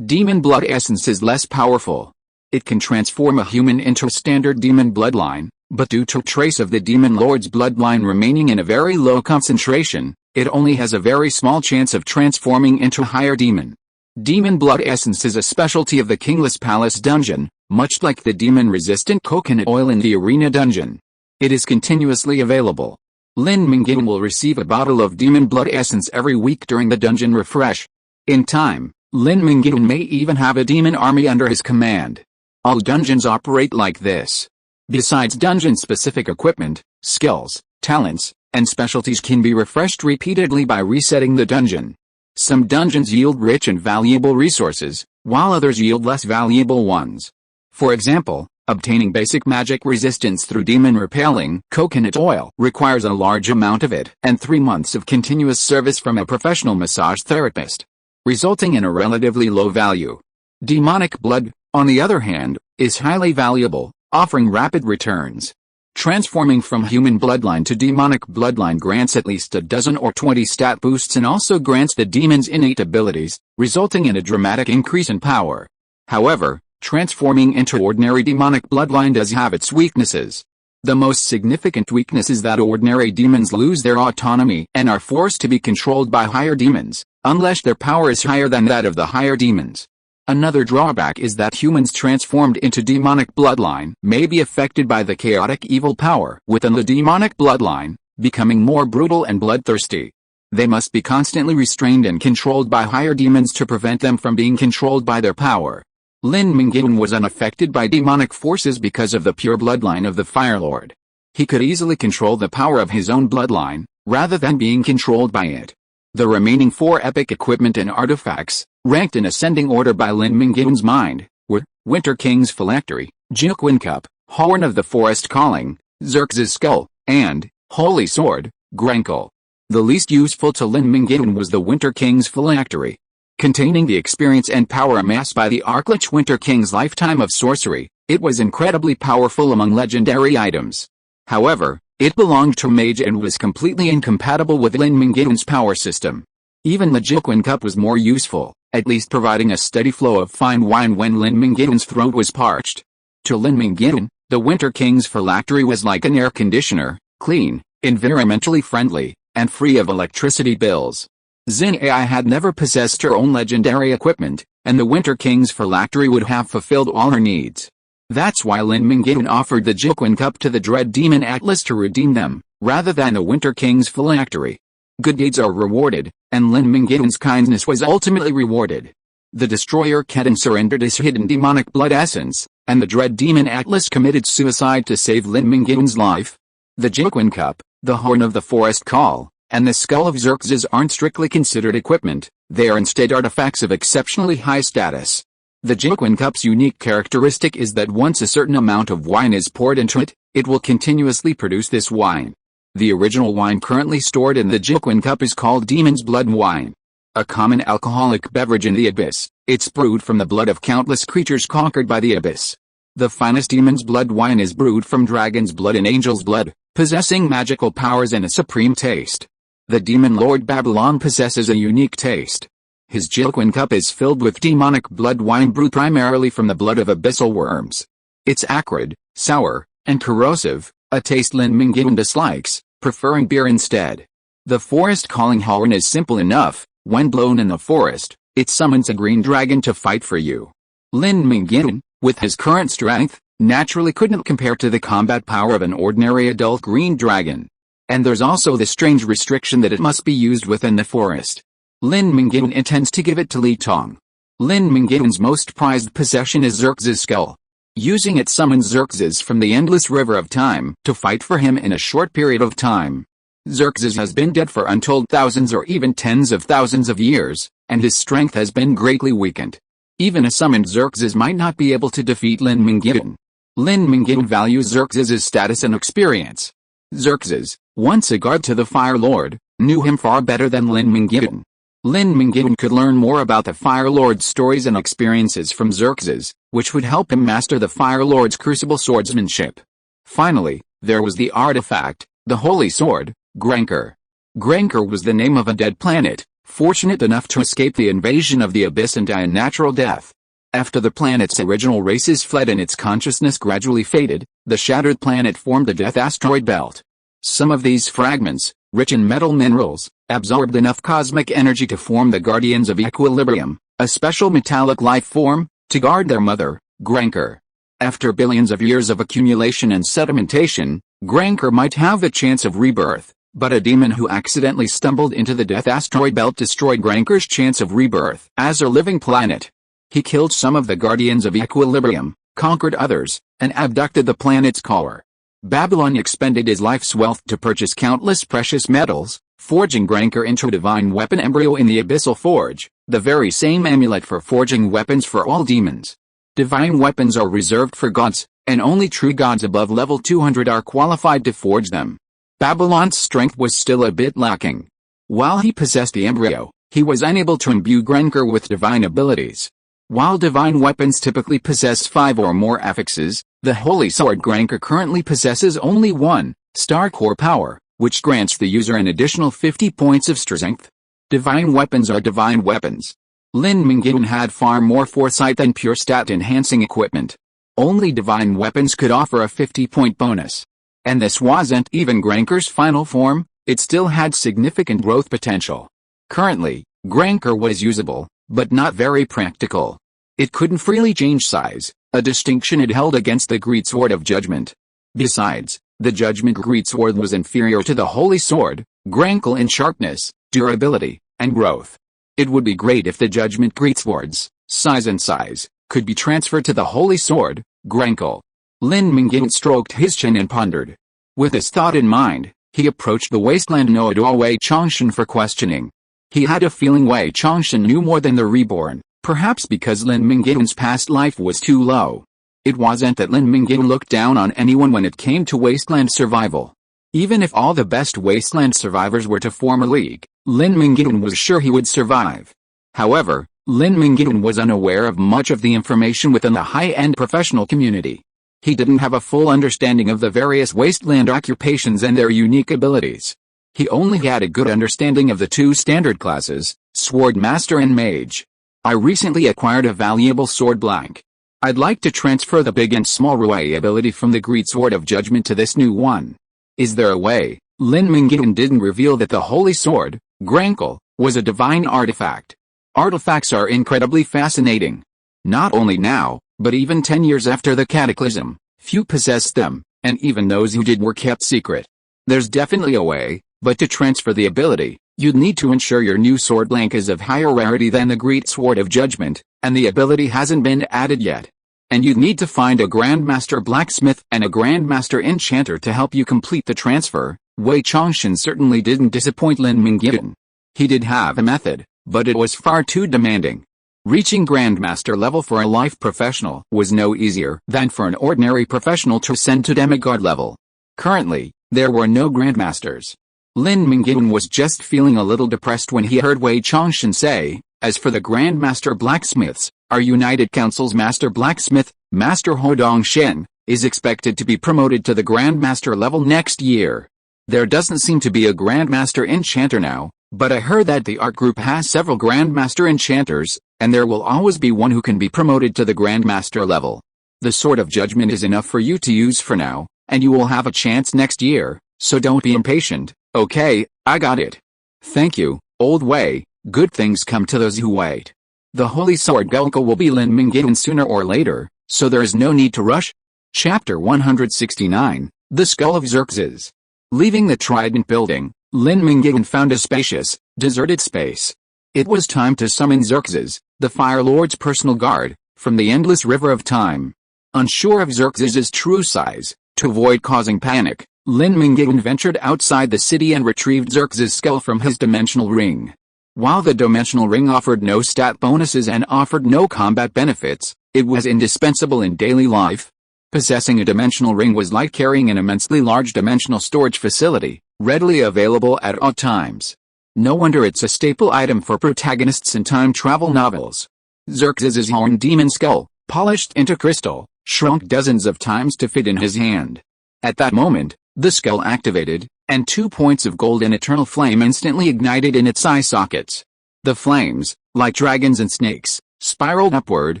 Demon Blood Essence is less powerful. It can transform a human into a standard demon bloodline, but due to a trace of the Demon Lord's bloodline remaining in a very low concentration, it only has a very small chance of transforming into a higher demon. Demon Blood Essence is a specialty of the Kingless Palace dungeon, much like the demon-resistant coconut oil in the Arena dungeon. It is continuously available. Lin Mingyuan will receive a bottle of Demon Blood Essence every week during the dungeon refresh. In time, Lin Mingyuan may even have a demon army under his command. All dungeons operate like this. Besides dungeon-specific equipment, skills, talents, and specialties can be refreshed repeatedly by resetting the dungeon. Some dungeons yield rich and valuable resources, while others yield less valuable ones. For example, obtaining basic magic resistance through demon repelling coconut oil requires a large amount of it and 3 months of continuous service from a professional massage therapist, resulting in a relatively low value. Demonic blood, on the other hand, is highly valuable, offering rapid returns. Transforming from human bloodline to demonic bloodline grants at least a dozen or 20 stat boosts and also grants the demon's innate abilities, resulting in a dramatic increase in power. However, transforming into ordinary demonic bloodline does have its weaknesses. The most significant weakness is that ordinary demons lose their autonomy and are forced to be controlled by higher demons, unless their power is higher than that of the higher demons. Another drawback is that humans transformed into demonic bloodline may be affected by the chaotic evil power within the demonic bloodline, becoming more brutal and bloodthirsty. They must be constantly restrained and controlled by higher demons to prevent them from being controlled by their power. Lin Mingyuan was unaffected by demonic forces because of the pure bloodline of the Fire Lord. He could easily control the power of his own bloodline, rather than being controlled by it. The remaining 4 epic equipment and artifacts, ranked in ascending order by Lin Mingyuan's mind, were Winter King's Phylactery, Juquin Cup, Horn of the Forest Calling, Xerxes' Skull, and Holy Sword, Grenkel. The least useful to Lin Mingyuan was the Winter King's phylactery. Containing the experience and power amassed by the Archlich Winter King's lifetime of sorcery, it was incredibly powerful among legendary items. However, it belonged to Mage and was completely incompatible with Lin Mingyuan's power system. Even the Jiuquan Cup was more useful, at least providing a steady flow of fine wine when Lin Mingyuan's throat was parched. To Lin Mingyuan, the Winter King's phylactery was like an air conditioner, clean, environmentally friendly, and free of electricity bills. Xin Ai had never possessed her own legendary equipment, and the Winter King's phylactery would have fulfilled all her needs. That's why Lin Mingyuan offered the Jiuquan Cup to the Dread Demon Atlas to redeem them, rather than the Winter King's phylactery. Good deeds are rewarded, and Lin Mingyuan's kindness was ultimately rewarded. The Destroyer Ketan surrendered his hidden demonic blood essence, and the Dread Demon Atlas committed suicide to save Lin Mingyuan's life. The Jiuquan Cup, the Horn of the Forest Call, and the Skull of Xerxes aren't strictly considered equipment, they are instead artifacts of exceptionally high status. The Jiuquan Cup's unique characteristic is that once a certain amount of wine is poured into it, it will continuously produce this wine. The original wine currently stored in the Jiuquan Cup is called Demon's Blood Wine. A common alcoholic beverage in the Abyss, it's brewed from the blood of countless creatures conquered by the Abyss. The finest Demon's Blood Wine is brewed from dragon's blood and angel's blood, possessing magical powers and a supreme taste. The Demon Lord Babylon possesses a unique taste. His Jiuquan Cup is filled with demonic blood wine brewed primarily from the blood of abyssal worms. It's acrid, sour, and corrosive, a taste Lin Mingyuan dislikes, preferring beer instead. The forest calling horn is simple enough. When blown in the forest, it summons a green dragon to fight for you. Lin Mingyuan, with his current strength, naturally couldn't compare to the combat power of an ordinary adult green dragon. And there's also the strange restriction that it must be used within the forest. Lin Mingyuan intends to give it to Li Tong. Lin Mingyuan's most prized possession is Xerxes' skull. Using it summons Xerxes from the endless river of time to fight for him in a short period of time. Xerxes has been dead for untold thousands or even tens of thousands of years, and his strength has been greatly weakened. Even a summoned Xerxes might not be able to defeat Lin Mingyuan. Lin Mingyuan values Xerxes' status and experience. Xerxes, once a guard to the Fire Lord, knew him far better than Lin Mingyuan. Lin Mingyuan could learn more about the Fire Lord's stories and experiences from Xerxes, which would help him master the Fire Lord's crucible swordsmanship. Finally, there was the artifact, the Holy Sword, Grenker. Grenker was the name of a dead planet, fortunate enough to escape the invasion of the Abyss and die a natural death. After the planet's original races fled and its consciousness gradually faded, the shattered planet formed a death asteroid belt. Some of these fragments, rich in metal minerals, absorbed enough cosmic energy to form the Guardians of Equilibrium, a special metallic life form, to guard their mother, Grenker. After billions of years of accumulation and sedimentation, Grenker might have the chance of rebirth, but a demon who accidentally stumbled into the death asteroid belt destroyed Grenker's chance of rebirth as a living planet. He killed some of the Guardians of Equilibrium, conquered others, and abducted the planet's caller. Babylon expended his life's wealth to purchase countless precious metals, forging Grenker into a divine weapon embryo in the Abyssal Forge, the very same amulet for forging weapons for all demons. Divine weapons are reserved for gods, and only true gods above level 200 are qualified to forge them. Babylon's strength was still a bit lacking. While he possessed the embryo, he was unable to imbue Grenker with divine abilities. While divine weapons typically possess 5 or more affixes, the Holy Sword Grenker currently possesses only 1, Star Core Power, which grants the user an additional 50 points of strength. Divine weapons are divine weapons. Lin Mingyuan had far more foresight than pure stat-enhancing equipment. Only divine weapons could offer a 50-point bonus. And this wasn't even Grenker's final form, it still had significant growth potential. Currently, Grenker was usable, but not very practical. It couldn't freely change size, a distinction it held against the Greatsword of Judgment. Besides, the Judgment Greatsword was inferior to the Holy Sword, Grenkel in sharpness, durability, and growth. It would be great if the Judgment Greatswords, size, could be transferred to the Holy Sword, Grenkel. Lin Mingyuan stroked his chin and pondered. With this thought in mind, he approached the wasteland Noador Wei Chongshan for questioning. He had a feeling Wei Chongshan knew more than the Reborn, perhaps because Lin Mingyuan's past life was too low. It wasn't that Lin Mingyuan looked down on anyone when it came to wasteland survival. Even if all the best wasteland survivors were to form a league, Lin Mingyuan was sure he would survive. However, Lin Mingyuan was unaware of much of the information within the high-end professional community. He didn't have a full understanding of the various wasteland occupations and their unique abilities. He only had a good understanding of the two standard classes, Sword Master and Mage. I recently acquired a valuable sword blank. I'd like to transfer the big and small Rui ability from the Great Sword of Judgment to this new one. Is there a way? Lin Mingyuan didn't reveal that the Holy Sword, Grankle, was a divine artifact. Artifacts are incredibly fascinating. Not only now, but even 10 years after the Cataclysm, few possessed them, and even those who did were kept secret. There's definitely a way, but to transfer the ability, you'd need to ensure your new sword blank is of higher rarity than the Great Sword of Judgment, and the ability hasn't been added yet. And you'd need to find a Grandmaster Blacksmith and a Grandmaster Enchanter to help you complete the transfer. Wei Changxun certainly didn't disappoint Lin Mingyuan. He did have a method, but it was far too demanding. Reaching Grandmaster level for a life professional was no easier than for an ordinary professional to ascend to demigod level. Currently, there were no Grandmasters. Lin Mingyuan was just feeling a little depressed when he heard Wei Changxun say, "As for the Grandmaster Blacksmiths, our United Council's Master Blacksmith, Master Ho Dongshen, is expected to be promoted to the Grandmaster level next year. There doesn't seem to be a Grandmaster Enchanter now, but I heard that the art group has several Grandmaster Enchanters, and there will always be one who can be promoted to the Grandmaster level. The Sword of Judgment is enough for you to use for now, and you will have a chance next year, so don't be impatient." "Okay, I got it. Thank you, old Wei. Good things come to those who wait." The Holy Sword Grankle will be Lin Mingyuan sooner or later, so there is no need to rush. Chapter 169, The Skull of Xerxes. Leaving the Trident building, Lin Mingyuan found a spacious, deserted space. It was time to summon Xerxes, the Fire Lord's personal guard, from the endless river of time. Unsure of Xerxes' true size, to avoid causing panic, Lin Mingyuan ventured outside the city and retrieved Xerxes' skull from his dimensional ring. While the dimensional ring offered no stat bonuses and offered no combat benefits, it was indispensable in daily life. Possessing a dimensional ring was like carrying an immensely large dimensional storage facility, readily available at all times. No wonder it's a staple item for protagonists in time travel novels. Xerxes' horned demon skull, polished into crystal, shrunk dozens of times to fit in his hand. At that moment, the skull activated, and 2 points of golden eternal flame instantly ignited in its eye sockets. The flames, like dragons and snakes, spiraled upward,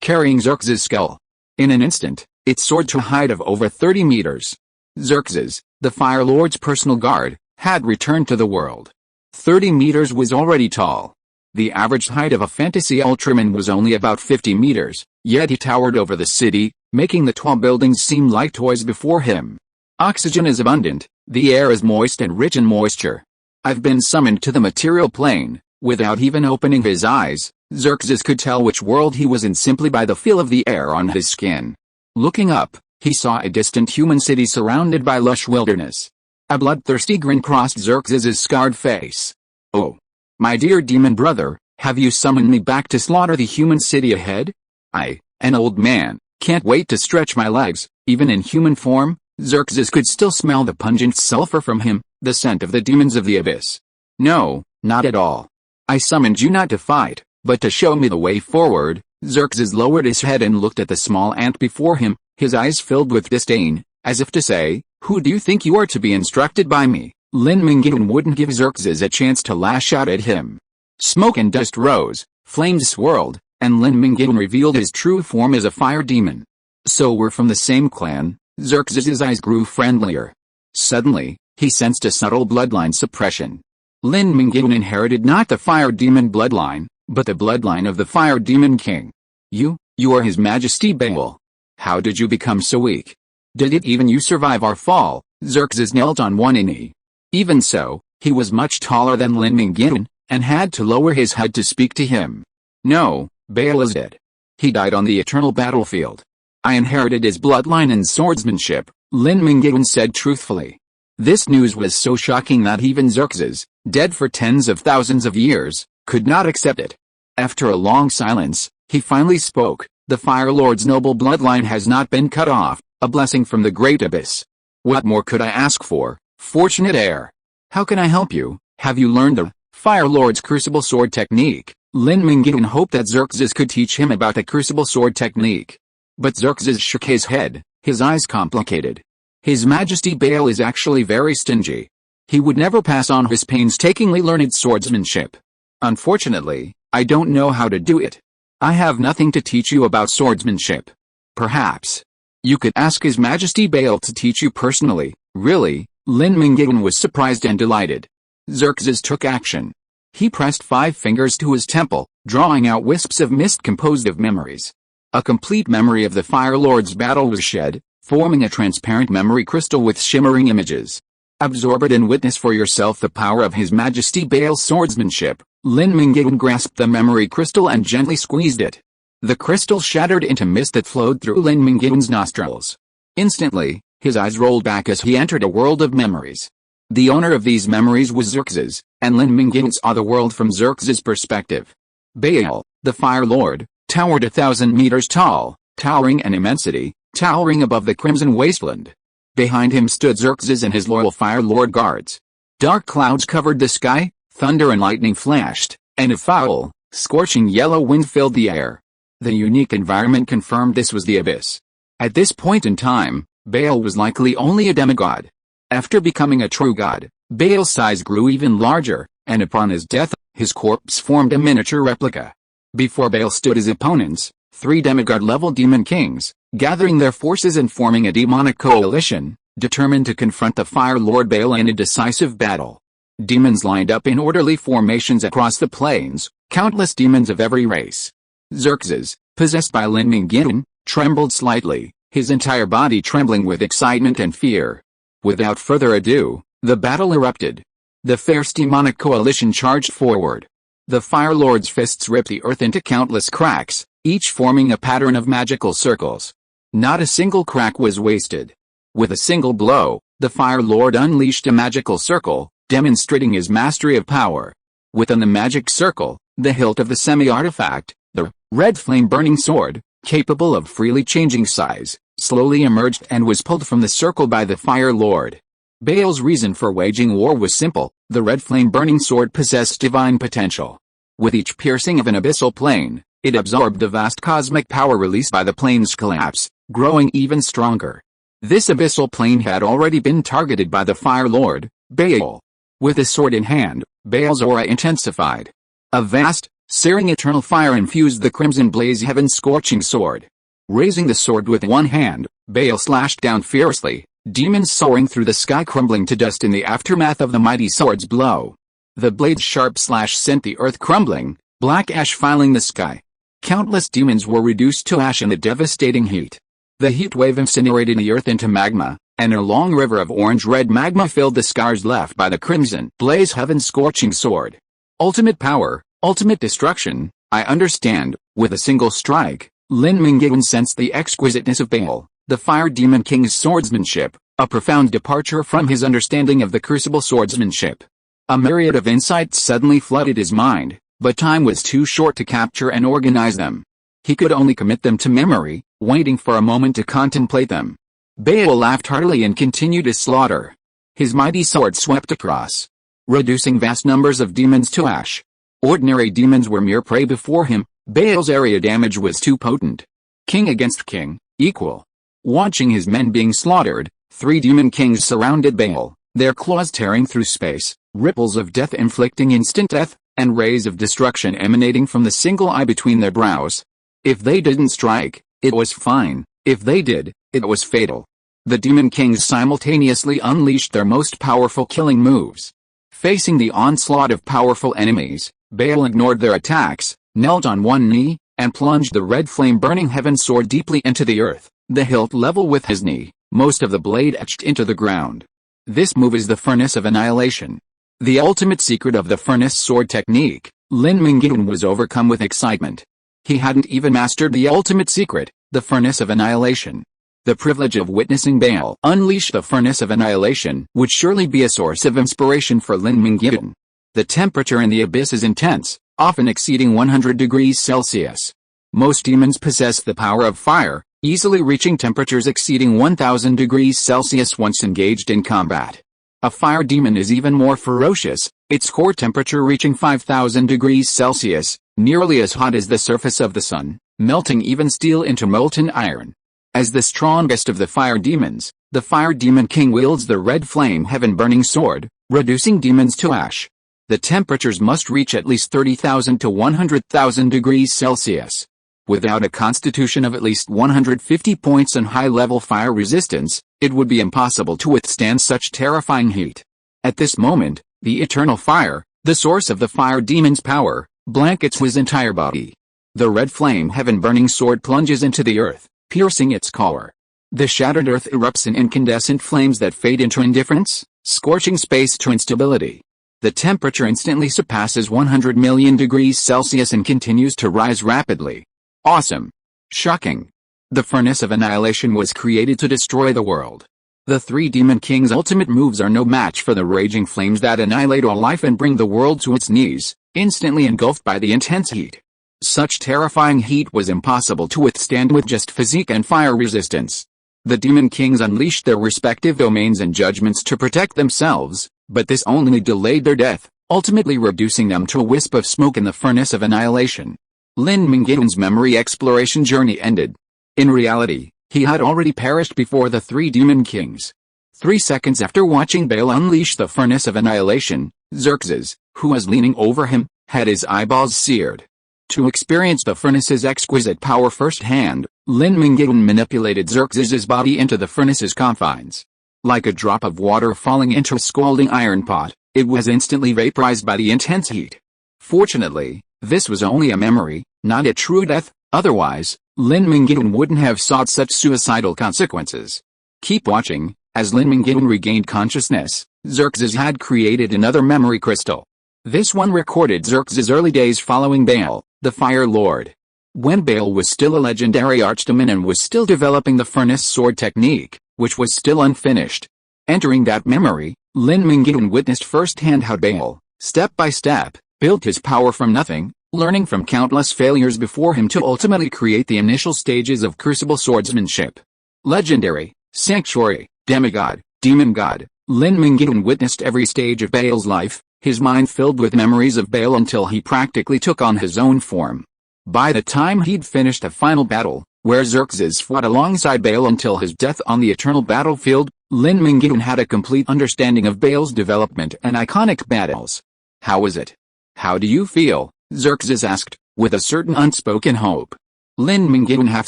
carrying Xerxes' skull. In an instant, it soared to a height of over 30 meters. Xerxes, the Fire Lord's personal guard, had returned to the world. 30 meters was already tall. The average height of a fantasy Ultraman was only about 50 meters, yet he towered over the city, making the tall buildings seem like toys before him. Oxygen is abundant, the air is moist and rich in moisture. I've been summoned to the material plane. Without even opening his eyes, Xerxes could tell which world he was in simply by the feel of the air on his skin. Looking up, he saw a distant human city surrounded by lush wilderness. A bloodthirsty grin crossed Xerxes' scarred face. "Oh, my dear demon brother, have you summoned me back to slaughter the human city ahead? I, an old man, can't wait to stretch my legs." Even in human form, Xerxes could still smell the pungent sulfur from him, the scent of the demons of the abyss. "No, not at all. I summoned you not to fight, but to show me the way forward." Xerxes lowered his head and looked at the small ant before him, his eyes filled with disdain, as if to say, "Who do you think you are to be instructed by me?" Lin Mingyuan wouldn't give Xerxes a chance to lash out at him. Smoke and dust rose, flames swirled, and Lin Mingyuan revealed his true form as a fire demon. "So we're from the same clan?" Xerxes' eyes grew friendlier. Suddenly, he sensed a subtle bloodline suppression. Lin Mingyuan inherited not the fire demon bloodline, but the bloodline of the Fire Demon King. You are His Majesty Baal. How did you become so weak? Did it even you survive our fall?" Xerxes knelt on one knee. Even so, he was much taller than Lin Mingyuan, and had to lower his head to speak to him. "No, Baal is dead. He died on the eternal battlefield. I inherited his bloodline and swordsmanship," Lin Mingyuan said truthfully. This news was so shocking that even Xerxes, dead for tens of thousands of years, could not accept it. After a long silence, he finally spoke. "The Fire Lord's noble bloodline has not been cut off, a blessing from the great abyss. What more could I ask for? Fortunate heir. How can I help you? Have you learned the Fire Lord's Crucible Sword technique? Lin Mingyuan hoped that Xerxes could teach him about the Crucible Sword technique. But Xerxes shook his head, his eyes complicated. His Majesty Baal is actually very stingy. He would never pass on his painstakingly learned swordsmanship. Unfortunately, I don't know how to do it. I have nothing to teach you about swordsmanship. Perhaps you could ask His Majesty Baal to teach you personally. Really? Lin Mingyuan was surprised and delighted. Xerxes took action. He pressed 5 fingers to his temple, drawing out wisps of mist composed of memories. A complete memory of the Fire Lord's battle was shed, forming a transparent memory crystal with shimmering images. Absorb it and witness for yourself the power of His Majesty Baal's swordsmanship. Lin Mingyuan grasped the memory crystal and gently squeezed it. The crystal shattered into mist that flowed through Lin Mingyuan's nostrils. Instantly, his eyes rolled back as he entered a world of memories. The owner of these memories was Xerxes, and Lin Mingyuan saw the world from Xerxes' perspective. Baal, the Fire Lord, towered 1,000 meters tall, towering an immensity, towering above the crimson wasteland. Behind him stood Xerxes and his loyal Fire Lord guards. Dark clouds covered the sky, thunder and lightning flashed, and a foul, scorching yellow wind filled the air. The unique environment confirmed this was the abyss. At this point in time, Baal was likely only a demigod. After becoming a true god, Baal's size grew even larger, and upon his death, his corpse formed a miniature replica. Before Baal stood his opponents, 3 demigod-level demon kings, gathering their forces and forming a demonic coalition, determined to confront the Fire Lord Baal in a decisive battle. Demons lined up in orderly formations across the plains, countless demons of every race. Xerxes, possessed by Lin Mingyuan, trembled slightly, his entire body trembling with excitement and fear. Without further ado, the battle erupted. The fierce demonic coalition charged forward. The Fire Lord's fists ripped the earth into countless cracks, each forming a pattern of magical circles. Not a single crack was wasted. With a single blow, the Fire Lord unleashed a magical circle, demonstrating his mastery of power. Within the magic circle, the hilt of the semi-artifact, the red flame-burning sword, capable of freely changing size, slowly emerged and was pulled from the circle by the Fire Lord. Baal's reason for waging war was simple: the red flame-burning sword possessed divine potential. With each piercing of an abyssal plane, it absorbed the vast cosmic power released by the plane's collapse, growing even stronger. This abyssal plane had already been targeted by the Fire Lord, Baal. With the sword in hand, Baal's aura intensified. A vast, searing eternal fire infused the crimson blaze heaven's scorching sword. Raising the sword with one hand, Baal slashed down fiercely, demons soaring through the sky crumbling to dust in the aftermath of the mighty sword's blow. The blade's sharp slash sent the earth crumbling, black ash filling the sky. Countless demons were reduced to ash in the devastating heat. The heat wave incinerated the earth into magma, and a long river of orange-red magma filled the scars left by the crimson blaze heaven's scorching sword. Ultimate power, ultimate destruction, I understand. With a single strike, Lin Mingyuan sensed the exquisiteness of Baal, the Fire Demon King's swordsmanship, a profound departure from his understanding of the Crucible swordsmanship. A myriad of insights suddenly flooded his mind, but time was too short to capture and organize them. He could only commit them to memory, waiting for a moment to contemplate them. Baal laughed heartily and continued his slaughter. His mighty sword swept across, reducing vast numbers of demons to ash. Ordinary demons were mere prey before him. Baal's area damage was too potent. King against king, equal. Watching his men being slaughtered, 3 demon kings surrounded Baal, their claws tearing through space, ripples of death inflicting instant death, and rays of destruction emanating from the single eye between their brows. If they didn't strike, it was fine. If they did, it was fatal. The demon kings simultaneously unleashed their most powerful killing moves. Facing the onslaught of powerful enemies, Baal ignored their attacks, knelt on one knee, and plunged the red flame-burning heaven sword deeply into the earth, the hilt level with his knee, most of the blade etched into the ground. This move is the Furnace of Annihilation. The ultimate secret of the Furnace sword technique. Lin Mingyuan was overcome with excitement. He hadn't even mastered the ultimate secret, the Furnace of Annihilation. The privilege of witnessing Baal unleash the Furnace of Annihilation would surely be a source of inspiration for Lin Mingyuan. The temperature in the abyss is intense, often exceeding 100 degrees Celsius. Most demons possess the power of fire, easily reaching temperatures exceeding 1000 degrees Celsius once engaged in combat. A fire demon is even more ferocious, its core temperature reaching 5,000 degrees Celsius, nearly as hot as the surface of the sun, melting even steel into molten iron. As the strongest of the fire demons, the Fire Demon King wields the red flame heaven-burning sword, reducing demons to ash. The temperatures must reach at least 30,000 to 100,000 degrees Celsius. Without a constitution of at least 150 points and high-level fire resistance, it would be impossible to withstand such terrifying heat. At this moment, the eternal fire, the source of the fire demon's power, blankets his entire body. The red flame heaven-burning sword plunges into the earth, piercing its core. The shattered earth erupts in incandescent flames that fade into indifference, scorching space to instability. The temperature instantly surpasses 100 million degrees Celsius and continues to rise rapidly. Awesome. Shocking. The Furnace of Annihilation was created to destroy the world. The three Demon King's ultimate moves are no match for the raging flames that annihilate all life and bring the world to its knees, instantly engulfed by the intense heat. Such terrifying heat was impossible to withstand with just physique and fire resistance. The Demon Kings unleashed their respective domains and judgments to protect themselves, but this only delayed their death, ultimately reducing them to a wisp of smoke in the Furnace of Annihilation. Lin Mingyuan's memory exploration journey ended. In reality, he had already perished before the three Demon Kings. 3 seconds after watching Baal unleash the Furnace of Annihilation, Xerxes, who was leaning over him, had his eyeballs seared. To experience the furnace's exquisite power firsthand, Lin Mingyuan manipulated Xerxes's body into the furnace's confines. Like a drop of water falling into a scalding iron pot, it was instantly vaporized by the intense heat. Fortunately, this was only a memory, not a true death, otherwise, Lin Mingyuan wouldn't have sought such suicidal consequences. Keep watching. As Lin Mingyuan regained consciousness, Xerxes had created another memory crystal. This one recorded Xerxes' early days following Baal, the Fire Lord. When Baal was still a legendary archdemon and was still developing the furnace sword technique, which was still unfinished. Entering that memory, Lin Mingyuan witnessed firsthand how Baal, step by step, built his power from nothing, learning from countless failures before him to ultimately create the initial stages of crucible swordsmanship. Legendary, sanctuary, demigod, demon god, Lin Mingyuan witnessed every stage of Baal's life, his mind filled with memories of Baal until he practically took on his own form. By the time he'd finished the final battle, where Xerxes fought alongside Baal until his death on the eternal battlefield, Lin Mingyuan had a complete understanding of Baal's development and iconic battles. How was it? How do you feel? Xerxes asked, with a certain unspoken hope. Lin Mingyuan half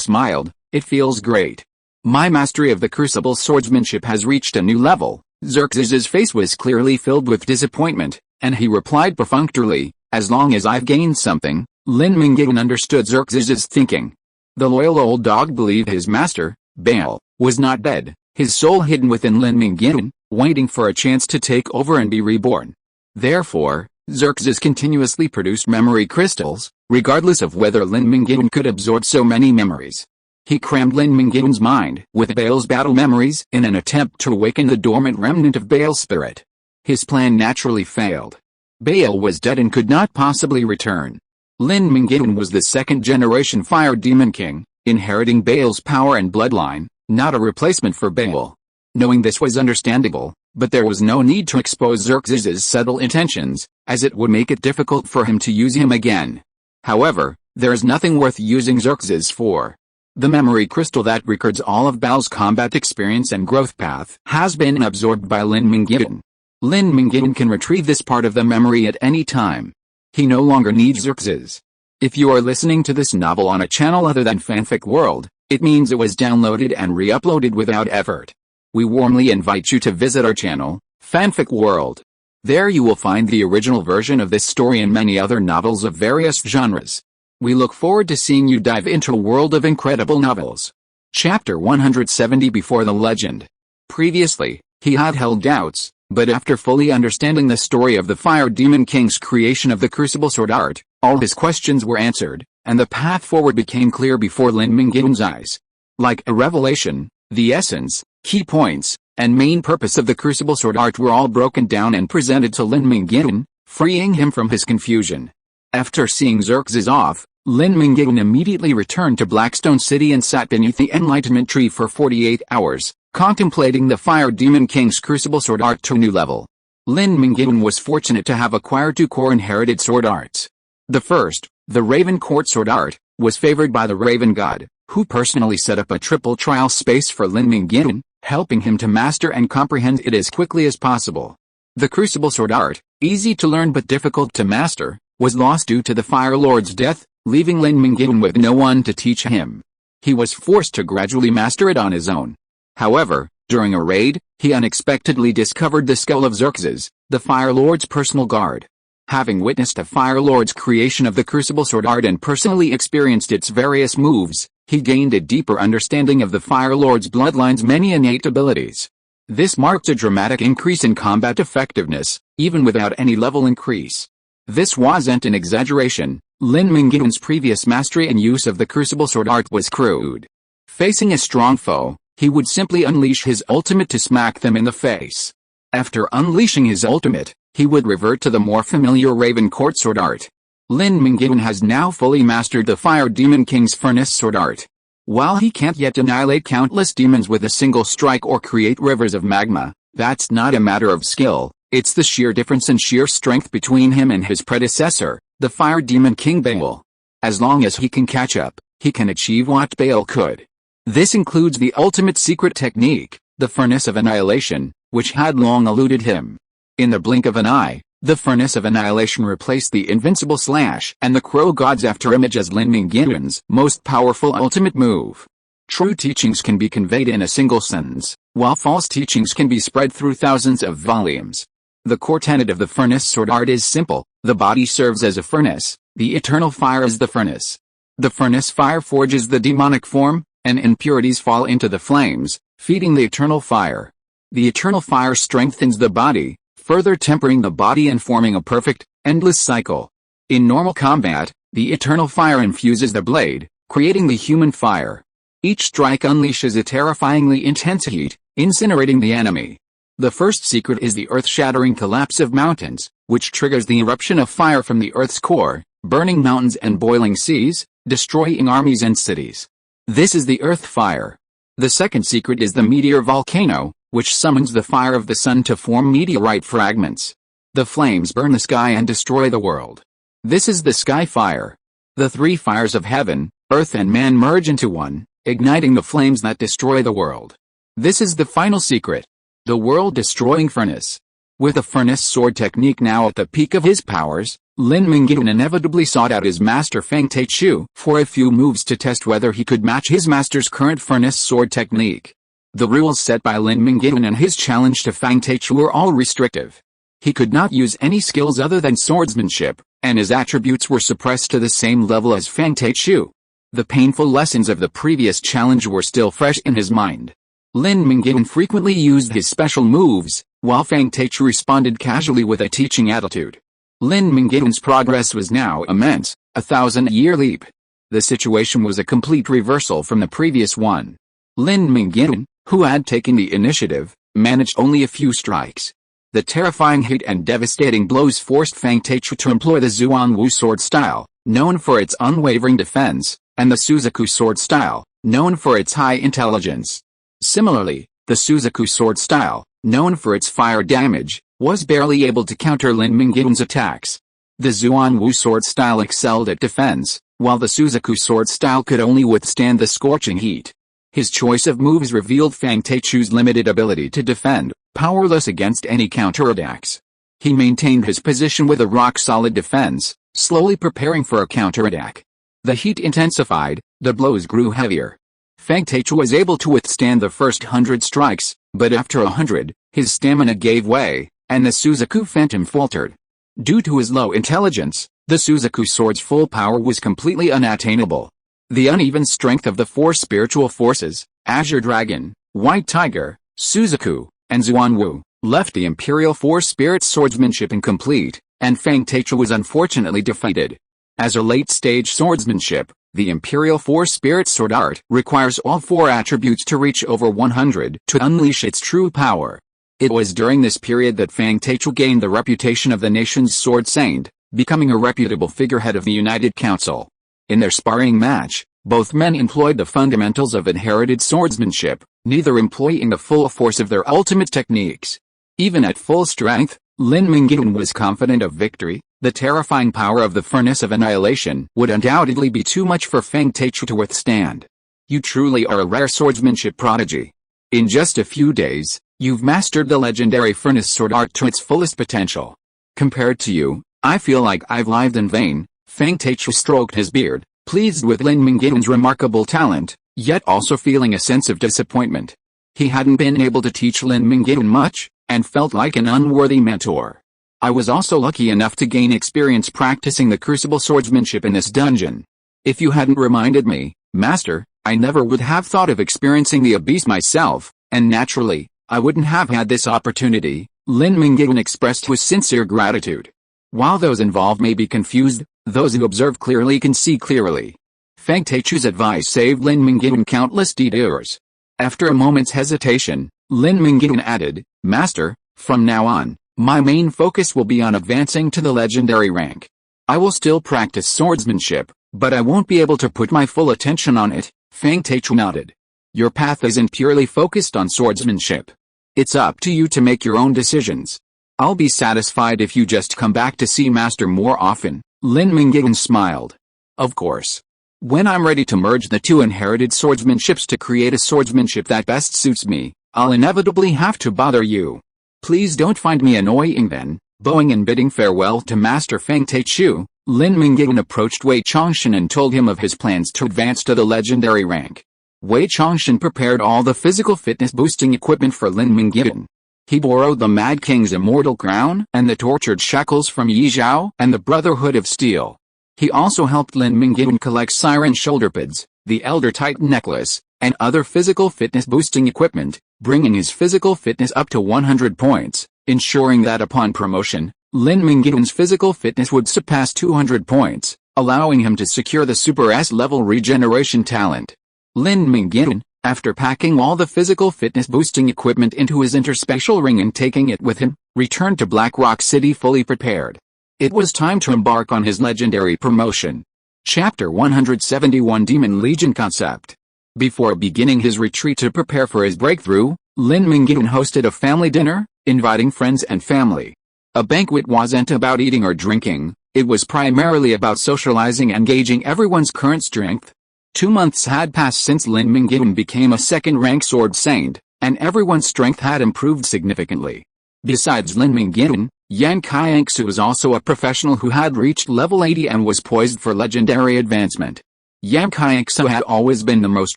smiled. It feels great. My mastery of the crucible swordsmanship has reached a new level. Xerxes's face was clearly filled with disappointment, and he replied perfunctorily, as long as I've gained something. Lin Mingyuan understood Xerxes's thinking. The loyal old dog believed his master, Baal, was not dead, his soul hidden within Lin Mingyuan, waiting for a chance to take over and be reborn. Therefore, Xerxes continuously produced memory crystals, regardless of whether Lin Mingyuan could absorb so many memories. He crammed Lin Mingyuan's mind with Baal's battle memories in an attempt to awaken the dormant remnant of Baal's spirit. His plan naturally failed. Baal was dead and could not possibly return. Lin Mingyuan was the second-generation Fire Demon King, inheriting Baal's power and bloodline, not a replacement for Baal. Knowing this was understandable, but there was no need to expose Xerxes's subtle intentions, as it would make it difficult for him to use him again. However, there is nothing worth using Xerxes for. The memory crystal that records all of Baal's combat experience and growth path has been absorbed by Lin Mingyuan. Lin Mingyuan can retrieve this part of the memory at any time. He no longer needs Xerxes. If you are listening to this novel on a channel other than Fanfic World, it means it was downloaded and re-uploaded without effort. We warmly invite you to visit our channel, Fanfic World. There you will find the original version of this story and many other novels of various genres. We look forward to seeing you dive into a world of incredible novels. Chapter 170 Before the Legend. Previously, he had held doubts, but after fully understanding the story of the Fire Demon King's creation of the Crucible Sword Art, all his questions were answered, and the path forward became clear before Lin Mingyuan's eyes. Like a revelation, the essence, key points, and main purpose of the Crucible Sword Art were all broken down and presented to Lin Mingyuan, freeing him from his confusion. After seeing Xerxes off, Lin Mingyuan immediately returned to Blackstone City and sat beneath the Enlightenment Tree for 48 hours, contemplating the Fire Demon King's Crucible Sword Art to a new level. Lin Mingyuan was fortunate to have acquired two core inherited sword arts. The first, the Raven Court Sword Art, was favored by the Raven God, who personally set up a triple trial space for Lin Mingyuan, helping him to master and comprehend it as quickly as possible. The Crucible Sword Art, easy to learn but difficult to master, was lost due to the Fire Lord's death, leaving Lin Mingyuan with no one to teach him. He was forced to gradually master it on his own. However, during a raid, he unexpectedly discovered the skull of Xerxes, the Fire Lord's personal guard. Having witnessed the Fire Lord's creation of the Crucible Sword Art and personally experienced its various moves, he gained a deeper understanding of the Fire Lord's bloodline's many innate abilities. This marked a dramatic increase in combat effectiveness, even without any level increase. This wasn't an exaggeration. Lin Mingyuan's previous mastery and use of the Crucible Sword Art was crude. Facing a strong foe, he would simply unleash his ultimate to smack them in the face. After unleashing his ultimate, he would revert to the more familiar Raven Court Sword Art. Lin Mingyuan has now fully mastered the Fire Demon King's Furnace Sword Art. While he can't yet annihilate countless demons with a single strike or create rivers of magma, that's not a matter of skill, it's the sheer difference in sheer strength between him and his predecessor, the Fire Demon King Baal. As long as he can catch up, he can achieve what Baal could. This includes the ultimate secret technique, the Furnace of Annihilation, which had long eluded him. In the blink of an eye, the Furnace of Annihilation replaced the Invincible Slash and the Crow God's Afterimage as Lin Mingyuan's most powerful ultimate move. True teachings can be conveyed in a single sentence, while false teachings can be spread through thousands of volumes. The core tenet of the Furnace Sword Art is simple: the body serves as a furnace, the eternal fire is the furnace. The furnace fire forges the demonic form, and impurities fall into the flames, feeding the eternal fire. The eternal fire strengthens the body, further tempering the body and forming a perfect, endless cycle. In normal combat, the eternal fire infuses the blade, creating the human fire. Each strike unleashes a terrifyingly intense heat, incinerating the enemy. The first secret is the earth-shattering collapse of mountains, which triggers the eruption of fire from the Earth's core, burning mountains and boiling seas, destroying armies and cities. This is the Earth Fire. The second secret is the meteor volcano, which summons the fire of the sun to form meteorite fragments. The flames burn the sky and destroy the world. This is the Sky Fire. The three fires of heaven, earth and man merge into one, igniting the flames that destroy the world. This is the final secret, the world-destroying furnace. With the furnace sword technique now at the peak of his powers, Lin Mingyuan inevitably sought out his master Fang Taichu for a few moves to test whether he could match his master's current furnace sword technique. The rules set by Lin Mingyuan and his challenge to Fang Taichu were all restrictive. He could not use any skills other than swordsmanship, and his attributes were suppressed to the same level as Fang Taichu. The painful lessons of the previous challenge were still fresh in his mind. Lin Mingyuan frequently used his special moves, while Fang Taichu responded casually with a teaching attitude. Lin Mingyuan's progress was now immense, a 1,000-year leap. The situation was a complete reversal from the previous one. Lin Mingyuan, who had taken the initiative, managed only a few strikes. The terrifying heat and devastating blows forced Fang Taichu to employ the Zuanwu sword style, known for its unwavering defense, and the Suzaku sword style, known for its high intelligence. Similarly, the Suzaku sword style, known for its fire damage, was barely able to counter Lin Mingyuan's attacks. The Zuanwu sword style excelled at defense, while the Suzaku sword style could only withstand the scorching heat. His choice of moves revealed Fang Taichu's limited ability to defend, powerless against any counterattacks. He maintained his position with a rock-solid defense, slowly preparing for a counterattack. The heat intensified, the blows grew heavier. Fang Taichu was able to withstand the first 100 strikes, but after 100, his stamina gave way, and the Suzaku Phantom faltered. Due to his low intelligence, the Suzaku sword's full power was completely unattainable. The uneven strength of the four spiritual forces, Azure Dragon, White Tiger, Suzaku, and Zuanwu, left the Imperial Four Spirits swordsmanship incomplete, and Fang Taichu was unfortunately defeated. As a late-stage swordsmanship, the Imperial Four Spirits sword art requires all four attributes to reach over 100 to unleash its true power. It was during this period that Fang Taichu gained the reputation of the nation's sword saint, becoming a reputable figurehead of the United Council. In their sparring match, both men employed the fundamentals of inherited swordsmanship, neither employing the full force of their ultimate techniques. Even at full strength, Lin Mingyuan was confident of victory. The terrifying power of the furnace of annihilation would undoubtedly be too much for Feng Taichu to withstand. You truly are a rare swordsmanship prodigy. In just a few days, you've mastered the legendary furnace sword art to its fullest potential. Compared to you, I feel like I've lived in vain. Feng Taichu stroked his beard, pleased with Lin Mingyuan's remarkable talent, yet also feeling a sense of disappointment. He hadn't been able to teach Lin Mingyuan much, and felt like an unworthy mentor. I was also lucky enough to gain experience practicing the crucible swordsmanship in this dungeon. If you hadn't reminded me, Master, I never would have thought of experiencing the abyss myself, and naturally, I wouldn't have had this opportunity. Lin Mingyuan expressed his sincere gratitude. While those involved may be confused, those who observe clearly can see clearly. Feng Taichu's advice saved Lin Mingyuan countless detours. After a moment's hesitation, Lin Mingyuan added, Master, from now on, my main focus will be on advancing to the legendary rank. I will still practice swordsmanship, but I won't be able to put my full attention on it. Feng Taichu nodded. Your path isn't purely focused on swordsmanship. It's up to you to make your own decisions. I'll be satisfied if you just come back to see Master more often. Lin Mingyuan smiled. Of course. When I'm ready to merge the two inherited swordsmanships to create a swordsmanship that best suits me, I'll inevitably have to bother you. Please don't find me annoying then. Bowing and bidding farewell to Master Feng Taichu, Lin Mingyuan approached Wei Chongshan and told him of his plans to advance to the legendary rank. Wei Chongshan prepared all the physical fitness boosting equipment for Lin Mingyuan. He borrowed the Mad King's immortal crown and the tortured shackles from Yi Zhao and the Brotherhood of Steel. He also helped Lin Mingyuan collect Siren shoulder pads, the Elder Titan necklace, and other physical fitness boosting equipment, bringing his physical fitness up to 100 points, ensuring that upon promotion, Lin Mingyuan's physical fitness would surpass 200 points, allowing him to secure the Super S-level regeneration talent. Lin Mingyuan, after packing all the physical fitness boosting equipment into his interspatial ring and taking it with him, returned to Black Rock City fully prepared. It was time to embark on his legendary promotion. Chapter 171 Demon Legion Concept. Before beginning his retreat to prepare for his breakthrough, Lin Mingyuan hosted a family dinner, inviting friends and family. A banquet wasn't about eating or drinking, it was primarily about socializing and gauging everyone's current strength. 2 months had passed since Lin Mingyuan became a second-rank sword saint, and everyone's strength had improved significantly. Besides Lin Mingyuan, Yan Qianxue was also a professional who had reached level 80 and was poised for legendary advancement. Yan Qianxue had always been the most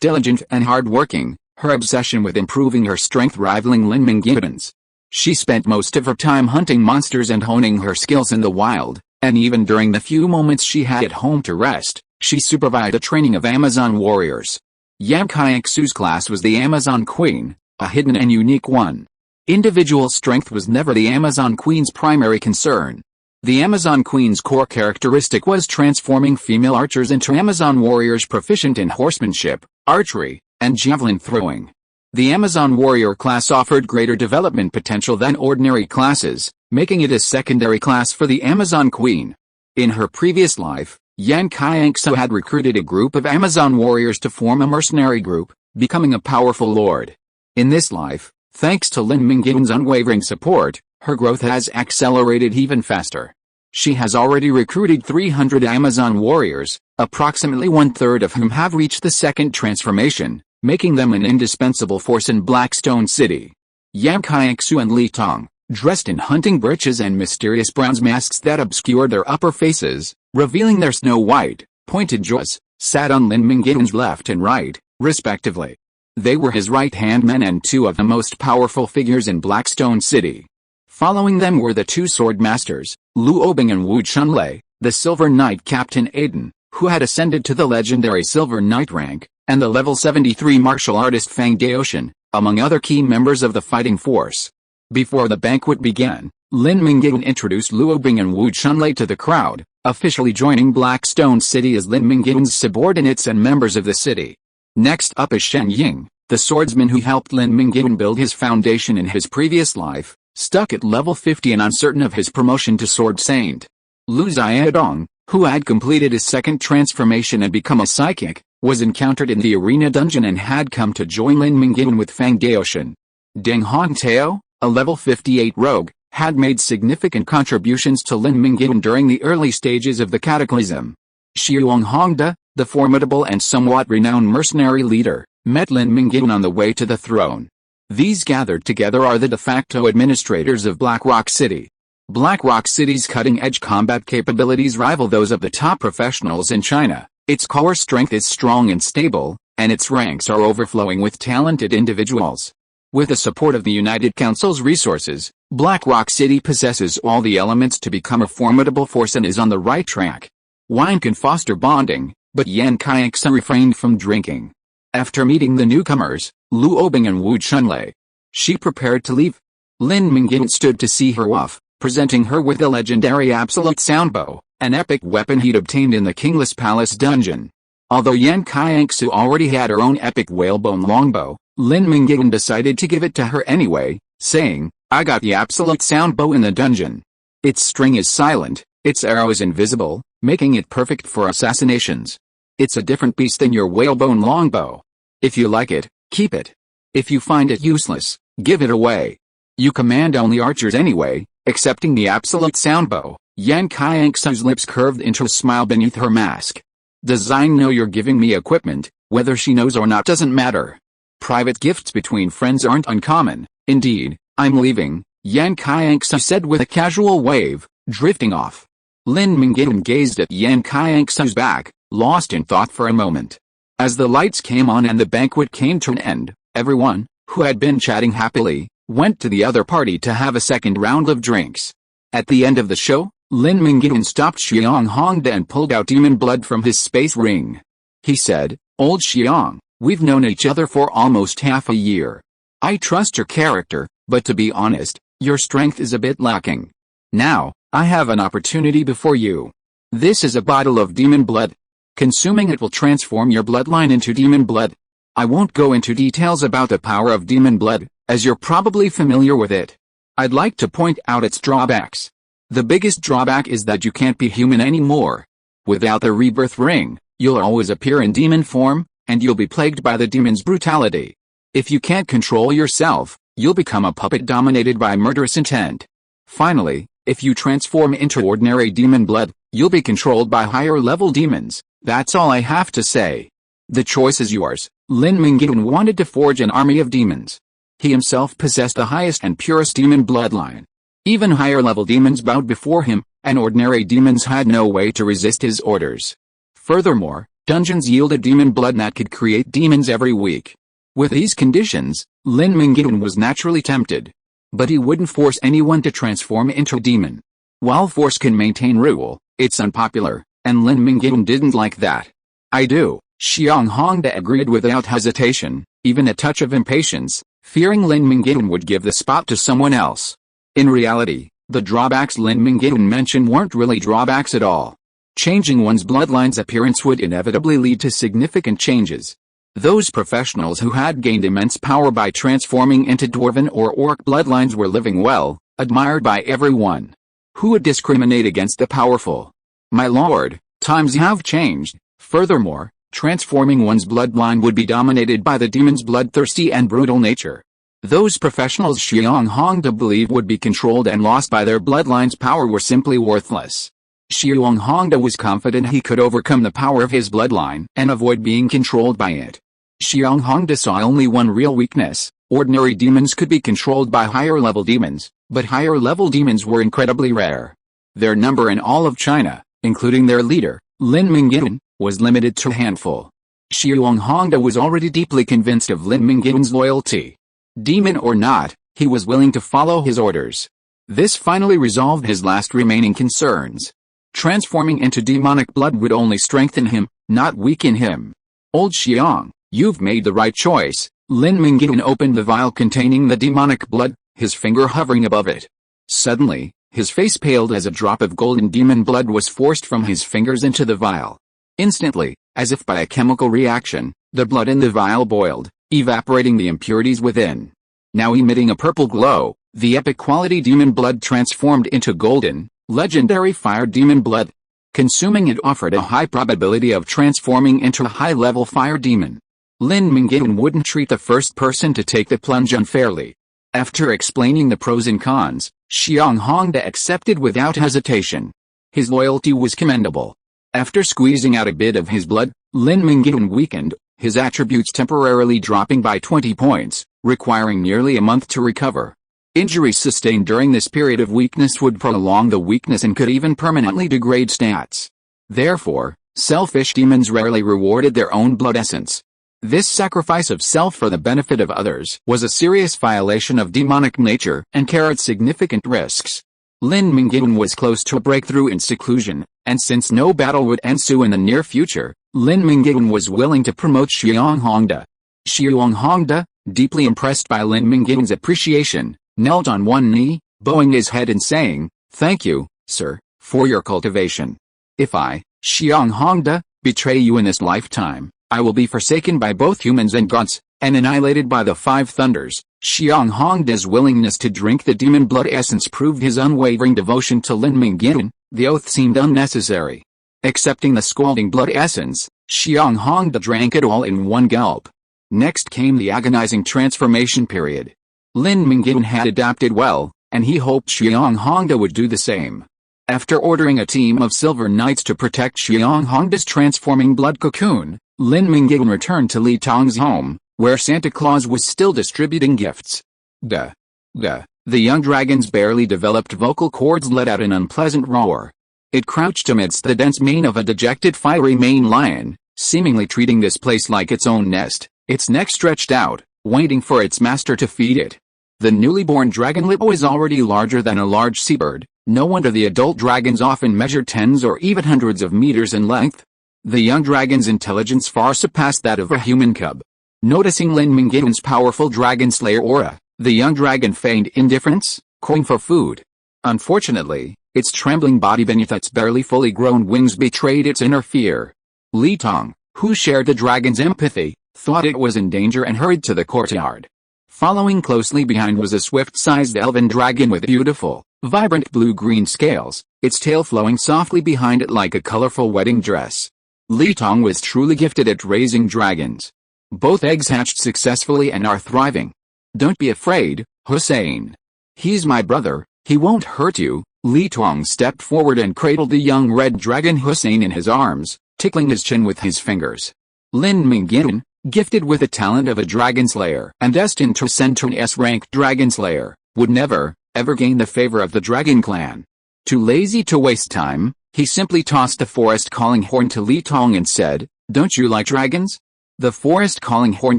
diligent and hard-working, her obsession with improving her strength rivaling Lin Mingyuan's. She spent most of her time hunting monsters and honing her skills in the wild, and even during the few moments she had at home to rest, she supervised the training of Amazon warriors. Yan Qianxue's class was the Amazon Queen, a hidden and unique one. Individual strength was never the Amazon Queen's primary concern. The Amazon Queen's core characteristic was transforming female archers into Amazon warriors proficient in horsemanship, archery, and javelin throwing. The Amazon warrior class offered greater development potential than ordinary classes, making it a secondary class for the Amazon Queen. In her previous life, Yan Qianxue had recruited a group of Amazon warriors to form a mercenary group, becoming a powerful lord. In this life, thanks to Lin Mingyuan's unwavering support, her growth has accelerated even faster. She has already recruited 300 Amazon warriors, approximately 1/3 of whom have reached the second transformation, making them an indispensable force in Blackstone City. Yan Qianxue and Li Tong, dressed in hunting breeches and mysterious bronze masks that obscured their upper faces, revealing their snow-white, pointed jaws, sat on Lin Mingyuan's left and right, respectively. They were his right-hand men and two of the most powerful figures in Blackstone City. Following them were the two sword masters, Lu Obing and Wu Chunlei, the Silver Knight Captain Aiden, who had ascended to the legendary Silver Knight rank, and the level 73 martial artist Fang Daoshan, among other key members of the fighting force. Before the banquet began, Lin Mingyuan introduced Lu Obing and Wu Chunlei to the crowd, officially joining Blackstone City as Lin Mingyuan's subordinates and members of the city. Next up is Shen Ying, the swordsman who helped Lin Mingyuan build his foundation in his previous life, stuck at level 50 and uncertain of his promotion to sword saint. Lu Xiaodong, who had completed his second transformation and become a psychic, was encountered in the arena dungeon and had come to join Lin Mingyuan with Fang Daoshan. Deng Hongtao, a level 58 rogue, had made significant contributions to Lin Mingyuan during the early stages of the cataclysm. Xiong Hongda, the formidable and somewhat renowned mercenary leader, met Lin Mingyuan on the way to the throne. These gathered together are the de facto administrators of Black Rock City. Black Rock City's cutting-edge combat capabilities rival those of the top professionals in China. Its core strength is strong and stable, and its ranks are overflowing with talented individuals. With the support of the United Council's resources, Black Rock City possesses all the elements to become a formidable force and is on the right track. Wine can foster bonding, but Yan Qianxue refrained from drinking. After meeting the newcomers, Lu Obing and Wu Chunlei, she prepared to leave. Lin Mingyuan stood to see her off, presenting her with the legendary Absolute Soundbow, an epic weapon he'd obtained in the Kingless Palace dungeon. Although Yan Qianxue already had her own epic whalebone longbow, Lin Mingyuan decided to give it to her anyway, saying, "I got the Absolute Soundbow in the dungeon. Its string is silent, its arrow is invisible, making it perfect for assassinations. It's a different beast than your whalebone longbow. If you like it, keep it. If you find it useless, give it away. You command only archers anyway." Accepting the Absolute Soundbow, Yan Qianxue's lips curved into a smile beneath her mask. "Does I know you're giving me equipment? Whether she knows or not doesn't matter. Private gifts between friends aren't uncommon. Indeed, I'm leaving," Yan Qianxue said with a casual wave, drifting off. Lin Mingyuan gazed at Yan Qianxue's back, lost in thought for a moment. As the lights came on and the banquet came to an end, everyone, who had been chatting happily, went to the other party to have a second round of drinks. At the end of the show, Lin Mingyuan stopped Xiong Hongda and pulled out demon blood from his space ring. He said, "Old Xiong, we've known each other for almost half a year. I trust your character, but to be honest, your strength is a bit lacking. Now, I have an opportunity before you. This is a bottle of demon blood. Consuming it will transform your bloodline into demon blood. I won't go into details about the power of demon blood, as you're probably familiar with it. I'd like to point out its drawbacks. The biggest drawback is that you can't be human anymore. Without the rebirth ring, you'll always appear in demon form, and you'll be plagued by the demon's brutality. If you can't control yourself, you'll become a puppet dominated by murderous intent. Finally, if you transform into ordinary demon blood, you'll be controlled by higher-level demons. That's all I have to say. The choice is yours." Lin Mingyuan wanted to forge an army of demons. He himself possessed the highest and purest demon bloodline. Even higher-level demons bowed before him, and ordinary demons had no way to resist his orders. Furthermore, dungeons yielded demon blood that could create demons every week. With these conditions, Lin Mingyuan was naturally tempted. But he wouldn't force anyone to transform into a demon. While force can maintain rule, it's unpopular, and Lin Mingyuan didn't like that. "I do," Xiong Hongda agreed without hesitation, even a touch of impatience, fearing Lin Mingyuan would give the spot to someone else. In reality, the drawbacks Lin Mingyuan mentioned weren't really drawbacks at all. Changing one's bloodline's appearance would inevitably lead to significant changes. Those professionals who had gained immense power by transforming into dwarven or orc bloodlines were living well, admired by everyone. Who would discriminate against the powerful? My lord, times have changed. Furthermore, transforming one's bloodline would be dominated by the demon's bloodthirsty and brutal nature. Those professionals Xiong Hongda believed would be controlled and lost by their bloodline's power were simply worthless. Xiong Hongda was confident he could overcome the power of his bloodline and avoid being controlled by it. Xiong Hongda saw only one real weakness: ordinary demons could be controlled by higher-level demons, but higher-level demons were incredibly rare. Their number in all of China, including their leader, Lin Mingyuan, was limited to a handful. Xiong Hongda was already deeply convinced of Lin Mingyuan's loyalty. Demon or not, he was willing to follow his orders. This finally resolved his last remaining concerns. Transforming into demonic blood would only strengthen him, not weaken him. "Old Xiong, you've made the right choice." Lin Mingyuan opened the vial containing the demonic blood, his finger hovering above it. Suddenly, his face paled as a drop of golden demon blood was forced from his fingers into the vial. Instantly, as if by a chemical reaction, the blood in the vial boiled, evaporating the impurities within. Now emitting a purple glow, the epic quality demon blood transformed into golden, legendary fire demon blood. Consuming it offered a high probability of transforming into a high-level fire demon. Lin Mingyuan wouldn't treat the first person to take the plunge unfairly. After explaining the pros and cons, Xiang Hongda accepted without hesitation. His loyalty was commendable. After squeezing out a bit of his blood, Lin Mingyuan weakened, his attributes temporarily dropping by 20 points, requiring nearly a month to recover. Injuries sustained during this period of weakness would prolong the weakness and could even permanently degrade stats. Therefore, selfish demons rarely rewarded their own blood essence. This sacrifice of self for the benefit of others was a serious violation of demonic nature and carried significant risks. Lin Mingyuan was close to a breakthrough in seclusion, and since no battle would ensue in the near future, Lin Mingyuan was willing to promote Xiang Hongda. Xiang Hongda, deeply impressed by Lin Mingyuan's appreciation, knelt on one knee, bowing his head and saying, "Thank you, sir, for your cultivation. If I, Xiang Hongda, betray you in this lifetime, I will be forsaken by both humans and gods, and annihilated by the five thunders." Xiang Hongda's willingness to drink the demon blood essence proved his unwavering devotion to Lin Mingyuan. The oath seemed unnecessary. Accepting the scalding blood essence, Xiang Hongda drank it all in one gulp. Next came the agonizing transformation period. Lin Mingyuan had adapted well, and he hoped Xiang Hongda would do the same. After ordering a team of silver knights to protect Xiang Hongda's transforming blood cocoon, Lin Mingyuan returned to Li Tong's home, where Santa Claus was still distributing gifts. The young dragon's barely developed vocal cords let out an unpleasant roar. It crouched amidst the dense mane of a dejected fiery mane lion, seemingly treating this place like its own nest, its neck stretched out, waiting for its master to feed it. The newly born dragonlet was already larger than a large seabird. No wonder the adult dragons often measure tens or even hundreds of meters in length. The young dragon's intelligence far surpassed that of a human cub. Noticing Lin Mingyuan's powerful dragon slayer aura, the young dragon feigned indifference, calling for food. Unfortunately, its trembling body beneath its barely fully grown wings betrayed its inner fear. Li Tong, who shared the dragon's empathy, thought it was in danger and hurried to the courtyard. Following closely behind was a swift-sized elven dragon with beautiful, vibrant blue-green scales, its tail flowing softly behind it like a colorful wedding dress. Li Tong was truly gifted at raising dragons. Both eggs hatched successfully and are thriving. Don't be afraid, Hussein. He's my brother, he won't hurt you. Li Tong stepped forward and cradled the young red dragon Hussein in his arms, tickling his chin with his fingers. Lin Mingyuan, gifted with the talent of a dragon slayer and destined to ascend to an S-rank dragon slayer, would never, ever gain the favor of the dragon clan. Too lazy to waste time, he simply tossed the forest calling horn to Li Tong and said, "Don't you like dragons? The forest calling horn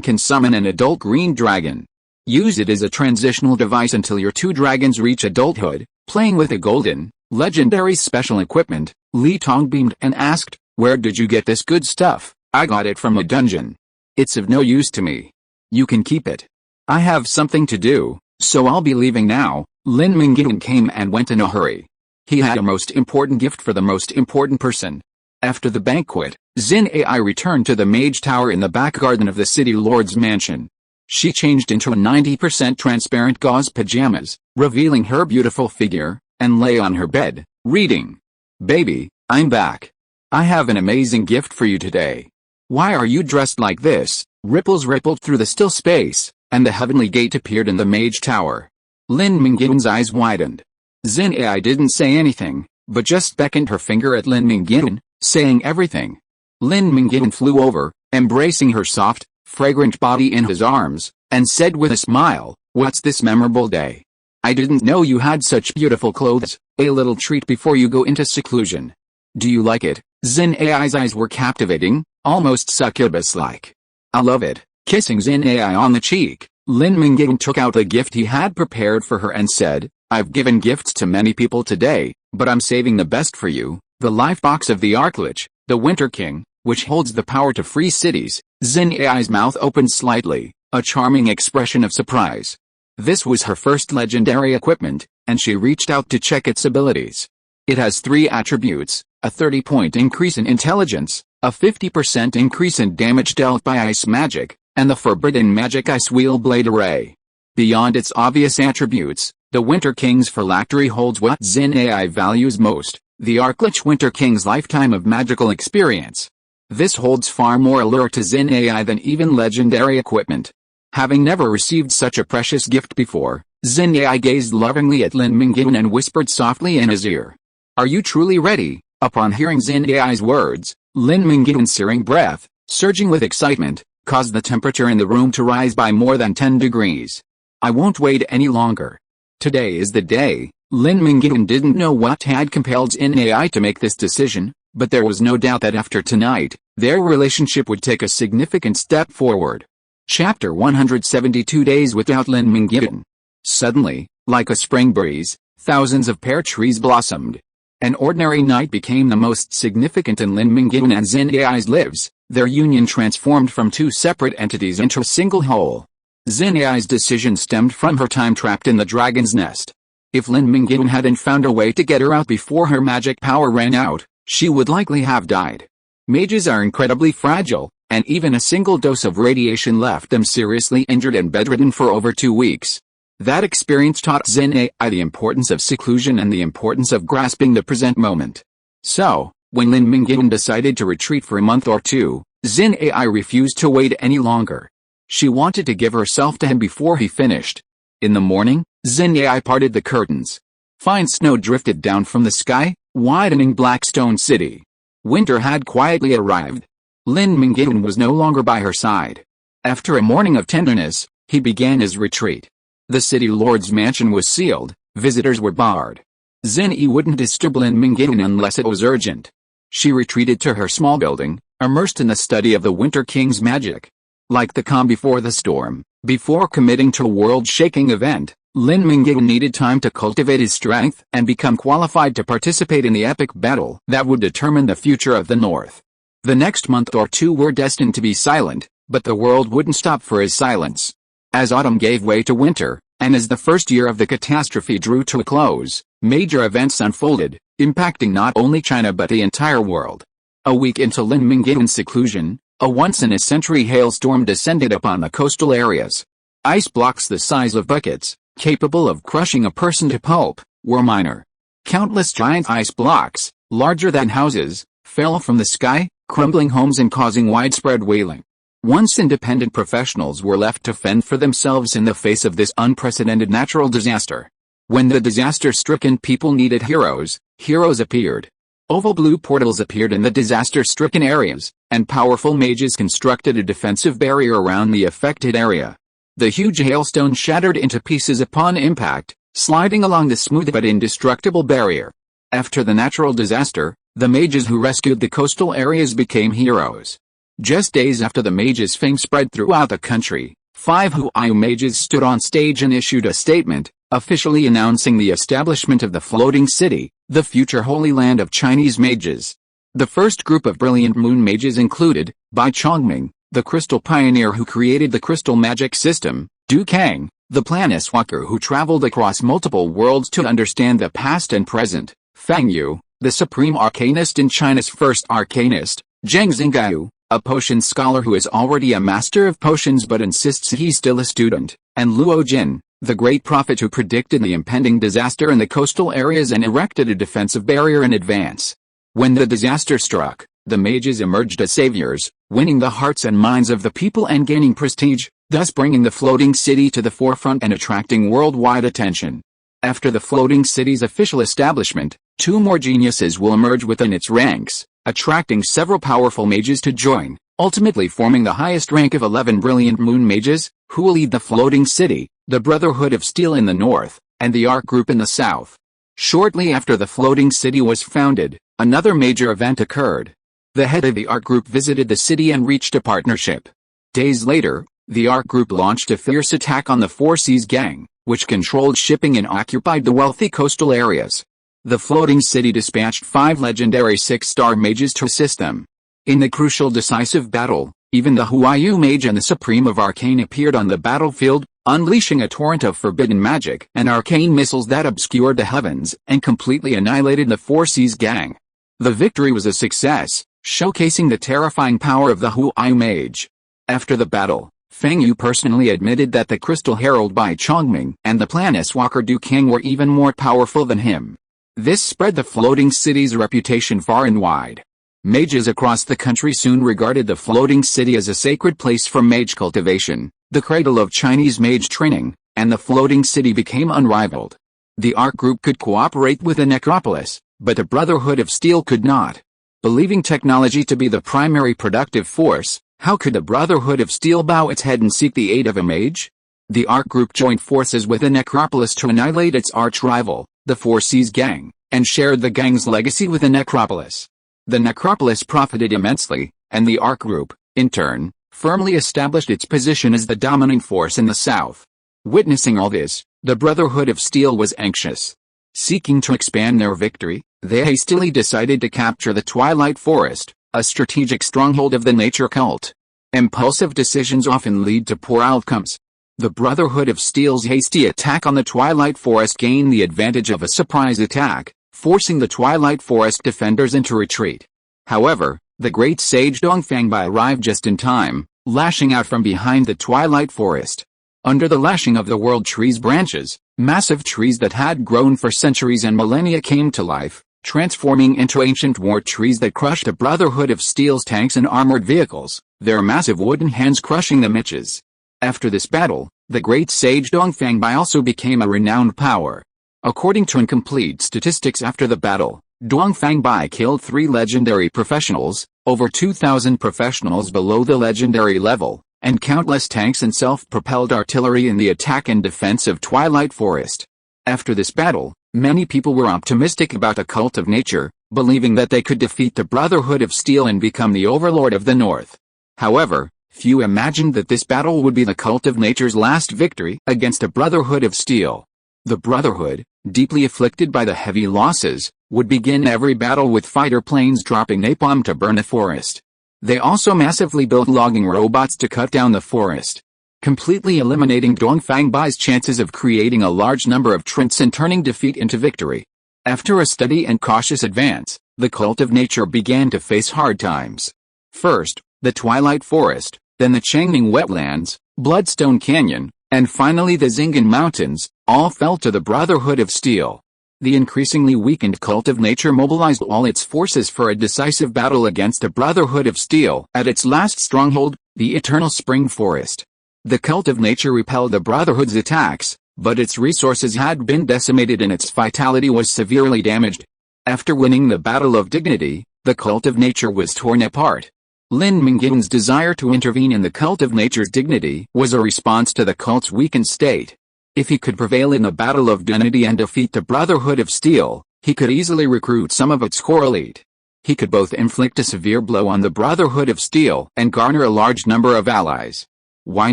can summon an adult green dragon. Use it as a transitional device until your two dragons reach adulthood." Playing with the golden, legendary special equipment, Li Tong beamed and asked, "Where did you get this good stuff?" "I got it from a dungeon. It's of no use to me. You can keep it. I have something to do, so I'll be leaving now." Lin Mingyuan came and went in a hurry. He had a most important gift for the most important person. After the banquet, Xin Ai returned to the mage tower in the back garden of the city lord's mansion. She changed into a 90% transparent gauze pajamas, revealing her beautiful figure, and lay on her bed, reading. "Baby, I'm back. I have an amazing gift for you today. Why are you dressed like this?" Ripples rippled through the still space, and the heavenly gate appeared in the mage tower. Lin Mingyuan's eyes widened. Xin Ai didn't say anything, but just beckoned her finger at Lin Mingyuan, saying everything. Lin Mingyuan flew over, embracing her soft, fragrant body in his arms, and said with a smile, "What's this memorable day? I didn't know you had such beautiful clothes, a little treat before you go into seclusion. Do you like it?" Xin Ai's eyes were captivating, almost succubus-like. "I love it." Kissing Xin Ai on the cheek, Lin Mingyuan took out the gift he had prepared for her and said, "I've given gifts to many people today, but I'm saving the best for you, the life box of the Archlich, the Winter King, which holds the power to free cities." Xin Ai's mouth opened slightly, a charming expression of surprise. This was her first legendary equipment, and she reached out to check its abilities. It has 3 attributes, a 30-point increase in intelligence, a 50% increase in damage dealt by ice magic, and the forbidden magic ice wheel blade array. Beyond its obvious attributes, the Winter King's phylactery holds what Xin Ai values most, the Archlich Winter King's lifetime of magical experience. This holds far more allure to Xin AI than even legendary equipment. Having never received such a precious gift before, Xin AI gazed lovingly at Lin Mingyuan and whispered softly in his ear. "Are you truly ready?" Upon hearing Xin AI's words, Lin Mingyuan's searing breath, surging with excitement, caused the temperature in the room to rise by more than 10 degrees. "I won't wait any longer. Today is the day." Lin Mingyuan didn't know what had compelled Xin AI to make this decision, but there was no doubt that after tonight, their relationship would take a significant step forward. Chapter 172 Days Without Lin Mingyuan. Suddenly, like a spring breeze, thousands of pear trees blossomed. An ordinary night became the most significant in Lin Mingyuan and Xin AI's lives. Their union transformed from two separate entities into a single whole. Xin AI's decision stemmed from her time trapped in the dragon's nest. If Lin Mingyuan hadn't found a way to get her out before her magic power ran out, she would likely have died. Mages are incredibly fragile, and even a single dose of radiation left them seriously injured and bedridden for over 2 weeks. That experience taught Xin AI the importance of seclusion and the importance of grasping the present moment. So, when Lin Mingyuan decided to retreat for a month or two, Xin AI refused to wait any longer. She wanted to give herself to him before he finished. In the morning, Xin AI parted the curtains. Fine snow drifted down from the sky, widening Blackstone City. Winter had quietly arrived. Lin Mingyuan was no longer by her side. After a morning of tenderness, he began his retreat. The city lord's mansion was sealed, visitors were barred. Xin AI wouldn't disturb Lin Mingyuan unless it was urgent. She retreated to her small building, immersed in the study of the Winter King's magic. Like the calm before the storm, before committing to a world-shaking event, Lin Mingyuan needed time to cultivate his strength and become qualified to participate in the epic battle that would determine the future of the North. The next month or two were destined to be silent, but the world wouldn't stop for his silence. As autumn gave way to winter, and as the first year of the catastrophe drew to a close, major events unfolded, impacting not only China but the entire world. A week into Lin Mingyuan's seclusion, a once-in-a-century hailstorm descended upon the coastal areas. Ice blocks the size of buckets, capable of crushing a person to pulp, were minor. Countless giant ice blocks, larger than houses, fell from the sky, crumbling homes and causing widespread wailing. Once independent professionals were left to fend for themselves in the face of this unprecedented natural disaster. When the disaster-stricken people needed heroes, heroes appeared. Oval blue portals appeared in the disaster-stricken areas, and powerful mages constructed a defensive barrier around the affected area. The huge hailstone shattered into pieces upon impact, sliding along the smooth but indestructible barrier. After the natural disaster, the mages who rescued the coastal areas became heroes. Just days after the mages' fame spread throughout the country, 5 Huayu mages stood on stage and issued a statement, officially announcing the establishment of the floating city, the future holy land of Chinese mages. The first group of brilliant moon mages included, Bai Chongming, the crystal pioneer who created the crystal magic system, Du Kang, the planeswalker who traveled across multiple worlds to understand the past and present, Fang Yu, the supreme arcanist and China's first arcanist, Zheng Xingyu, a potion scholar who is already a master of potions but insists he's still a student, and Luo Jin, the great prophet who predicted the impending disaster in the coastal areas and erected a defensive barrier in advance. When the disaster struck, the mages emerged as saviors, winning the hearts and minds of the people and gaining prestige, thus bringing the floating city to the forefront and attracting worldwide attention. After the floating city's official establishment, 2 more geniuses will emerge within its ranks, attracting several powerful mages to join, ultimately forming the highest rank of 11 brilliant moon mages, who will lead the floating city, the Brotherhood of Steel in the north, and the Arc Group in the south. Shortly after the floating city was founded, another major event occurred. The head of the Arc Group visited the city and reached a partnership. Days later, the Arc Group launched a fierce attack on the Four Seas Gang, which controlled shipping and occupied the wealthy coastal areas. The floating city dispatched 5 legendary 6-star mages to assist them. In the crucial decisive battle, even the Huayu mage and the Supreme of Arcane appeared on the battlefield, unleashing a torrent of forbidden magic and arcane missiles that obscured the heavens and completely annihilated the Four Seas Gang. The victory was a success, showcasing the terrifying power of the Huayu mage. After the battle, Feng Yu personally admitted that the Crystal Herald Bai Chongming and the Planeswalker Du Kang were even more powerful than him. This spread the floating city's reputation far and wide. Mages across the country soon regarded the floating city as a sacred place for mage cultivation, the cradle of Chinese mage training, and the floating city became unrivaled. The Ark Group could cooperate with the Necropolis, but the Brotherhood of Steel could not. Believing technology to be the primary productive force, how could the Brotherhood of Steel bow its head and seek the aid of a mage? The Ark Group joined forces with the Necropolis to annihilate its arch-rival, the Four Seas Gang, and shared the gang's legacy with the Necropolis. The Necropolis profited immensely, and the Ark Group, in turn, firmly established its position as the dominant force in the South. Witnessing all this, the Brotherhood of Steel was anxious. Seeking to expand their victory, they hastily decided to capture the Twilight Forest, a strategic stronghold of the nature cult. Impulsive decisions often lead to poor outcomes. The Brotherhood of Steel's hasty attack on the Twilight Forest gained the advantage of a surprise attack, forcing the Twilight Forest defenders into retreat. However, the great sage Dongfangbai arrived just in time, lashing out from behind the Twilight Forest. Under the lashing of the World Tree's branches, massive trees that had grown for centuries and millennia came to life, transforming into ancient war trees that crushed the Brotherhood of Steel's tanks and armored vehicles, their massive wooden hands crushing the mitches. After this battle, the great sage Dongfangbai also became a renowned power. According to incomplete statistics after the battle, Dongfangbai killed 3 legendary professionals, over 2,000 professionals below the legendary level, and countless tanks and self-propelled artillery in the attack and defense of Twilight Forest. After this battle, many people were optimistic about the cult of nature, believing that they could defeat the Brotherhood of Steel and become the overlord of the North. However, few imagined that this battle would be the cult of nature's last victory against the Brotherhood of Steel. The Brotherhood, deeply afflicted by the heavy losses, would begin every battle with fighter planes dropping napalm to burn the forest. They also massively built logging robots to cut down the forest, completely eliminating Dongfangbai's chances of creating a large number of trents and turning defeat into victory. After a steady and cautious advance, the cult of nature began to face hard times. First, the Twilight Forest, then the Changning Wetlands, Bloodstone Canyon, and finally the Xingan Mountains, all fell to the Brotherhood of Steel. The increasingly weakened cult of nature mobilized all its forces for a decisive battle against the Brotherhood of Steel at its last stronghold, the Eternal Spring Forest. The cult of nature repelled the Brotherhood's attacks, but its resources had been decimated and its vitality was severely damaged. After winning the Battle of Dignity, the cult of nature was torn apart. Lin Mingyuan's desire to intervene in the cult of nature's dignity was a response to the cult's weakened state. If he could prevail in the Battle of Dignity and defeat the Brotherhood of Steel, he could easily recruit some of its core elite. He could both inflict a severe blow on the Brotherhood of Steel and garner a large number of allies. Why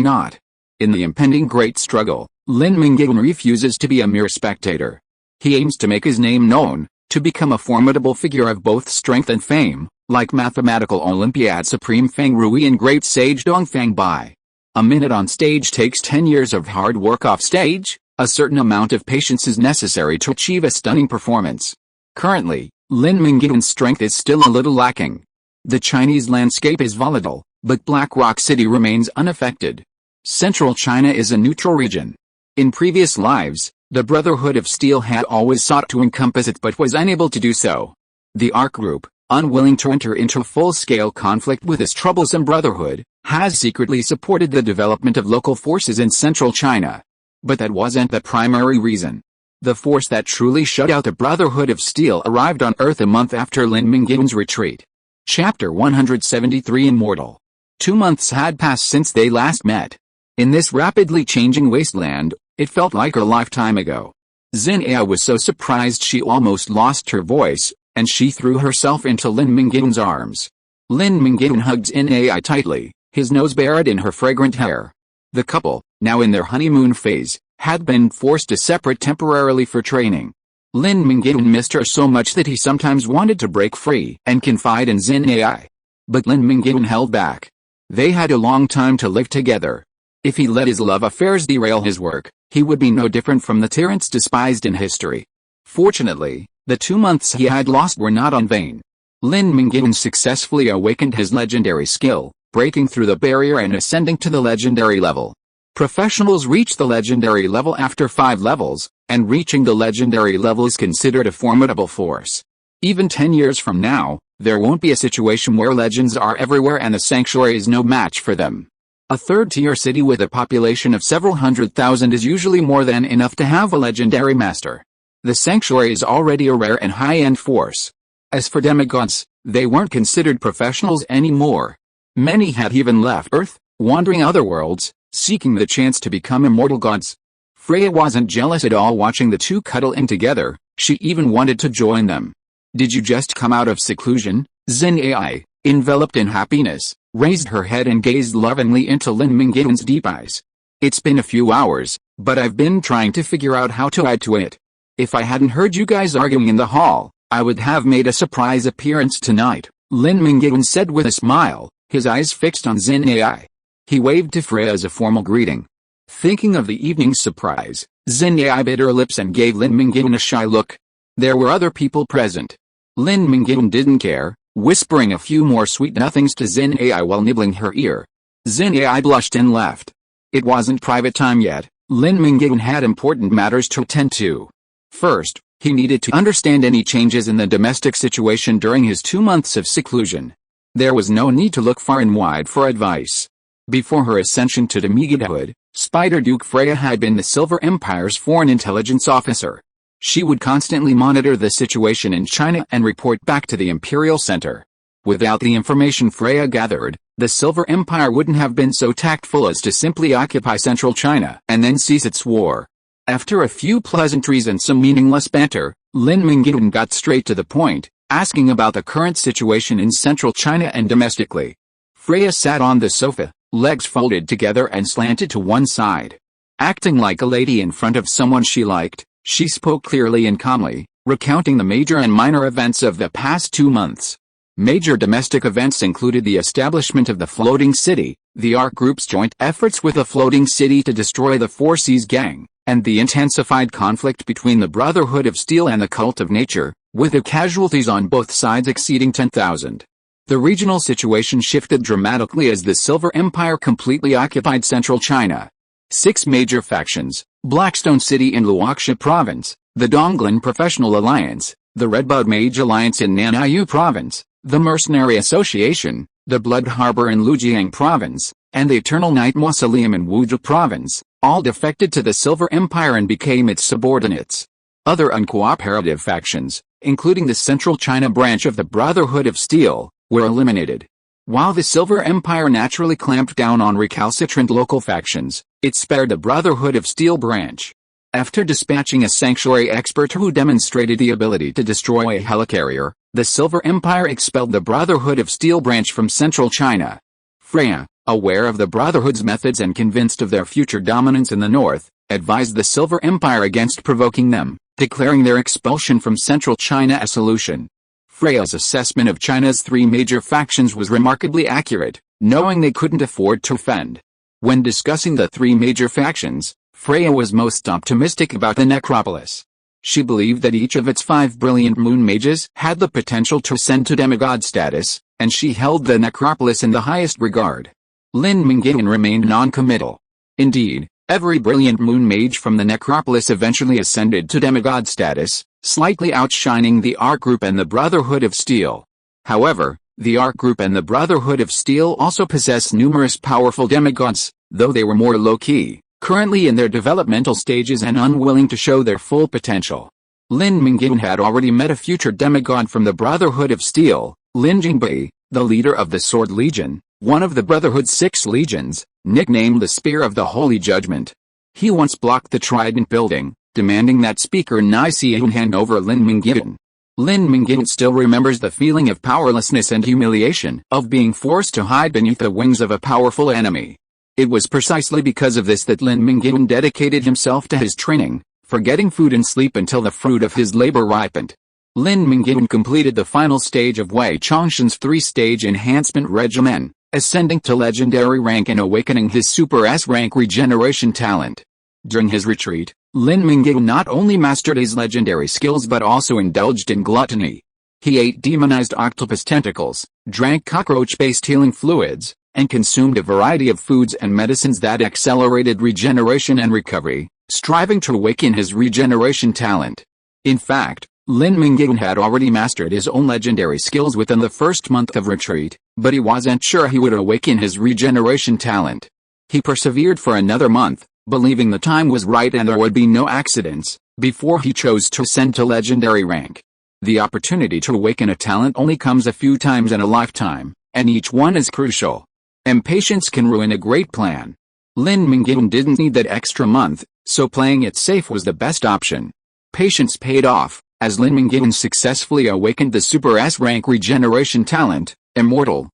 not? In the impending great struggle, Lin Mingyuan refuses to be a mere spectator. He aims to make his name known, to become a formidable figure of both strength and fame, like mathematical Olympiad Supreme Feng Rui and great sage Dongfangbai. A minute on stage takes 10 years of hard work off stage. A certain amount of patience is necessary to achieve a stunning performance. Currently, Lin Mingyuan's strength is still a little lacking. The Chinese landscape is volatile, but Black Rock City remains unaffected. Central China is a neutral region. In previous lives, the Brotherhood of Steel had always sought to encompass it but was unable to do so. The Ark Group, unwilling to enter into full-scale conflict with this troublesome Brotherhood, has secretly supported the development of local forces in central China. But that wasn't the primary reason. The force that truly shut out the Brotherhood of Steel arrived on Earth a month after Lin Mingyuan's retreat. Chapter 173 Immortal. 2 months had passed since they last met. In this rapidly changing wasteland, it felt like a lifetime ago. Xin'A was so surprised she almost lost her voice, and she threw herself into Lin Mingyuan's arms. Lin Mingyuan hugged Xin'A tightly, his nose buried in her fragrant hair. The couple, now in their honeymoon phase, had been forced to separate temporarily for training. Lin Mingyuan missed her so much that he sometimes wanted to break free and confide in Xin'A. But Lin Mingyuan held back. They had a long time to live together. If he let his love affairs derail his work, he would be no different from the tyrants despised in history. Fortunately, the 2 months he had lost were not in vain. Lin Mingyuan successfully awakened his legendary skill, breaking through the barrier and ascending to the legendary level. Professionals reach the legendary level after 5 levels, and reaching the legendary level is considered a formidable force. Even 10 years from now, there won't be a situation where legends are everywhere and the sanctuary is no match for them. A third-tier city with a population of several 100,000 is usually more than enough to have a legendary master. The sanctuary is already a rare and high-end force. As for demigods, they weren't considered professionals anymore. Many had even left Earth, wandering other worlds, seeking the chance to become immortal gods. Freya wasn't jealous at all watching the two cuddle in together, she even wanted to join them. Did you just come out of seclusion? Zen AI, enveloped in happiness, raised her head and gazed lovingly into Lin Mingyuan's deep eyes. It's been a few hours, but I've been trying to figure out how to add to it. If I hadn't heard you guys arguing in the hall, I would have made a surprise appearance tonight, Lin Mingyuan said with a smile, his eyes fixed on Zen AI. He waved to Freya as a formal greeting. Thinking of the evening's surprise, Zen AI bit her lips and gave Lin Mingyuan a shy look. There were other people present. Lin Mingyuan didn't care, whispering a few more sweet nothings to Zen AI while nibbling her ear. Zen AI blushed and left. It wasn't private time yet. Lin Mingyuan had important matters to attend to. First, he needed to understand any changes in the domestic situation during his 2 months of seclusion. There was no need to look far and wide for advice. Before her ascension to demigodhood, Spider Duke Freya had been the Silver Empire's foreign intelligence officer. She would constantly monitor the situation in China and report back to the Imperial Center. Without the information Freya gathered, the Silver Empire wouldn't have been so tactful as to simply occupy central China and then cease its war. After a few pleasantries and some meaningless banter, Lin Mingyuan got straight to the point, asking about the current situation in central China and domestically. Freya sat on the sofa, legs folded together and slanted to one side. Acting like a lady in front of someone she liked, she spoke clearly and calmly, recounting the major and minor events of the past 2 months. Major domestic events included the establishment of the Floating City, the ARC Group's joint efforts with the Floating City to destroy the Four Seas Gang, and the intensified conflict between the Brotherhood of Steel and the Cult of Nature, with the casualties on both sides exceeding 10,000. The regional situation shifted dramatically as the Silver Empire completely occupied central China. 6 major factions: Blackstone City in Luoxia Province, the Donglan Professional Alliance, the Redbud Mage Alliance in Nanyue Province, the Mercenary Association, the Blood Harbor in Lujiang Province, and the Eternal Night Mausoleum in Wuzhou Province, all defected to the Silver Empire and became its subordinates. Other uncooperative factions, including the Central China branch of the Brotherhood of Steel, were eliminated. While the Silver Empire naturally clamped down on recalcitrant local factions, it spared the Brotherhood of Steel branch. After dispatching a sanctuary expert who demonstrated the ability to destroy a helicarrier, the Silver Empire expelled the Brotherhood of Steel branch from central China. Freya, aware of the Brotherhood's methods and convinced of their future dominance in the north, advised the Silver Empire against provoking them, declaring their expulsion from central China a solution. Freya's assessment of China's 3 major factions was remarkably accurate, knowing they couldn't afford to offend. When discussing the 3 major factions, Freya was most optimistic about the necropolis. She believed that each of its 5 brilliant moon mages had the potential to ascend to demigod status, and she held the necropolis in the highest regard. Lin Mingyuan remained non-committal. Indeed, every brilliant moon mage from the necropolis eventually ascended to demigod status, slightly outshining the ARC Group and the Brotherhood of Steel. However, the ARC Group and the Brotherhood of Steel also possess numerous powerful demigods, though they were more low-key, currently in their developmental stages and unwilling to show their full potential. Lin Mingyuan had already met a future demigod from the Brotherhood of Steel, Lin Jingbei, the leader of the Sword Legion, one of the Brotherhood's 6 legions, nicknamed the Spear of the Holy Judgment. He once blocked the Trident building, demanding that Speaker Nai Xian hand over Lin Mingyuan. Lin Mingyuan still remembers the feeling of powerlessness and humiliation of being forced to hide beneath the wings of a powerful enemy. It was precisely because of this that Lin Mingyuan dedicated himself to his training, forgetting food and sleep until the fruit of his labor ripened. Lin Mingyuan completed the final stage of Wei Chongxin's 3-stage enhancement regimen, ascending to legendary rank and awakening his Super S-rank regeneration talent. During his retreat, Lin Mingyuan not only mastered his legendary skills but also indulged in gluttony. He ate demonized octopus tentacles, drank cockroach-based healing fluids, and consumed a variety of foods and medicines that accelerated regeneration and recovery, striving to awaken his regeneration talent. In fact, Lin Mingyuan had already mastered his own legendary skills within the first month of retreat, but he wasn't sure he would awaken his regeneration talent. He persevered for another month, believing the time was right and there would be no accidents, before he chose to ascend to legendary rank. The opportunity to awaken a talent only comes a few times in a lifetime, and each one is crucial. Impatience can ruin a great plan. Lin Mingyuan didn't need that extra month, so playing it safe was the best option. Patience paid off, as Lin Mingyuan successfully awakened the Super S rank regeneration talent, Immortal.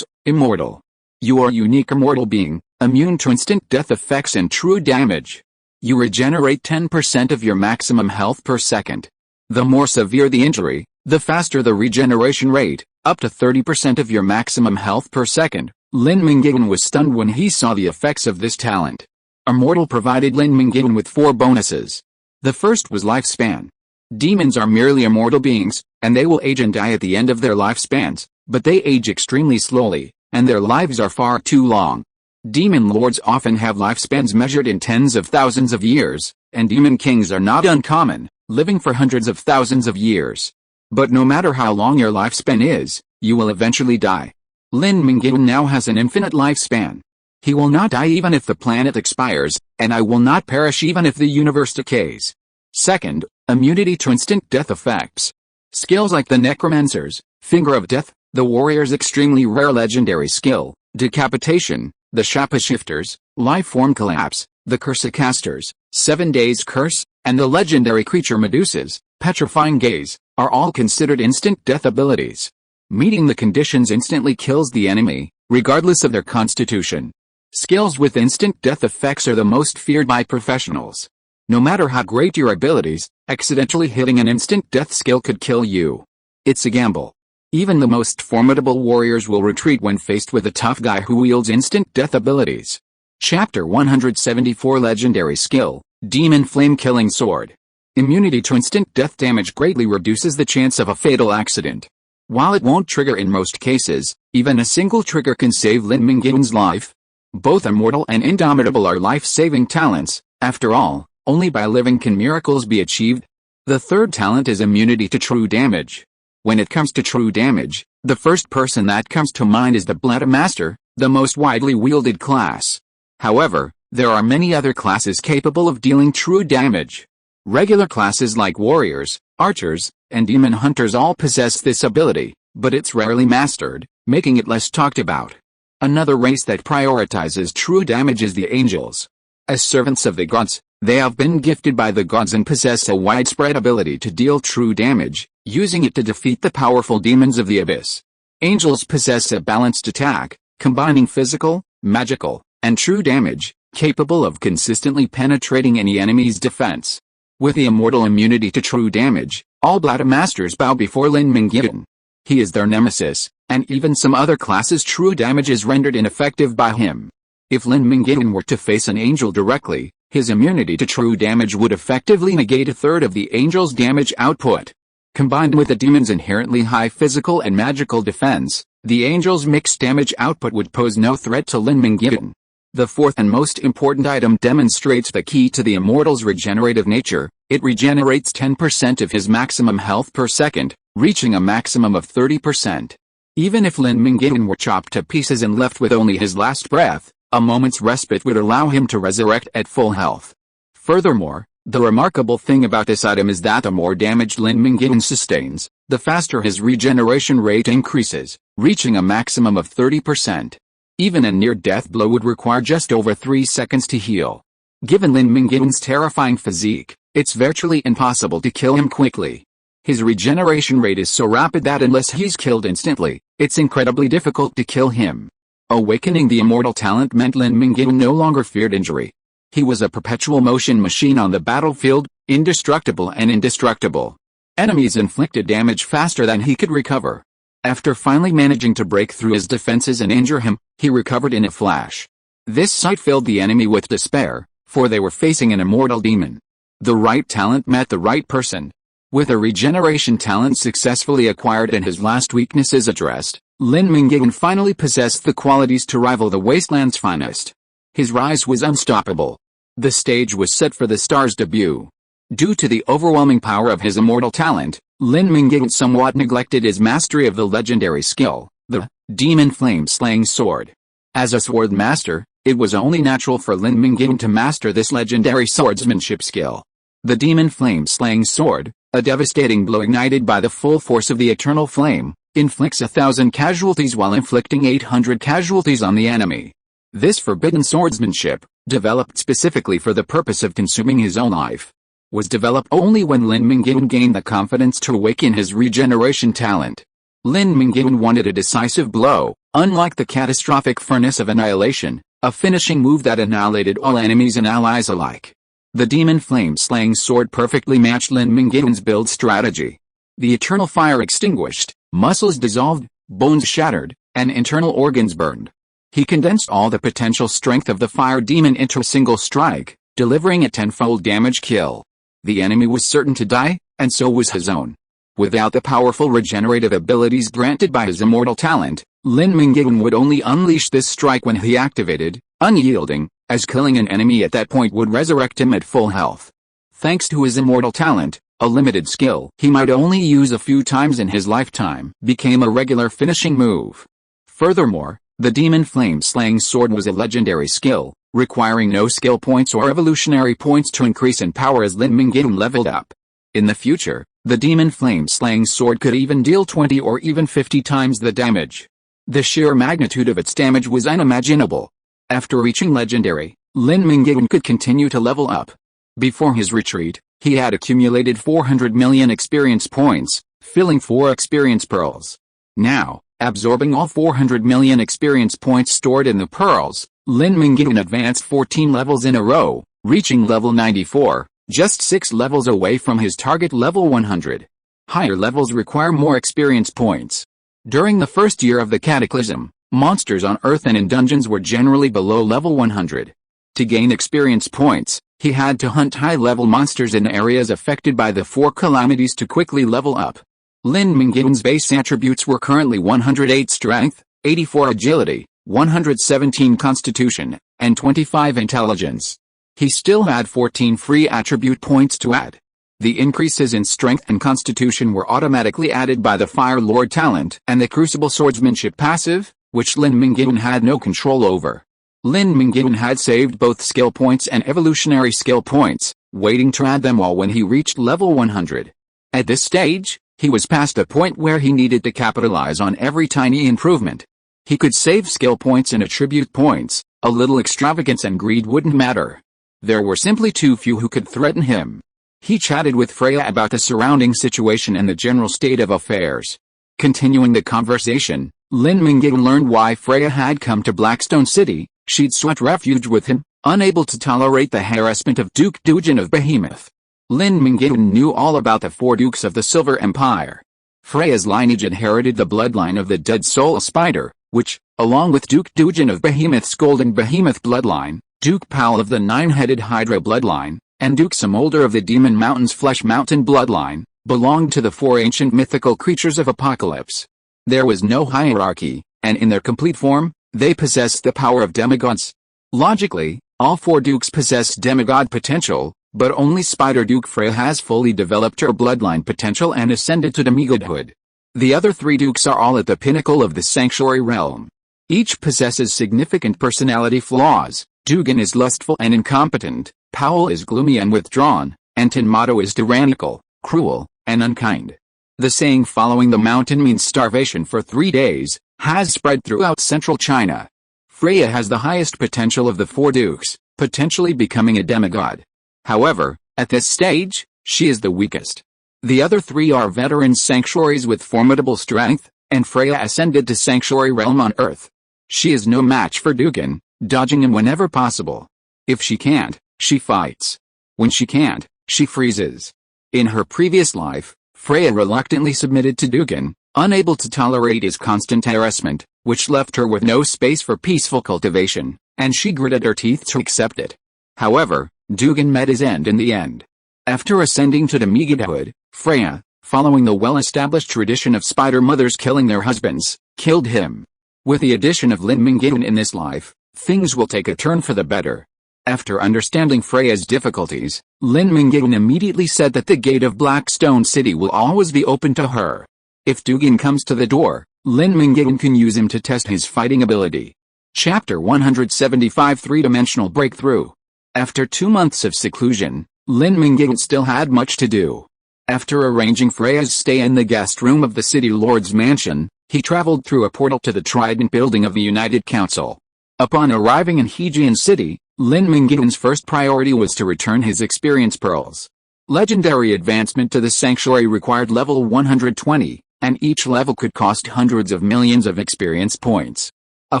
Immortal. You are a unique immortal being, immune to instant death effects and true damage. You regenerate 10% of your maximum health per second. The more severe the injury, the faster the regeneration rate, up to 30% of your maximum health per second. Lin Mingyuan was stunned when he saw the effects of this talent. Immortal provided Lin Mingyuan with 4 bonuses. The first was lifespan. Demons are merely immortal beings, and they will age and die at the end of their lifespans, but they age extremely slowly, and their lives are far too long. Demon lords often have lifespans measured in tens of thousands of years, and demon kings are not uncommon, living for hundreds of thousands of years. But no matter how long your lifespan is, you will eventually die. Lin Mingyuan now has an infinite lifespan. He will not die even if the planet expires, and I will not perish even if the universe decays. Second, immunity to instant death effects. Skills like the Necromancer's Finger of Death, the warrior's extremely rare legendary skill, Decapitation, the Shapeshifter's Life Form Collapse, the Cursecaster's 7 Days Curse, and the legendary creature Medusa's Petrifying Gaze, are all considered instant death abilities. Meeting the conditions instantly kills the enemy, regardless of their constitution. Skills with instant death effects are the most feared by professionals. No matter how great your abilities, accidentally hitting an instant death skill could kill you. It's a gamble. Even the most formidable warriors will retreat when faced with a tough guy who wields instant death abilities. Chapter 174 Legendary Skill, Demon Flame Killing Sword. Immunity to instant death damage greatly reduces the chance of a fatal accident. While it won't trigger in most cases, even a single trigger can save Lin Mingyuan's life. Both Immortal and Indomitable are life-saving talents. After all, only by living can miracles be achieved. The third talent is immunity to true damage. When it comes to true damage, the first person that comes to mind is the Blood Master, the most widely wielded class. However, there are many other classes capable of dealing true damage. Regular classes like warriors, archers, and demon hunters all possess this ability, but it's rarely mastered, making it less talked about. Another race that prioritizes true damage is the angels. As servants of the gods, they have been gifted by the gods and possess a widespread ability to deal true damage, using it to defeat the powerful demons of the abyss. Angels possess a balanced attack, combining physical, magical, and true damage, capable of consistently penetrating any enemy's defense. With the immortal immunity to true damage, all Blood Masters bow before Lin Mingyuan. He is their nemesis, and even some other classes' true damage is rendered ineffective by him. If Lin Mingyuan were to face an angel directly, his immunity to true damage would effectively negate a third of the angel's damage output. Combined with the demon's inherently high physical and magical defense, the angel's mixed damage output would pose no threat to Lin Mingyuan. The fourth and most important item demonstrates the key to the immortal's regenerative nature. It regenerates 10% of his maximum health per second, reaching a maximum of 30%. Even if Lin Mingyuan were chopped to pieces and left with only his last breath, a moment's respite would allow him to resurrect at full health. Furthermore, the remarkable thing about this item is that the more damage Lin Mingyuan sustains, the faster his regeneration rate increases, reaching a maximum of 30%. Even a near-death blow would require just over 3 seconds to heal. Given Lin Mingyuan's terrifying physique, it's virtually impossible to kill him quickly. His regeneration rate is so rapid that unless he's killed instantly, it's incredibly difficult to kill him. Awakening the immortal talent meant Lin Mingyuan no longer feared injury. He was a perpetual motion machine on the battlefield, indestructible and indestructible. Enemies inflicted damage faster than he could recover. After finally managing to break through his defenses and injure him, he recovered in a flash. This sight filled the enemy with despair, for they were facing an immortal demon. The right talent met the right person. With a regeneration talent successfully acquired and his last weaknesses addressed, Lin Mingyuan finally possessed the qualities to rival the wasteland's finest. His rise was unstoppable. The stage was set for the star's debut. Due to the overwhelming power of his immortal talent, Lin Mingyuan somewhat neglected his mastery of the legendary skill, the Demon Flame Slaying Sword. As a sword master, it was only natural for Lin Mingyuan to master this legendary swordsmanship skill. The Demon Flame Slaying Sword, a devastating blow ignited by the full force of the eternal flame, inflicts 1,000 casualties while inflicting 800 casualties on the enemy. This forbidden swordsmanship, developed specifically for the purpose of consuming his own life, was developed only when Lin Mingyuan gained the confidence to awaken his regeneration talent. Lin Mingyuan wanted a decisive blow, unlike the catastrophic furnace of annihilation, a finishing move that annihilated all enemies and allies alike. The Demon Flame Slaying Sword perfectly matched Lin Mingyuan's build strategy. The eternal fire extinguished, muscles dissolved, bones shattered, and internal organs burned. He condensed all the potential strength of the fire demon into a single strike, delivering a tenfold damage kill. The enemy was certain to die, and so was his own. Without the powerful regenerative abilities granted by his immortal talent, Lin Mingyuan would only unleash this strike when he activated, unyielding, as killing an enemy at that point would resurrect him at full health. Thanks to his immortal talent, a limited skill he might only use a few times in his lifetime became a regular finishing move. Furthermore, the Demon Flame Slaying Sword was a legendary skill, requiring no skill points or evolutionary points to increase in power as Lin Mingyuan leveled up. In the future, the Demon Flame Slaying Sword could even deal 20 or even 50 times the damage. The sheer magnitude of its damage was unimaginable. After reaching legendary, Lin Mingyuan could continue to level up. Before his retreat, he had accumulated 400 million experience points, filling 4 experience pearls. Now, absorbing all 400 million experience points stored in the pearls, Lin Mingyuan advanced 14 levels in a row, reaching level 94, just 6 levels away from his target level 100. Higher levels require more experience points. During the first year of the Cataclysm, monsters on Earth and in dungeons were generally below level 100. To gain experience points, he had to hunt high-level monsters in areas affected by the 4 calamities to quickly level up. Lin Mingyuan's base attributes were currently 108 strength, 84 agility, 117 constitution, and 25 intelligence. He still had 14 free attribute points to add. The increases in strength and constitution were automatically added by the Fire Lord talent and the Crucible Swordsmanship passive, which Lin Mingyuan had no control over. Lin Mingyuan had saved both skill points and evolutionary skill points, waiting to add them all when he reached level 100. At this stage, he was past a point where he needed to capitalize on every tiny improvement. He could save skill points and attribute points, a little extravagance and greed wouldn't matter. There were simply too few who could threaten him. He chatted with Freya about the surrounding situation and the general state of affairs. Continuing the conversation, Lin Mingyuan learned why Freya had come to Blackstone City. She'd sought refuge with him, unable to tolerate the harassment of Duke Dujin of Behemoth. Lin Mingyuan knew all about the 4 dukes of the Silver Empire. Freya's lineage inherited the bloodline of the Dead Soul Spider, which, along with Duke Dujin of Behemoth's Golden Behemoth bloodline, Duke Powell of the 9-headed Hydra bloodline, and Duke Samolder of the Demon Mountain's Flesh Mountain bloodline, belonged to the 4 ancient mythical creatures of Apocalypse. There was no hierarchy, and in their complete form, they possessed the power of demigods. Logically, all 4 dukes possess demigod potential, but only Spider Duke Freya has fully developed her bloodline potential and ascended to demigodhood. The other 3 dukes are all at the pinnacle of the sanctuary realm. Each possesses significant personality flaws. Dugan is lustful and incompetent, Powell is gloomy and withdrawn, and Tinmato is tyrannical, cruel, and unkind. The saying "following the mountain means starvation for 3 days" has spread throughout central China. Freya has the highest potential of the 4 dukes, potentially becoming a demigod. However, at this stage, she is the weakest. The other 3 are veteran sanctuaries with formidable strength, and Freya ascended to Sanctuary Realm on Earth. She is no match for Dugan, dodging him whenever possible. If she can't, she fights. When she can't, she freezes. In her previous life, Freya reluctantly submitted to Dugan, unable to tolerate his constant harassment, which left her with no space for peaceful cultivation, and she gritted her teeth to accept it. However, Dugan met his end in the end. After ascending to demigodhood, Freya, following the well-established tradition of spider mothers killing their husbands, killed him. With the addition of Lin Mingyuan in this life, things will take a turn for the better. After understanding Freya's difficulties, Lin Mingyuan immediately said that the gate of Blackstone City will always be open to her. If Dugan comes to the door, Lin Mingyuan can use him to test his fighting ability. Chapter 175 Three-Dimensional Breakthrough. After 2 months of seclusion, Lin Mingyuan still had much to do. After arranging Freya's stay in the guest room of the city lord's mansion, he traveled through a portal to the Trident building of the United Council. Upon arriving in Hejian City, Lin Mingyuan's first priority was to return his experience pearls. Legendary advancement to the sanctuary required level 120, and each level could cost hundreds of millions of experience points. A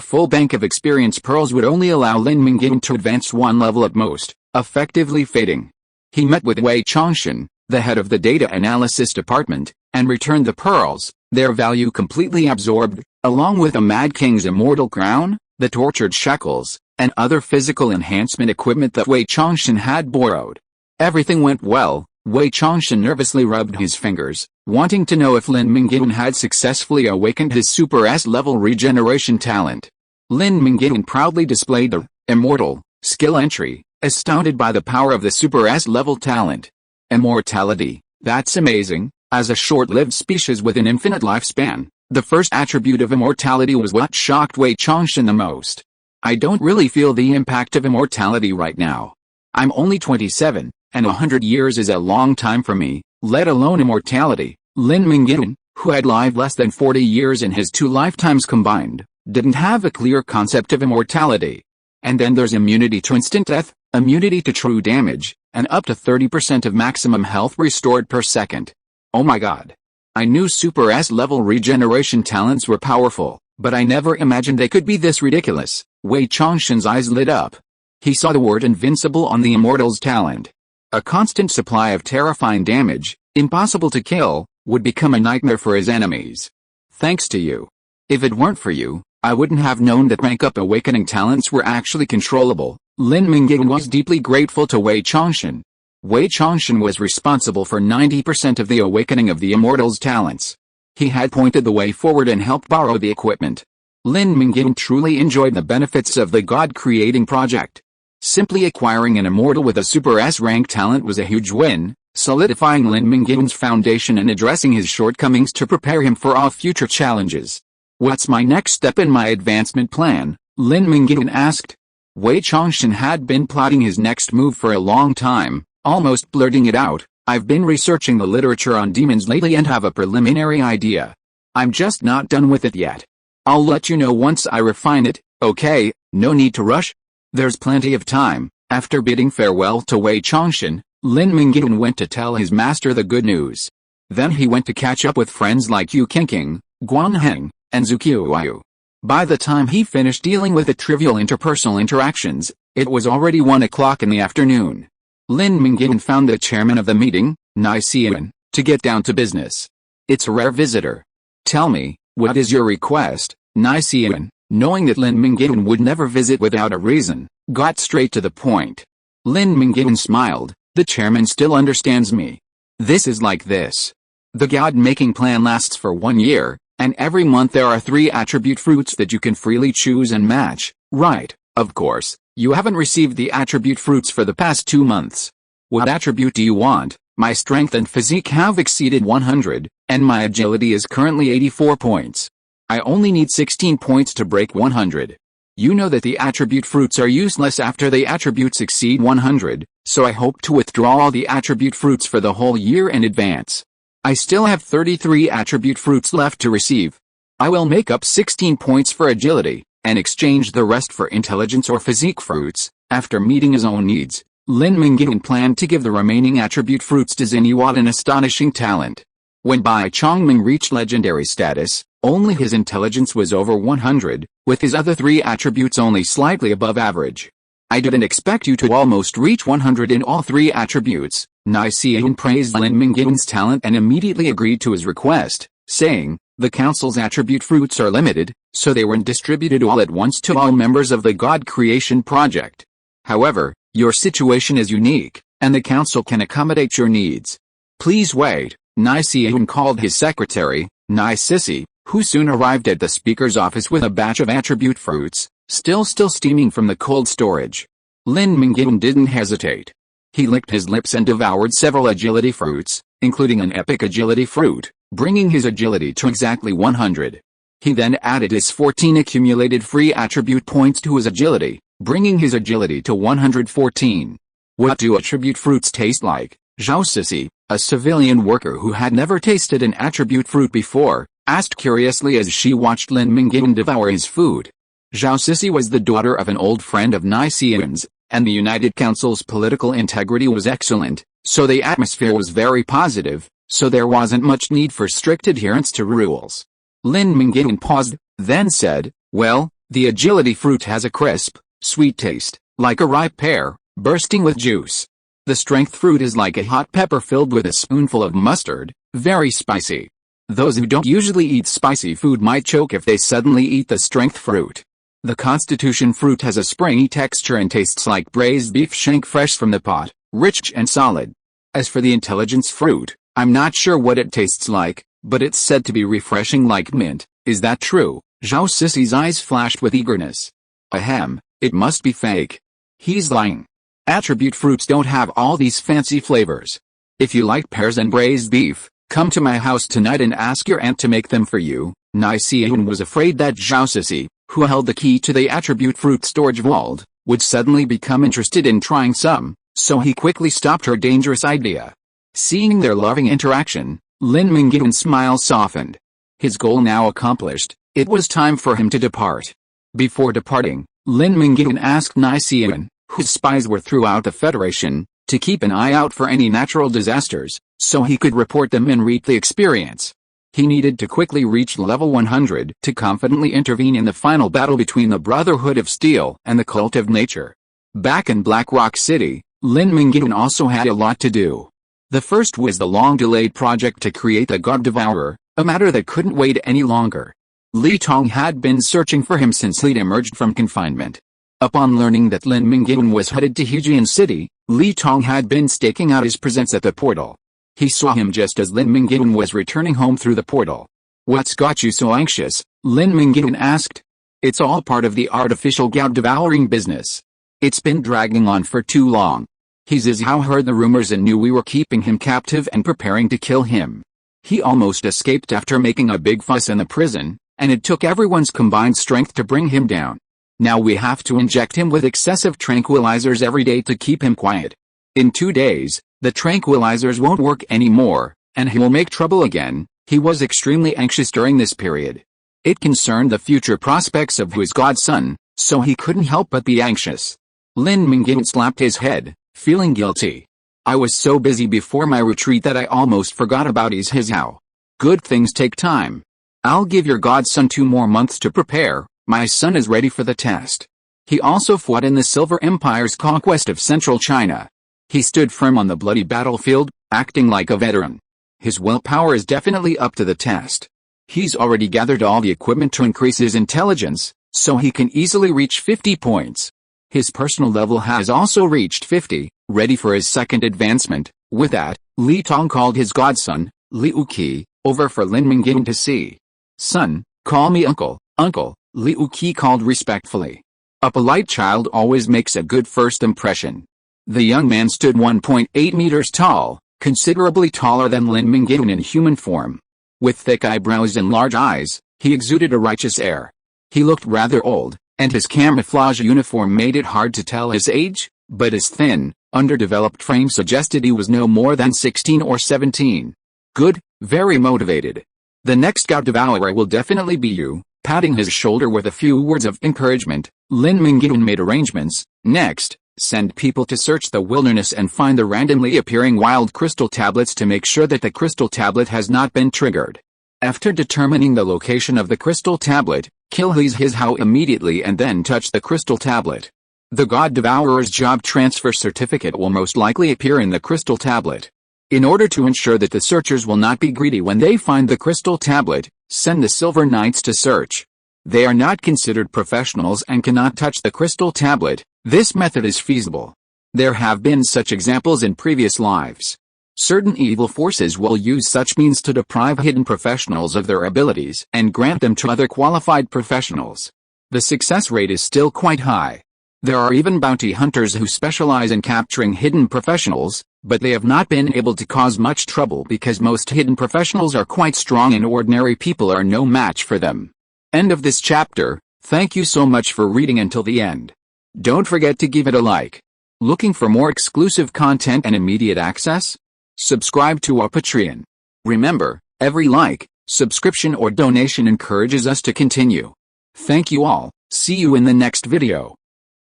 full bank of experience pearls would only allow Lin Mingyuan to advance 1 level at most, effectively fading. He met with Wei Qianxue, the head of the data analysis department, and returned the pearls, their value completely absorbed, along with a Mad King's immortal crown, the tortured shackles, and other physical enhancement equipment that Wei Qianxue had borrowed. Everything went well. Wei Qianxue nervously rubbed his fingers, wanting to know if Lin Mingyuan had successfully awakened his Super S-level regeneration talent. Lin Mingyuan proudly displayed the immortal skill entry, astounded by the power of the Super S-level talent. Immortality, that's amazing. As a short-lived species with an infinite lifespan, the first attribute of immortality was what shocked Wei Qianxue the most. I don't really feel the impact of immortality right now. I'm only 27, and 100 years is a long time for me, let alone immortality. Lin Mingyuan, who had lived less than 40 years in his 2 lifetimes combined, didn't have a clear concept of immortality. And then there's immunity to instant death, immunity to true damage, and up to 30% of maximum health restored per second. Oh my god. I knew Super S-level regeneration talents were powerful, but I never imagined they could be this ridiculous. Wei Qianxue's eyes lit up. He saw the word invincible on the immortal's talent. A constant supply of terrifying damage, impossible to kill, would become a nightmare for his enemies. Thanks to you. If it weren't for you, I wouldn't have known that rank-up awakening talents were actually controllable. Lin Mingyuan was deeply grateful to Wei Qianxue. Wei Qianxue was responsible for 90% of the awakening of the immortal's talents. He had pointed the way forward and helped borrow the equipment. Lin Mingyuan truly enjoyed the benefits of the God-creating project. Simply acquiring an immortal with a Super S-rank talent was a huge win, solidifying Lin Mingyuan's foundation and addressing his shortcomings to prepare him for all future challenges. What's my next step in my advancement plan? Lin Mingyuan asked. Wei Qianxue had been plotting his next move for a long time, almost blurting it out. I've been researching the literature on demons lately and have a preliminary idea. I'm just not done with it yet. I'll let you know once I refine it, okay? No need to rush. There's plenty of time. After bidding farewell to Wei Qianxue, Lin Mingyuan went to tell his master the good news. Then he went to catch up with friends like Yu Qingqing, Guan Heng, and Zhu Qiuyu. By the time he finished dealing with the trivial interpersonal interactions, it was already 1 o'clock in the afternoon. Lin Mingyuan found the chairman of the meeting, Yan Qianxue, to get down to business. It's a rare visitor. Tell me, what is your request? Yan Qianxue, knowing that Lin Mingyuan would never visit without a reason, got straight to the point. Lin Mingyuan smiled. The chairman still understands me. This is like this. The god-making plan lasts for 1 year, and every month there are 3 attribute fruits that you can freely choose and match. Right, of course, you haven't received the attribute fruits for the past 2 months. What attribute do you want? My strength and physique have exceeded 100, and my agility is currently 84 points. I only need 16 points to break 100. You know that the attribute fruits are useless after the attributes exceed 100, so I hope to withdraw all the attribute fruits for the whole year in advance. I still have 33 attribute fruits left to receive. I will make up 16 points for agility, and exchange the rest for intelligence or physique fruits. After meeting his own needs, Lin Mingyuan planned to give the remaining attribute fruits to Xinyuan, an astonishing talent. When Bai Chongming reached legendary status, only his intelligence was over 100, with his other 3 attributes only slightly above average. I didn't expect you to almost reach 100 in all 3 attributes. Yan Qianxue praised Lin Mingyuan's talent and immediately agreed to his request, saying, the council's attribute fruits are limited, so they weren't distributed all at once to all members of the God Creation Project. However, your situation is unique, and the council can accommodate your needs. Please wait. Yan Qianxue called his secretary, Yan Sissy, who soon arrived at the speaker's office with a batch of attribute fruits, still steaming from the cold storage. Lin Mingyuan didn't hesitate. He licked his lips and devoured several agility fruits, including an epic agility fruit, bringing his agility to exactly 100. He then added his 14 accumulated free attribute points to his agility, bringing his agility to 114. What do attribute fruits taste like? Zhao Sisi, a civilian worker who had never tasted an attribute fruit before, asked curiously as she watched Lin Mingyuan devour his food. Zhao Sisi was the daughter of an old friend of Yan Qianxue's, and the United Council's political integrity was excellent, so the atmosphere was very positive, so there wasn't much need for strict adherence to rules. Lin Mingyuan paused, then said, well, the agility fruit has a crisp, sweet taste, like a ripe pear, bursting with juice. The strength fruit is like a hot pepper filled with a spoonful of mustard, very spicy. Those who don't usually eat spicy food might choke if they suddenly eat the strength fruit. The constitution fruit has a springy texture and tastes like braised beef shank fresh from the pot, rich and solid. As for the intelligence fruit, I'm not sure what it tastes like, but it's said to be refreshing like mint. Is that true? Zhao Sisi's eyes flashed with eagerness. Ahem, it must be fake. He's lying. Attribute fruits don't have all these fancy flavors. If you like pears and braised beef, come to my house tonight and ask your aunt to make them for you. Yan Qianxue was afraid that Zhao Sisi, who held the key to the attribute fruit storage vault, would suddenly become interested in trying some, so he quickly stopped her dangerous idea. Seeing their loving interaction, Lin Mingyuan's smile softened. His goal now accomplished, it was time for him to depart. Before departing, Lin Mingyuan asked Yan Qianxue, whose spies were throughout the Federation, to keep an eye out for any natural disasters, so he could report them and reap the experience. He needed to quickly reach level 100 to confidently intervene in the final battle between the Brotherhood of Steel and the Cult of Nature. Back in Black Rock City, Lin Mingyuan also had a lot to do. The first was the long-delayed project to create the God Devourer, a matter that couldn't wait any longer. Li Tong had been searching for him since he'd emerged from confinement. Upon learning that Lin Mingyuan was headed to Hejian City, Li Tong had been staking out his presence at the portal. He saw him just as Lin Mingyuan was returning home through the portal. What's got you so anxious? Lin Mingyuan asked. It's all part of the artificial God devouring business. It's been dragging on for too long. He's Zhao heard the rumors and knew we were keeping him captive and preparing to kill him. He almost escaped after making a big fuss in the prison, and it took everyone's combined strength to bring him down. Now we have to inject him with excessive tranquilizers every day to keep him quiet. In 2 days, the tranquilizers won't work anymore, and he will make trouble again. He was extremely anxious during this period. It concerned the future prospects of his godson, so he couldn't help but be anxious. Lin Mingyuan slapped his head, feeling guilty. I was so busy before my retreat that I almost forgot about his Zhao. Good things take time. I'll give your godson 2 more months to prepare. My son is ready for the test. He also fought in the Silver Empire's conquest of central China. He stood firm on the bloody battlefield, acting like a veteran. His willpower is definitely up to the test. He's already gathered all the equipment to increase his intelligence, so he can easily reach 50 points. His personal level has also reached 50, ready for his second advancement. With that, Li Tong called his godson, Liu Qi, over for Lin Mingyuan to see. Son, call me uncle, uncle, Liu Qi called respectfully. A polite child always makes a good first impression. The young man stood 1.8 meters tall, considerably taller than Lin Mingyuan in human form. With thick eyebrows and large eyes, he exuded a righteous air. He looked rather old, and his camouflage uniform made it hard to tell his age, but his thin, underdeveloped frame suggested he was no more than 16 or 17. Good, very motivated. The next God Devourer will definitely be you. Patting his shoulder with a few words of encouragement, Lin Mingyuan made arrangements. Next, send people to search the wilderness and find the randomly appearing wild crystal tablets to make sure that the crystal tablet has not been triggered. After determining the location of the crystal tablet, kill his Zhao immediately and then touch the crystal tablet. The God Devourer's job transfer certificate will most likely appear in the crystal tablet. In order to ensure that the searchers will not be greedy when they find the crystal tablet, send the Silver Knights to search. They are not considered professionals and cannot touch the crystal tablet. This method is feasible. There have been such examples in previous lives. Certain evil forces will use such means to deprive hidden professionals of their abilities and grant them to other qualified professionals. The success rate is still quite high. There are even bounty hunters who specialize in capturing hidden professionals, but they have not been able to cause much trouble because most hidden professionals are quite strong and ordinary people are no match for them. End of this chapter. Thank you so much for reading until the end. Don't forget to give it a like. Looking for more exclusive content and immediate access? Subscribe to our Patreon. Remember, every like, subscription or donation encourages us to continue. Thank you all. See you in the next video.